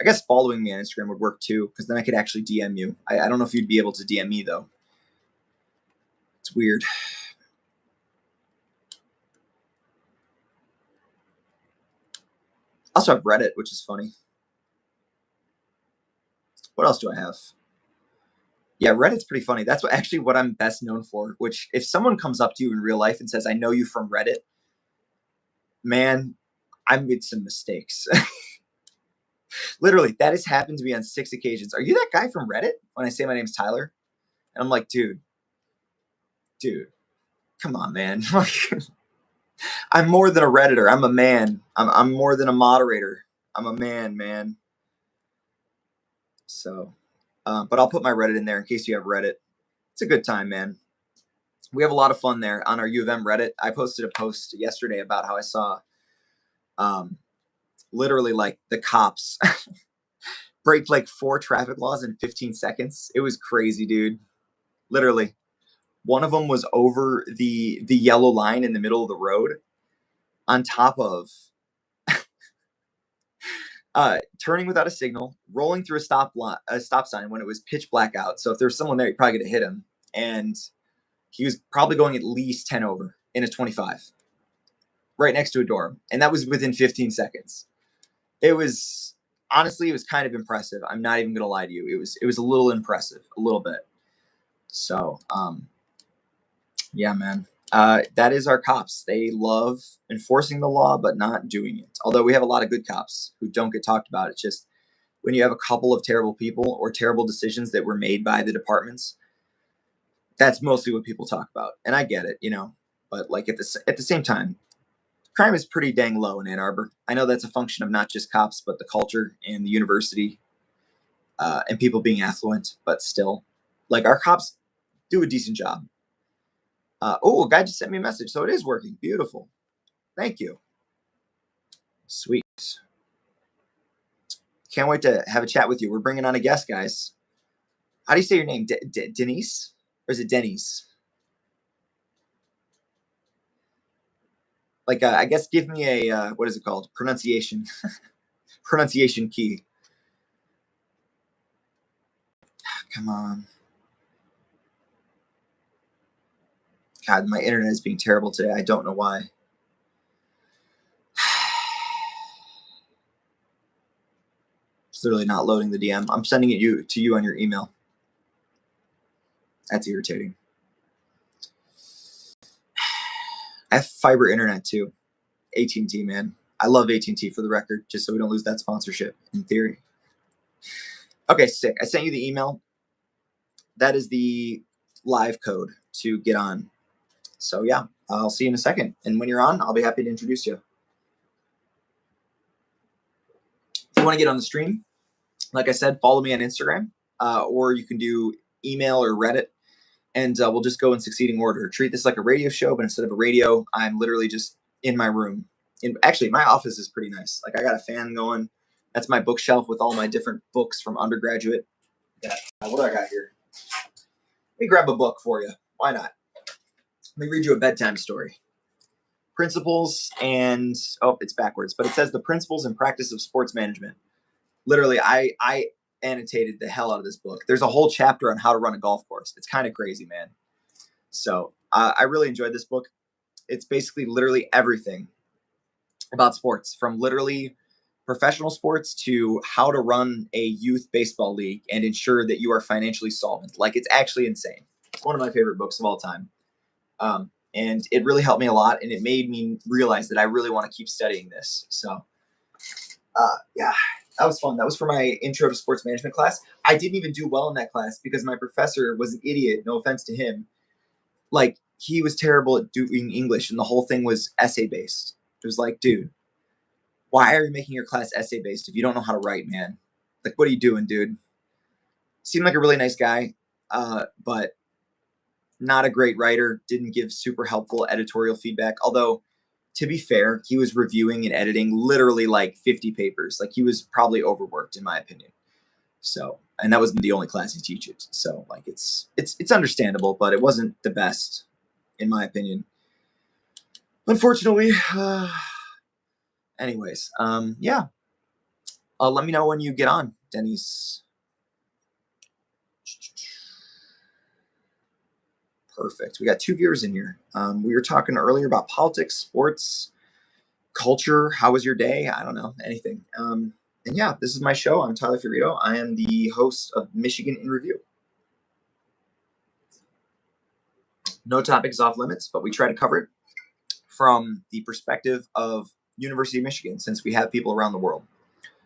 I guess following me on Instagram would work too, because then I could actually DM you. I don't know if you'd be able to DM me, though. It's weird. I also have Reddit, which is funny. What else do I have? Yeah, Reddit's pretty funny. That's actually what I'm best known for, which if someone comes up to you in real life and says, I know you from Reddit, man, I made some mistakes. Literally, that has happened to me on 6 occasions. Are you that guy from Reddit? When I say my name's Tyler? And I'm like, dude, come on, man. I'm more than a Redditor. I'm a man. I'm more than a moderator. I'm a man. So, but I'll put my Reddit in there in case you have Reddit. It's a good time, man. We have a lot of fun there on our U of M Reddit. I posted a post yesterday about how I saw literally like the cops break like 4 traffic laws in 15 seconds. It was crazy, dude. Literally. One of them was over the yellow line in the middle of the road on top of turning without a signal, rolling through a stop sign when it was pitch black out. So if there was someone there, you probably could have hit him. And he was probably going at least 10 over in a 25 right next to a dorm. And that was within 15 seconds. It was kind of impressive. I'm not even going to lie to you. It was a little impressive, a little bit. So, yeah, man. That is our cops. They love enforcing the law, but not doing it. Although we have a lot of good cops who don't get talked about. It's just when you have a couple of terrible people or terrible decisions that were made by the departments, that's mostly what people talk about. And I get it, you know, but like at the same time, crime is pretty dang low in Ann Arbor. I know that's a function of not just cops, but the culture and the university and people being affluent, but still, like our cops do a decent job. A guy just sent me a message, so it is working. Beautiful. Thank you. Sweet. Can't wait to have a chat with you. We're bringing on a guest, guys. How do you say your name? Denise? Or is it Denny's? Like, I guess give me a, what is it called? Pronunciation. Pronunciation key. Come on. God, my internet is being terrible today. I don't know why. It's literally not loading the DM. I'm sending it to you on your email. That's irritating. I have fiber internet too. AT&T, man. I love AT&T for the record, just so we don't lose that sponsorship in theory. Okay, sick. I sent you the email. That is the live code to get on. So yeah, I'll see you in a second. And when you're on, I'll be happy to introduce you. If you want to get on the stream, like I said, follow me on Instagram, or you can do email or Reddit, and we'll just go in succeeding order. Treat this like a radio show, but instead of a radio, I'm literally just in my room. Actually, my office is pretty nice. Like, I got a fan going. That's my bookshelf with all my different books from undergraduate. What do I got here? Let me grab a book for you. Why not? Let me read you a bedtime story. Principles and, oh, it's backwards, but it says the principles and practice of sports management. Literally, I annotated the hell out of this book. There's a whole chapter on how to run a golf course. It's kind of crazy, man. So I really enjoyed this book. It's basically literally everything about sports, from literally professional sports to how to run a youth baseball league and ensure that you are financially solvent. Like, it's actually insane. It's one of my favorite books of all time. And it really helped me a lot, and it made me realize that I really want to keep studying this. So, yeah, that was fun. That was for my intro to sports management class. I didn't even do well in that class because my professor was an idiot. No offense to him. Like, he was terrible at doing English, and the whole thing was essay-based. It was like, dude, why are you making your class essay-based if you don't know how to write, man? Like, what are you doing, dude? Seemed like a really nice guy, but not a great writer, didn't give super helpful editorial feedback. Although, to be fair, he was reviewing and editing literally like 50 papers. Like, he was probably overworked, in my opinion. So, and that wasn't the only class he teaches. So, like, it's understandable, but it wasn't the best, in my opinion. Unfortunately, anyways, yeah. Let me know when you get on, Denny's. Perfect. We got 2 viewers in here. We were talking earlier about politics, sports, culture. How was your day? I don't know, anything. And yeah, this is my show. I'm Tyler Fiorito. I am the host of Michigan in Review. No topic is off limits, but we try to cover it from the perspective of University of Michigan, since we have people around the world.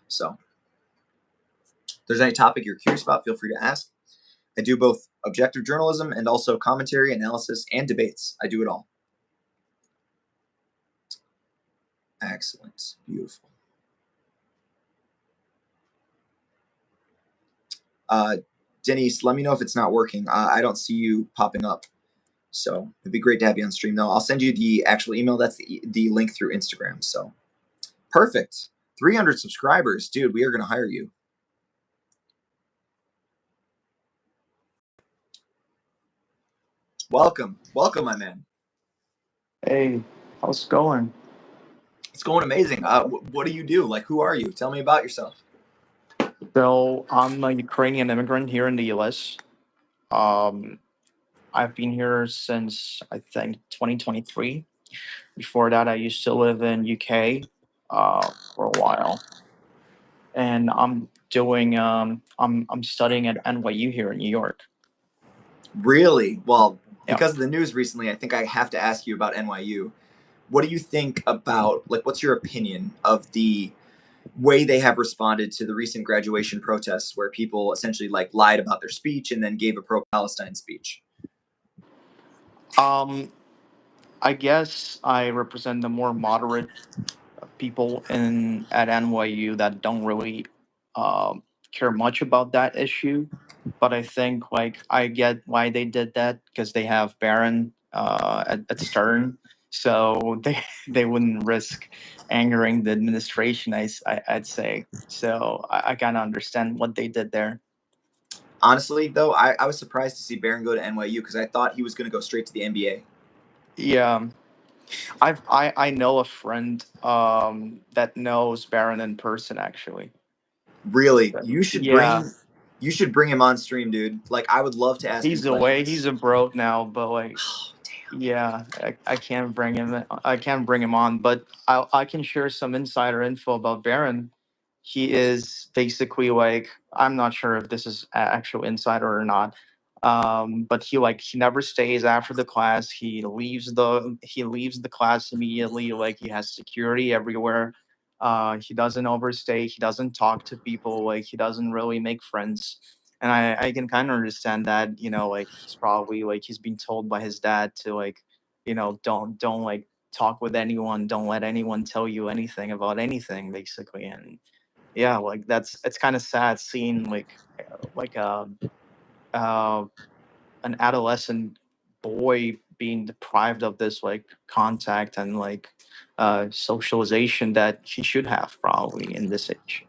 So if there's any topic you're curious about, feel free to ask. I do both objective journalism and also commentary, analysis, and debates. I do it all. Excellent. Beautiful. Denise, let me know if it's not working. I don't see you popping up. So it'd be great to have you on stream, though. I'll send you the actual email. That's the link through Instagram. So perfect. 300 subscribers. Dude, we are going to hire you. Welcome. Welcome, my man. Hey, how's it going? It's going amazing. What do you do? Like, who are you? Tell me about yourself. So I'm a Ukrainian immigrant here in the US. I've been here since I think 2023. Before that, I used to live in UK for a while, and I'm doing I'm studying at NYU here in New York. Really? Well, Yeah. because of the news recently, I think I have to ask you about NYU. What do you think about, like, what's your opinion of the way they have responded to the recent graduation protests where people essentially like lied about their speech and then gave a pro-Palestine speech? I guess I represent the more moderate people in at NYU that don't really care much about that issue. But I think like I get why they did that because they have Barron at Stern, so they wouldn't risk angering the administration. I'd say so. I kind of understand what they did there. Honestly, though, I was surprised to see Barron go to NYU because I thought he was going to go straight to the NBA. Yeah. I know a friend that knows Barron in person actually. Really, you should Yeah. bring him on stream, dude. Like, I would love to ask He's him away. questions. He's abroad now, but like, Oh, damn. yeah, I can't bring him. I can't bring him on, but I can share some insider info about Baron. He is basically like, I'm not sure if this is actual insider or not, but he never stays after the class. He leaves the class immediately. Like, he has security everywhere. He doesn't overstay. He doesn't talk to people. Like, he doesn't really make friends. And I can kind of understand that, like he's probably like he's been told by his dad to like, don't like talk with anyone, don't let anyone tell you anything about anything, basically. And yeah, like it's kind of sad seeing like an adolescent boy being deprived of this like contact and like socialization that he should have probably in this age.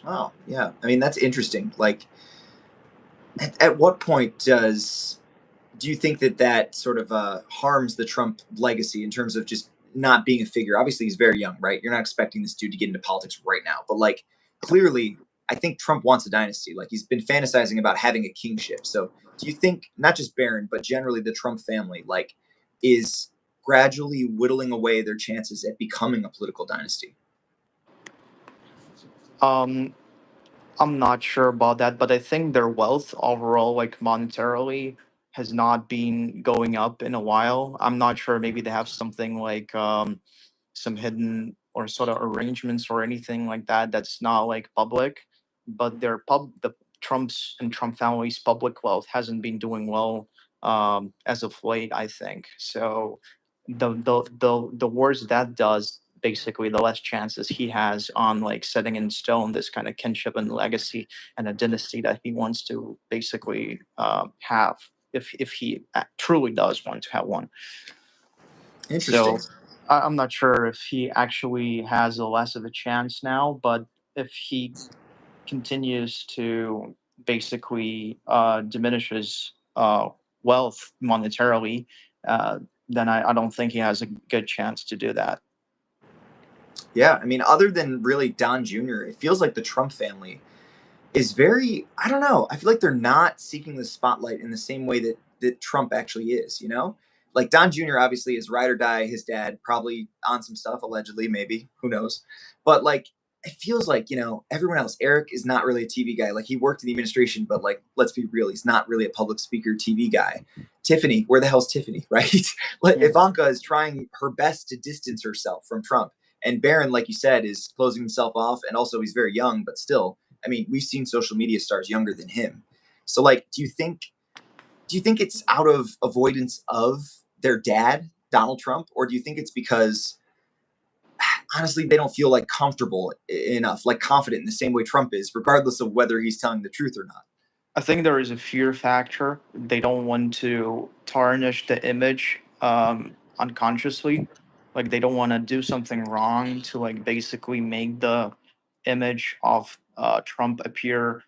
Oh, yeah. I mean, that's interesting. Like, at what point do you think that sort of harms the Trump legacy in terms of just not being a figure? Obviously, he's very young, right? You're not expecting this dude to get into politics right now, but like clearly, I think Trump wants a dynasty. Like he's been fantasizing about having a kingship. So, do you think not just Barron, but generally the Trump family, like, is gradually whittling away their chances at becoming a political dynasty? Um, I'm not sure about that, but I think their wealth overall, like monetarily, has not been going up in a while. I'm not sure. Maybe they have something like some hidden or sort of arrangements or anything like that that's not like public, but the Trump's and Trump family's public wealth hasn't been doing well as of late, I think. So the worse that does, basically the less chances he has on like setting in stone this kind of kinship and legacy and a dynasty that he wants to basically have, if he truly does want to have one. Interesting. So I'm not sure if he actually has a less of a chance now, but if he continues to basically diminish his wealth monetarily, uh, then I don't think he has a good chance to do that. Yeah, I mean, other than really Don Jr., it feels like the Trump family is very, I don't know, I feel like they're not seeking the spotlight in the same way that Trump actually is, you know? Like Don Jr. obviously is ride or die, his dad probably on some stuff, allegedly, maybe, who knows. But like it feels like, everyone else, Eric is not really a TV guy. Like he worked in the administration, but like let's be real, he's not really a public speaker TV guy. Tiffany, where the hell's Tiffany, right? Like Yeah. Ivanka is trying her best to distance herself from Trump. And Barron, like you said, is closing himself off, and also he's very young, but still, I mean, we've seen social media stars younger than him. So like, do you think it's out of avoidance of their dad, Donald Trump, or do you think it's because honestly they don't feel like comfortable enough, like confident in the same way Trump is, regardless of whether he's telling the truth or not? I think there is a fear factor. They don't want to tarnish the image unconsciously. Like they don't want to do something wrong to like basically make the image of Trump appear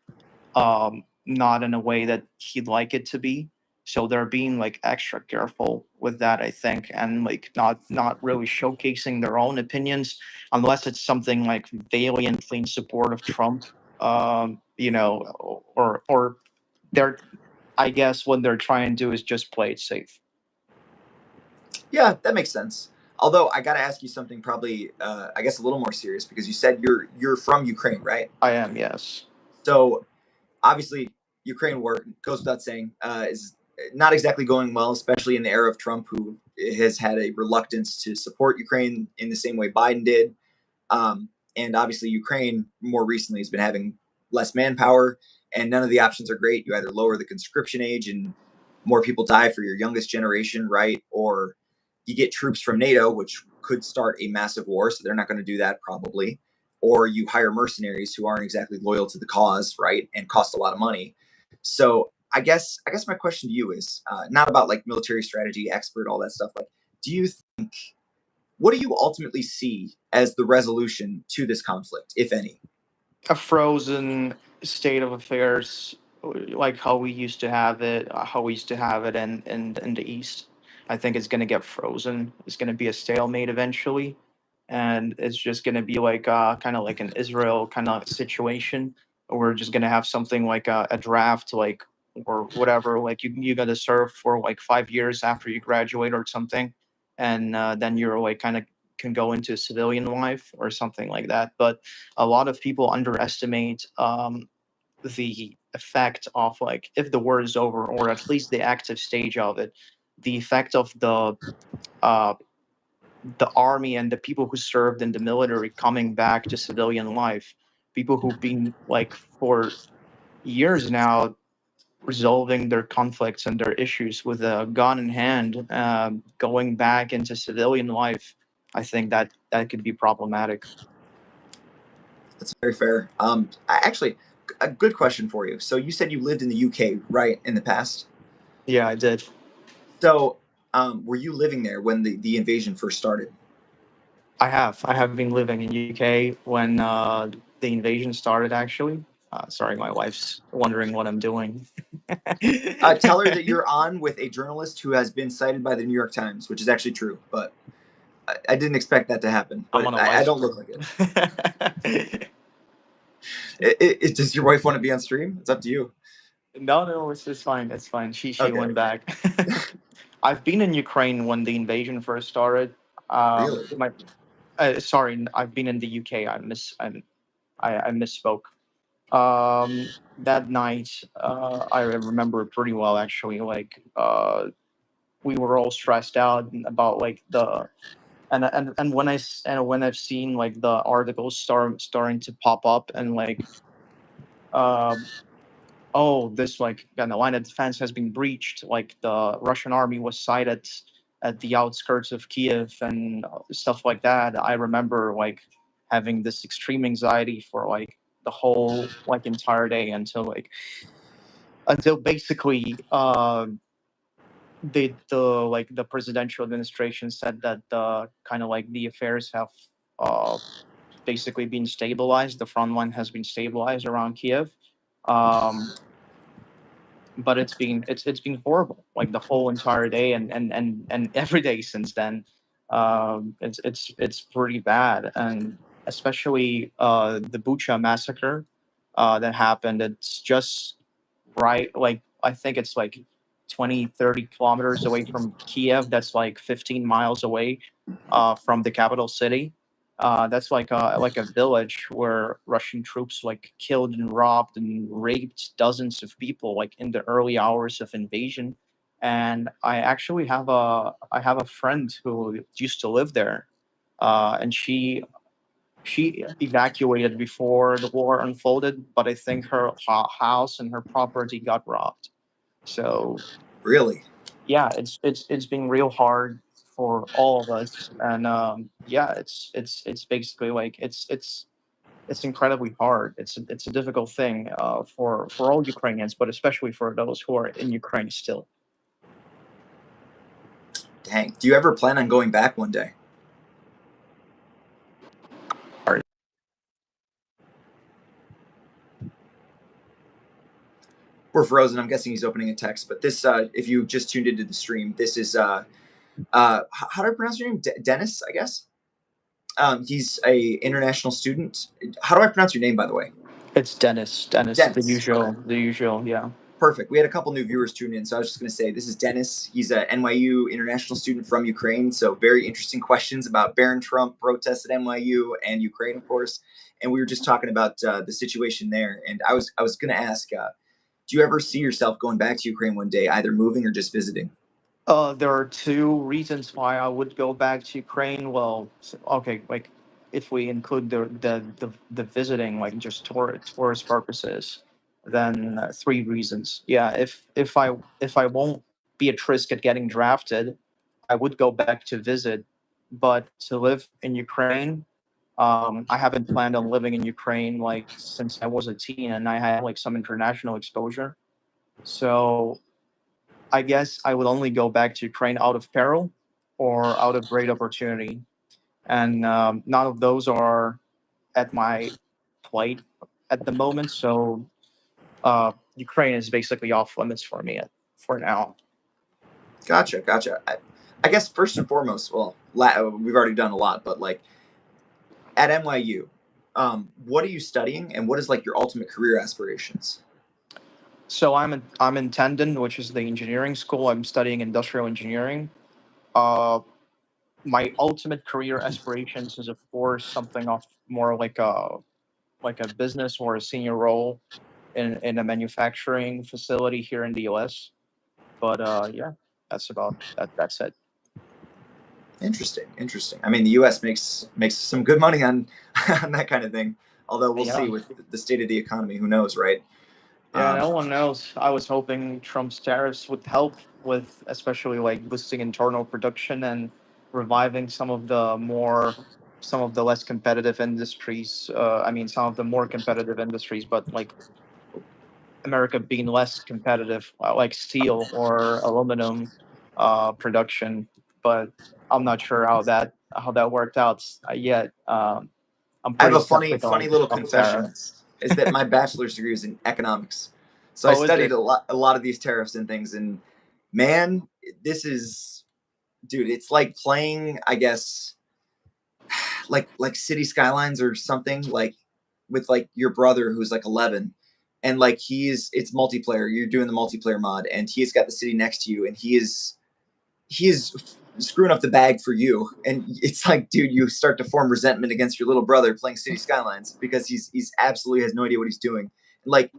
not in a way that he'd like it to be. So they're being like extra careful with that, I think, and like not really showcasing their own opinions unless it's something like valiantly in support of Trump. Or they're, I guess what they're trying to do is just play it safe. Yeah, that makes sense. Although I got to ask you something, probably, I guess, a little more serious, because you said you're from Ukraine, right? I am, yes. So obviously, Ukraine war goes without saying is not exactly going well, especially in the era of Trump, who has had a reluctance to support Ukraine in the same way Biden did. And obviously, Ukraine more recently has been having less manpower, and none of the options are great. You either lower the conscription age and more people die for your youngest generation, right? Or you get troops from NATO, which could start a massive war. So they're not going to do that probably. Or you hire mercenaries who aren't exactly loyal to the cause, right? And cost a lot of money. So I guess my question to you is not about like military strategy, expert, all that stuff. Like, do you think what do you ultimately see as the resolution to this conflict, if any? A frozen state of affairs, like how we used to have it, in the East. I think it's going to get frozen. It's going to be a stalemate eventually. And it's just going to be like kind of like an Israel kind of situation. We're just going to have something like a draft, like, or whatever. Like you got to serve for like 5 years after you graduate or something. And then you're like kind of can go into civilian life or something like that. But a lot of people underestimate the effect of like if the war is over or at least the active stage of it, the effect of uh, the army and the people who served in the military coming back to civilian life, people who've been like for years now resolving their conflicts and their issues with a gun in hand, going back into civilian life. I think that could be problematic. That's very fair. Actually, a good question for you. So you said you lived in the UK, right, in the past? Yeah, I did. So were you living there when the invasion first started? I have been living in UK when the invasion started. Actually, sorry, my wife's wondering what I'm doing. Tell her that you're on with a journalist who has been cited by the New York Times, which is actually true, but I didn't expect that to happen. I'm But on a I live don't look stream. like it. Does your wife want to be on stream? It's up to you. No, it's fine. It's fine. She Okay. went back. I've been in Ukraine when the invasion first started. Really? My sorry, I've been in the UK. I misspoke. That night, I remember it pretty well actually. Like, we were all stressed out about like the and when I've seen like the articles starting to pop up and like, um oh, this like the line of defense has been breached. Like the Russian army was sighted at the outskirts of Kiev and stuff like that. I remember like having this extreme anxiety for like the whole like entire day until basically the presidential administration said that the kind of like the affairs have uh basically been stabilized. The front line has been stabilized around Kiev. Um, but it's been horrible like the whole entire day and every day since then. It's pretty bad, and especially the Bucha massacre that happened. It's just right, like I think it's like 20-30 kilometers away from Kiev. That's like 15 miles away from the capital city. That's like a village where Russian troops like killed and robbed and raped dozens of people like in the early hours of invasion. And I have a friend who used to live there, and she evacuated before the war unfolded, but I think her house and her property got robbed. So Really? yeah, it's been real hard for all of us, and yeah, it's basically like it's incredibly hard. It's a difficult thing for all Ukrainians, but especially for those who are in Ukraine still. Dang. Do you ever plan on going back one day? We're frozen. I'm guessing he's opening a text. But this, if you just tuned into the stream, this is how do I pronounce your name? Dennis, I guess. He's a international student. How do I pronounce your name, by the way? It's Dennis. Dennis, Dennis. the usual, yeah. Perfect. We had a couple new viewers tune in, so I was just going to say this is Dennis. He's a NYU international student from Ukraine. So very interesting questions about Barron Trump protests at NYU and Ukraine, of course. And we were just talking about the situation there. And I was going to ask, do you ever see yourself going back to Ukraine one day, either moving or just visiting? There are two reasons why I would go back to Ukraine. Well, okay, like if we include the visiting, like just tourist purposes, then three reasons. Yeah, if I won't be at risk at getting drafted, I would go back to visit. But to live in Ukraine, I haven't planned on living in Ukraine like since I was a teen, and I had like some international exposure. So I guess I would only go back to Ukraine out of peril or out of great opportunity. And none of those are at my plate at the moment. So Ukraine is basically off limits for me for now. Gotcha. I guess first and foremost, well, we've already done a lot, but like at NYU, what are you studying, and what is like your ultimate career aspirations? So I'm in Tandon, which is the engineering school. I'm studying industrial engineering. Uh, my ultimate career aspirations is, of course, something of more like a business or a senior role in a manufacturing facility here in the US. But yeah, that's about that. That's it. Interesting. I mean, the U.S. makes some good money on on that kind of thing. Although we'll see Yeah. with the state of the economy, who knows, right? Yeah, no one knows. I was hoping Trump's tariffs would help with, especially like boosting internal production and reviving some of the more some of the less competitive industries. I mean, some of the more competitive industries, but like America being less competitive, like steel or aluminum production. But I'm not sure how that worked out yet. I'm I have pretty a funny skeptical little of confession, tariffs. is that my bachelor's degree is in economics, so I Oh, is studied it? a lot of these tariffs and things. And man, this is, dude, it's like playing, I guess, like City Skylines or something, like with like your brother who's like 11, and like it's multiplayer. You're doing the multiplayer mod, and he's got the city next to you, and he is screwing up the bag for you. And it's like, dude, you start to form resentment against your little brother playing City Skylines because he's absolutely has no idea what he's doing. And like,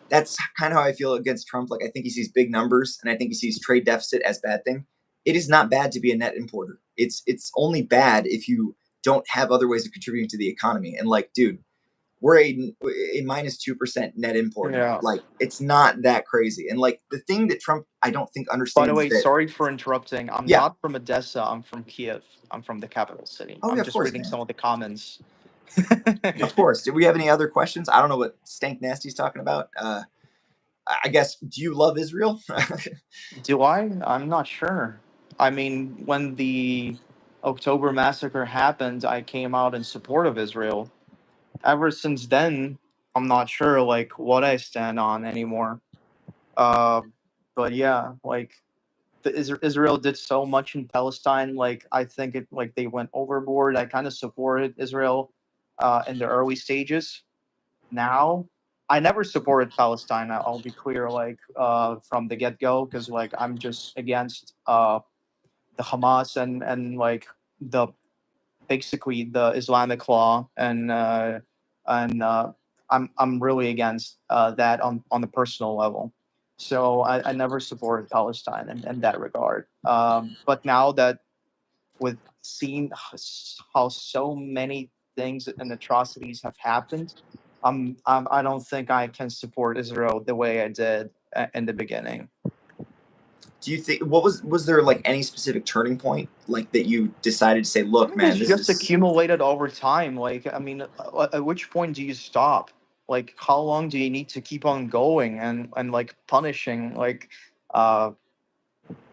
that's kind of how I feel against Trump. Like, I think he sees big numbers, and I think he sees trade deficit as bad thing. It is not bad to be a net importer. It's only bad if you don't have other ways of contributing to the economy. And like, dude, we're a minus 2% net importer. Yeah. Like, it's not that crazy. And like, the thing that Trump, I don't think By the understands way, that. sorry for interrupting. I'm Yeah. not from Odessa. I'm from Kiev. I'm from the capital city. Oh, yeah, I'm of just course, reading man. some of the comments. Of course. Do we have any other questions? I don't know what Stank Nasty's talking about. I guess, do you love Israel? Do I? I'm not sure. I mean, when the October massacre happened, I came out in support of Israel. Ever since then, I'm not sure like what I stand on anymore. Uh, but yeah, like Israel did so much in Palestine. Like I think it like they went overboard. I kind of supported Israel in the early stages. Now, I never supported Palestine. I'll be clear, like from the get go, because like I'm just against the Hamas and like the basically the Islamic law and I'm really against that on the personal level. So I never supported Palestine in that regard. But now that with seeing how so many things and atrocities have happened, I don't think I can support Israel the way I did in the beginning. Do you think, was there like any specific turning point like that you decided to say, I look, think man, it's this just is, accumulated over time. Like, I mean, at which point do you stop? Like, how long do you need to keep on going and like punishing like uh,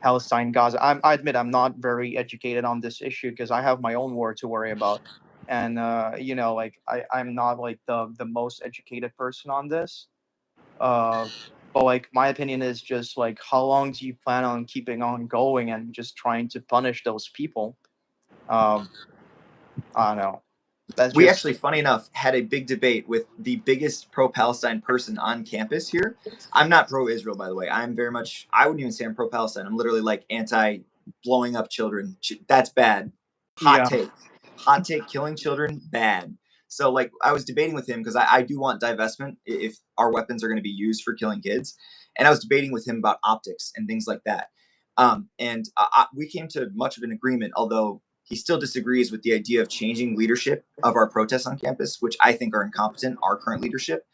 Palestine, Gaza? I admit I'm not very educated on this issue because I have my own war to worry about, and you know, like I'm not like the most educated person on this. Uh, but like my opinion is just like how long do you plan on keeping on going and just trying to punish those people? Um, I don't know. That's we just actually, funny enough, had a big debate with the biggest pro-Palestine person on campus here. I'm not pro-Israel, by the way. I'm very much, I wouldn't even say I'm pro-Palestine. I'm literally like anti blowing up children. That's bad. yeah. Hot take, killing children, bad. So like, I was debating with him because I do want divestment if our weapons are going to be used for killing kids. And I was debating with him about optics and things like that. And we came to much of an agreement, although he still disagrees with the idea of changing leadership of our protests on campus, which I think are incompetent, our current leadership.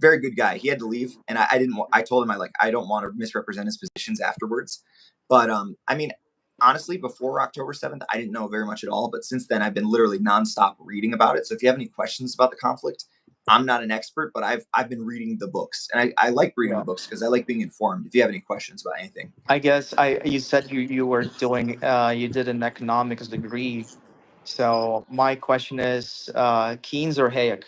Very good guy. He had to leave. And I didn't, I told him, I don't want to misrepresent his positions afterwards. But I mean, honestly, before October 7th, I didn't know very much at all. But since then, I've been literally nonstop reading about it. So if you have any questions about the conflict, I'm not an expert, but I've been reading the books, and I like reading the books because I like being informed. If you have any questions about anything, I guess you said you were doing you did an economics degree. So my question is Keynes or Hayek?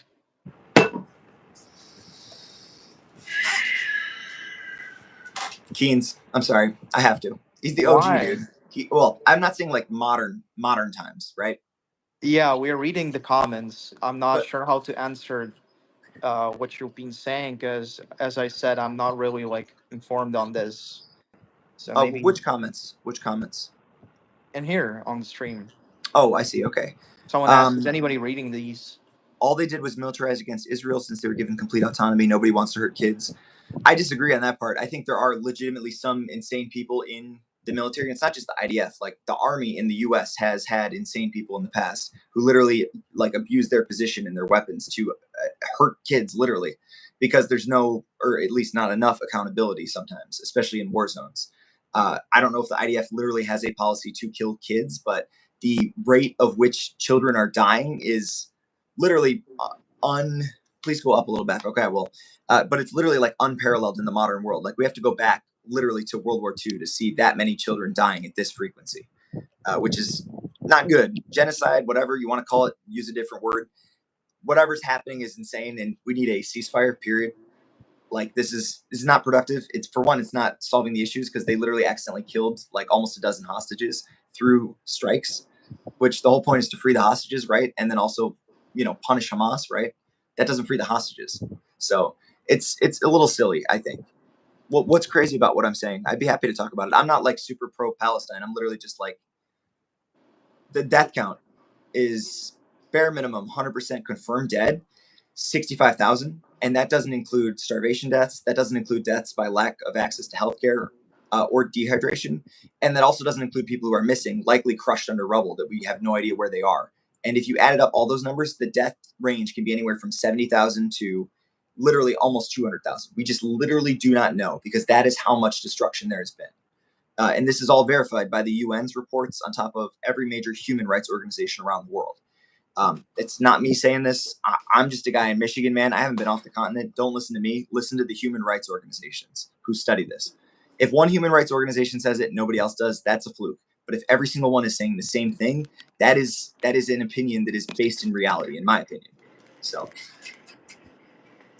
Keynes, I'm sorry, I have to. He's the OG Why? dude. Well, I'm not saying like modern times, right? Yeah, we're reading the comments. I'm not But sure how to answer what you've been saying because, as I said, I'm not really like informed on this. So maybe which comments? Which comments? in here on the stream, Oh, I see. Okay. someone asked, "Is anybody reading these?" All they did was militarize against Israel since they were given complete autonomy. Nobody wants to hurt kids. I disagree on that part. I think there are legitimately some insane people in the military. It's not just the IDF. Like the army in the U.S. has had insane people in the past who literally like abuse their position and their weapons to hurt kids, literally, because there's no, or at least not enough accountability sometimes, especially in war zones. I don't know if the IDF literally has a policy to kill kids, but the rate of which children are dying is literally please go up a little back. Okay, well, but it's literally like unparalleled in the modern world. Like we have to go back literally to World War II to see that many children dying at this frequency, which is not good. Genocide, whatever you want to call it, use a different word. Whatever's happening is insane, and we need a ceasefire, period. Like this is not productive. It's, for one, it's not solving the issues because they literally accidentally killed like almost a dozen hostages through strikes, which the whole point is to free the hostages, right? And then also, punish Hamas, right? That doesn't free the hostages. So it's a little silly, I think. What's crazy about what I'm saying? I'd be happy to talk about it. I'm not like super pro Palestine. I'm literally just like, the death count is bare minimum 100% confirmed dead, 65,000. And that doesn't include starvation deaths. That doesn't include deaths by lack of access to healthcare or dehydration. And that also doesn't include people who are missing, likely crushed under rubble that we have no idea where they are. And if you added up all those numbers, the death range can be anywhere from 70,000 to literally almost 200,000. We just literally do not know, because that is how much destruction there has been. And this is all verified by the UN's reports on top of every major human rights organization around the world. It's not me saying this. I'm just a guy in Michigan, man. I haven't been off the continent. Don't listen to me. Listen to the human rights organizations who study this. If one human rights organization says it, nobody else does, that's a fluke. But if every single one is saying the same thing, that is an opinion that is based in reality, in my opinion. So,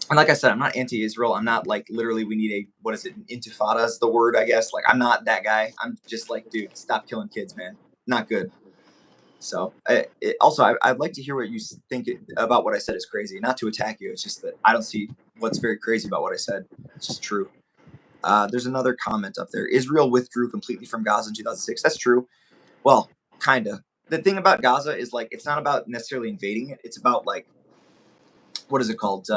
and like I said, I'm not anti-Israel. I'm not like literally we need an intifada is the word, I guess. Like, I'm not that guy. I'm just like, dude, stop killing kids, man. Not good. So I'd like to hear what you think about what I said is crazy. Not to attack you. It's just that I don't see what's very crazy about what I said. It's just true. There's another comment up there. Israel withdrew completely from Gaza in 2006. That's true. Well, kind of. The thing about Gaza is like, it's not about necessarily invading it. It's about like, what is it called?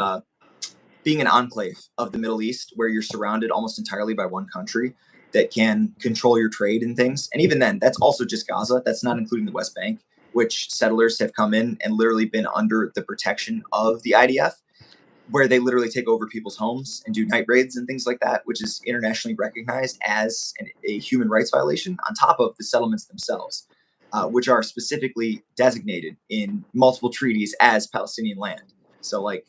Being an enclave of the Middle East where you're surrounded almost entirely by one country that can control your trade and things. And even then, that's also just Gaza. That's not including the West Bank, which settlers have come in and literally been under the protection of the IDF, where they literally take over people's homes and do night raids and things like that, which is internationally recognized as a human rights violation, on top of the settlements themselves, which are specifically designated in multiple treaties as Palestinian land. So, like,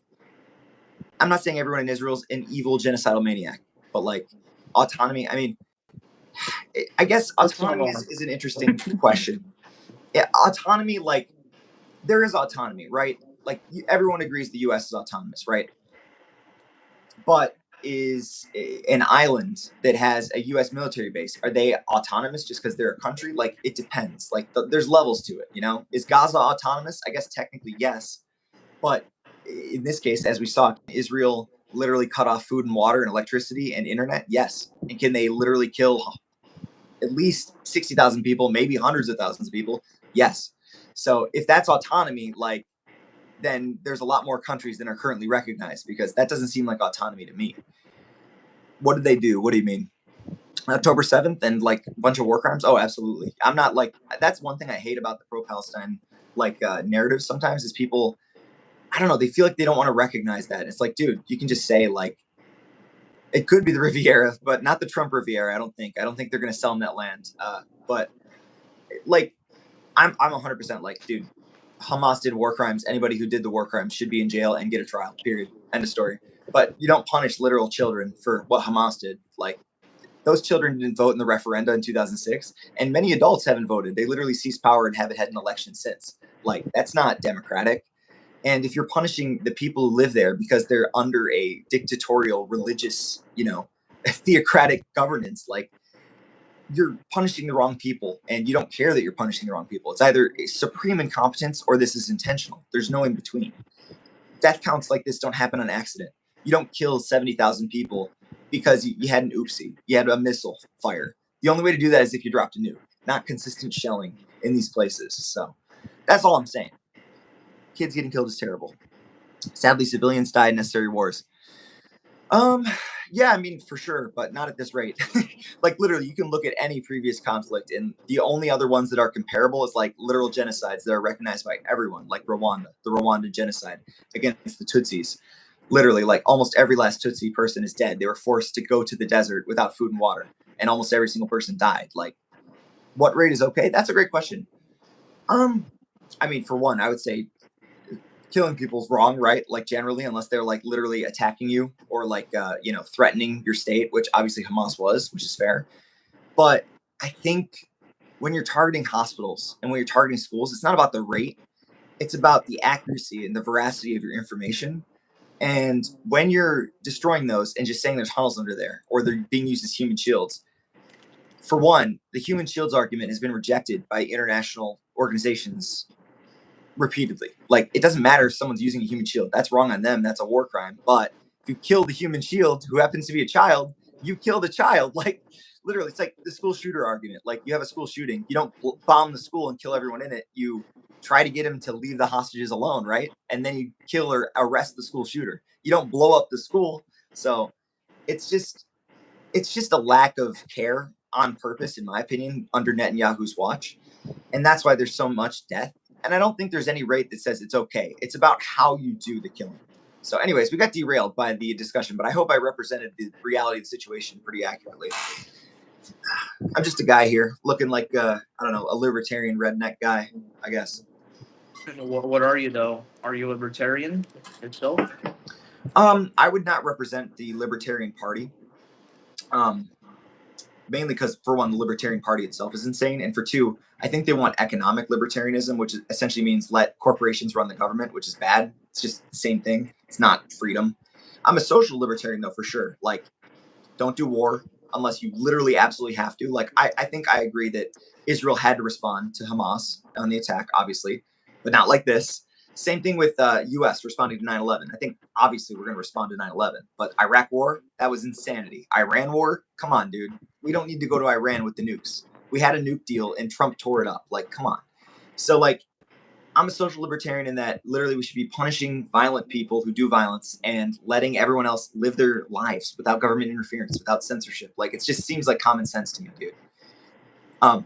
I'm not saying everyone in Israel is an evil genocidal maniac, but like autonomy, I mean, I guess autonomy is an interesting question. Yeah, autonomy, like, there is autonomy, right? Like, everyone agrees the U.S. is autonomous, right? But is an island that has a U.S. military base, are they autonomous just because they're a country? Like, it depends. Like, there's levels to it, Is Gaza autonomous? I guess technically yes. But in this case, as we saw, Israel literally cut off food and water and electricity and internet. Yes. And can they literally kill at least 60,000 people, maybe hundreds of thousands of people? Yes. So if that's autonomy, like, then there's a lot more countries than are currently recognized, because that doesn't seem like autonomy to me. What did they do? What do you mean? October 7th and like a bunch of war crimes? Oh, absolutely. I'm not like, that's one thing I hate about the pro-Palestine like narrative sometimes, is people, I don't know, they feel like they don't want to recognize that. It's like, dude, you can just say like, it could be the Riviera, but not the Trump Riviera. I don't think they're going to sell them that land. But like, I'm 100% like, dude, Hamas did war crimes. Anybody who did the war crimes should be in jail and get a trial, period. End of story. But you don't punish literal children for what Hamas did. Like, those children didn't vote in the referenda in 2006, and many adults haven't voted. They literally ceased power and haven't had an election since. Like, that's not democratic. And if you're punishing the people who live there because they're under a dictatorial, religious, theocratic governance, like, you're punishing the wrong people, and you don't care that you're punishing the wrong people. It's either a supreme incompetence or this is intentional. There's no in between. Death counts like this don't happen on accident. You don't kill 70,000 people because you had an oopsie. You had a missile fire. The only way to do that is if you dropped a nuke, not consistent shelling in these places. So that's all I'm saying. Kids getting killed is terrible. Sadly, civilians die in necessary wars. Yeah, I mean, for sure, but not at this rate. Like, literally, you can look at any previous conflict, and the only other ones that are comparable is like literal genocides that are recognized by everyone, like Rwanda, the Rwanda genocide against the Tutsis. Literally, like, almost every last Tutsi person is dead. They were forced to go to the desert without food and water, and almost every single person died. Like, what rate is okay? That's a great question. I mean, for one, I would say killing people's wrong, right? Like generally, unless they're like literally attacking you or like threatening your state, which obviously Hamas was, which is fair. But I think when you're targeting hospitals and when you're targeting schools, it's not about the rate; it's about the accuracy and the veracity of your information. And when you're destroying those and just saying there's tunnels under there or they're being used as human shields, for one, the human shields argument has been rejected by international organizations repeatedly. Like, it doesn't matter if someone's using a human shield. That's wrong on them. That's a war crime. But if you kill the human shield who happens to be a child, you killed a child. Like, literally, it's like the school shooter argument. Like, you have a school shooting. You don't bomb the school and kill everyone in it. You try to get him to leave the hostages alone, right? And then you kill or arrest the school shooter. You don't blow up the school. So it's just a lack of care on purpose, in my opinion, under Netanyahu's watch. And that's why there's so much death. And I don't think there's any rate that says it's okay. It's about how you do the killing. So anyways, we got derailed by the discussion, but I hope I represented the reality of the situation pretty accurately. I'm just a guy here looking like, I don't know, a libertarian redneck guy, I guess. What are you, though? Are you libertarian yourself? I would not represent the Libertarian Party. Mainly because, for one, the Libertarian Party itself is insane, and for two, I think they want economic libertarianism, which essentially means let corporations run the government, which is bad. It's just the same thing. It's not freedom. I'm a social libertarian, though, for sure. Like, don't do war unless you literally absolutely have to. Like, I think I agree that Israel had to respond to Hamas on the attack, obviously, but not like this. Same thing with U.S. responding to 9/11. I think obviously we're going to respond to 9/11, but Iraq war, that was insanity. Iran war, come on, dude. We don't need to go to Iran with the nukes. We had a nuke deal and Trump tore it up. Like, come on. So, like, I'm a social libertarian in that literally we should be punishing violent people who do violence and letting everyone else live their lives without government interference, without censorship. Like, it just seems like common sense to me, dude. I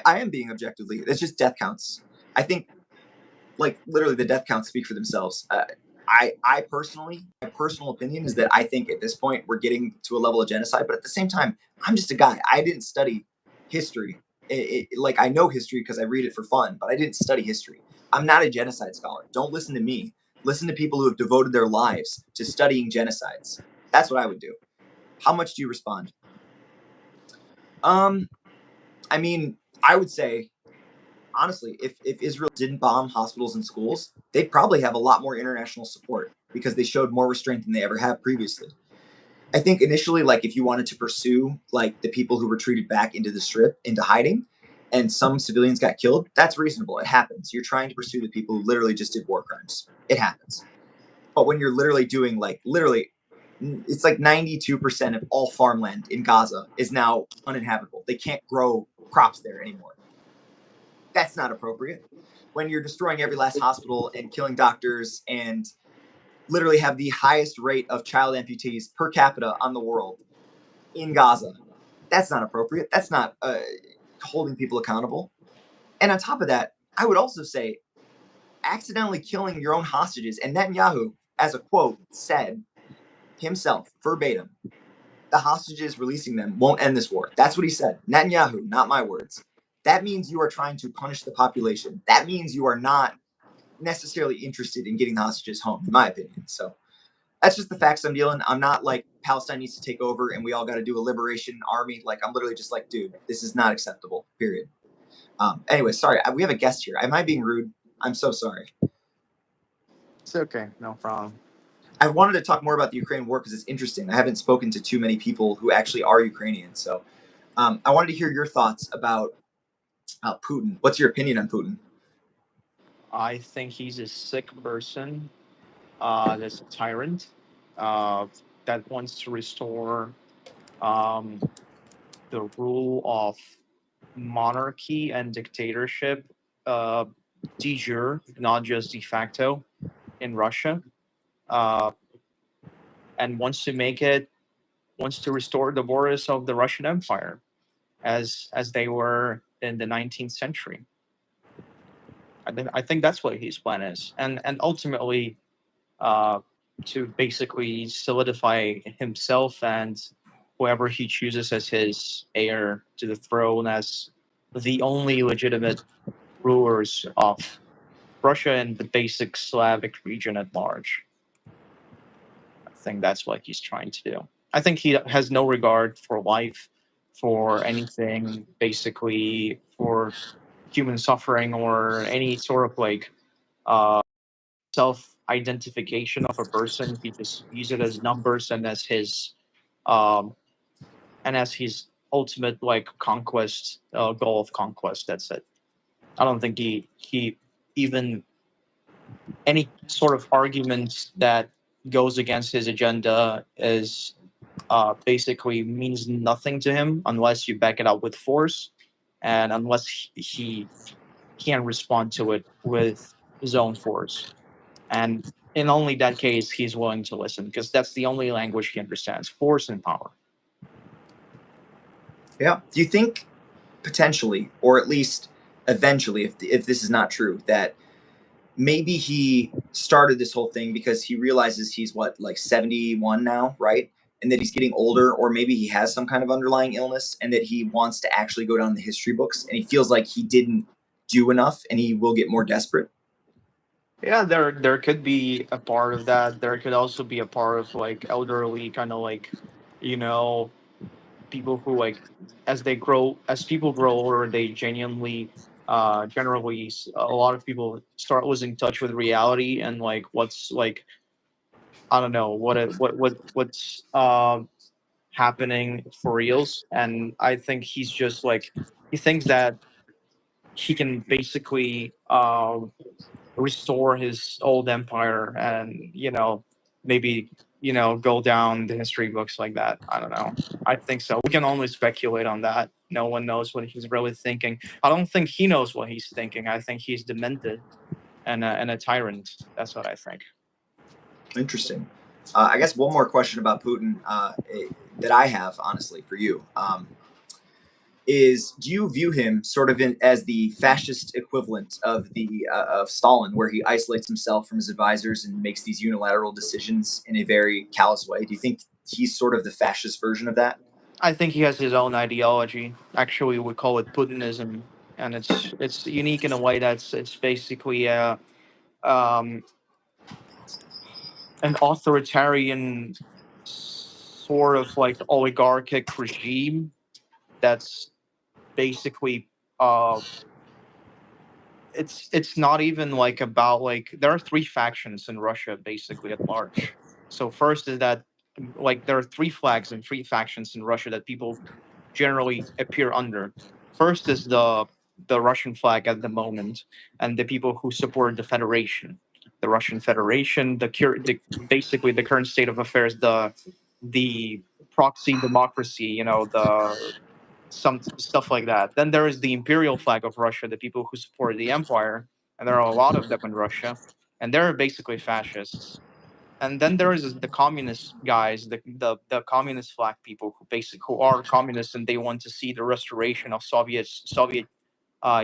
am being objectively. It's just death counts. I think, like, literally the death counts speak for themselves. I personally, my personal opinion is that I think at this point we're getting to a level of genocide, but at the same time, I'm just a guy. I didn't study history. Like, I know history because I read it for fun, but I didn't study history. I'm not a genocide scholar. Don't listen to me. Listen to people who have devoted their lives to studying genocides. That's what I would do. How much do you respond? I mean, I would say, honestly, if Israel didn't bomb hospitals and schools, they'd probably have a lot more international support because they showed more restraint than they ever have previously. I think initially, like, if you wanted to pursue like the people who retreated back into the strip, into hiding, and some civilians got killed, that's reasonable. It happens. You're trying to pursue the people who literally just did war crimes. It happens. But when you're literally doing, like, literally, it's like 92% of all farmland in Gaza is now uninhabitable. They can't grow crops there anymore. That's not appropriate. When you're destroying every last hospital and killing doctors and literally have the highest rate of child amputees per capita on the world in Gaza, that's not appropriate. That's not holding people accountable. And on top of that, I would also say accidentally killing your own hostages. And Netanyahu, as a quote, said himself, verbatim, the hostages releasing them won't end this war. That's what he said. Netanyahu, not my words. That means you are trying to punish the population. That means you are not necessarily interested in getting the hostages home, in my opinion. So that's just the facts I'm dealing. I'm not like Palestine needs to take over and we all got to do a liberation army. Like, I'm literally just like, dude, this is not acceptable, period. Anyway, sorry. We have a guest here. Am I being rude? I'm so sorry. It's okay. No problem. I wanted to talk more about the Ukraine war because it's interesting. I haven't spoken to too many people who actually are Ukrainian. So I wanted to hear your thoughts about Putin. What's your opinion on Putin? I think he's a sick person. That's a tyrant. That wants to restore the rule of monarchy and dictatorship, de jure, not just de facto, in Russia, and wants to restore the borders of the Russian Empire as they were in the 19th century. I think that's what his plan is, and ultimately to basically solidify himself and whoever he chooses as his heir to the throne as the only legitimate rulers of Russia and the basic Slavic region at large. I think that's what he's trying to do. I think he has no regard for life, for anything, basically for human suffering or any sort of like uh, self identification of a person. He just uses it as numbers and as um, his ultimate like conquest goal of conquest. That's it. I don't think he even any sort of argument that goes against his agenda is basically means nothing to him unless you back it up with force and unless he can respond to it with his own force. And in only that case, he's willing to listen because that's the only language he understands: force and power. Yeah. Do you think potentially, or at least eventually, if this is not true, that maybe he started this whole thing because he realizes he's what, like 71 now, right? And that he's getting older, or maybe he has some kind of underlying illness and that he wants to actually go down the history books and he feels like he didn't do enough and he will get more desperate? Yeah, there could be a part of that. There could also be a part of like elderly kind of like, you know, people who like as people grow older, they genuinely generally a lot of people start losing touch with reality and like what's like I don't know what's happening for reals. And I think he's just like he thinks that he can basically restore his old empire and maybe go down the history books like that. I don't know. I think so. We can only speculate on that. No one knows what he's really thinking. I don't think he knows what he's thinking. I think he's demented and a tyrant. That's what I think. Interesting. I guess one more question about Putin that I have, honestly, for you. Is, do you view him sort of as the fascist equivalent of of Stalin, where he isolates himself from his advisors and makes these unilateral decisions in a very callous way? Do you think he's sort of the fascist version of that? I think he has his own ideology. Actually, we call it Putinism, and it's unique in a way that's it's basically um, an authoritarian sort of like oligarchic regime that's basically uh it's not even like about like there are three factions in Russia basically at large. So first is that like there are three flags and three factions in Russia that people generally appear under. First is the Russian flag at the moment and the people who support the Federation. The Russian Federation, the basically the current state of affairs, the proxy democracy, the some stuff like that. Then there is the imperial flag of Russia, the people who support the empire, and there are a lot of them in Russia, and they're basically fascists. And then there is the communist guys, the communist flag people who are communists and they want to see the restoration of Soviet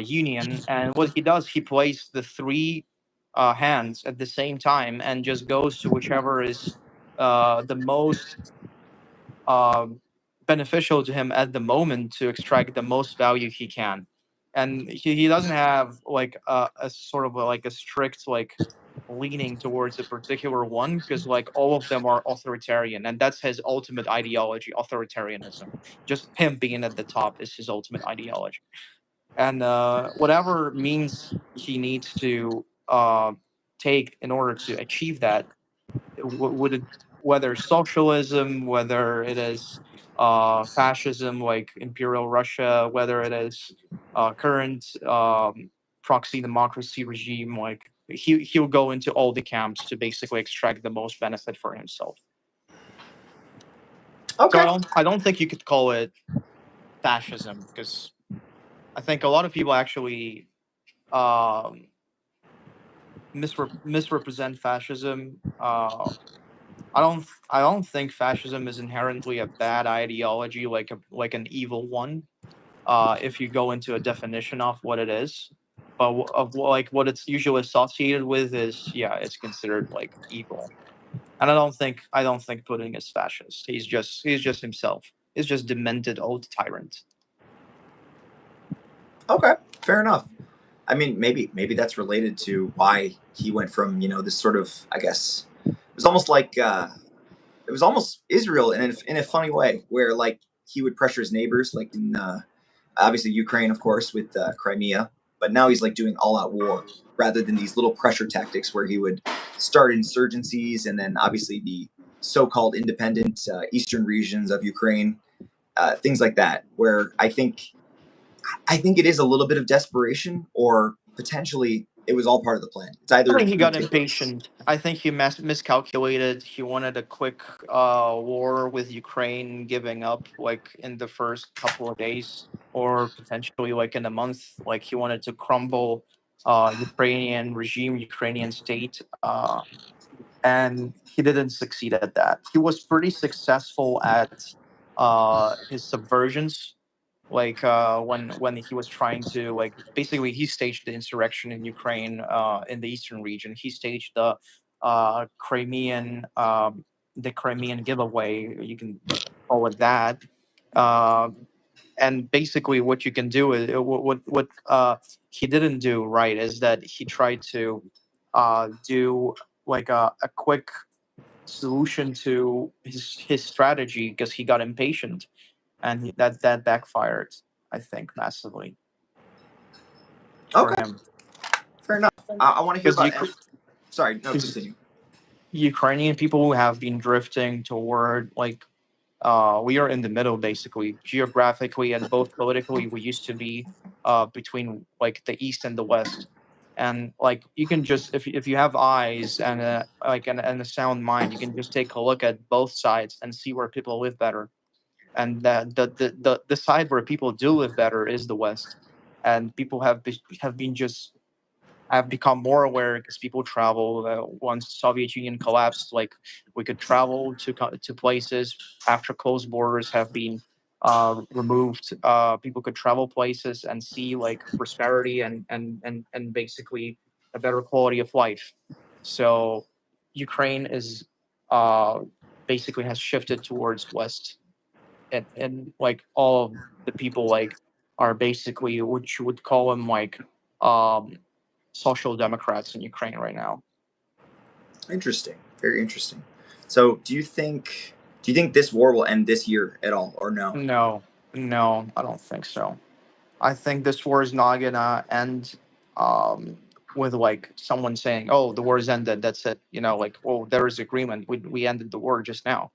Union. And what he does, he plays the three hands at the same time and just goes to whichever is the most um, beneficial to him at the moment to extract the most value he can. And he doesn't have like a sort of like a strict like leaning towards a particular one because like all of them are authoritarian and that's his ultimate ideology, authoritarianism. Just him being at the top is his ultimate ideology. And whatever means he needs to take in order to achieve that, would it, whether socialism, whether it is fascism like Imperial Russia, whether it is current proxy democracy regime, like he'll go into all the camps to basically extract the most benefit for himself. So Okay. I don't think you could call it fascism because I think a lot of people actually um, misrepresent fascism. I don't think fascism is inherently a bad ideology, like an evil one. If you go into a definition of what it is, but like what it's usually associated with is yeah, it's considered like evil. And I don't think Putin is fascist. He's just himself. He's just demented old tyrant. Okay. Fair enough. I mean, maybe that's related to why he went from, this sort of, I guess, it was almost like it was almost Israel in a funny way, where like he would pressure his neighbors, like in obviously Ukraine, of course, with Crimea, but now he's like doing all out war rather than these little pressure tactics where he would start insurgencies and then obviously the so-called independent eastern regions of Ukraine, things like that, where I think it is a little bit of desperation, or potentially it was all part of the plan. It's I either think he got ridiculous. impatient. I think he miscalculated. He wanted a quick war with Ukraine, giving up like in the first couple of days, or potentially like in a month. Like he wanted to crumble Ukrainian regime, Ukrainian state, and he didn't succeed at that. He was pretty successful at his subversions, like when he was trying to, like, basically he staged the insurrection in Ukraine, in the eastern region. He staged Crimean the Crimean giveaway, you can call it that. Uh, and basically what you can do is what he didn't do right is that he tried to do like a quick solution to his strategy because he got impatient, and that backfired, I think, massively for Okay, him. fair enough. I want to hear Because about. Sorry, no, because continue. Ukrainian people have been drifting toward, like, we are in the middle, basically, geographically and both politically. We used to be between like the east and the west, and like you can just, if you have eyes and and a sound mind, you can just take a look at both sides and see where people live better. And that the side where people do live better is the west, and people have been just have become more aware because people travel. Once Soviet Union collapsed, like, we could travel to places after closed borders have been removed. People could travel places and see like prosperity and basically a better quality of life. So Ukraine is uh, basically has shifted towards west, and like all of the people like are basically what you would call them like um social democrats in Ukraine right now. Interesting, very interesting. So, do you think this war will end this year at all, or no? No, no, I don't think so. I think this war is not gonna end um with like someone saying, "Oh, the war is ended. That's it." Like, "Oh, there is agreement. We ended the war just now."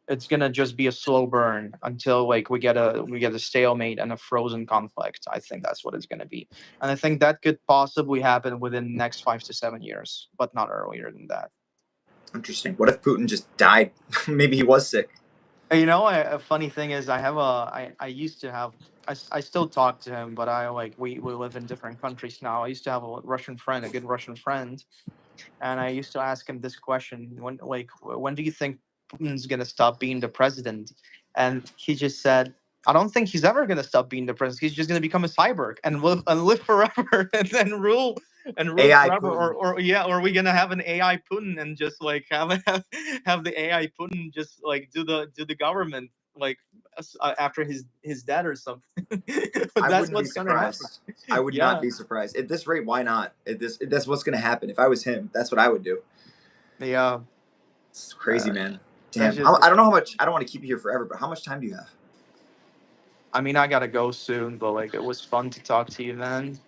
It's gonna just be a slow burn until like we get a stalemate and a frozen conflict. I think that's what it's gonna be, and I think that could possibly happen within the next 5 to 7 years, but not earlier than that. Interesting. What if Putin just died? Maybe he was sick. A funny thing is, I used to have, I still talk to him, but I like we live in different countries now. I used to have a Russian friend, a good Russian friend, and I used to ask him this question: when do you think Putin's gonna stop being the president? And he just said, "I don't think he's ever gonna stop being the president. He's just gonna become a cyborg and live forever and then rule AI forever." Putin. Or yeah, or are we gonna have an AI Putin and just like have the AI Putin just like do the government like after his death or something? But I that's wouldn't be what's gonna happen. surprised. I would not Yeah, be surprised at this rate. Why not? That's what's going to happen. If I was him, that's what I would do. yeah. It's crazy, Uh, man. that's Damn. just I don't know how much. I don't want to keep you here forever, but how much time do you have? I mean, I gotta go soon, but like it was fun to talk to you, man.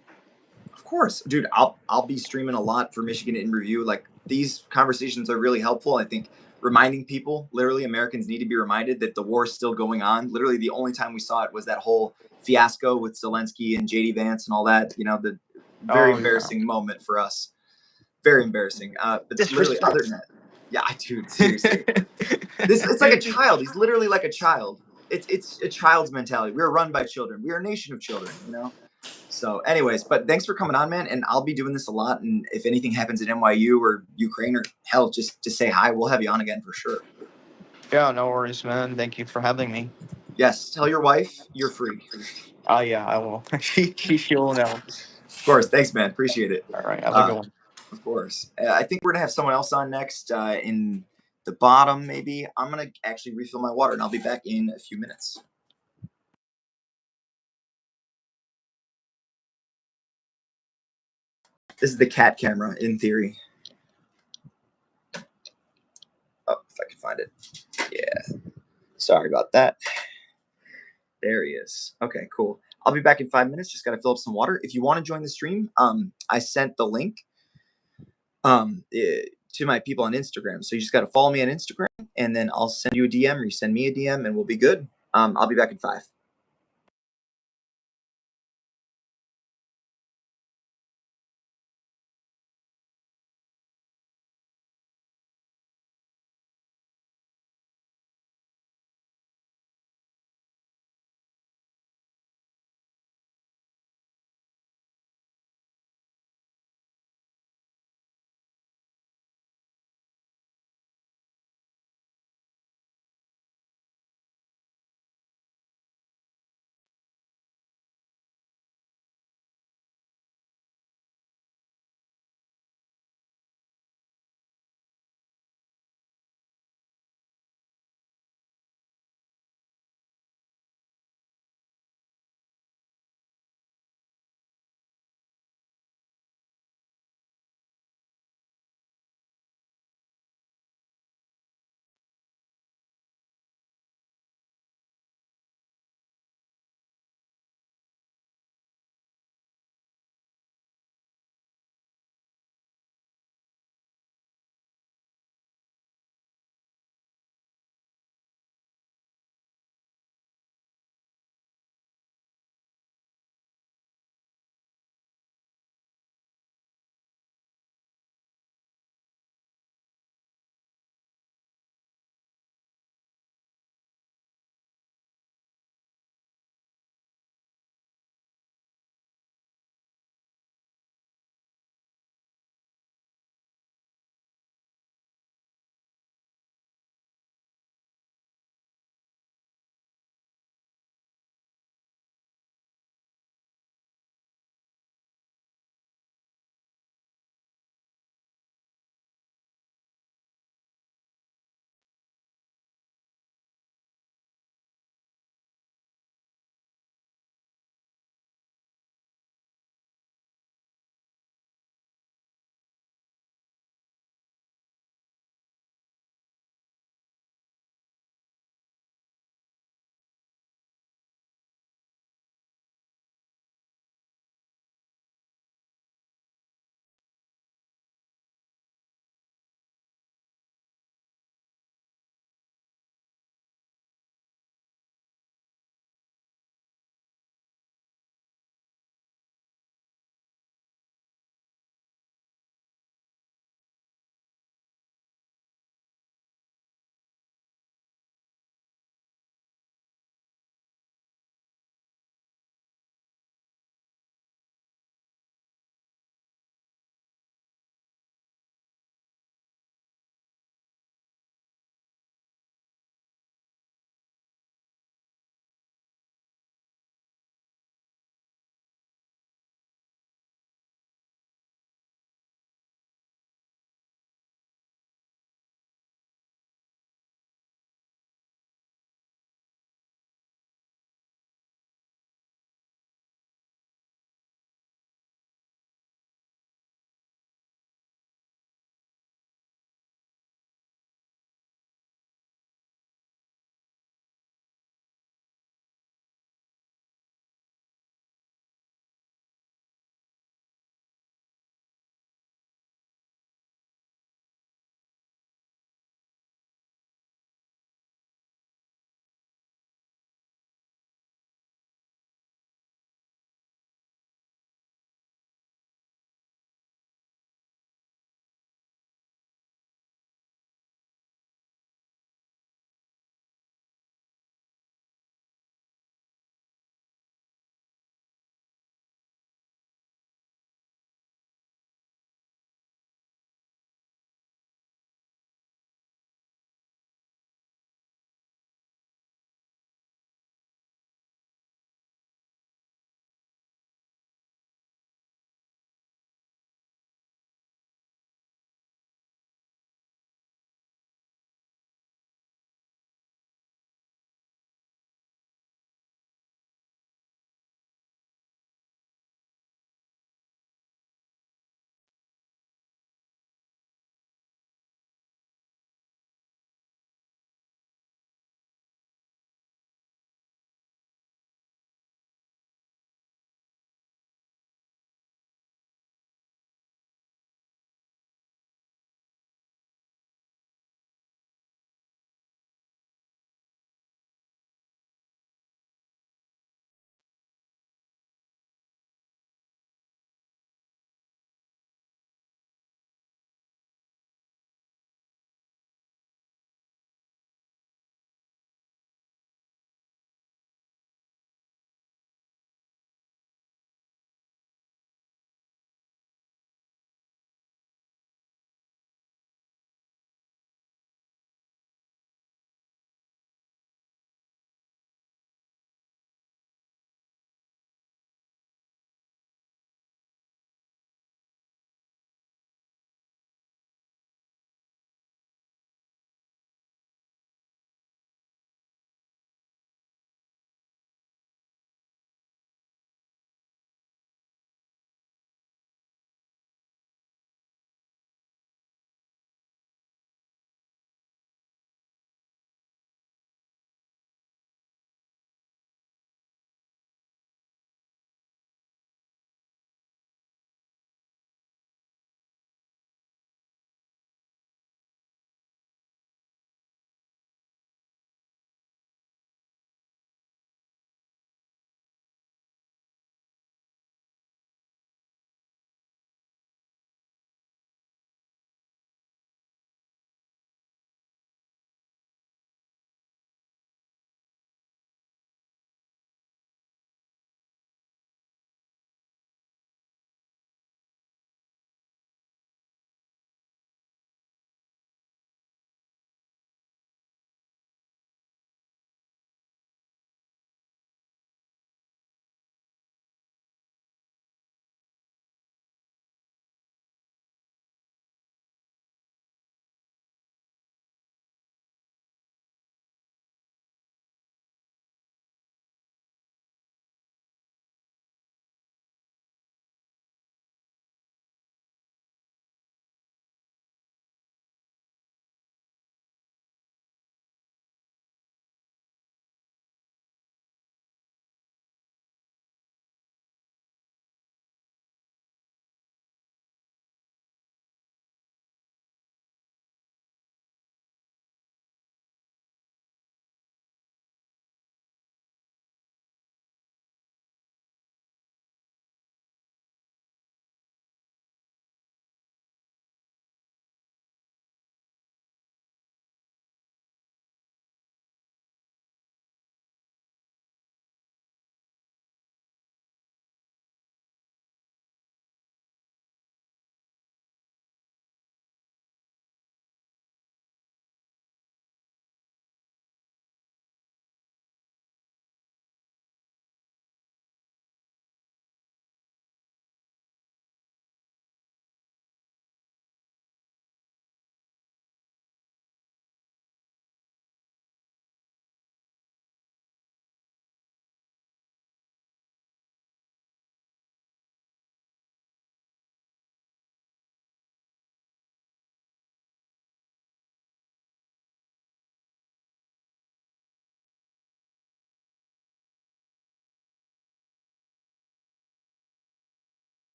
Of course, dude. I'll be streaming a lot for Michigan in Review. Like, these conversations are really helpful. I think reminding people, literally, Americans need to be reminded that the war is still going on. Literally, the only time we saw it was that whole fiasco with Zelensky and JD Vance and all that. The very Oh yeah. embarrassing moment for us. Very embarrassing. But literally, other than Disrespect. that, yeah, dude, seriously, it's like a child. He's literally like a child. It's a child's mentality. We are run by children. We are a nation of children. So, anyways, but thanks for coming on, man. And I'll be doing this a lot. And if anything happens at NYU or Ukraine or hell, just say hi. We'll have you on again for sure. Yeah, no worries, man. Thank you for having me. Yes, tell your wife you're free. Oh yeah, I will. She'll know. Of course. Thanks, man. Appreciate it. All right, have a Uh, good one. of course. I think we're gonna have someone else on next in the bottom. Maybe I'm gonna actually refill my water, and I'll be back in a few minutes. This is the cat camera in theory. Oh, if I can find it. Yeah. Sorry about that. There he is. Okay, cool. I'll be back in 5 minutes. Just got to fill up some water. If you want to join the stream, I sent the link to my people on Instagram. So you just got to follow me on Instagram, and then I'll send you a DM or you send me a DM, and we'll be good. I'll be back in 5.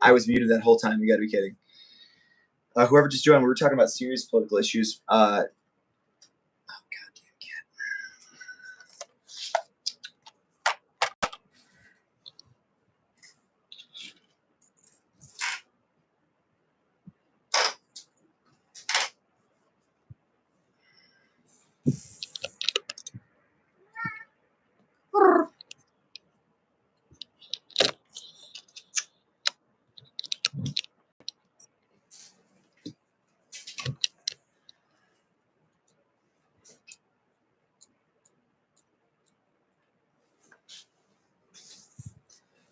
I was muted that whole time. You got to be kidding. Whoever just joined, we were talking about serious political issues. Oh, goddamn cat.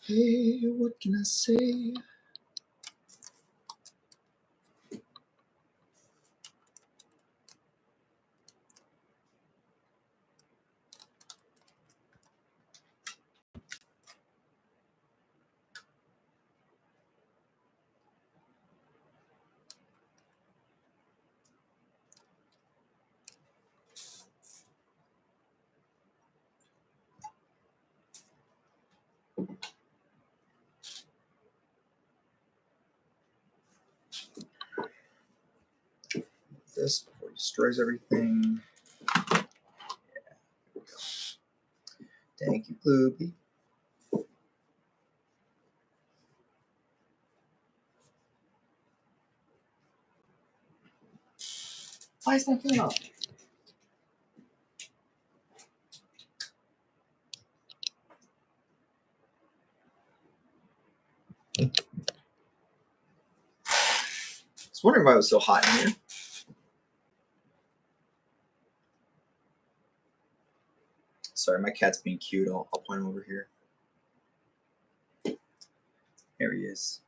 Hey, what can I say? This before he destroys everything. Yeah, here we go. Thank you, Gloopy. Why is my phone off? I was wondering why it was so hot in here. Sorry, my cat's being cute. I'll point him over here. There he is.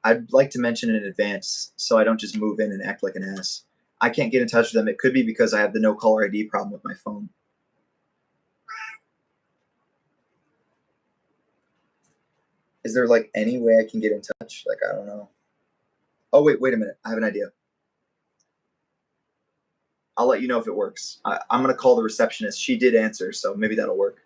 I'd like to mention in advance so I don't just move in and act like an ass. I can't get in touch with them. It could be because I have the no caller ID problem with my phone. Is there like any way I can get in touch? Like, I don't know. Oh, wait a minute. I have an idea. I'll let you know if it works. I'm going to call the receptionist. She did answer, so maybe that'll work.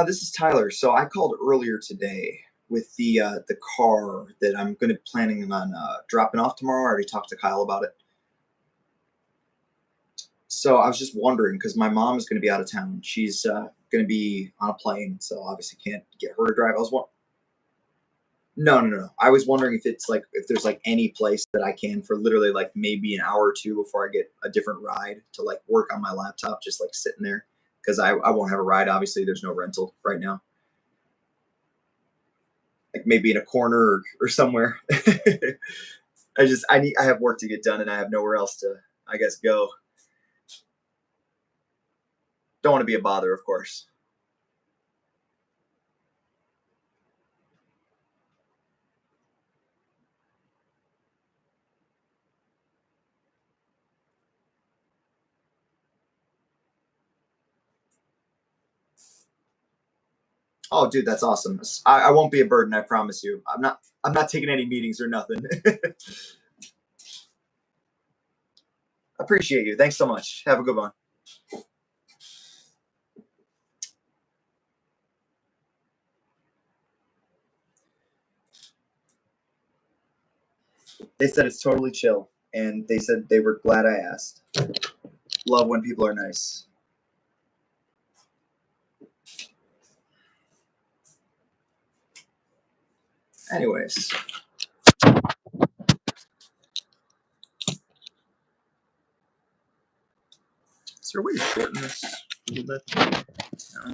This is Tyler. So I called earlier today with the car that I'm going to planning on dropping off tomorrow. I already talked to Kyle about it. So I was just wondering because my mom is going to be out of town. She's going to be on a plane, so obviously can't get her to drive. No. I was wondering if it's like if there's like any place that I can for literally like maybe an hour or two before I get a different ride to like work on my laptop, just like sitting there because I won't have a ride. Obviously, there's no rental right now. Like maybe in a corner or somewhere. I have work to get done and I have nowhere else to, I guess, go. Don't want to be a bother, of course. Oh, dude, that's awesome. I won't be a burden, I promise you. I'm not taking any meetings or nothing. Appreciate you. Thanks so much. Have a good one. They said it's totally chill, and they said they were glad I asked. Love when people are nice. Anyways. Is there a way to shorten this a little bit? No.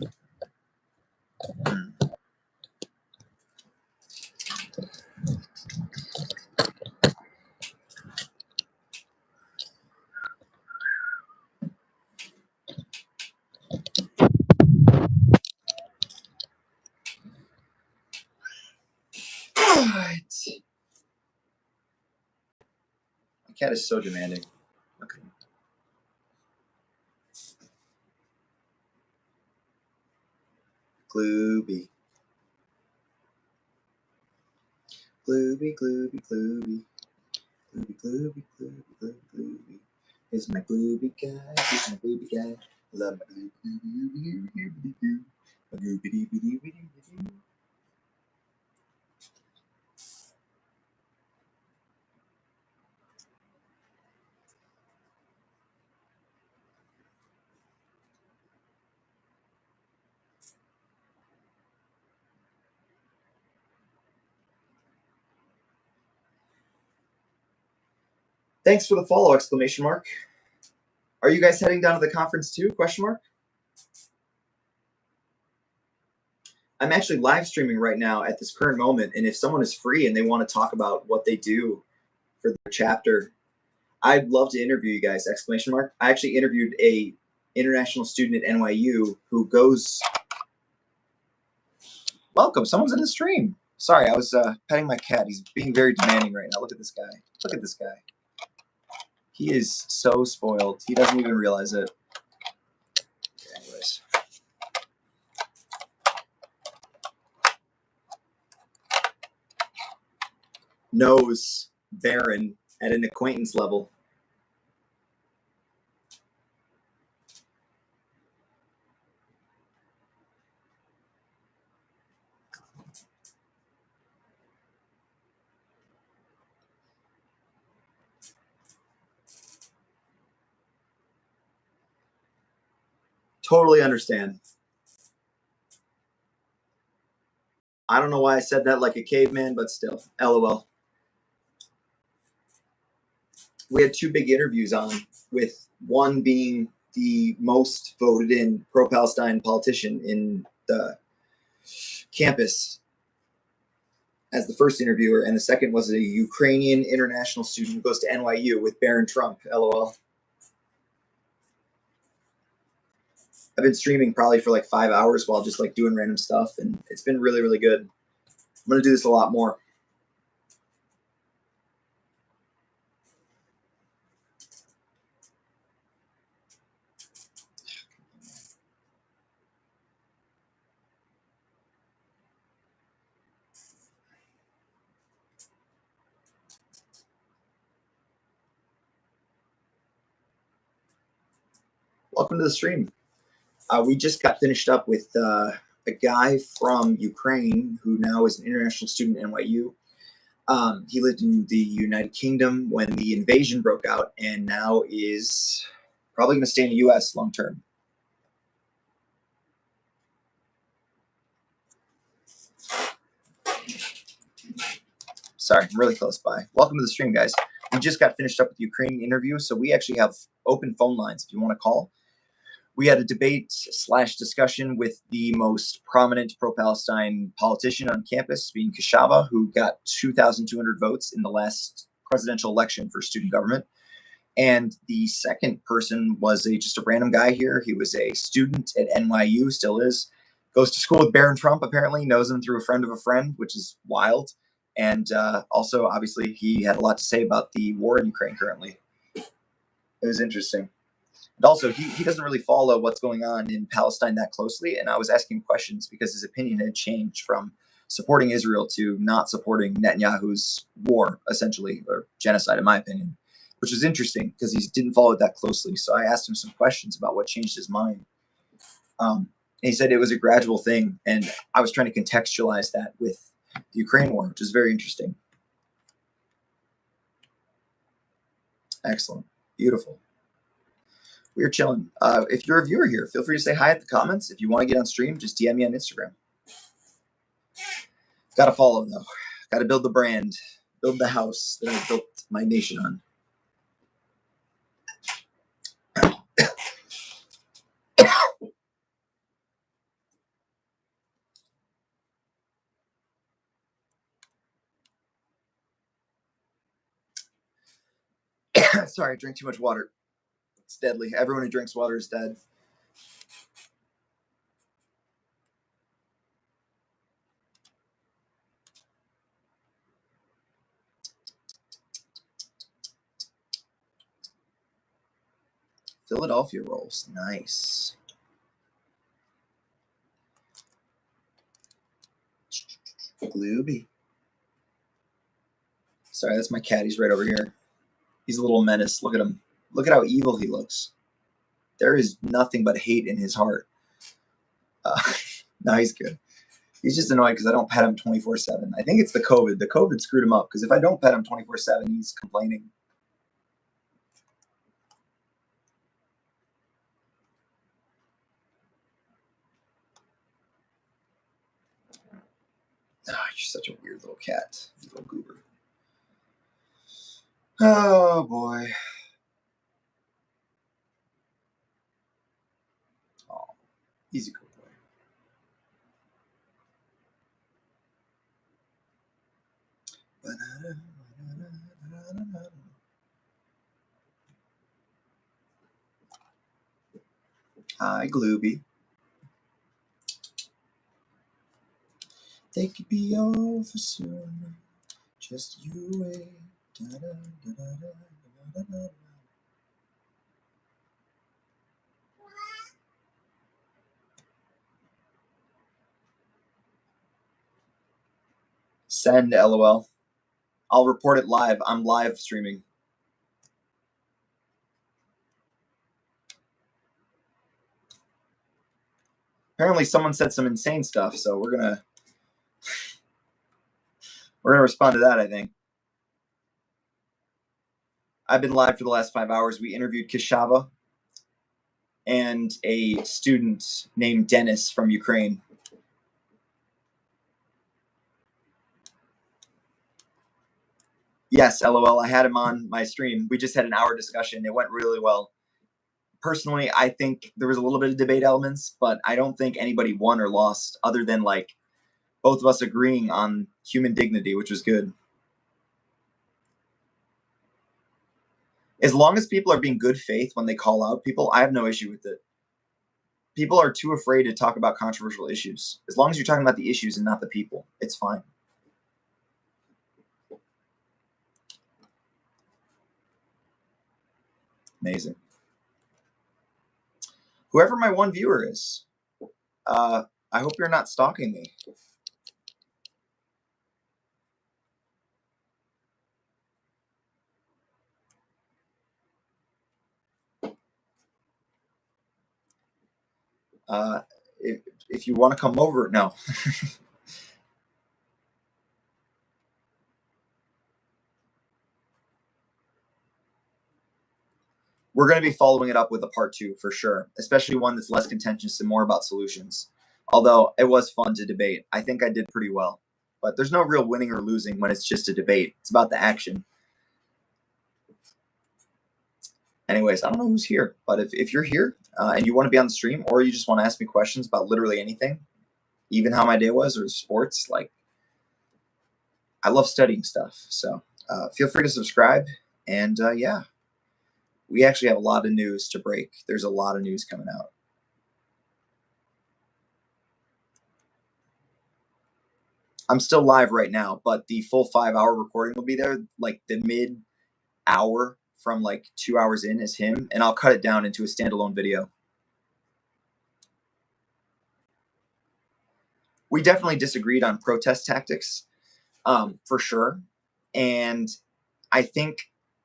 cat is so demanding. Okay. Glooby. Glooby, glooby, glooby. Glooby, glooby, glooby, glooby, glooby. He's my glooby guy. He's my glooby guy. Love my glooby, glooby, glooby, glooby, glooby. My glooby, glooby, glooby, glooby, glooby. Thanks for the follow! Exclamation mark. Are you guys heading down to the conference too? Question mark. I'm actually live streaming right now at this current moment, and if someone is free and they want to talk about what they do for their chapter, I'd love to interview you guys! Exclamation mark. I actually interviewed a international student at NYU who goes. Welcome. Someone's in the stream. Sorry, I was petting my cat. He's being very demanding right now. Look at this guy. Look at this guy. He is so spoiled. He doesn't even realize it. Anyways. Knows Baron at an acquaintance level. Totally understand. I don't know why I said that like a caveman, but still, LOL. We had two big interviews on, with one being the most voted in pro-Palestine politician in the campus as the first interviewer, and the second was a Ukrainian international student who goes to NYU with Barron Trump, LOL. I've been streaming probably for like 5 hours while just like doing random stuff, and it's been really, really good. I'm going to do this a lot more. Welcome to the stream. We just got finished up with a guy from Ukraine who now is an international student at NYU. He lived in the United Kingdom when the invasion broke out, and now is probably going to stay in the U.S. long term. Sorry, I'm really close by. Welcome to the stream, guys. We just got finished up with the Ukrainian interview, so we actually have open phone lines if you want to call. We had a debate/discussion with the most prominent pro-Palestine politician on campus, being Kashava, who got 2,200 votes in the last presidential election for student government. And the second person was just a random guy here. He was a student at NYU, still is. Goes to school with Barron Trump, apparently. Knows him through a friend of a friend, which is wild. And also, obviously, he had a lot to say about the war in Ukraine currently. It was interesting. And also, he doesn't really follow what's going on in Palestine that closely. And I was asking questions because his opinion had changed from supporting Israel to not supporting Netanyahu's war, essentially, or genocide, in my opinion, which was interesting because he didn't follow it that closely. So I asked him some questions about what changed his mind. And he said it was a gradual thing. And I was trying to contextualize that with the Ukraine war, which is very interesting. Excellent. Beautiful. We're chilling. If you're a viewer here, feel free to say hi at the comments. If you want to get on stream, just DM me on Instagram. Got to follow, though. Got to build the brand, build the house that I built my nation on. Sorry, I drank too much water. It's deadly. Everyone who drinks water is dead. Philadelphia rolls. Nice. Glooby. Sorry, that's my cat. He's right over here. He's a little menace. Look at him. Look at how evil he looks. There is nothing but hate in his heart. No, he's good. He's just annoyed because I don't pet him 24/7. I think it's the COVID. The COVID screwed him up because if I don't pet him 24/7, he's complaining. Oh, you're such a weird little cat, you little goober. Oh, boy. Oh, he's a good boy. Hi, Glooby. They could be over soon. Just you wait. Send LOL. I'll report it live. I'm live streaming. Apparently someone said some insane stuff, so we're gonna respond to that, I think. I've been live for the last 5 hours. We interviewed Kishava and a student named Dennis from Ukraine. Yes, LOL. I had him on my stream. We just had an hour discussion. It went really well. Personally, I think there was a little bit of debate elements, but I don't think anybody won or lost other than like both of us agreeing on human dignity, which was good. As long as people are being good faith when they call out people, I have no issue with it. People are too afraid to talk about controversial issues. As long as you're talking about the issues and not the people, it's fine. Amazing. Whoever my one viewer is, I hope you're not stalking me. If you want to come over, no. We're going to be following it up with a part 2 for sure, especially one that's less contentious and more about solutions. Although it was fun to debate. I think I did pretty well. But there's no real winning or losing when it's just a debate. It's about the action. Anyways, I don't know who's here, but if you're here and you want to be on the stream or you just want to ask me questions about literally anything, even how my day was or sports, like I love studying stuff. So feel free to subscribe. And yeah, we actually have a lot of news to break. There's a lot of news coming out. I'm still live right now, but the full 5-hour recording will be there. Like the mid-hour from like 2 hours in is him, and I'll cut it down into a standalone video. We definitely disagreed on protest tactics, for sure. And I think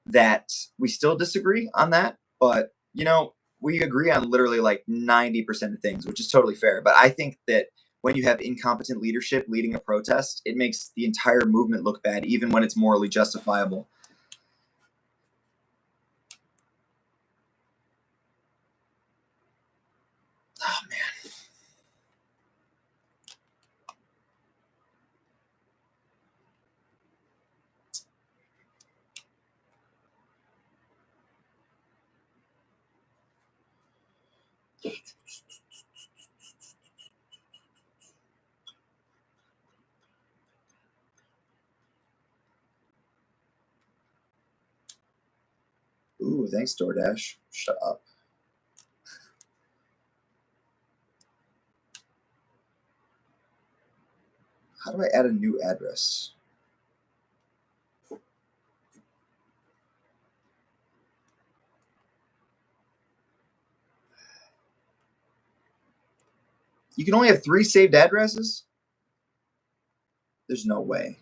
that we still disagree on that, but, you know, we agree on literally like 90% of things, which is totally fair. But I think that when you have incompetent leadership leading a protest, it makes the entire movement look bad, even when it's morally justifiable. Oh, man. Ooh, thanks, DoorDash. Shut up. How do I add a new address? You can only have 3 saved addresses? There's no way.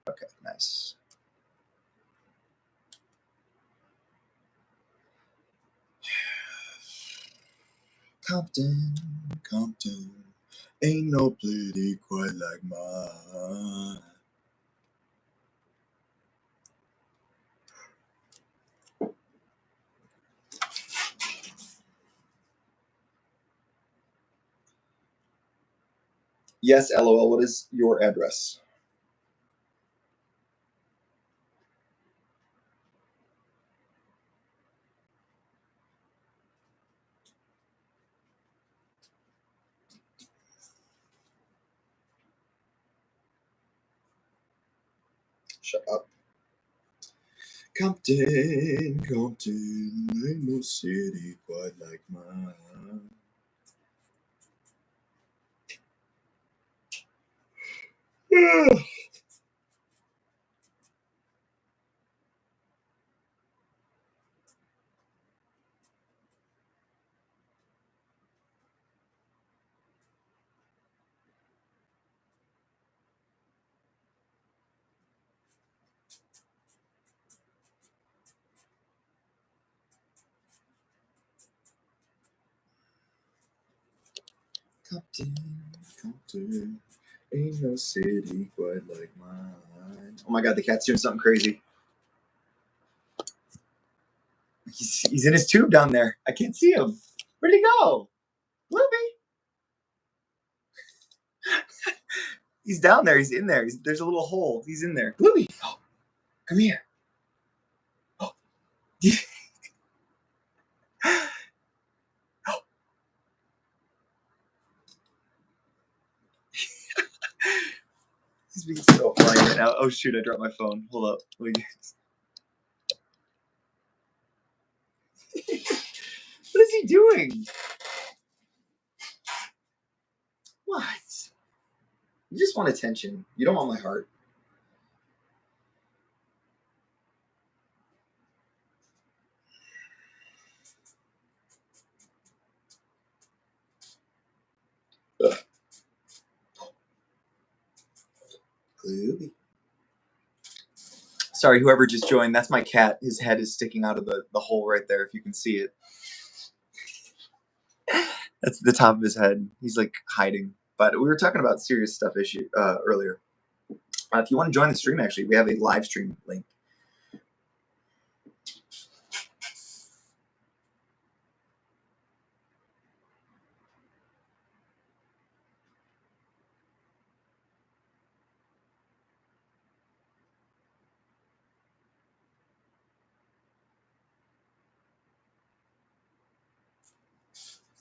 Okay, nice. Compton, Compton, ain't no pity quite like mine. Yes, LOL, what is your address? Shut up. Compton, Compton, ain't no city quite like mine. Compton, Compton, ain't no city quite like mine. Oh my god, the cat's doing something crazy. He's in his tube down there. I can't see him. Where'd he go? Blueby. He's down there. He's in there. There's a little hole. He's in there. Blueby, oh, come here. Oh. Oh. He's being so funny right now. Oh shoot, I dropped my phone. Hold up. What is he doing? What? You just want attention. You don't want my heart. Ugh. Blueby. Sorry, whoever just joined, that's my cat. His head is sticking out of the hole right there, if you can see it. That's the top of his head. He's like hiding. But we were talking about serious stuff earlier. If you want to join the stream, actually, we have a live stream link.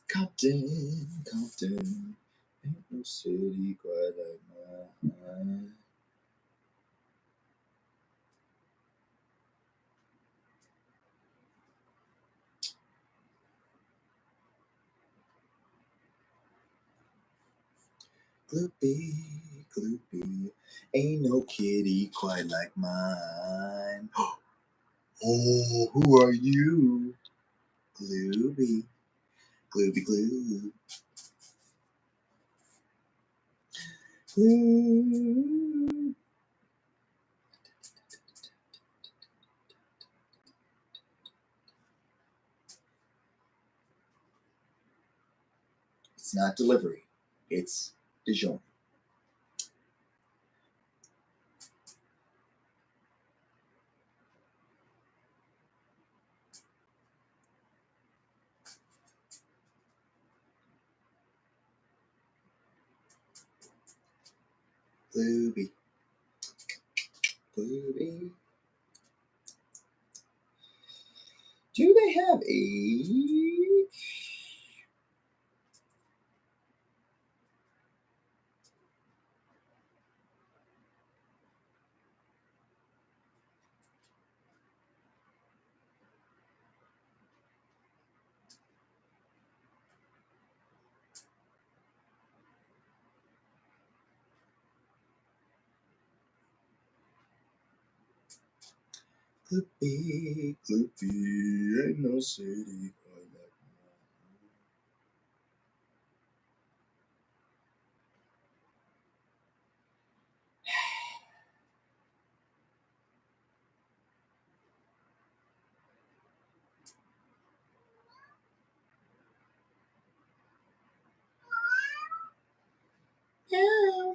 Compton, Compton, ain't no city quite like mine. Gloopy, Gloopy, ain't no kitty quite like mine. Oh, who are you? Glooby, Glooby Gloo. Gloo. It's not delivery, it's Dijon. Glooby, Glooby. Do they have a... Gloopy, gloopy, ain't no city quite like mine. Yeah.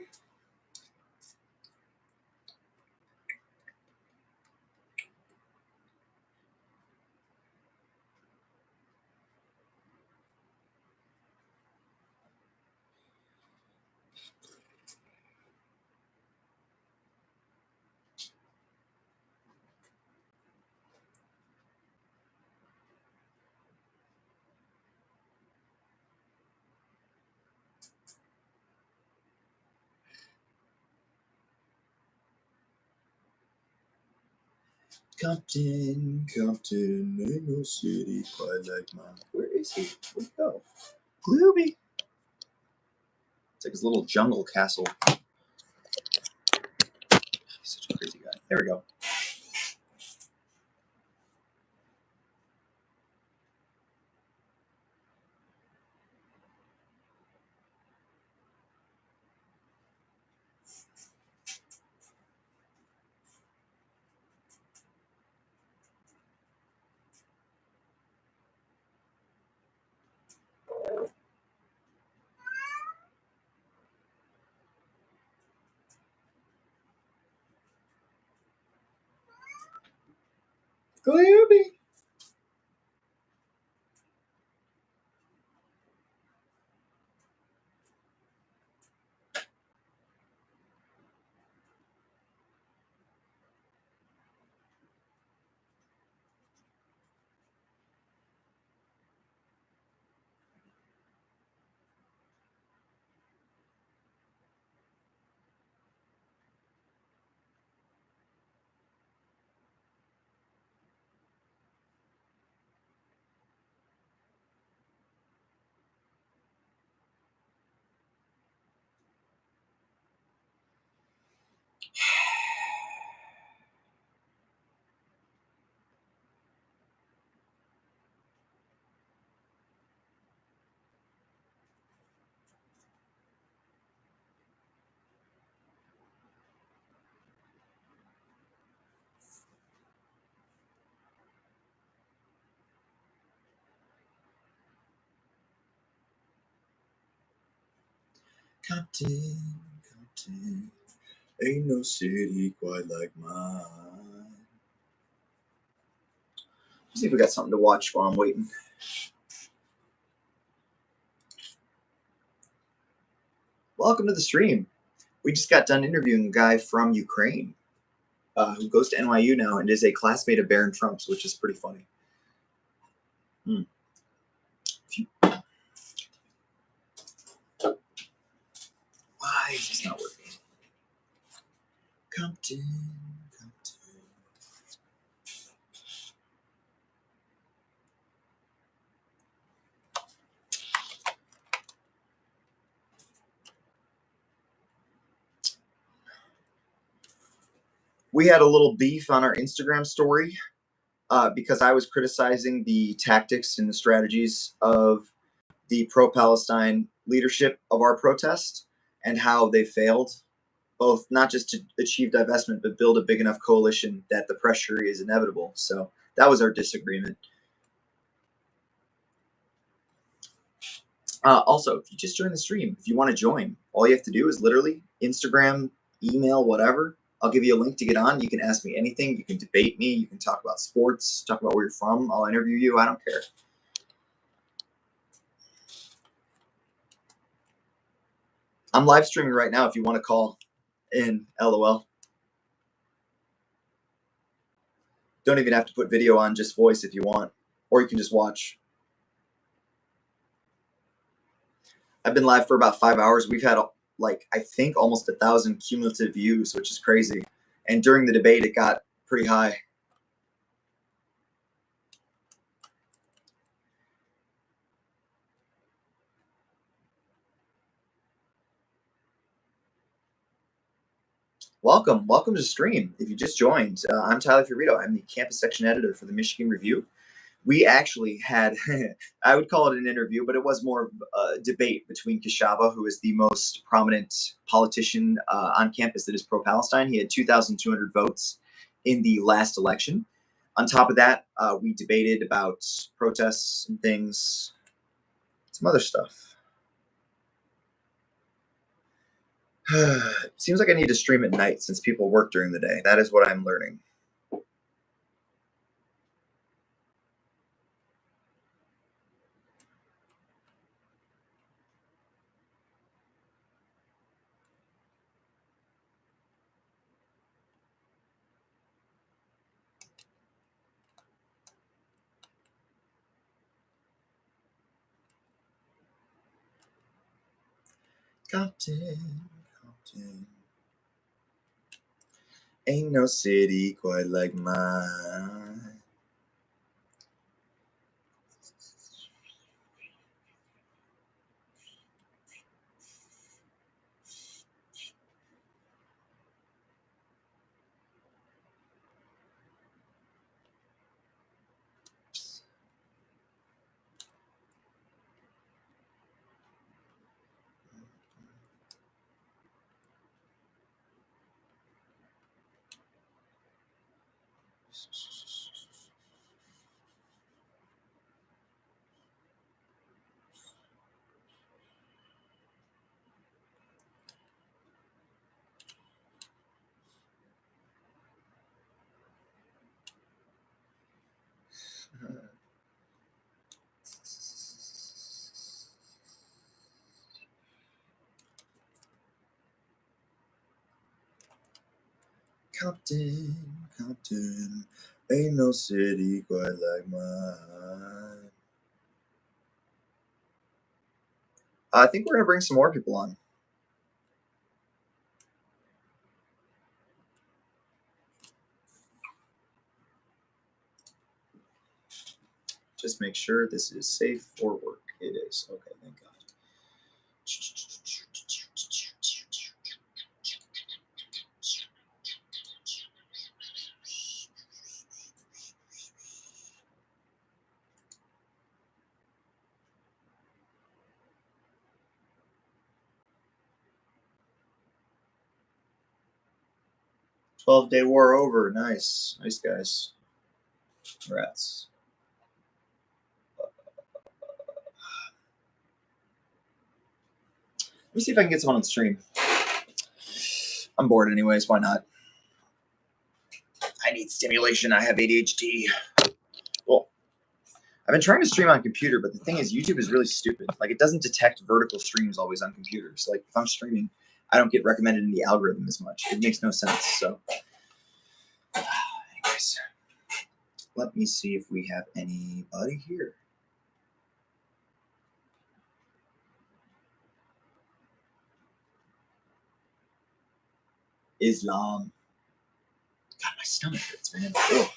Compton, Compton, ain't no city quite like mine. Where is he? Where'd he go? Glooby. It's like his little jungle castle. He's such a crazy guy. There we go. Glooby. Compton, Compton, ain't no city quite like mine. Let's see if we got something to watch while I'm waiting. Welcome to the stream. We just got done interviewing a guy from Ukraine who goes to NYU now and is a classmate of Barron Trump's, which is pretty funny. Why is this not working? Compton, Compton. We had a little beef on our Instagram story because I was criticizing the tactics and the strategies of the pro-Palestine leadership of our protest and how they failed, both not just to achieve divestment, but build a big enough coalition that the pressure is inevitable. So that was our disagreement. Also, if you just joined the stream, if you want to join, all you have to do is literally Instagram, email, whatever. I'll give you a link to get on. You can ask me anything. You can debate me. You can talk about sports, talk about where you're from. I'll interview you. I don't care. I'm live streaming right now if you want to call in, LOL. Don't even have to put video on, just voice if you want. Or you can just watch. I've been live for about 5 hours. We've had, like, I think almost 1,000 cumulative views, which is crazy. And during the debate, it got pretty high. Welcome to the stream. If you just joined, I'm Tyler Fiorito. I'm the campus section editor for the Michigan Review. We actually had, I would call it an interview, but it was more of a debate between Kashaba, who is the most prominent politician on campus that is pro-Palestine. He had 2,200 votes in the last election. On top of that, we debated about protests and things, some other stuff. It seems like I need to stream at night since people work during the day. That is what I'm learning. Compton. Ain't no city quite like mine. Compton, ain't no city quite like mine. I think we're gonna bring some more people on. Just make sure this is safe for work. It is. Okay, thank God. "12-day war over." Nice, guys. Congrats. Let me see if I can get someone on stream. I'm bored anyways. Why not? I need stimulation. I have ADHD. Well, I've been trying to stream on computer, but the thing is, YouTube is really stupid. Like, it doesn't detect vertical streams always on computers. Like, if I'm streaming, I don't get recommended in the algorithm as much. It makes no sense. So, anyways, let me see if we have anybody here. Islam. God, my stomach hurts, man. Ugh.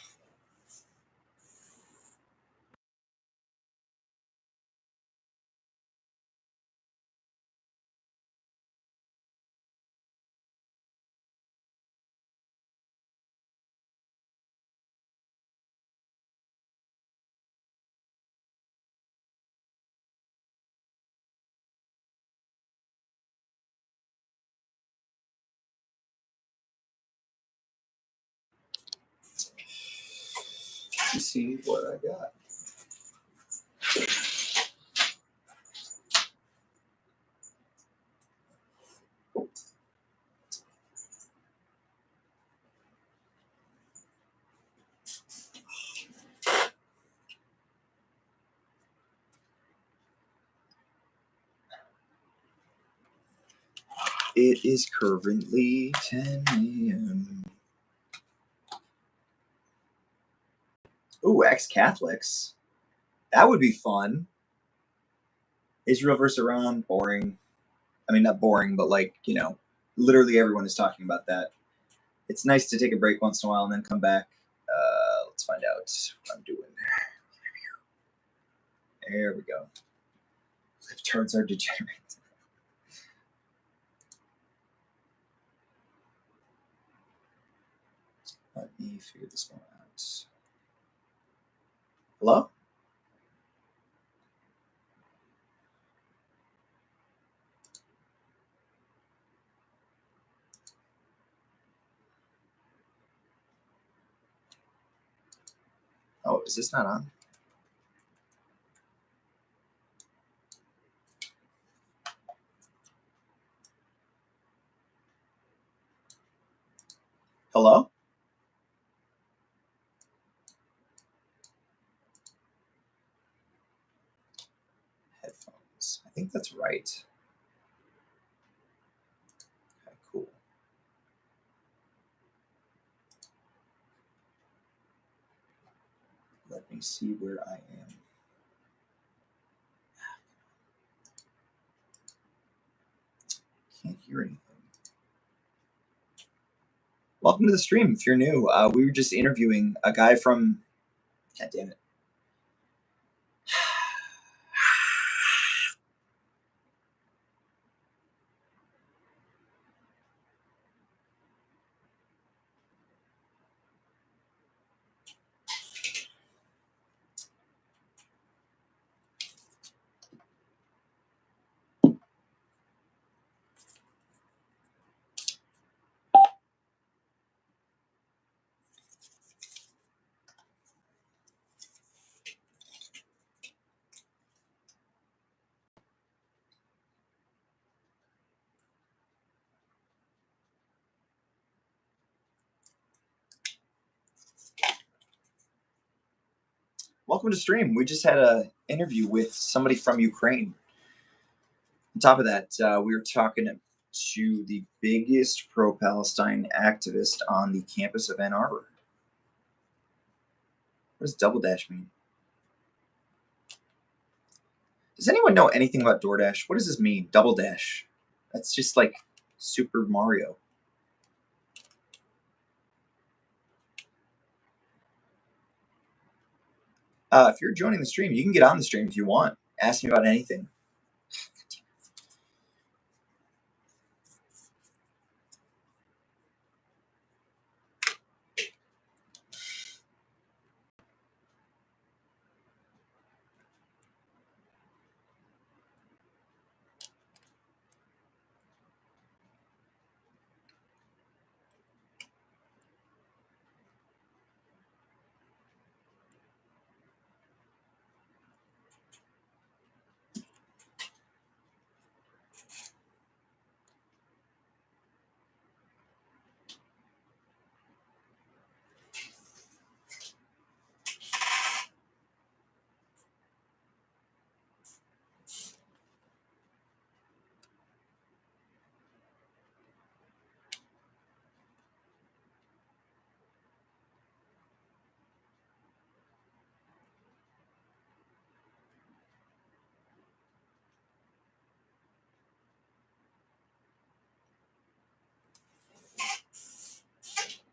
Let's see what I got. It is currently 10 a.m. Ooh, ex-Catholics. That would be fun. Israel versus Iran, boring. I mean, not boring, but like, you know, literally everyone is talking about that. It's nice to take a break once in a while and then come back. Let's find out what I'm doing. There we go. Libtards are degenerate. Let me figure this one out. Hello? Oh, is this not on? Hello? Headphones. I think that's right. Okay, cool. Let me see where I am. Can't hear anything. Welcome to the stream. If you're new, we were just interviewing a guy from. God damn it. Welcome to stream. We just had an interview with somebody from Ukraine. On top of that, we were talking to the biggest pro-Palestine activist on the campus of Ann Arbor. What does double dash mean? Does anyone know anything about DoorDash? What does this mean? Double dash. That's just like Super Mario. If you're joining the stream, you can get on the stream if you want. Ask me about anything.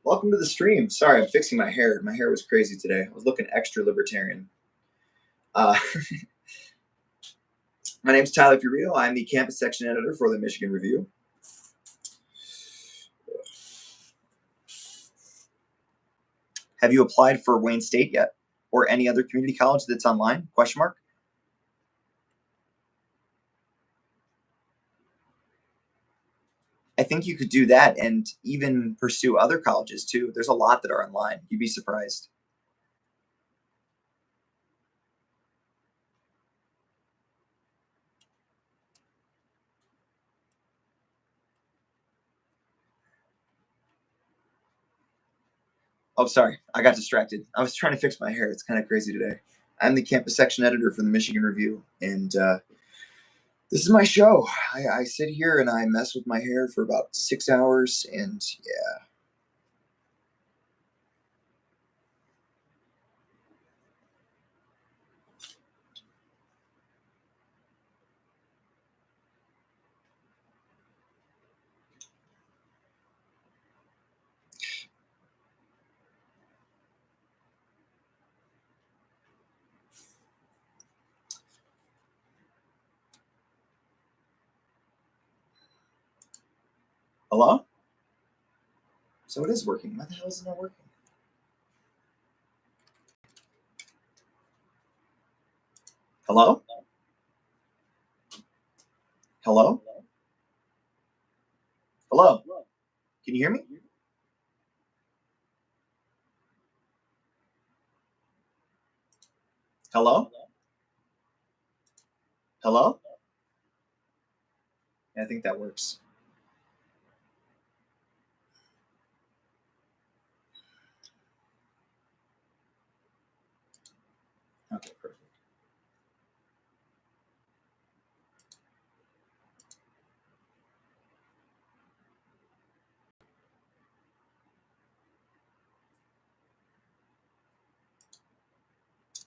Welcome to the stream. Sorry, I'm fixing my hair. My hair was crazy today. I was looking extra libertarian. My name's Tyler Furito. I'm the campus section editor for the Michigan Review. Have you applied for Wayne State yet? Or any other community college that's online? Question mark. I think you could do that and even pursue other colleges too. There's a lot that are online. You'd be surprised. Oh, sorry. I got distracted. I was trying to fix my hair. It's kind of crazy today. I'm the campus section editor for the Michigan Review, and this is my show. I sit here and I mess with my hair for about 6 hours, and yeah. Hello? So it is working. Why the hell is it not working? Hello? Hello? Hello? Can you hear me? Hello? Hello? Yeah, I think that works. Okay, perfect.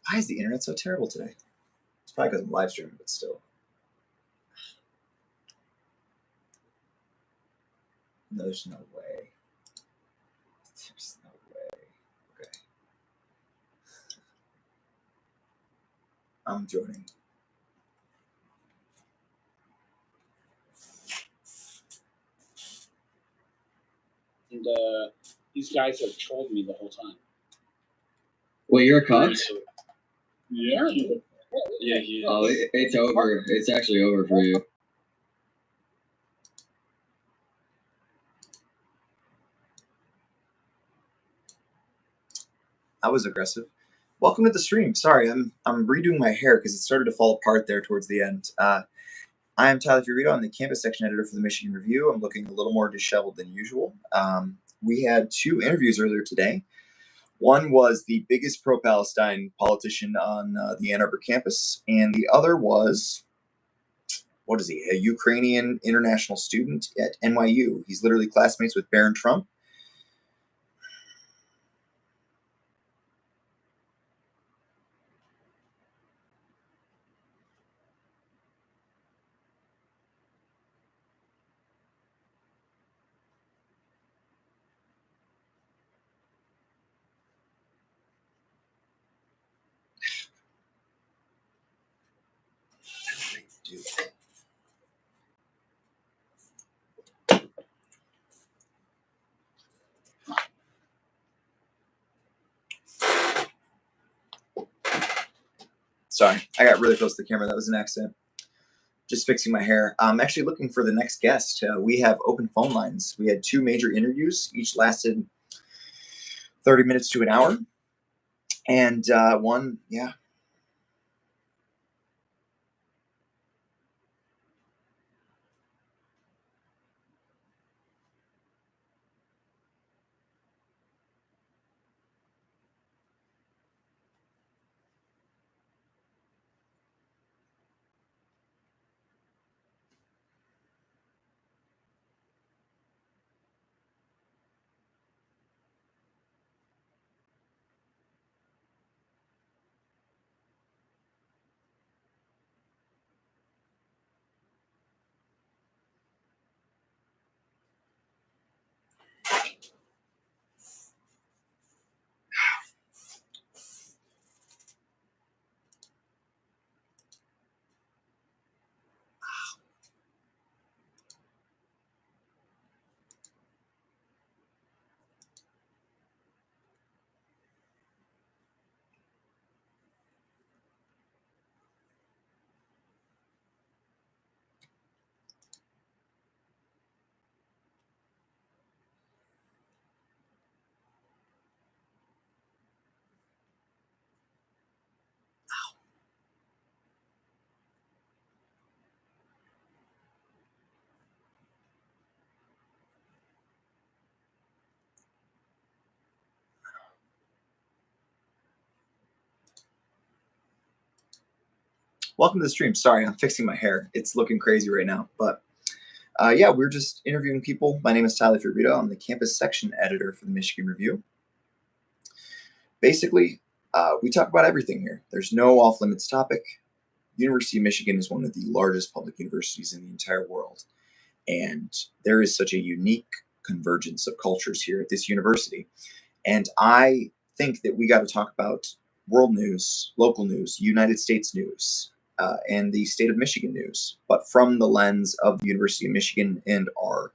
Why is the internet so terrible today? It's probably because I'm live streaming, but still. No, there's no way. There's no way. Okay. I'm joining. And these guys have trolled me the whole time. Wait, you're a Cubs? Yeah. Yeah, yeah. Oh, it's over. It's actually over for you. I was aggressive. Welcome to the stream. Sorry, I'm redoing my hair because it started to fall apart there towards the end. I am Tyler Fiorito. I'm the campus section editor for the Michigan Review. I'm looking a little more disheveled than usual. We had 2 interviews earlier today. One was the biggest pro-Palestine politician on the Ann Arbor campus, and the other was, what is he, a Ukrainian international student at NYU. He's literally classmates with Barron Trump. Dude. Sorry, I got really close to the camera. That was an accident. Just fixing my hair. I'm actually looking for the next guest. We have open phone lines. We had 2 major interviews. Each lasted 30 minutes to an hour. And one, yeah. Welcome to the stream. Sorry, I'm fixing my hair. It's looking crazy right now. But yeah, we're just interviewing people. My name is Tyler Fiorito. I'm the campus section editor for the Michigan Review. Basically, we talk about everything here. There's no off-limits topic. University of Michigan is one of the largest public universities in the entire world. And there is such a unique convergence of cultures here at this university. And I think that we got to talk about world news, local news, United States news, and the state of Michigan news, but from the lens of the University of Michigan and our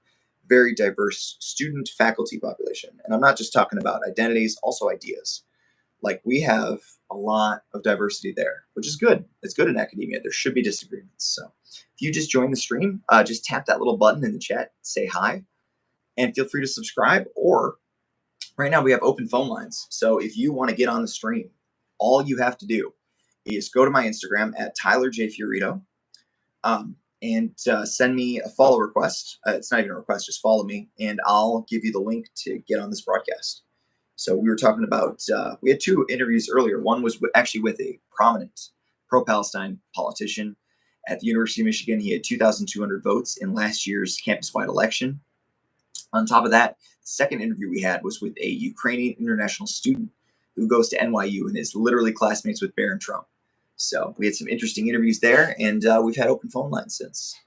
very diverse student faculty population. And I'm not just talking about identities, also ideas. Like we have a lot of diversity there, which is good. It's good in academia. There should be disagreements. So if you just join the stream, just tap that little button in the chat, say hi, and feel free to subscribe. Or right now we have open phone lines. So if you want to get on the stream, all you have to do is go to my Instagram at Tyler J. Fiorito, and send me a follow request. It's not even a request, just follow me, and I'll give you the link to get on this broadcast. So we were talking about, we had 2 interviews earlier. One was actually with a prominent pro-Palestine politician at the University of Michigan. He had 2,200 votes in last year's campus-wide election. On top of that, the second interview we had was with a Ukrainian international student who goes to NYU and is literally classmates with Barron Trump. So we had some interesting interviews there, and we've had open phone lines since.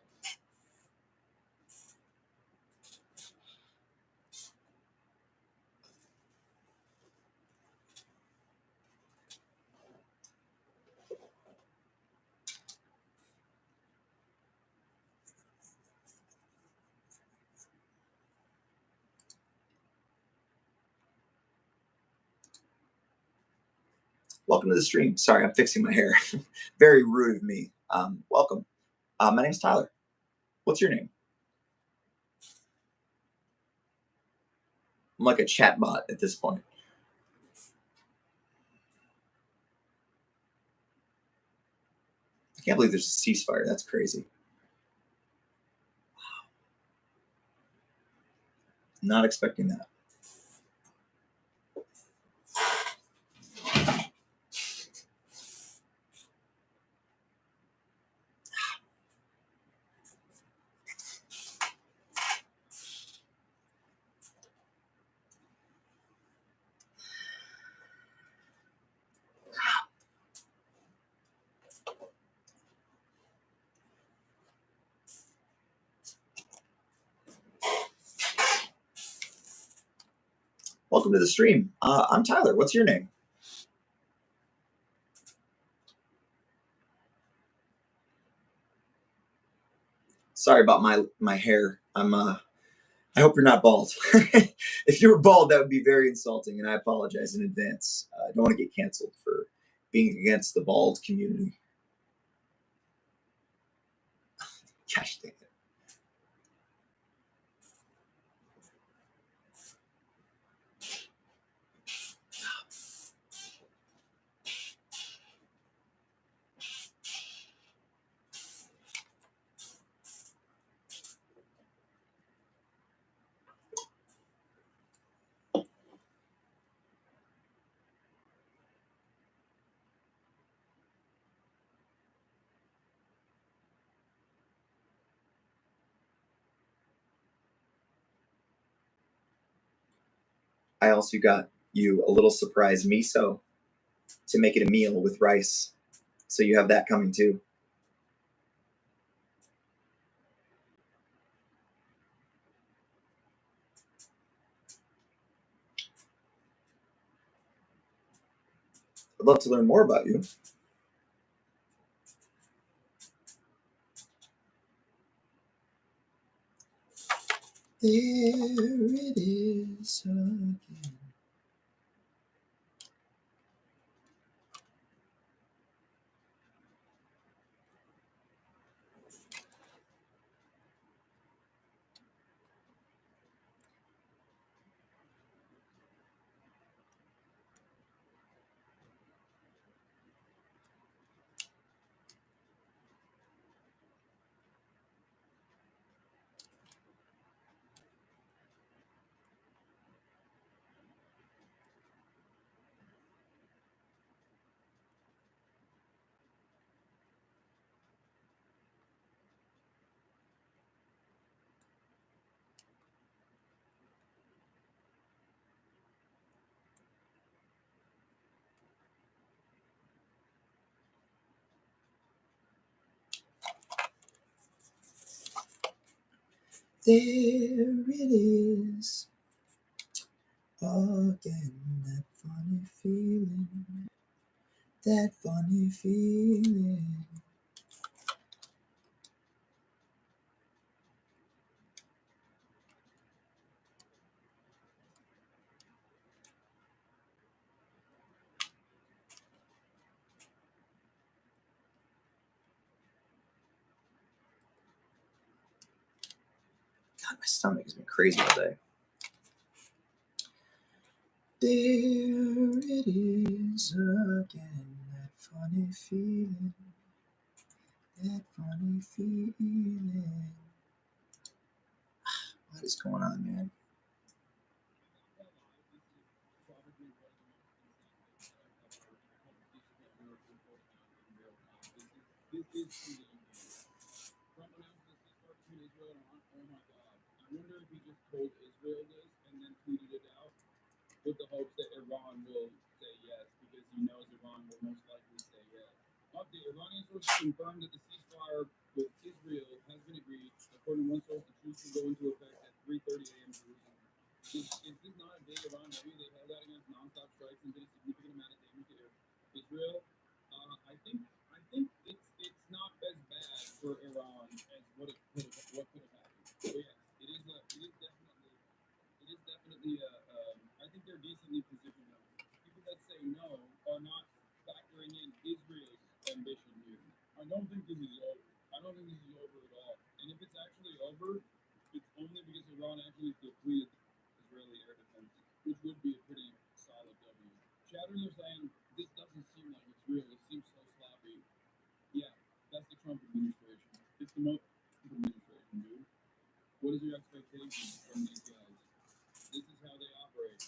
Welcome to the stream. Sorry, I'm fixing my hair. Very rude of me. Welcome. My name's Tyler. What's your name? I'm like a chat bot at this point. I can't believe there's a ceasefire. That's crazy. Wow. Not expecting that. Welcome to the stream. I'm Tyler. What's your name? Sorry about my hair. I hope you're not bald. If you were bald, that would be very insulting, and I apologize in advance. I don't want to get canceled for being against the bald community. Gosh dang it. I also got you a little surprise miso to make it a meal with rice. So you have that coming too. I'd love to learn more about you. There it is again. There it is again, that funny feeling, that funny feeling. My stomach has been crazy all day. There it is again, that funny feeling, that funny feeling. What is going on, man? Trump announced this ceasefire between Israel and Iran. Oh my God! I wonder if he just told Israel this and then tweeted it out with the hopes that Iran will say yes, because he knows Iran will most likely say yes. Update: Iranian sources confirmed that the ceasefire with Israel has been agreed. According to one source, the truce will go into effect at 3:30 a.m. Jerusalem. Is this not a big Iran area? They held out against nonstop strikes and did a significant amount of damage to Israel. I think it's not as bad for Iran as what could have happened. So yes, it is definitely I think they're decently positioned now. People that say no are not factoring in Israel's ambition here. I don't think this is over. I don't think this is over at all. And if it's actually over, it's only because Iran actually depleted Israeli air defense, which would be a pretty solid W. Chatters are saying this doesn't seem like it's real. It seems so sloppy. Yeah, that's the Trump administration. It's the most administration, dude. What is your expectation from these guys? This is how they operate.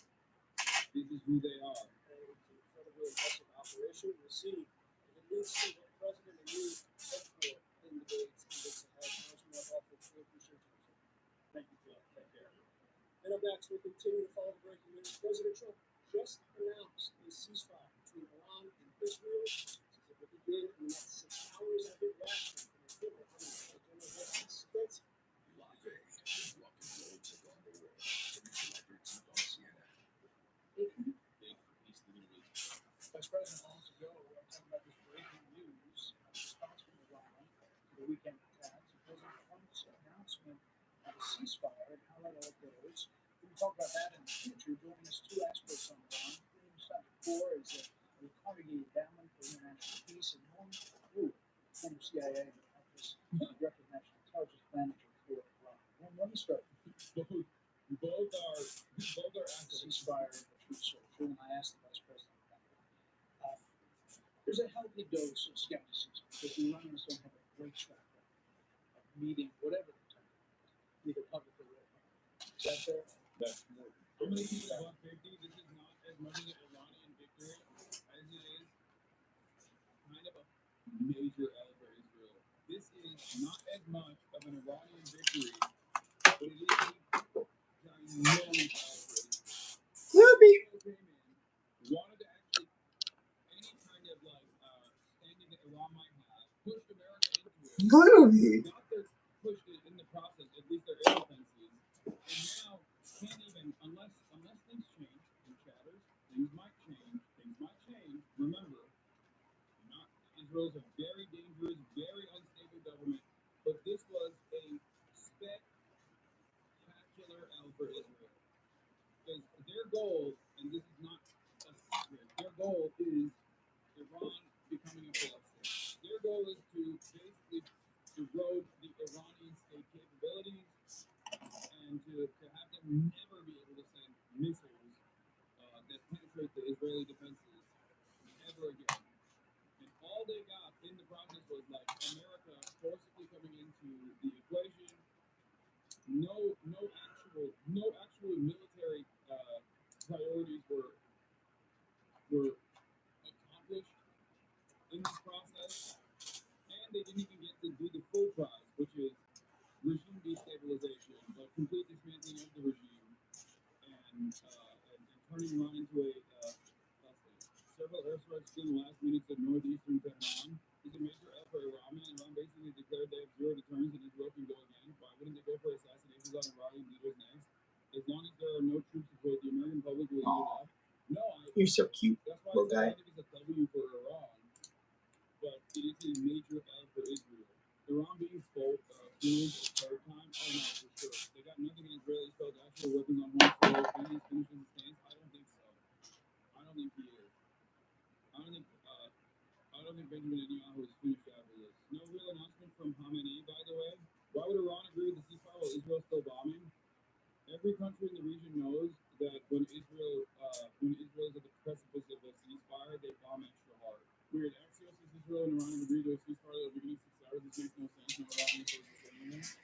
This is who they are. It's an incredibly impressive operation. We'll see. It leads to what President and you hope for in the days and weeks ahead. Much more helpful. We appreciate you. Thank you, Phil. Take care. And up next, we'll continue to follow the breaking news. President Trump just announced a ceasefire between Iran and Israel. It will begin in the next 6 hours. I've been watching from the General States. Vice President, moments ago, we were talking about this breaking news response from Iran to the weekend attacks. President Trump's announcement of a ceasefire and how that all goes. We can talk about that in the future. Joining us, two experts on Iran. William Kaur is the Carnegie Endowment for International Peace, and Norm Wu, former CIA Office Director of National Intelligence Manager for Iran. Norm, let me start. Both are after ceasefire and the truth social, and I asked the Vice President. There's a healthy dose of skepticism because the Iranians don't have a great track record of meeting whatever the time, either publicly or privately. Is that fair? That's more. I'm going to keep it 150. This is not as much of an Iranian victory as it is kind of a major L for Israel. This is not as much of an Iranian victory, but it is a ginormous L for Israel. Wanted to actually any kind of standing that Iran might have pushed America into it. Literally. Not that pushed it in the process, at least their air defenses. And now can't even unless things change in chatters, things might change. Remember, Israel's a very dangerous, very unstable government, but this was a spectacular L for Israel. Because their goal, and this is not a secret, their goal is Iran becoming a failed state. Their goal is to basically erode the Iranian state capabilities and to have them never be able to send missiles that penetrate the Israeli defenses ever again. And all they got in the process was like America forcibly coming into the equation. No actual military priorities were accomplished in this process, and they didn't even get to do the full prize, which is regime destabilization, but complete dismantling of the regime, and turning Iran into a several airstrikes in the last minutes of northeastern Tehran is a major L for Iran. Iran basically declared they have zero deterrence and Israel can go again. Why wouldn't they go for assassinations on Iranian leaders next? As long as there are no troops deployed, the American public will eat it up. No, You're so cute, that's why little guy. I think it's a W for Iran, but it is a major L for Israel. Iran being fooled a third time? Oh no, for sure. They got nothing in Israeli spelled actual weapons on one floor. And he's finishing his stance. I don't think so. I don't think he is. I don't think Benjamin Netanyahu is finished after this. No real announcement from Khamenei, by the way. Why would Iran agree with the ceasefire while Israel still bombing? bombing, every country in the region knows that when Israel is at the precipice of a ceasefire, they bomb extra hard. Weird. Axios says Israel and Iran have agreed to a ceasefire that will begin in 6 hours. This makes no sense. No Iran is supposed to say anything.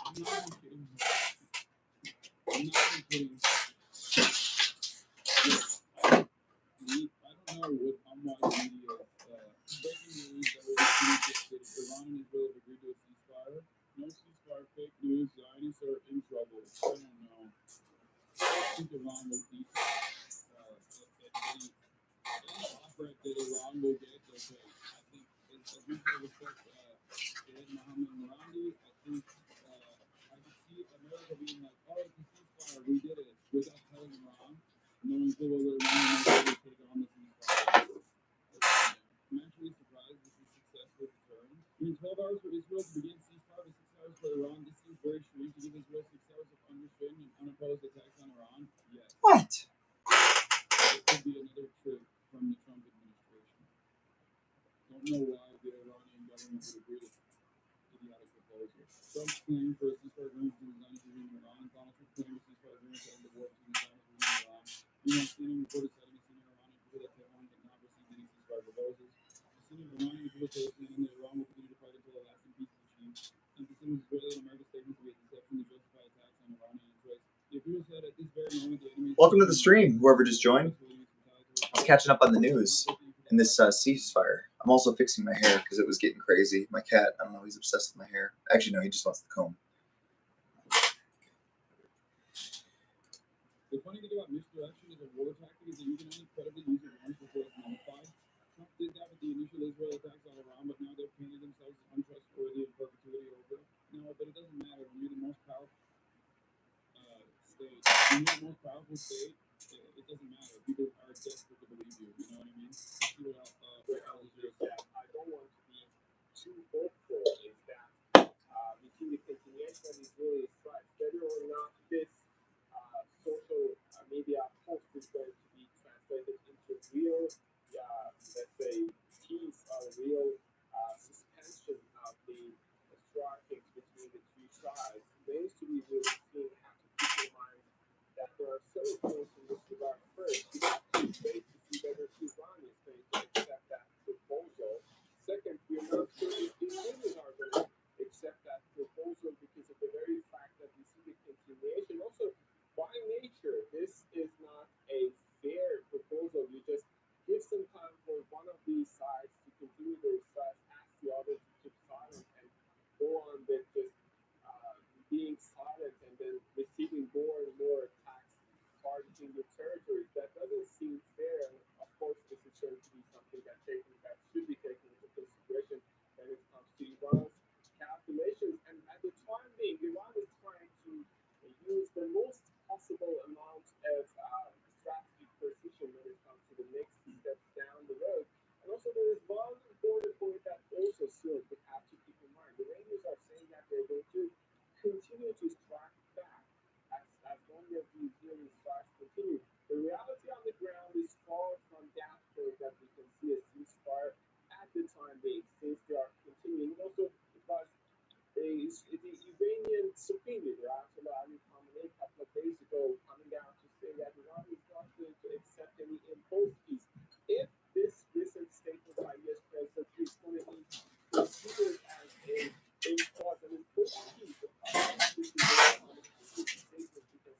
I'm not even kidding. I'm not even kidding. I don't know what I'm watching media. Breaking news that was that Iran and Israel have agreed to a ceasefire. No ceasefire, fake news. Zionists are in trouble. I don't know. I think Iran will beat any offer that Iran will get. Okay, I think as mutual respect Ed Mohammed Morandi, I think I could see America being like, oh, it's a ceasefire, we did it, without telling Iran, knowing full well that Iran will never take on the ceasefire. I'm actually surprised this is successful return. I mean, 12 hours for Israel to begin ceasefire, but 6 hours for Iran. This seems very strange to give Israel 6 hours of unrestrained and unopposed attacks on Iran. Yes. What? It could be another trick from the Trump administration. Don't know why the Iranian government would agree to idiotic proposal. Trump's claim for a ceasefire agreement between the Zionist regime and Iran. Donald Trump's claim for a ceasefire agreement to end the war between the Zionist regime and Iran. CNN reported citing a senior Iranian people that Tehran had not received any ceasefire proposals. The senior Iranian people told CNN that Iran will continue to fight until a lasting peace is achieved. Emphasizing Israeli and American statements to be a deception to justify attacks on Iranian interests. The official said at this very moment the enemy. Welcome to the stream, whoever just joined. I was catching up on the news in this ceasefire. I'm also fixing my hair because it was getting crazy. My cat, I don't know, he's obsessed with my hair. Actually, no, he just wants the comb. The funny thing about misdirection is a war tactic is that you can only credibly use it once before it's nullified. Trump did that with the initial Israel attacks on Iran, but now they've painted themselves as untrustworthy and perpetuity over. No, but it doesn't matter. When you're the most powerful state, it doesn't matter. People are desperate to believe you. You know what I mean? See what else is I don't want to be too hopeful is that between the continuation of Israeli strikes, whether or not this social media post is going to be translated into real, let's say, peace or real suspension of the strikings between the two sides, remains to be really seen. Have to keep in mind that there are several points in this regard. First, you have to wait to see whether Iran is going to accept that proposal. Second, we're not sure if the Iranians are going to accept that proposal because of the very fact that we see the continuation. Also, by nature, this is not a fair proposal. You just give some time for one of these sides to continue their strikes, ask the other to keep silent, and go on with just being silent and then receiving more and more attacks targeting your territory. That doesn't seem fair. And of course, this is going to be something that should be taken into consideration when it comes to Iran's calculations. And at the time being, Iran is trying to use the most possible amount of strategic precision when it comes to the next steps down the road. And also, there is one important point that also still we have to keep in mind. The Iranians are saying that they're going to continue to strike back as long as the Israeli strikes continue. The reality on the ground is far from that point that we can see a ceasefire at the time being, since they are continuing. And also because the Iranian Supreme Leader, Ayatollah Ali Khamenei, a couple of days ago, coming out to say that Iran is not going to accept any imposed peace. If this recent statement by U.S. President is going to be considered as an imposed peace, the possibility is very high that statement because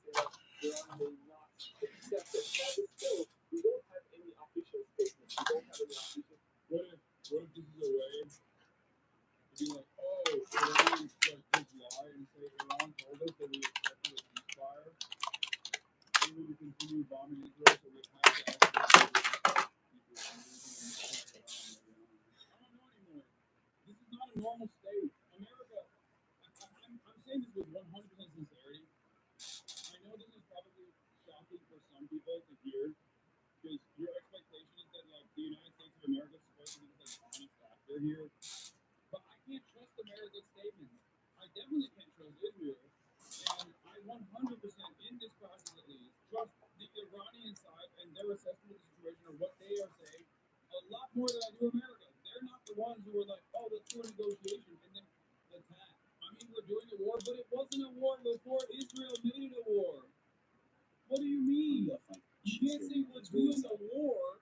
Iran may not accept it. But still, we don't have any official statement. We don't have any official. What if this is a way to be like, oh, Iran just lie and say Iran told us that we accepted a ceasefire, and we would continue bombing Israel, so we have to actually do this. I don't know anymore. This is not a normal state. America, I'm saying this with 100% sincerity. I know this is probably shocking for some people to hear, because your expectation is that like the United States of America is supposed to be this like honest actor here. But I can't trust America's statements. I definitely can't trust Israel. And I 100% in this process at least trust the Iranian side and their assessment of the situation or what they are saying a lot more than I do America. They're not the ones who are like, oh, let's do a negotiation and then attack. I mean, we're doing a war, but it wasn't a war with doing a war.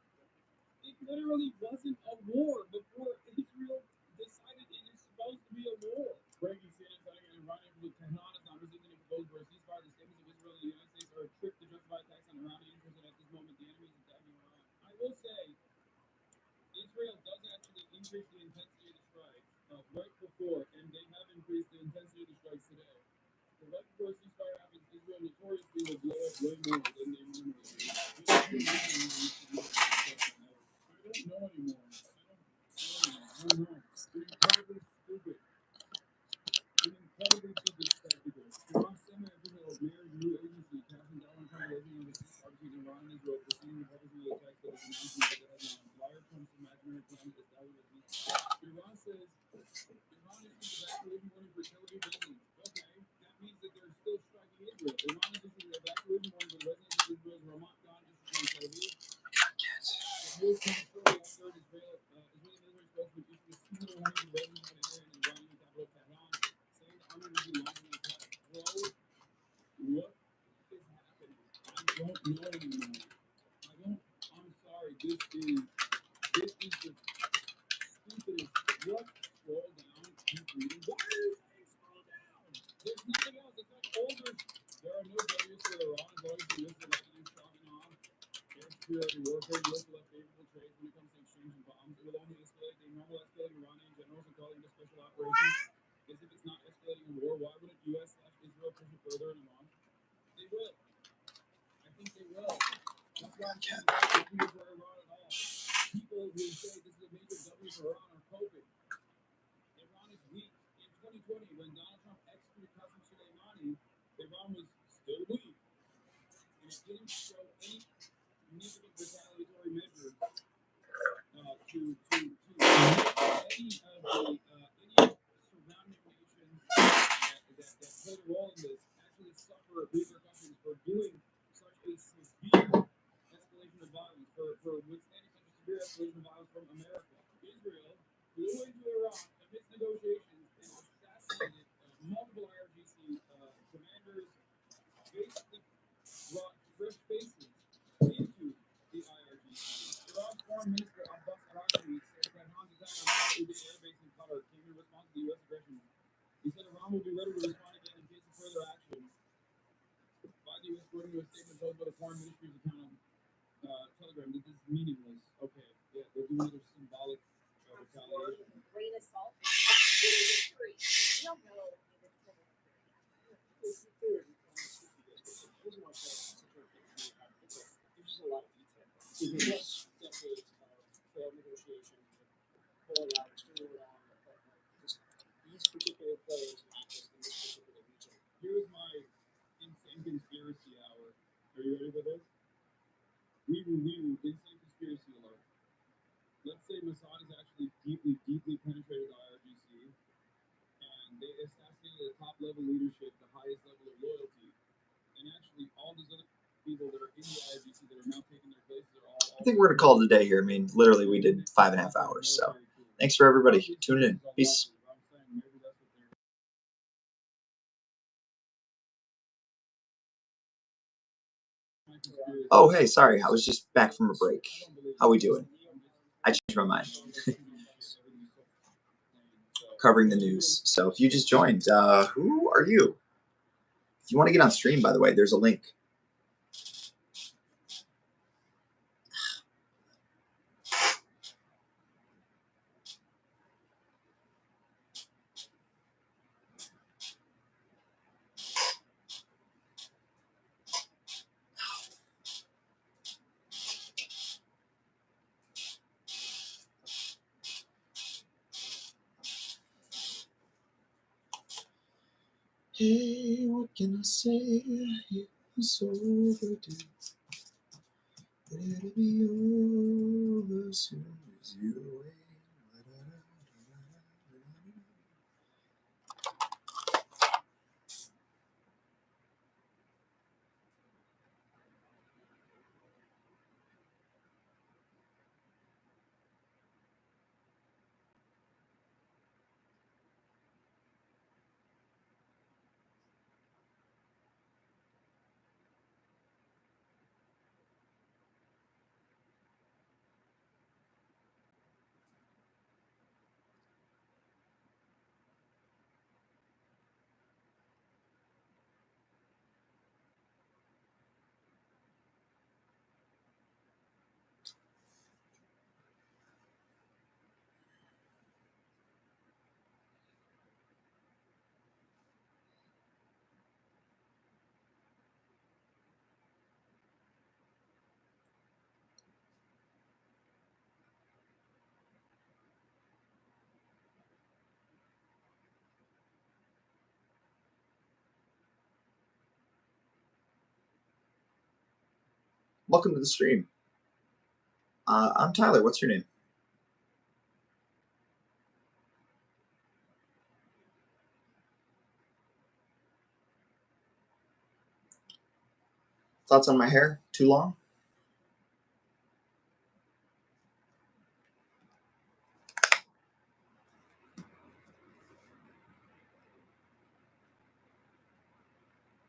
It literally wasn't a war before Israel decided it is supposed to be a war. Breaking CNN citing an Iranian with Tehran is not resisting a proposed war ceasefire. The statements of Israel and the United States are a trick to justify attacks on Iranian interests, and at this moment, the enemy is attacking Iran. I will say, Israel does actually increase the intensity of the strikes right before, and they have increased the intensity of the strikes today. The right before a ceasefire happens, Israel notoriously will blow up way more than they normally do. I don't know anymore. I don't know. They're incredibly stupid. An incredibly stupid spectacle. Iran semi-official mayor's new agency casting doubt on compilation of the ceasefire between Iran and Israel proceeding the publishing of the text that was announced with the headline Liar comes from imaginary planet that started with ceasefire. Iran says Iran issued evacuation warning for Tel Aviv residents. Okay, that means that they're still striking Israel. Iran has issued an evacuation warning for the residents of Israel's Ramat Gan district in Tel Aviv. The news comes shortly after an Israeli military spokesman issued a seasonal warning to residents of an area in the Iranian capital Tehran, saying the army would be launching an attack. Bro, what is happening? I don't know anymore. I'm sorry. This is the stupidest. What? Scroll down. Keep reading. Why are you saying scroll down? There's nothing else. It's like older. There are no barriers for Iran as long as the U.S. would like to do shocking off. Air superiority warfare. U.S. will have favorable trades when it comes to exchanging bombs. It will only escalate the normal escalating Iranian generals and calling it a special operation. As if it's not escalating a war, why wouldn't U.S./Israel push it further in a month? They will. I think they will. That's why I'm saying it's not a W for Iran at all. People who say this is a major W for Iran are coping. Iran is weak. In 2020, when Donald Trump executed Qasem Soleimani, Iran was still weak. And it didn't show any significant retaliatory measures to any surrounding nations that played a role in this actually suffer repercussions for doing such a severe escalation of violence, for withstanding such a severe escalation of violence from America. Israel flew into Iran amidst negotiations and assassinated multiple IRGC commanders, basically brought fresh faces into the IRGC. Iran's Foreign Minister Abbas Araghchi said Tehran's attack on Al Udeid Air Base in Qatar came in response to the U.S. aggression. He said Iran will be ready to respond again in case of further action. By the U.S. according to a statement posted by the Foreign Ministry's account on Telegram, that this is meaningless. Okay, yeah, they'll do another symbolic retaliation. Great assault. Victory. We don't know if it's total victory. It's a theory. Here's what I'm saying. There's just a lot of detail. Yes, decades of failed negotiations, pulling out extremely long. Just these particular players and actors in this particular region. Here's my insane conspiracy hour. Are you ready for this? We insane conspiracy alert. Let's say Mossad is actually deeply penetrated IRGC, and they assassinated the top level leadership, the highest level of loyalty, and actually all these other people that are in the IRGC that are now taking their places are all. I think we're gonna call it a day here. I mean, literally, we did 5.5 hours. So, thanks for everybody tuning in. Peace. Oh, hey, sorry, I was just back from a break. How we doing? I changed my mind. Covering the news. So if you just joined, who are you? If you want to get on stream, by the way, there's a link. Hey, what can I say? It was overdue. But it'll be over soon as you're away. Welcome to the stream. I'm Tyler. What's your name? Thoughts on my hair? Too long?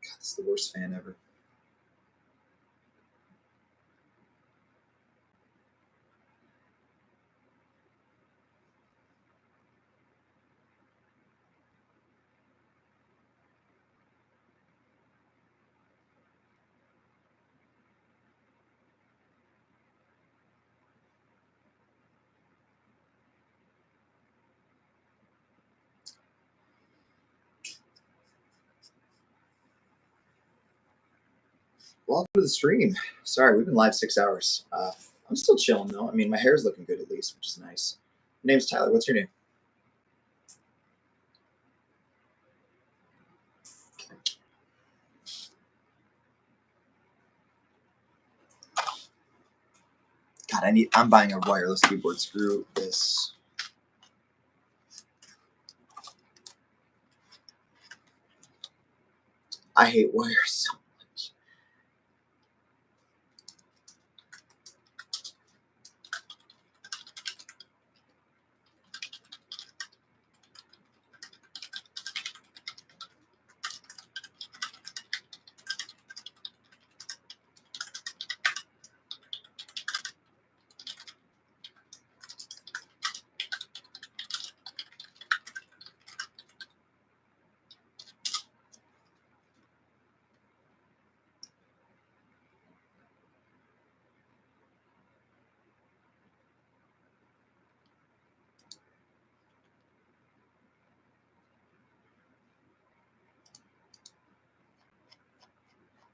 God, this is the worst fan ever. Welcome to the stream. Sorry, we've been live 6 hours. I'm still chilling though. I mean, my hair's looking good at least, which is nice. My name's Tyler. What's your name? God, I'm buying a wireless keyboard. Screw this. I hate wires so much.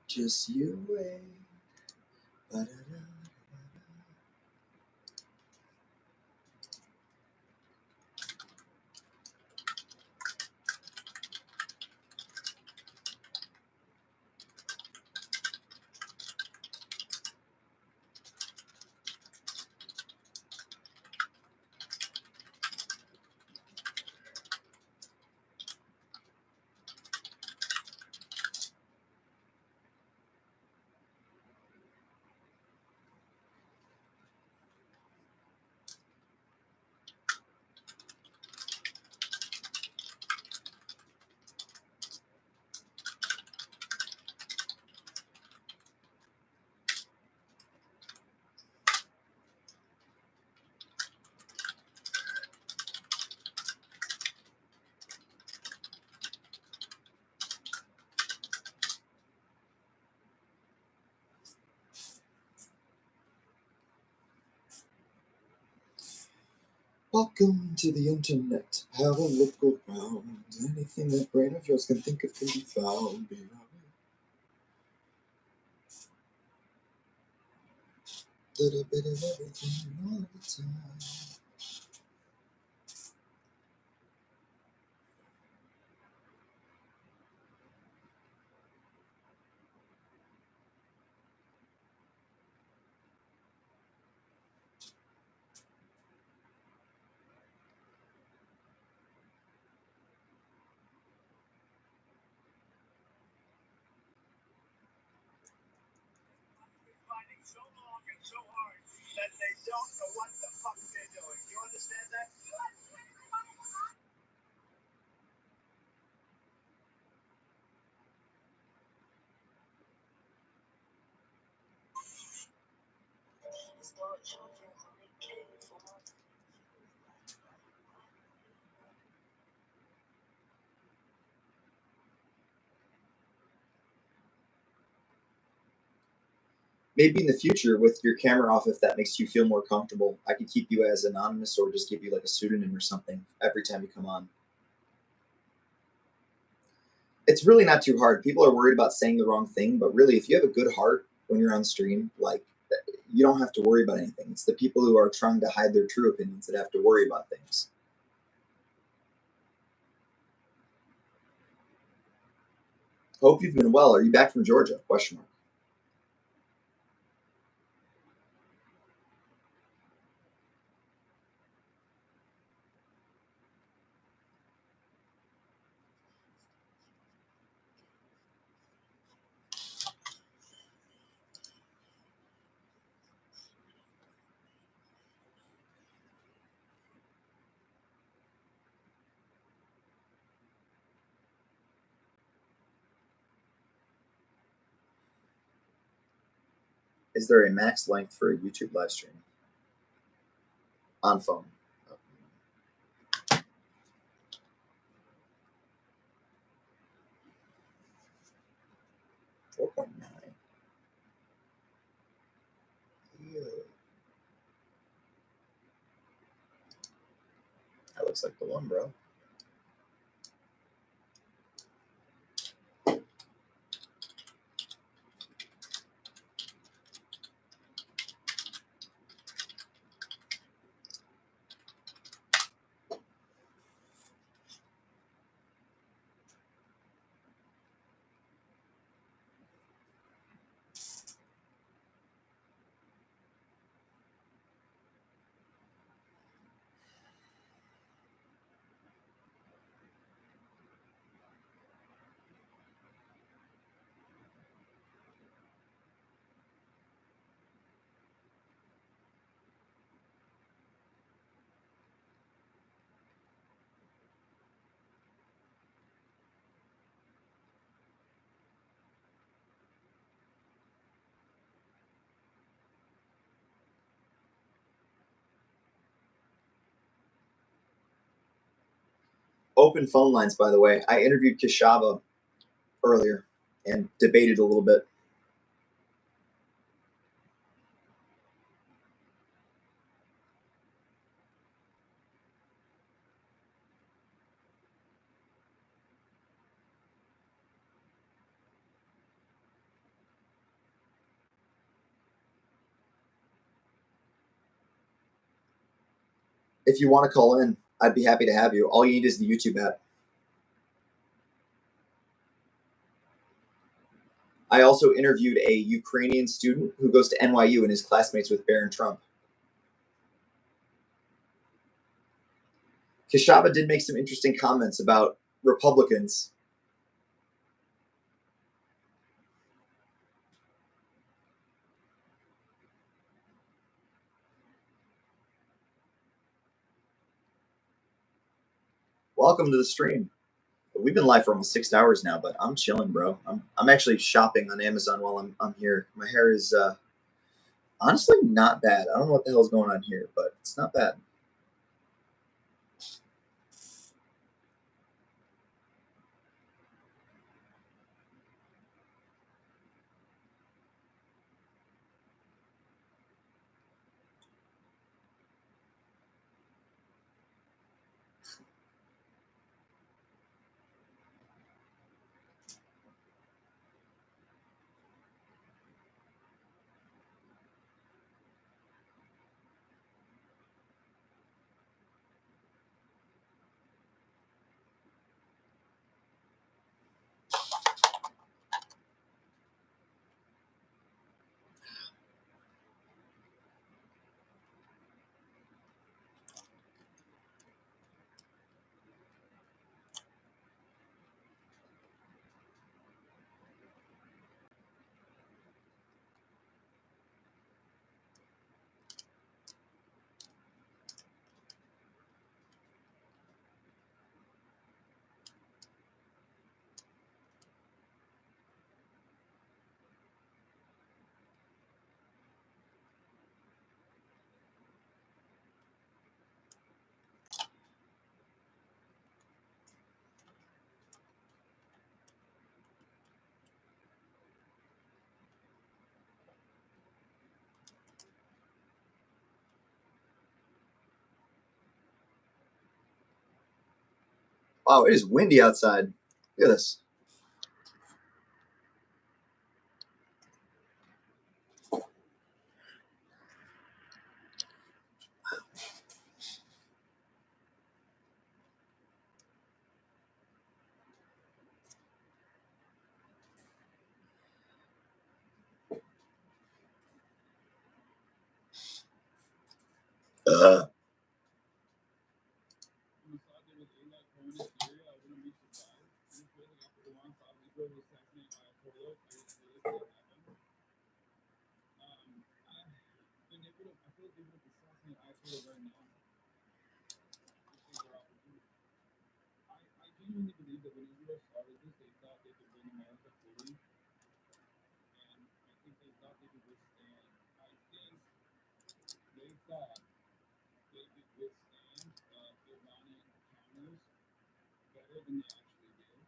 Just you wait. Ba-da-da. Welcome to the internet. Have a look around. Anything that brain of yours can think of can be found. Little bit of everything all the time. Fighting so long and so hard that they don't know what the fuck they're doing. You understand that? Maybe in the future, with your camera off, if that makes you feel more comfortable, I could keep you as anonymous or just give you like a pseudonym or something every time you come on. It's really not too hard. People are worried about saying the wrong thing, but really, if you have a good heart when you're on stream, like, you don't have to worry about anything. It's the people who are trying to hide their true opinions that have to worry about things. Hope you've been well. Are you back from Georgia? Question mark. Is there a max length for a YouTube live stream? On phone. 4.9. Yeah. That looks like the one, bro. Open phone lines, by the way. I interviewed Kishava earlier and debated a little bit. If you want to call in, I'd be happy to have you. All you need is the YouTube app. I also interviewed a Ukrainian student who goes to NYU and is classmates with Barron Trump. Kishava did make some interesting comments about Republicans. Welcome to the stream. We've been live for almost 6 hours now, but I'm chilling, bro. I'm actually shopping on Amazon while I'm here. My hair is honestly not bad. I don't know what the hell's going on here, but it's not bad. Wow, it is windy outside. Look at this. than they actually did.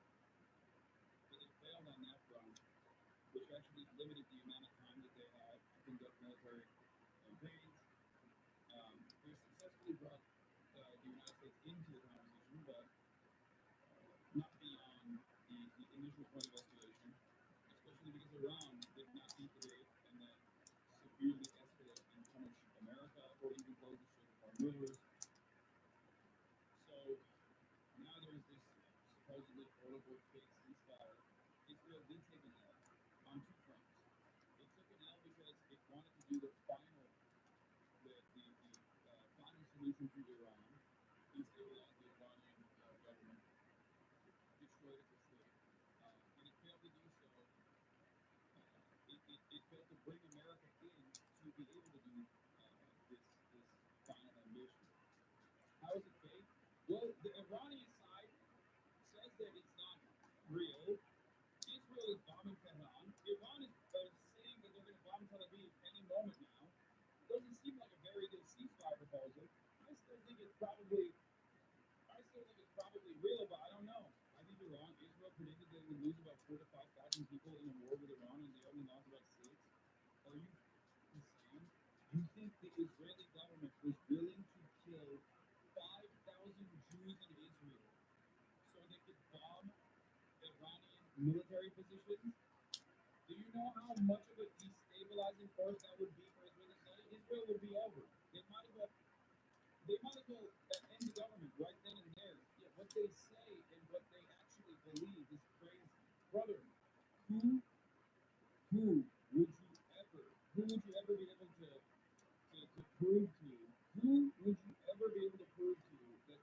But they failed on that front, which actually limited the amount of time that they had to conduct military campaigns. They successfully brought the United States into the conversation, but not beyond the initial point of escalation, especially because Iran did not beat the date and then severely escalate and punish America or even close the Strait of Hormuz. So now there's this supposedly quote-unquote fake ceasefire. Israel did take an L on two fronts. It took an L because it wanted to do the final solution to Iran, destabilize the Iranian government, destroy it as a state, and it failed to do so. It failed to bring America in to be able to do this final ambition. How is it fake? Well, the Iranian side says that it's not real. Israel is bombing Tehran. Iran is saying that they're going to bomb Tel Aviv any moment now. It doesn't seem like a very good ceasefire proposal. I still think it's probably real, but I don't know. I think you're wrong. Israel predicted they would lose about 4,000 to 5,000 people in a war with Iran, and they only lost about 6. Are you insane? You think the Israeli government was willing to kill 5,000 Jews in Israel so they could bomb Iranian military positions? Do you know how much of a destabilizing force that would be for Israel? Israel would be over. They might as well end the government right then and there. Yet what they say and what they actually believe is crazy. Brother, who would you ever be able to prove to you? Who would you ever be able to prove to you that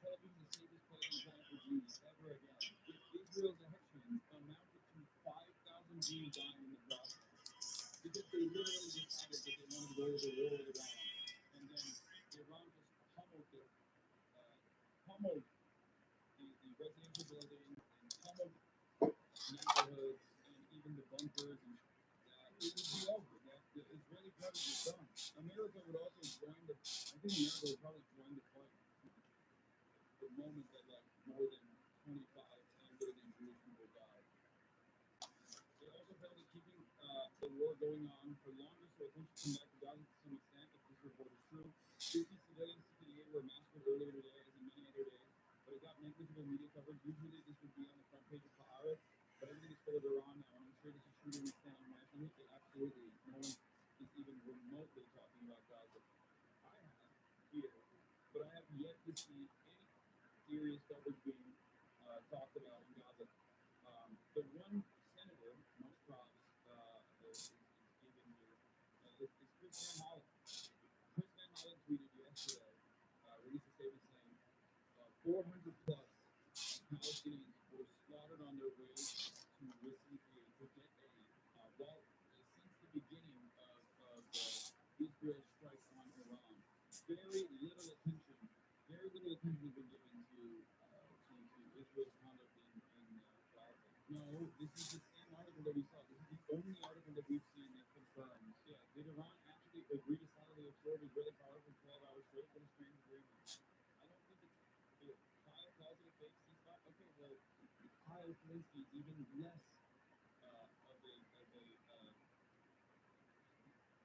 television is the safest place on the planet for Jews ever again? If Israel's actions amounted to 5,000 Jews dying in the process, because they literally decided that they wanted to go to war with Iran, and then Iran just pummeled the residential buildings and pummeled neighborhoods and even the bunkers, and it would be over. The Israeli government was done. America would also join the. I think America would probably join the fight the moment that more than 25 million Jewish people died. They also felt that keeping the war going on for longer, so attention came back to Gaza to some extent, if this report is true. 50 civilians sitting here were massacred earlier today, as in many other days, but it got negligible media coverage. Usually this would be on the front page of Haaretz, but everything is full of Iran now, and I'm sure this is true to an extent internationally. Absolutely, no one is even remotely talking about Gaza. I have here, but I have yet to see any serious coverage being talked about in Gaza. The one senator, most props, is given here, is Chris Van Hollen. Chris Van Hollen tweeted yesterday, released a statement saying 400 plus Palestinians were slaughtered on their way to receive aid, to get aid, since the beginning of Israel's strike on Iran. Very little attention has been given to Israel's conduct in Gaza. No, this is the same article that we saw. This is the only article that we've seen that confirms. Yeah, did Iran actually agree to silently absorb Israeli power for 12 hours straight? What a strange agreement. I don't think it's. Kyle calls it a fake ceasefire. Okay, well, Kyle Kulinski is even less of a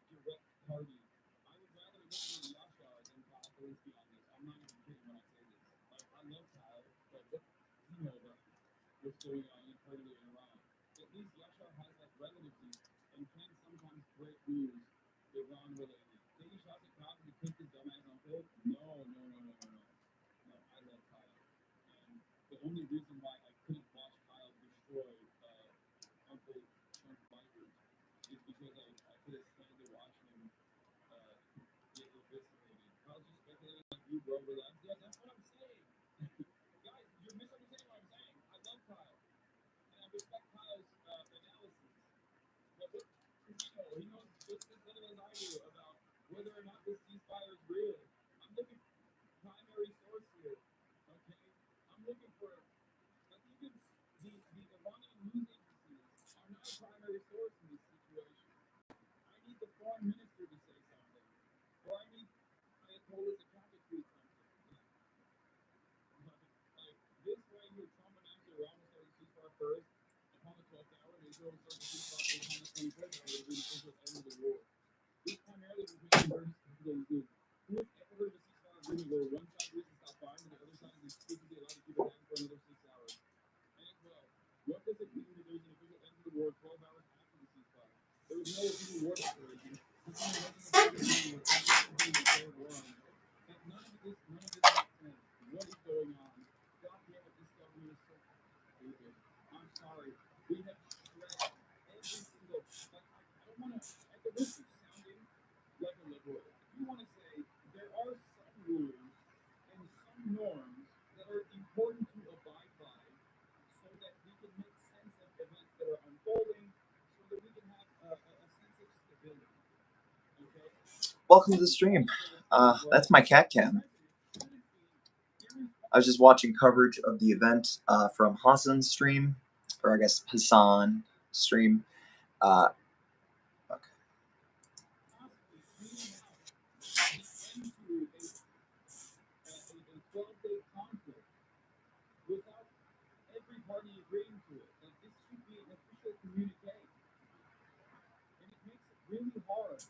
direct party. I would rather listen to Yashar than Kyle Kulinski on this. I'm not even kidding when I say this. I love Kyle, but what does he know about what's going on internally in Iran? At least Yashar has relatives and can sometimes break news Iran related. Taking shots at Kyle to pick his dumbass uncle? No. No, I love Kyle. And the only reason why I couldn't watch Kyle destroy Uncle Chunk Bikers is because I could have stand to watch him get eviscerated. Kyle's just speculating like you, bro. Relax. Yeah, that's what I'm saying. Guys, you're misunderstanding what I'm saying. I love Kyle. And I respect Kyle's analysis. But he knows just as little as I do about whether or not this ceasefire is real. I'm looking for primary source here. Okay? I'm looking for even the Iranian news agencies are not a primary source in this situation. I need the foreign minister to say something. Or I need Ayatollah Zakata to tweet something. This way hour and Israel would start the ceasefire on the 24th hour, it would be the official end of the war. This primarily when Christian versus who has ever heard of a ceasefire agreement where one side agrees to stop firing and the other side is exclusively allowed to keep it down for another 6 hours? And as well, what does it mean that there's an official end to the war 12 hours after the ceasefire? There was no official war declaration. This one wasn't a war with declared war on it. And none of this makes sense. What is going on? God damn it, this government is so stupid. I'm sorry. We have shredded every single I don't wanna at the risk of sounding like a liberal, I do wanna say there are some rules and some norms that are important to abide by so that we can make sense of events that are unfolding, so that we can have a sense of stability. Okay? Welcome to the stream. That's my cat cam. I was just watching coverage of the event from Hassan's stream, or I guess Hassan stream. Okay. A 12-day conflict without every party agreeing to it. Like, this should be an official communique. And it makes it really hard to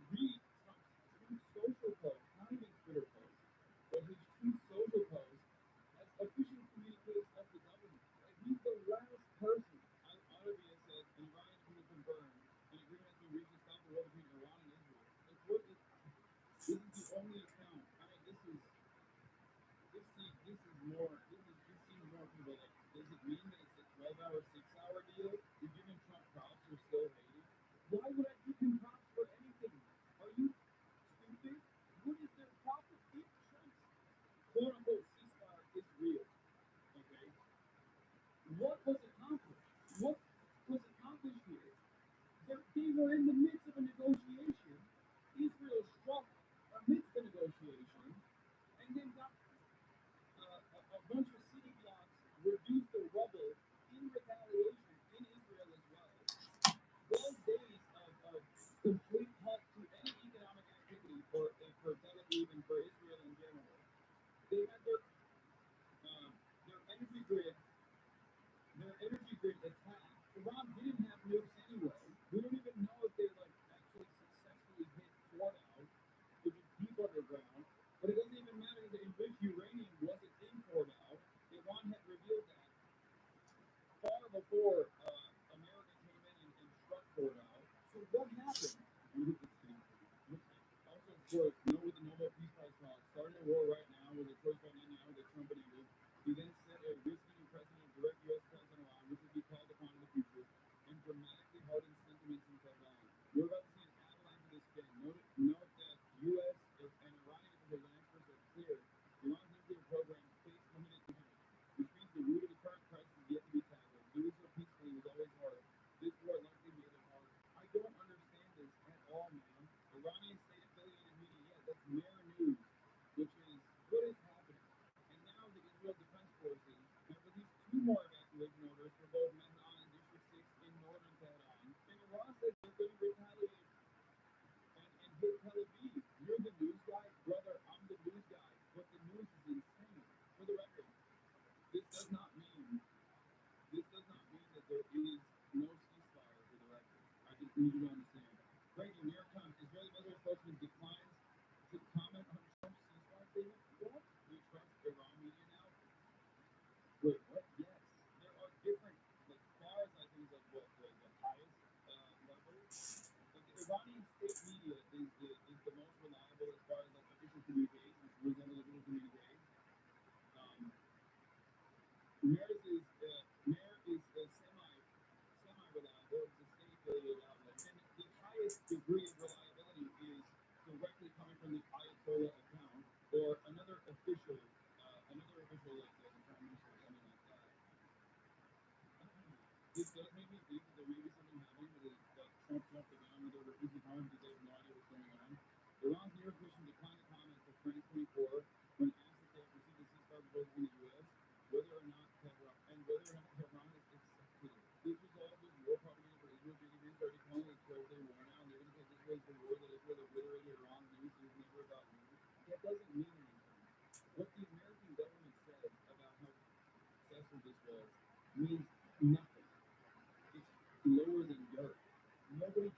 read Trump's two social posts, not even Twitter posts, but his two social posts as official communiques of the government. Like, he's the last person. Arabia said an Iranian agreement confirmed an agreement has been reached to stop the war between Iran and Israel. Like, what is this? Is the only account. I mean, this seems more people like, does it mean that it's a 12-hour, 6-hour deal? You're giving Trump props, you're still hating. Why would I give him props for anything? Are you stupid? What is their problem? If Trump's quote-unquote ceasefire is real, okay, what was accomplished? What was accomplished here? They were in the midst of a negotiation. Israel struck amidst the negotiation and then got a bunch of city blocks reduced to rubble in retaliation in Israel as well. 12 days of complete halt to any economic activity for Tel Aviv and for Israel in general. They had their energy grid attacked. Iran didn't have nukes anyway. We don't even know if they actually successfully hit Fordow, which is deep underground. But it doesn't even matter that enriched uranium wasn't in Fordow. Iran had revealed that far before America came in and struck Fordow. So what happened? Also, of course, with the Nobel Peace Prize talk, starting a war right now with a choice right now with Trump and Iran. He then set a risky new precedent of direct U.S. attacks on Iran, which would be called upon in the future, and dramatically hardened sentiments in Tehran. We're about to see an avalanche of this again. Note that U.S. and Iranian officials and experts are clear. Iran's nuclear program face limited damage, which means the root of the current crisis is yet to be tackled. Doing so peacefully was always hard. This war likely made it harder. I don't understand this at all, man. Iranian state-affiliated media, yeah, that's Mer News, which is what is happening. And now the Israel Defense Forces have released 2 more evacuation orders for both Mehran and District 6 in northern Tehran. And Iran says they're going to retaliate and hit Tel Aviv. You're the news guy? Brother, I'm the news guy. But the news is insane. For the record, this does not mean that there is no ceasefire, for the record. I just need you to understand. Breaking New York Times, Israeli military spokesman declines to comment on Trump's ceasefire statement. What? You trust Iran media now? Wait, what? Yes. There are different, as far as I think, what the highest level. The Iranian state media is the most reliable as far as official communications, reasonable official communications. Mer is semi-reliable. It's a state-affiliated outlet, and the highest degree of reliability is directly coming from the Ayatollah account or another official like the Prime Minister or something like that. This does make me think that there may be something happening that Trump jumped the gun with their refusal comment because they have no idea what's going on. Iran's New York mission declined to comment for France 24 when asked if they have received a ceasefire proposal from the U.S. whether or not Tehran has accepted it. This was all just war propaganda for Israel. JDB started calling it a 12-day war now, and they're going to say this was the war that Israel obliterated Iran's news. It was never about news. That doesn't mean anything. What the American government said about how successful this was means nothing. lower than dirt. Nobody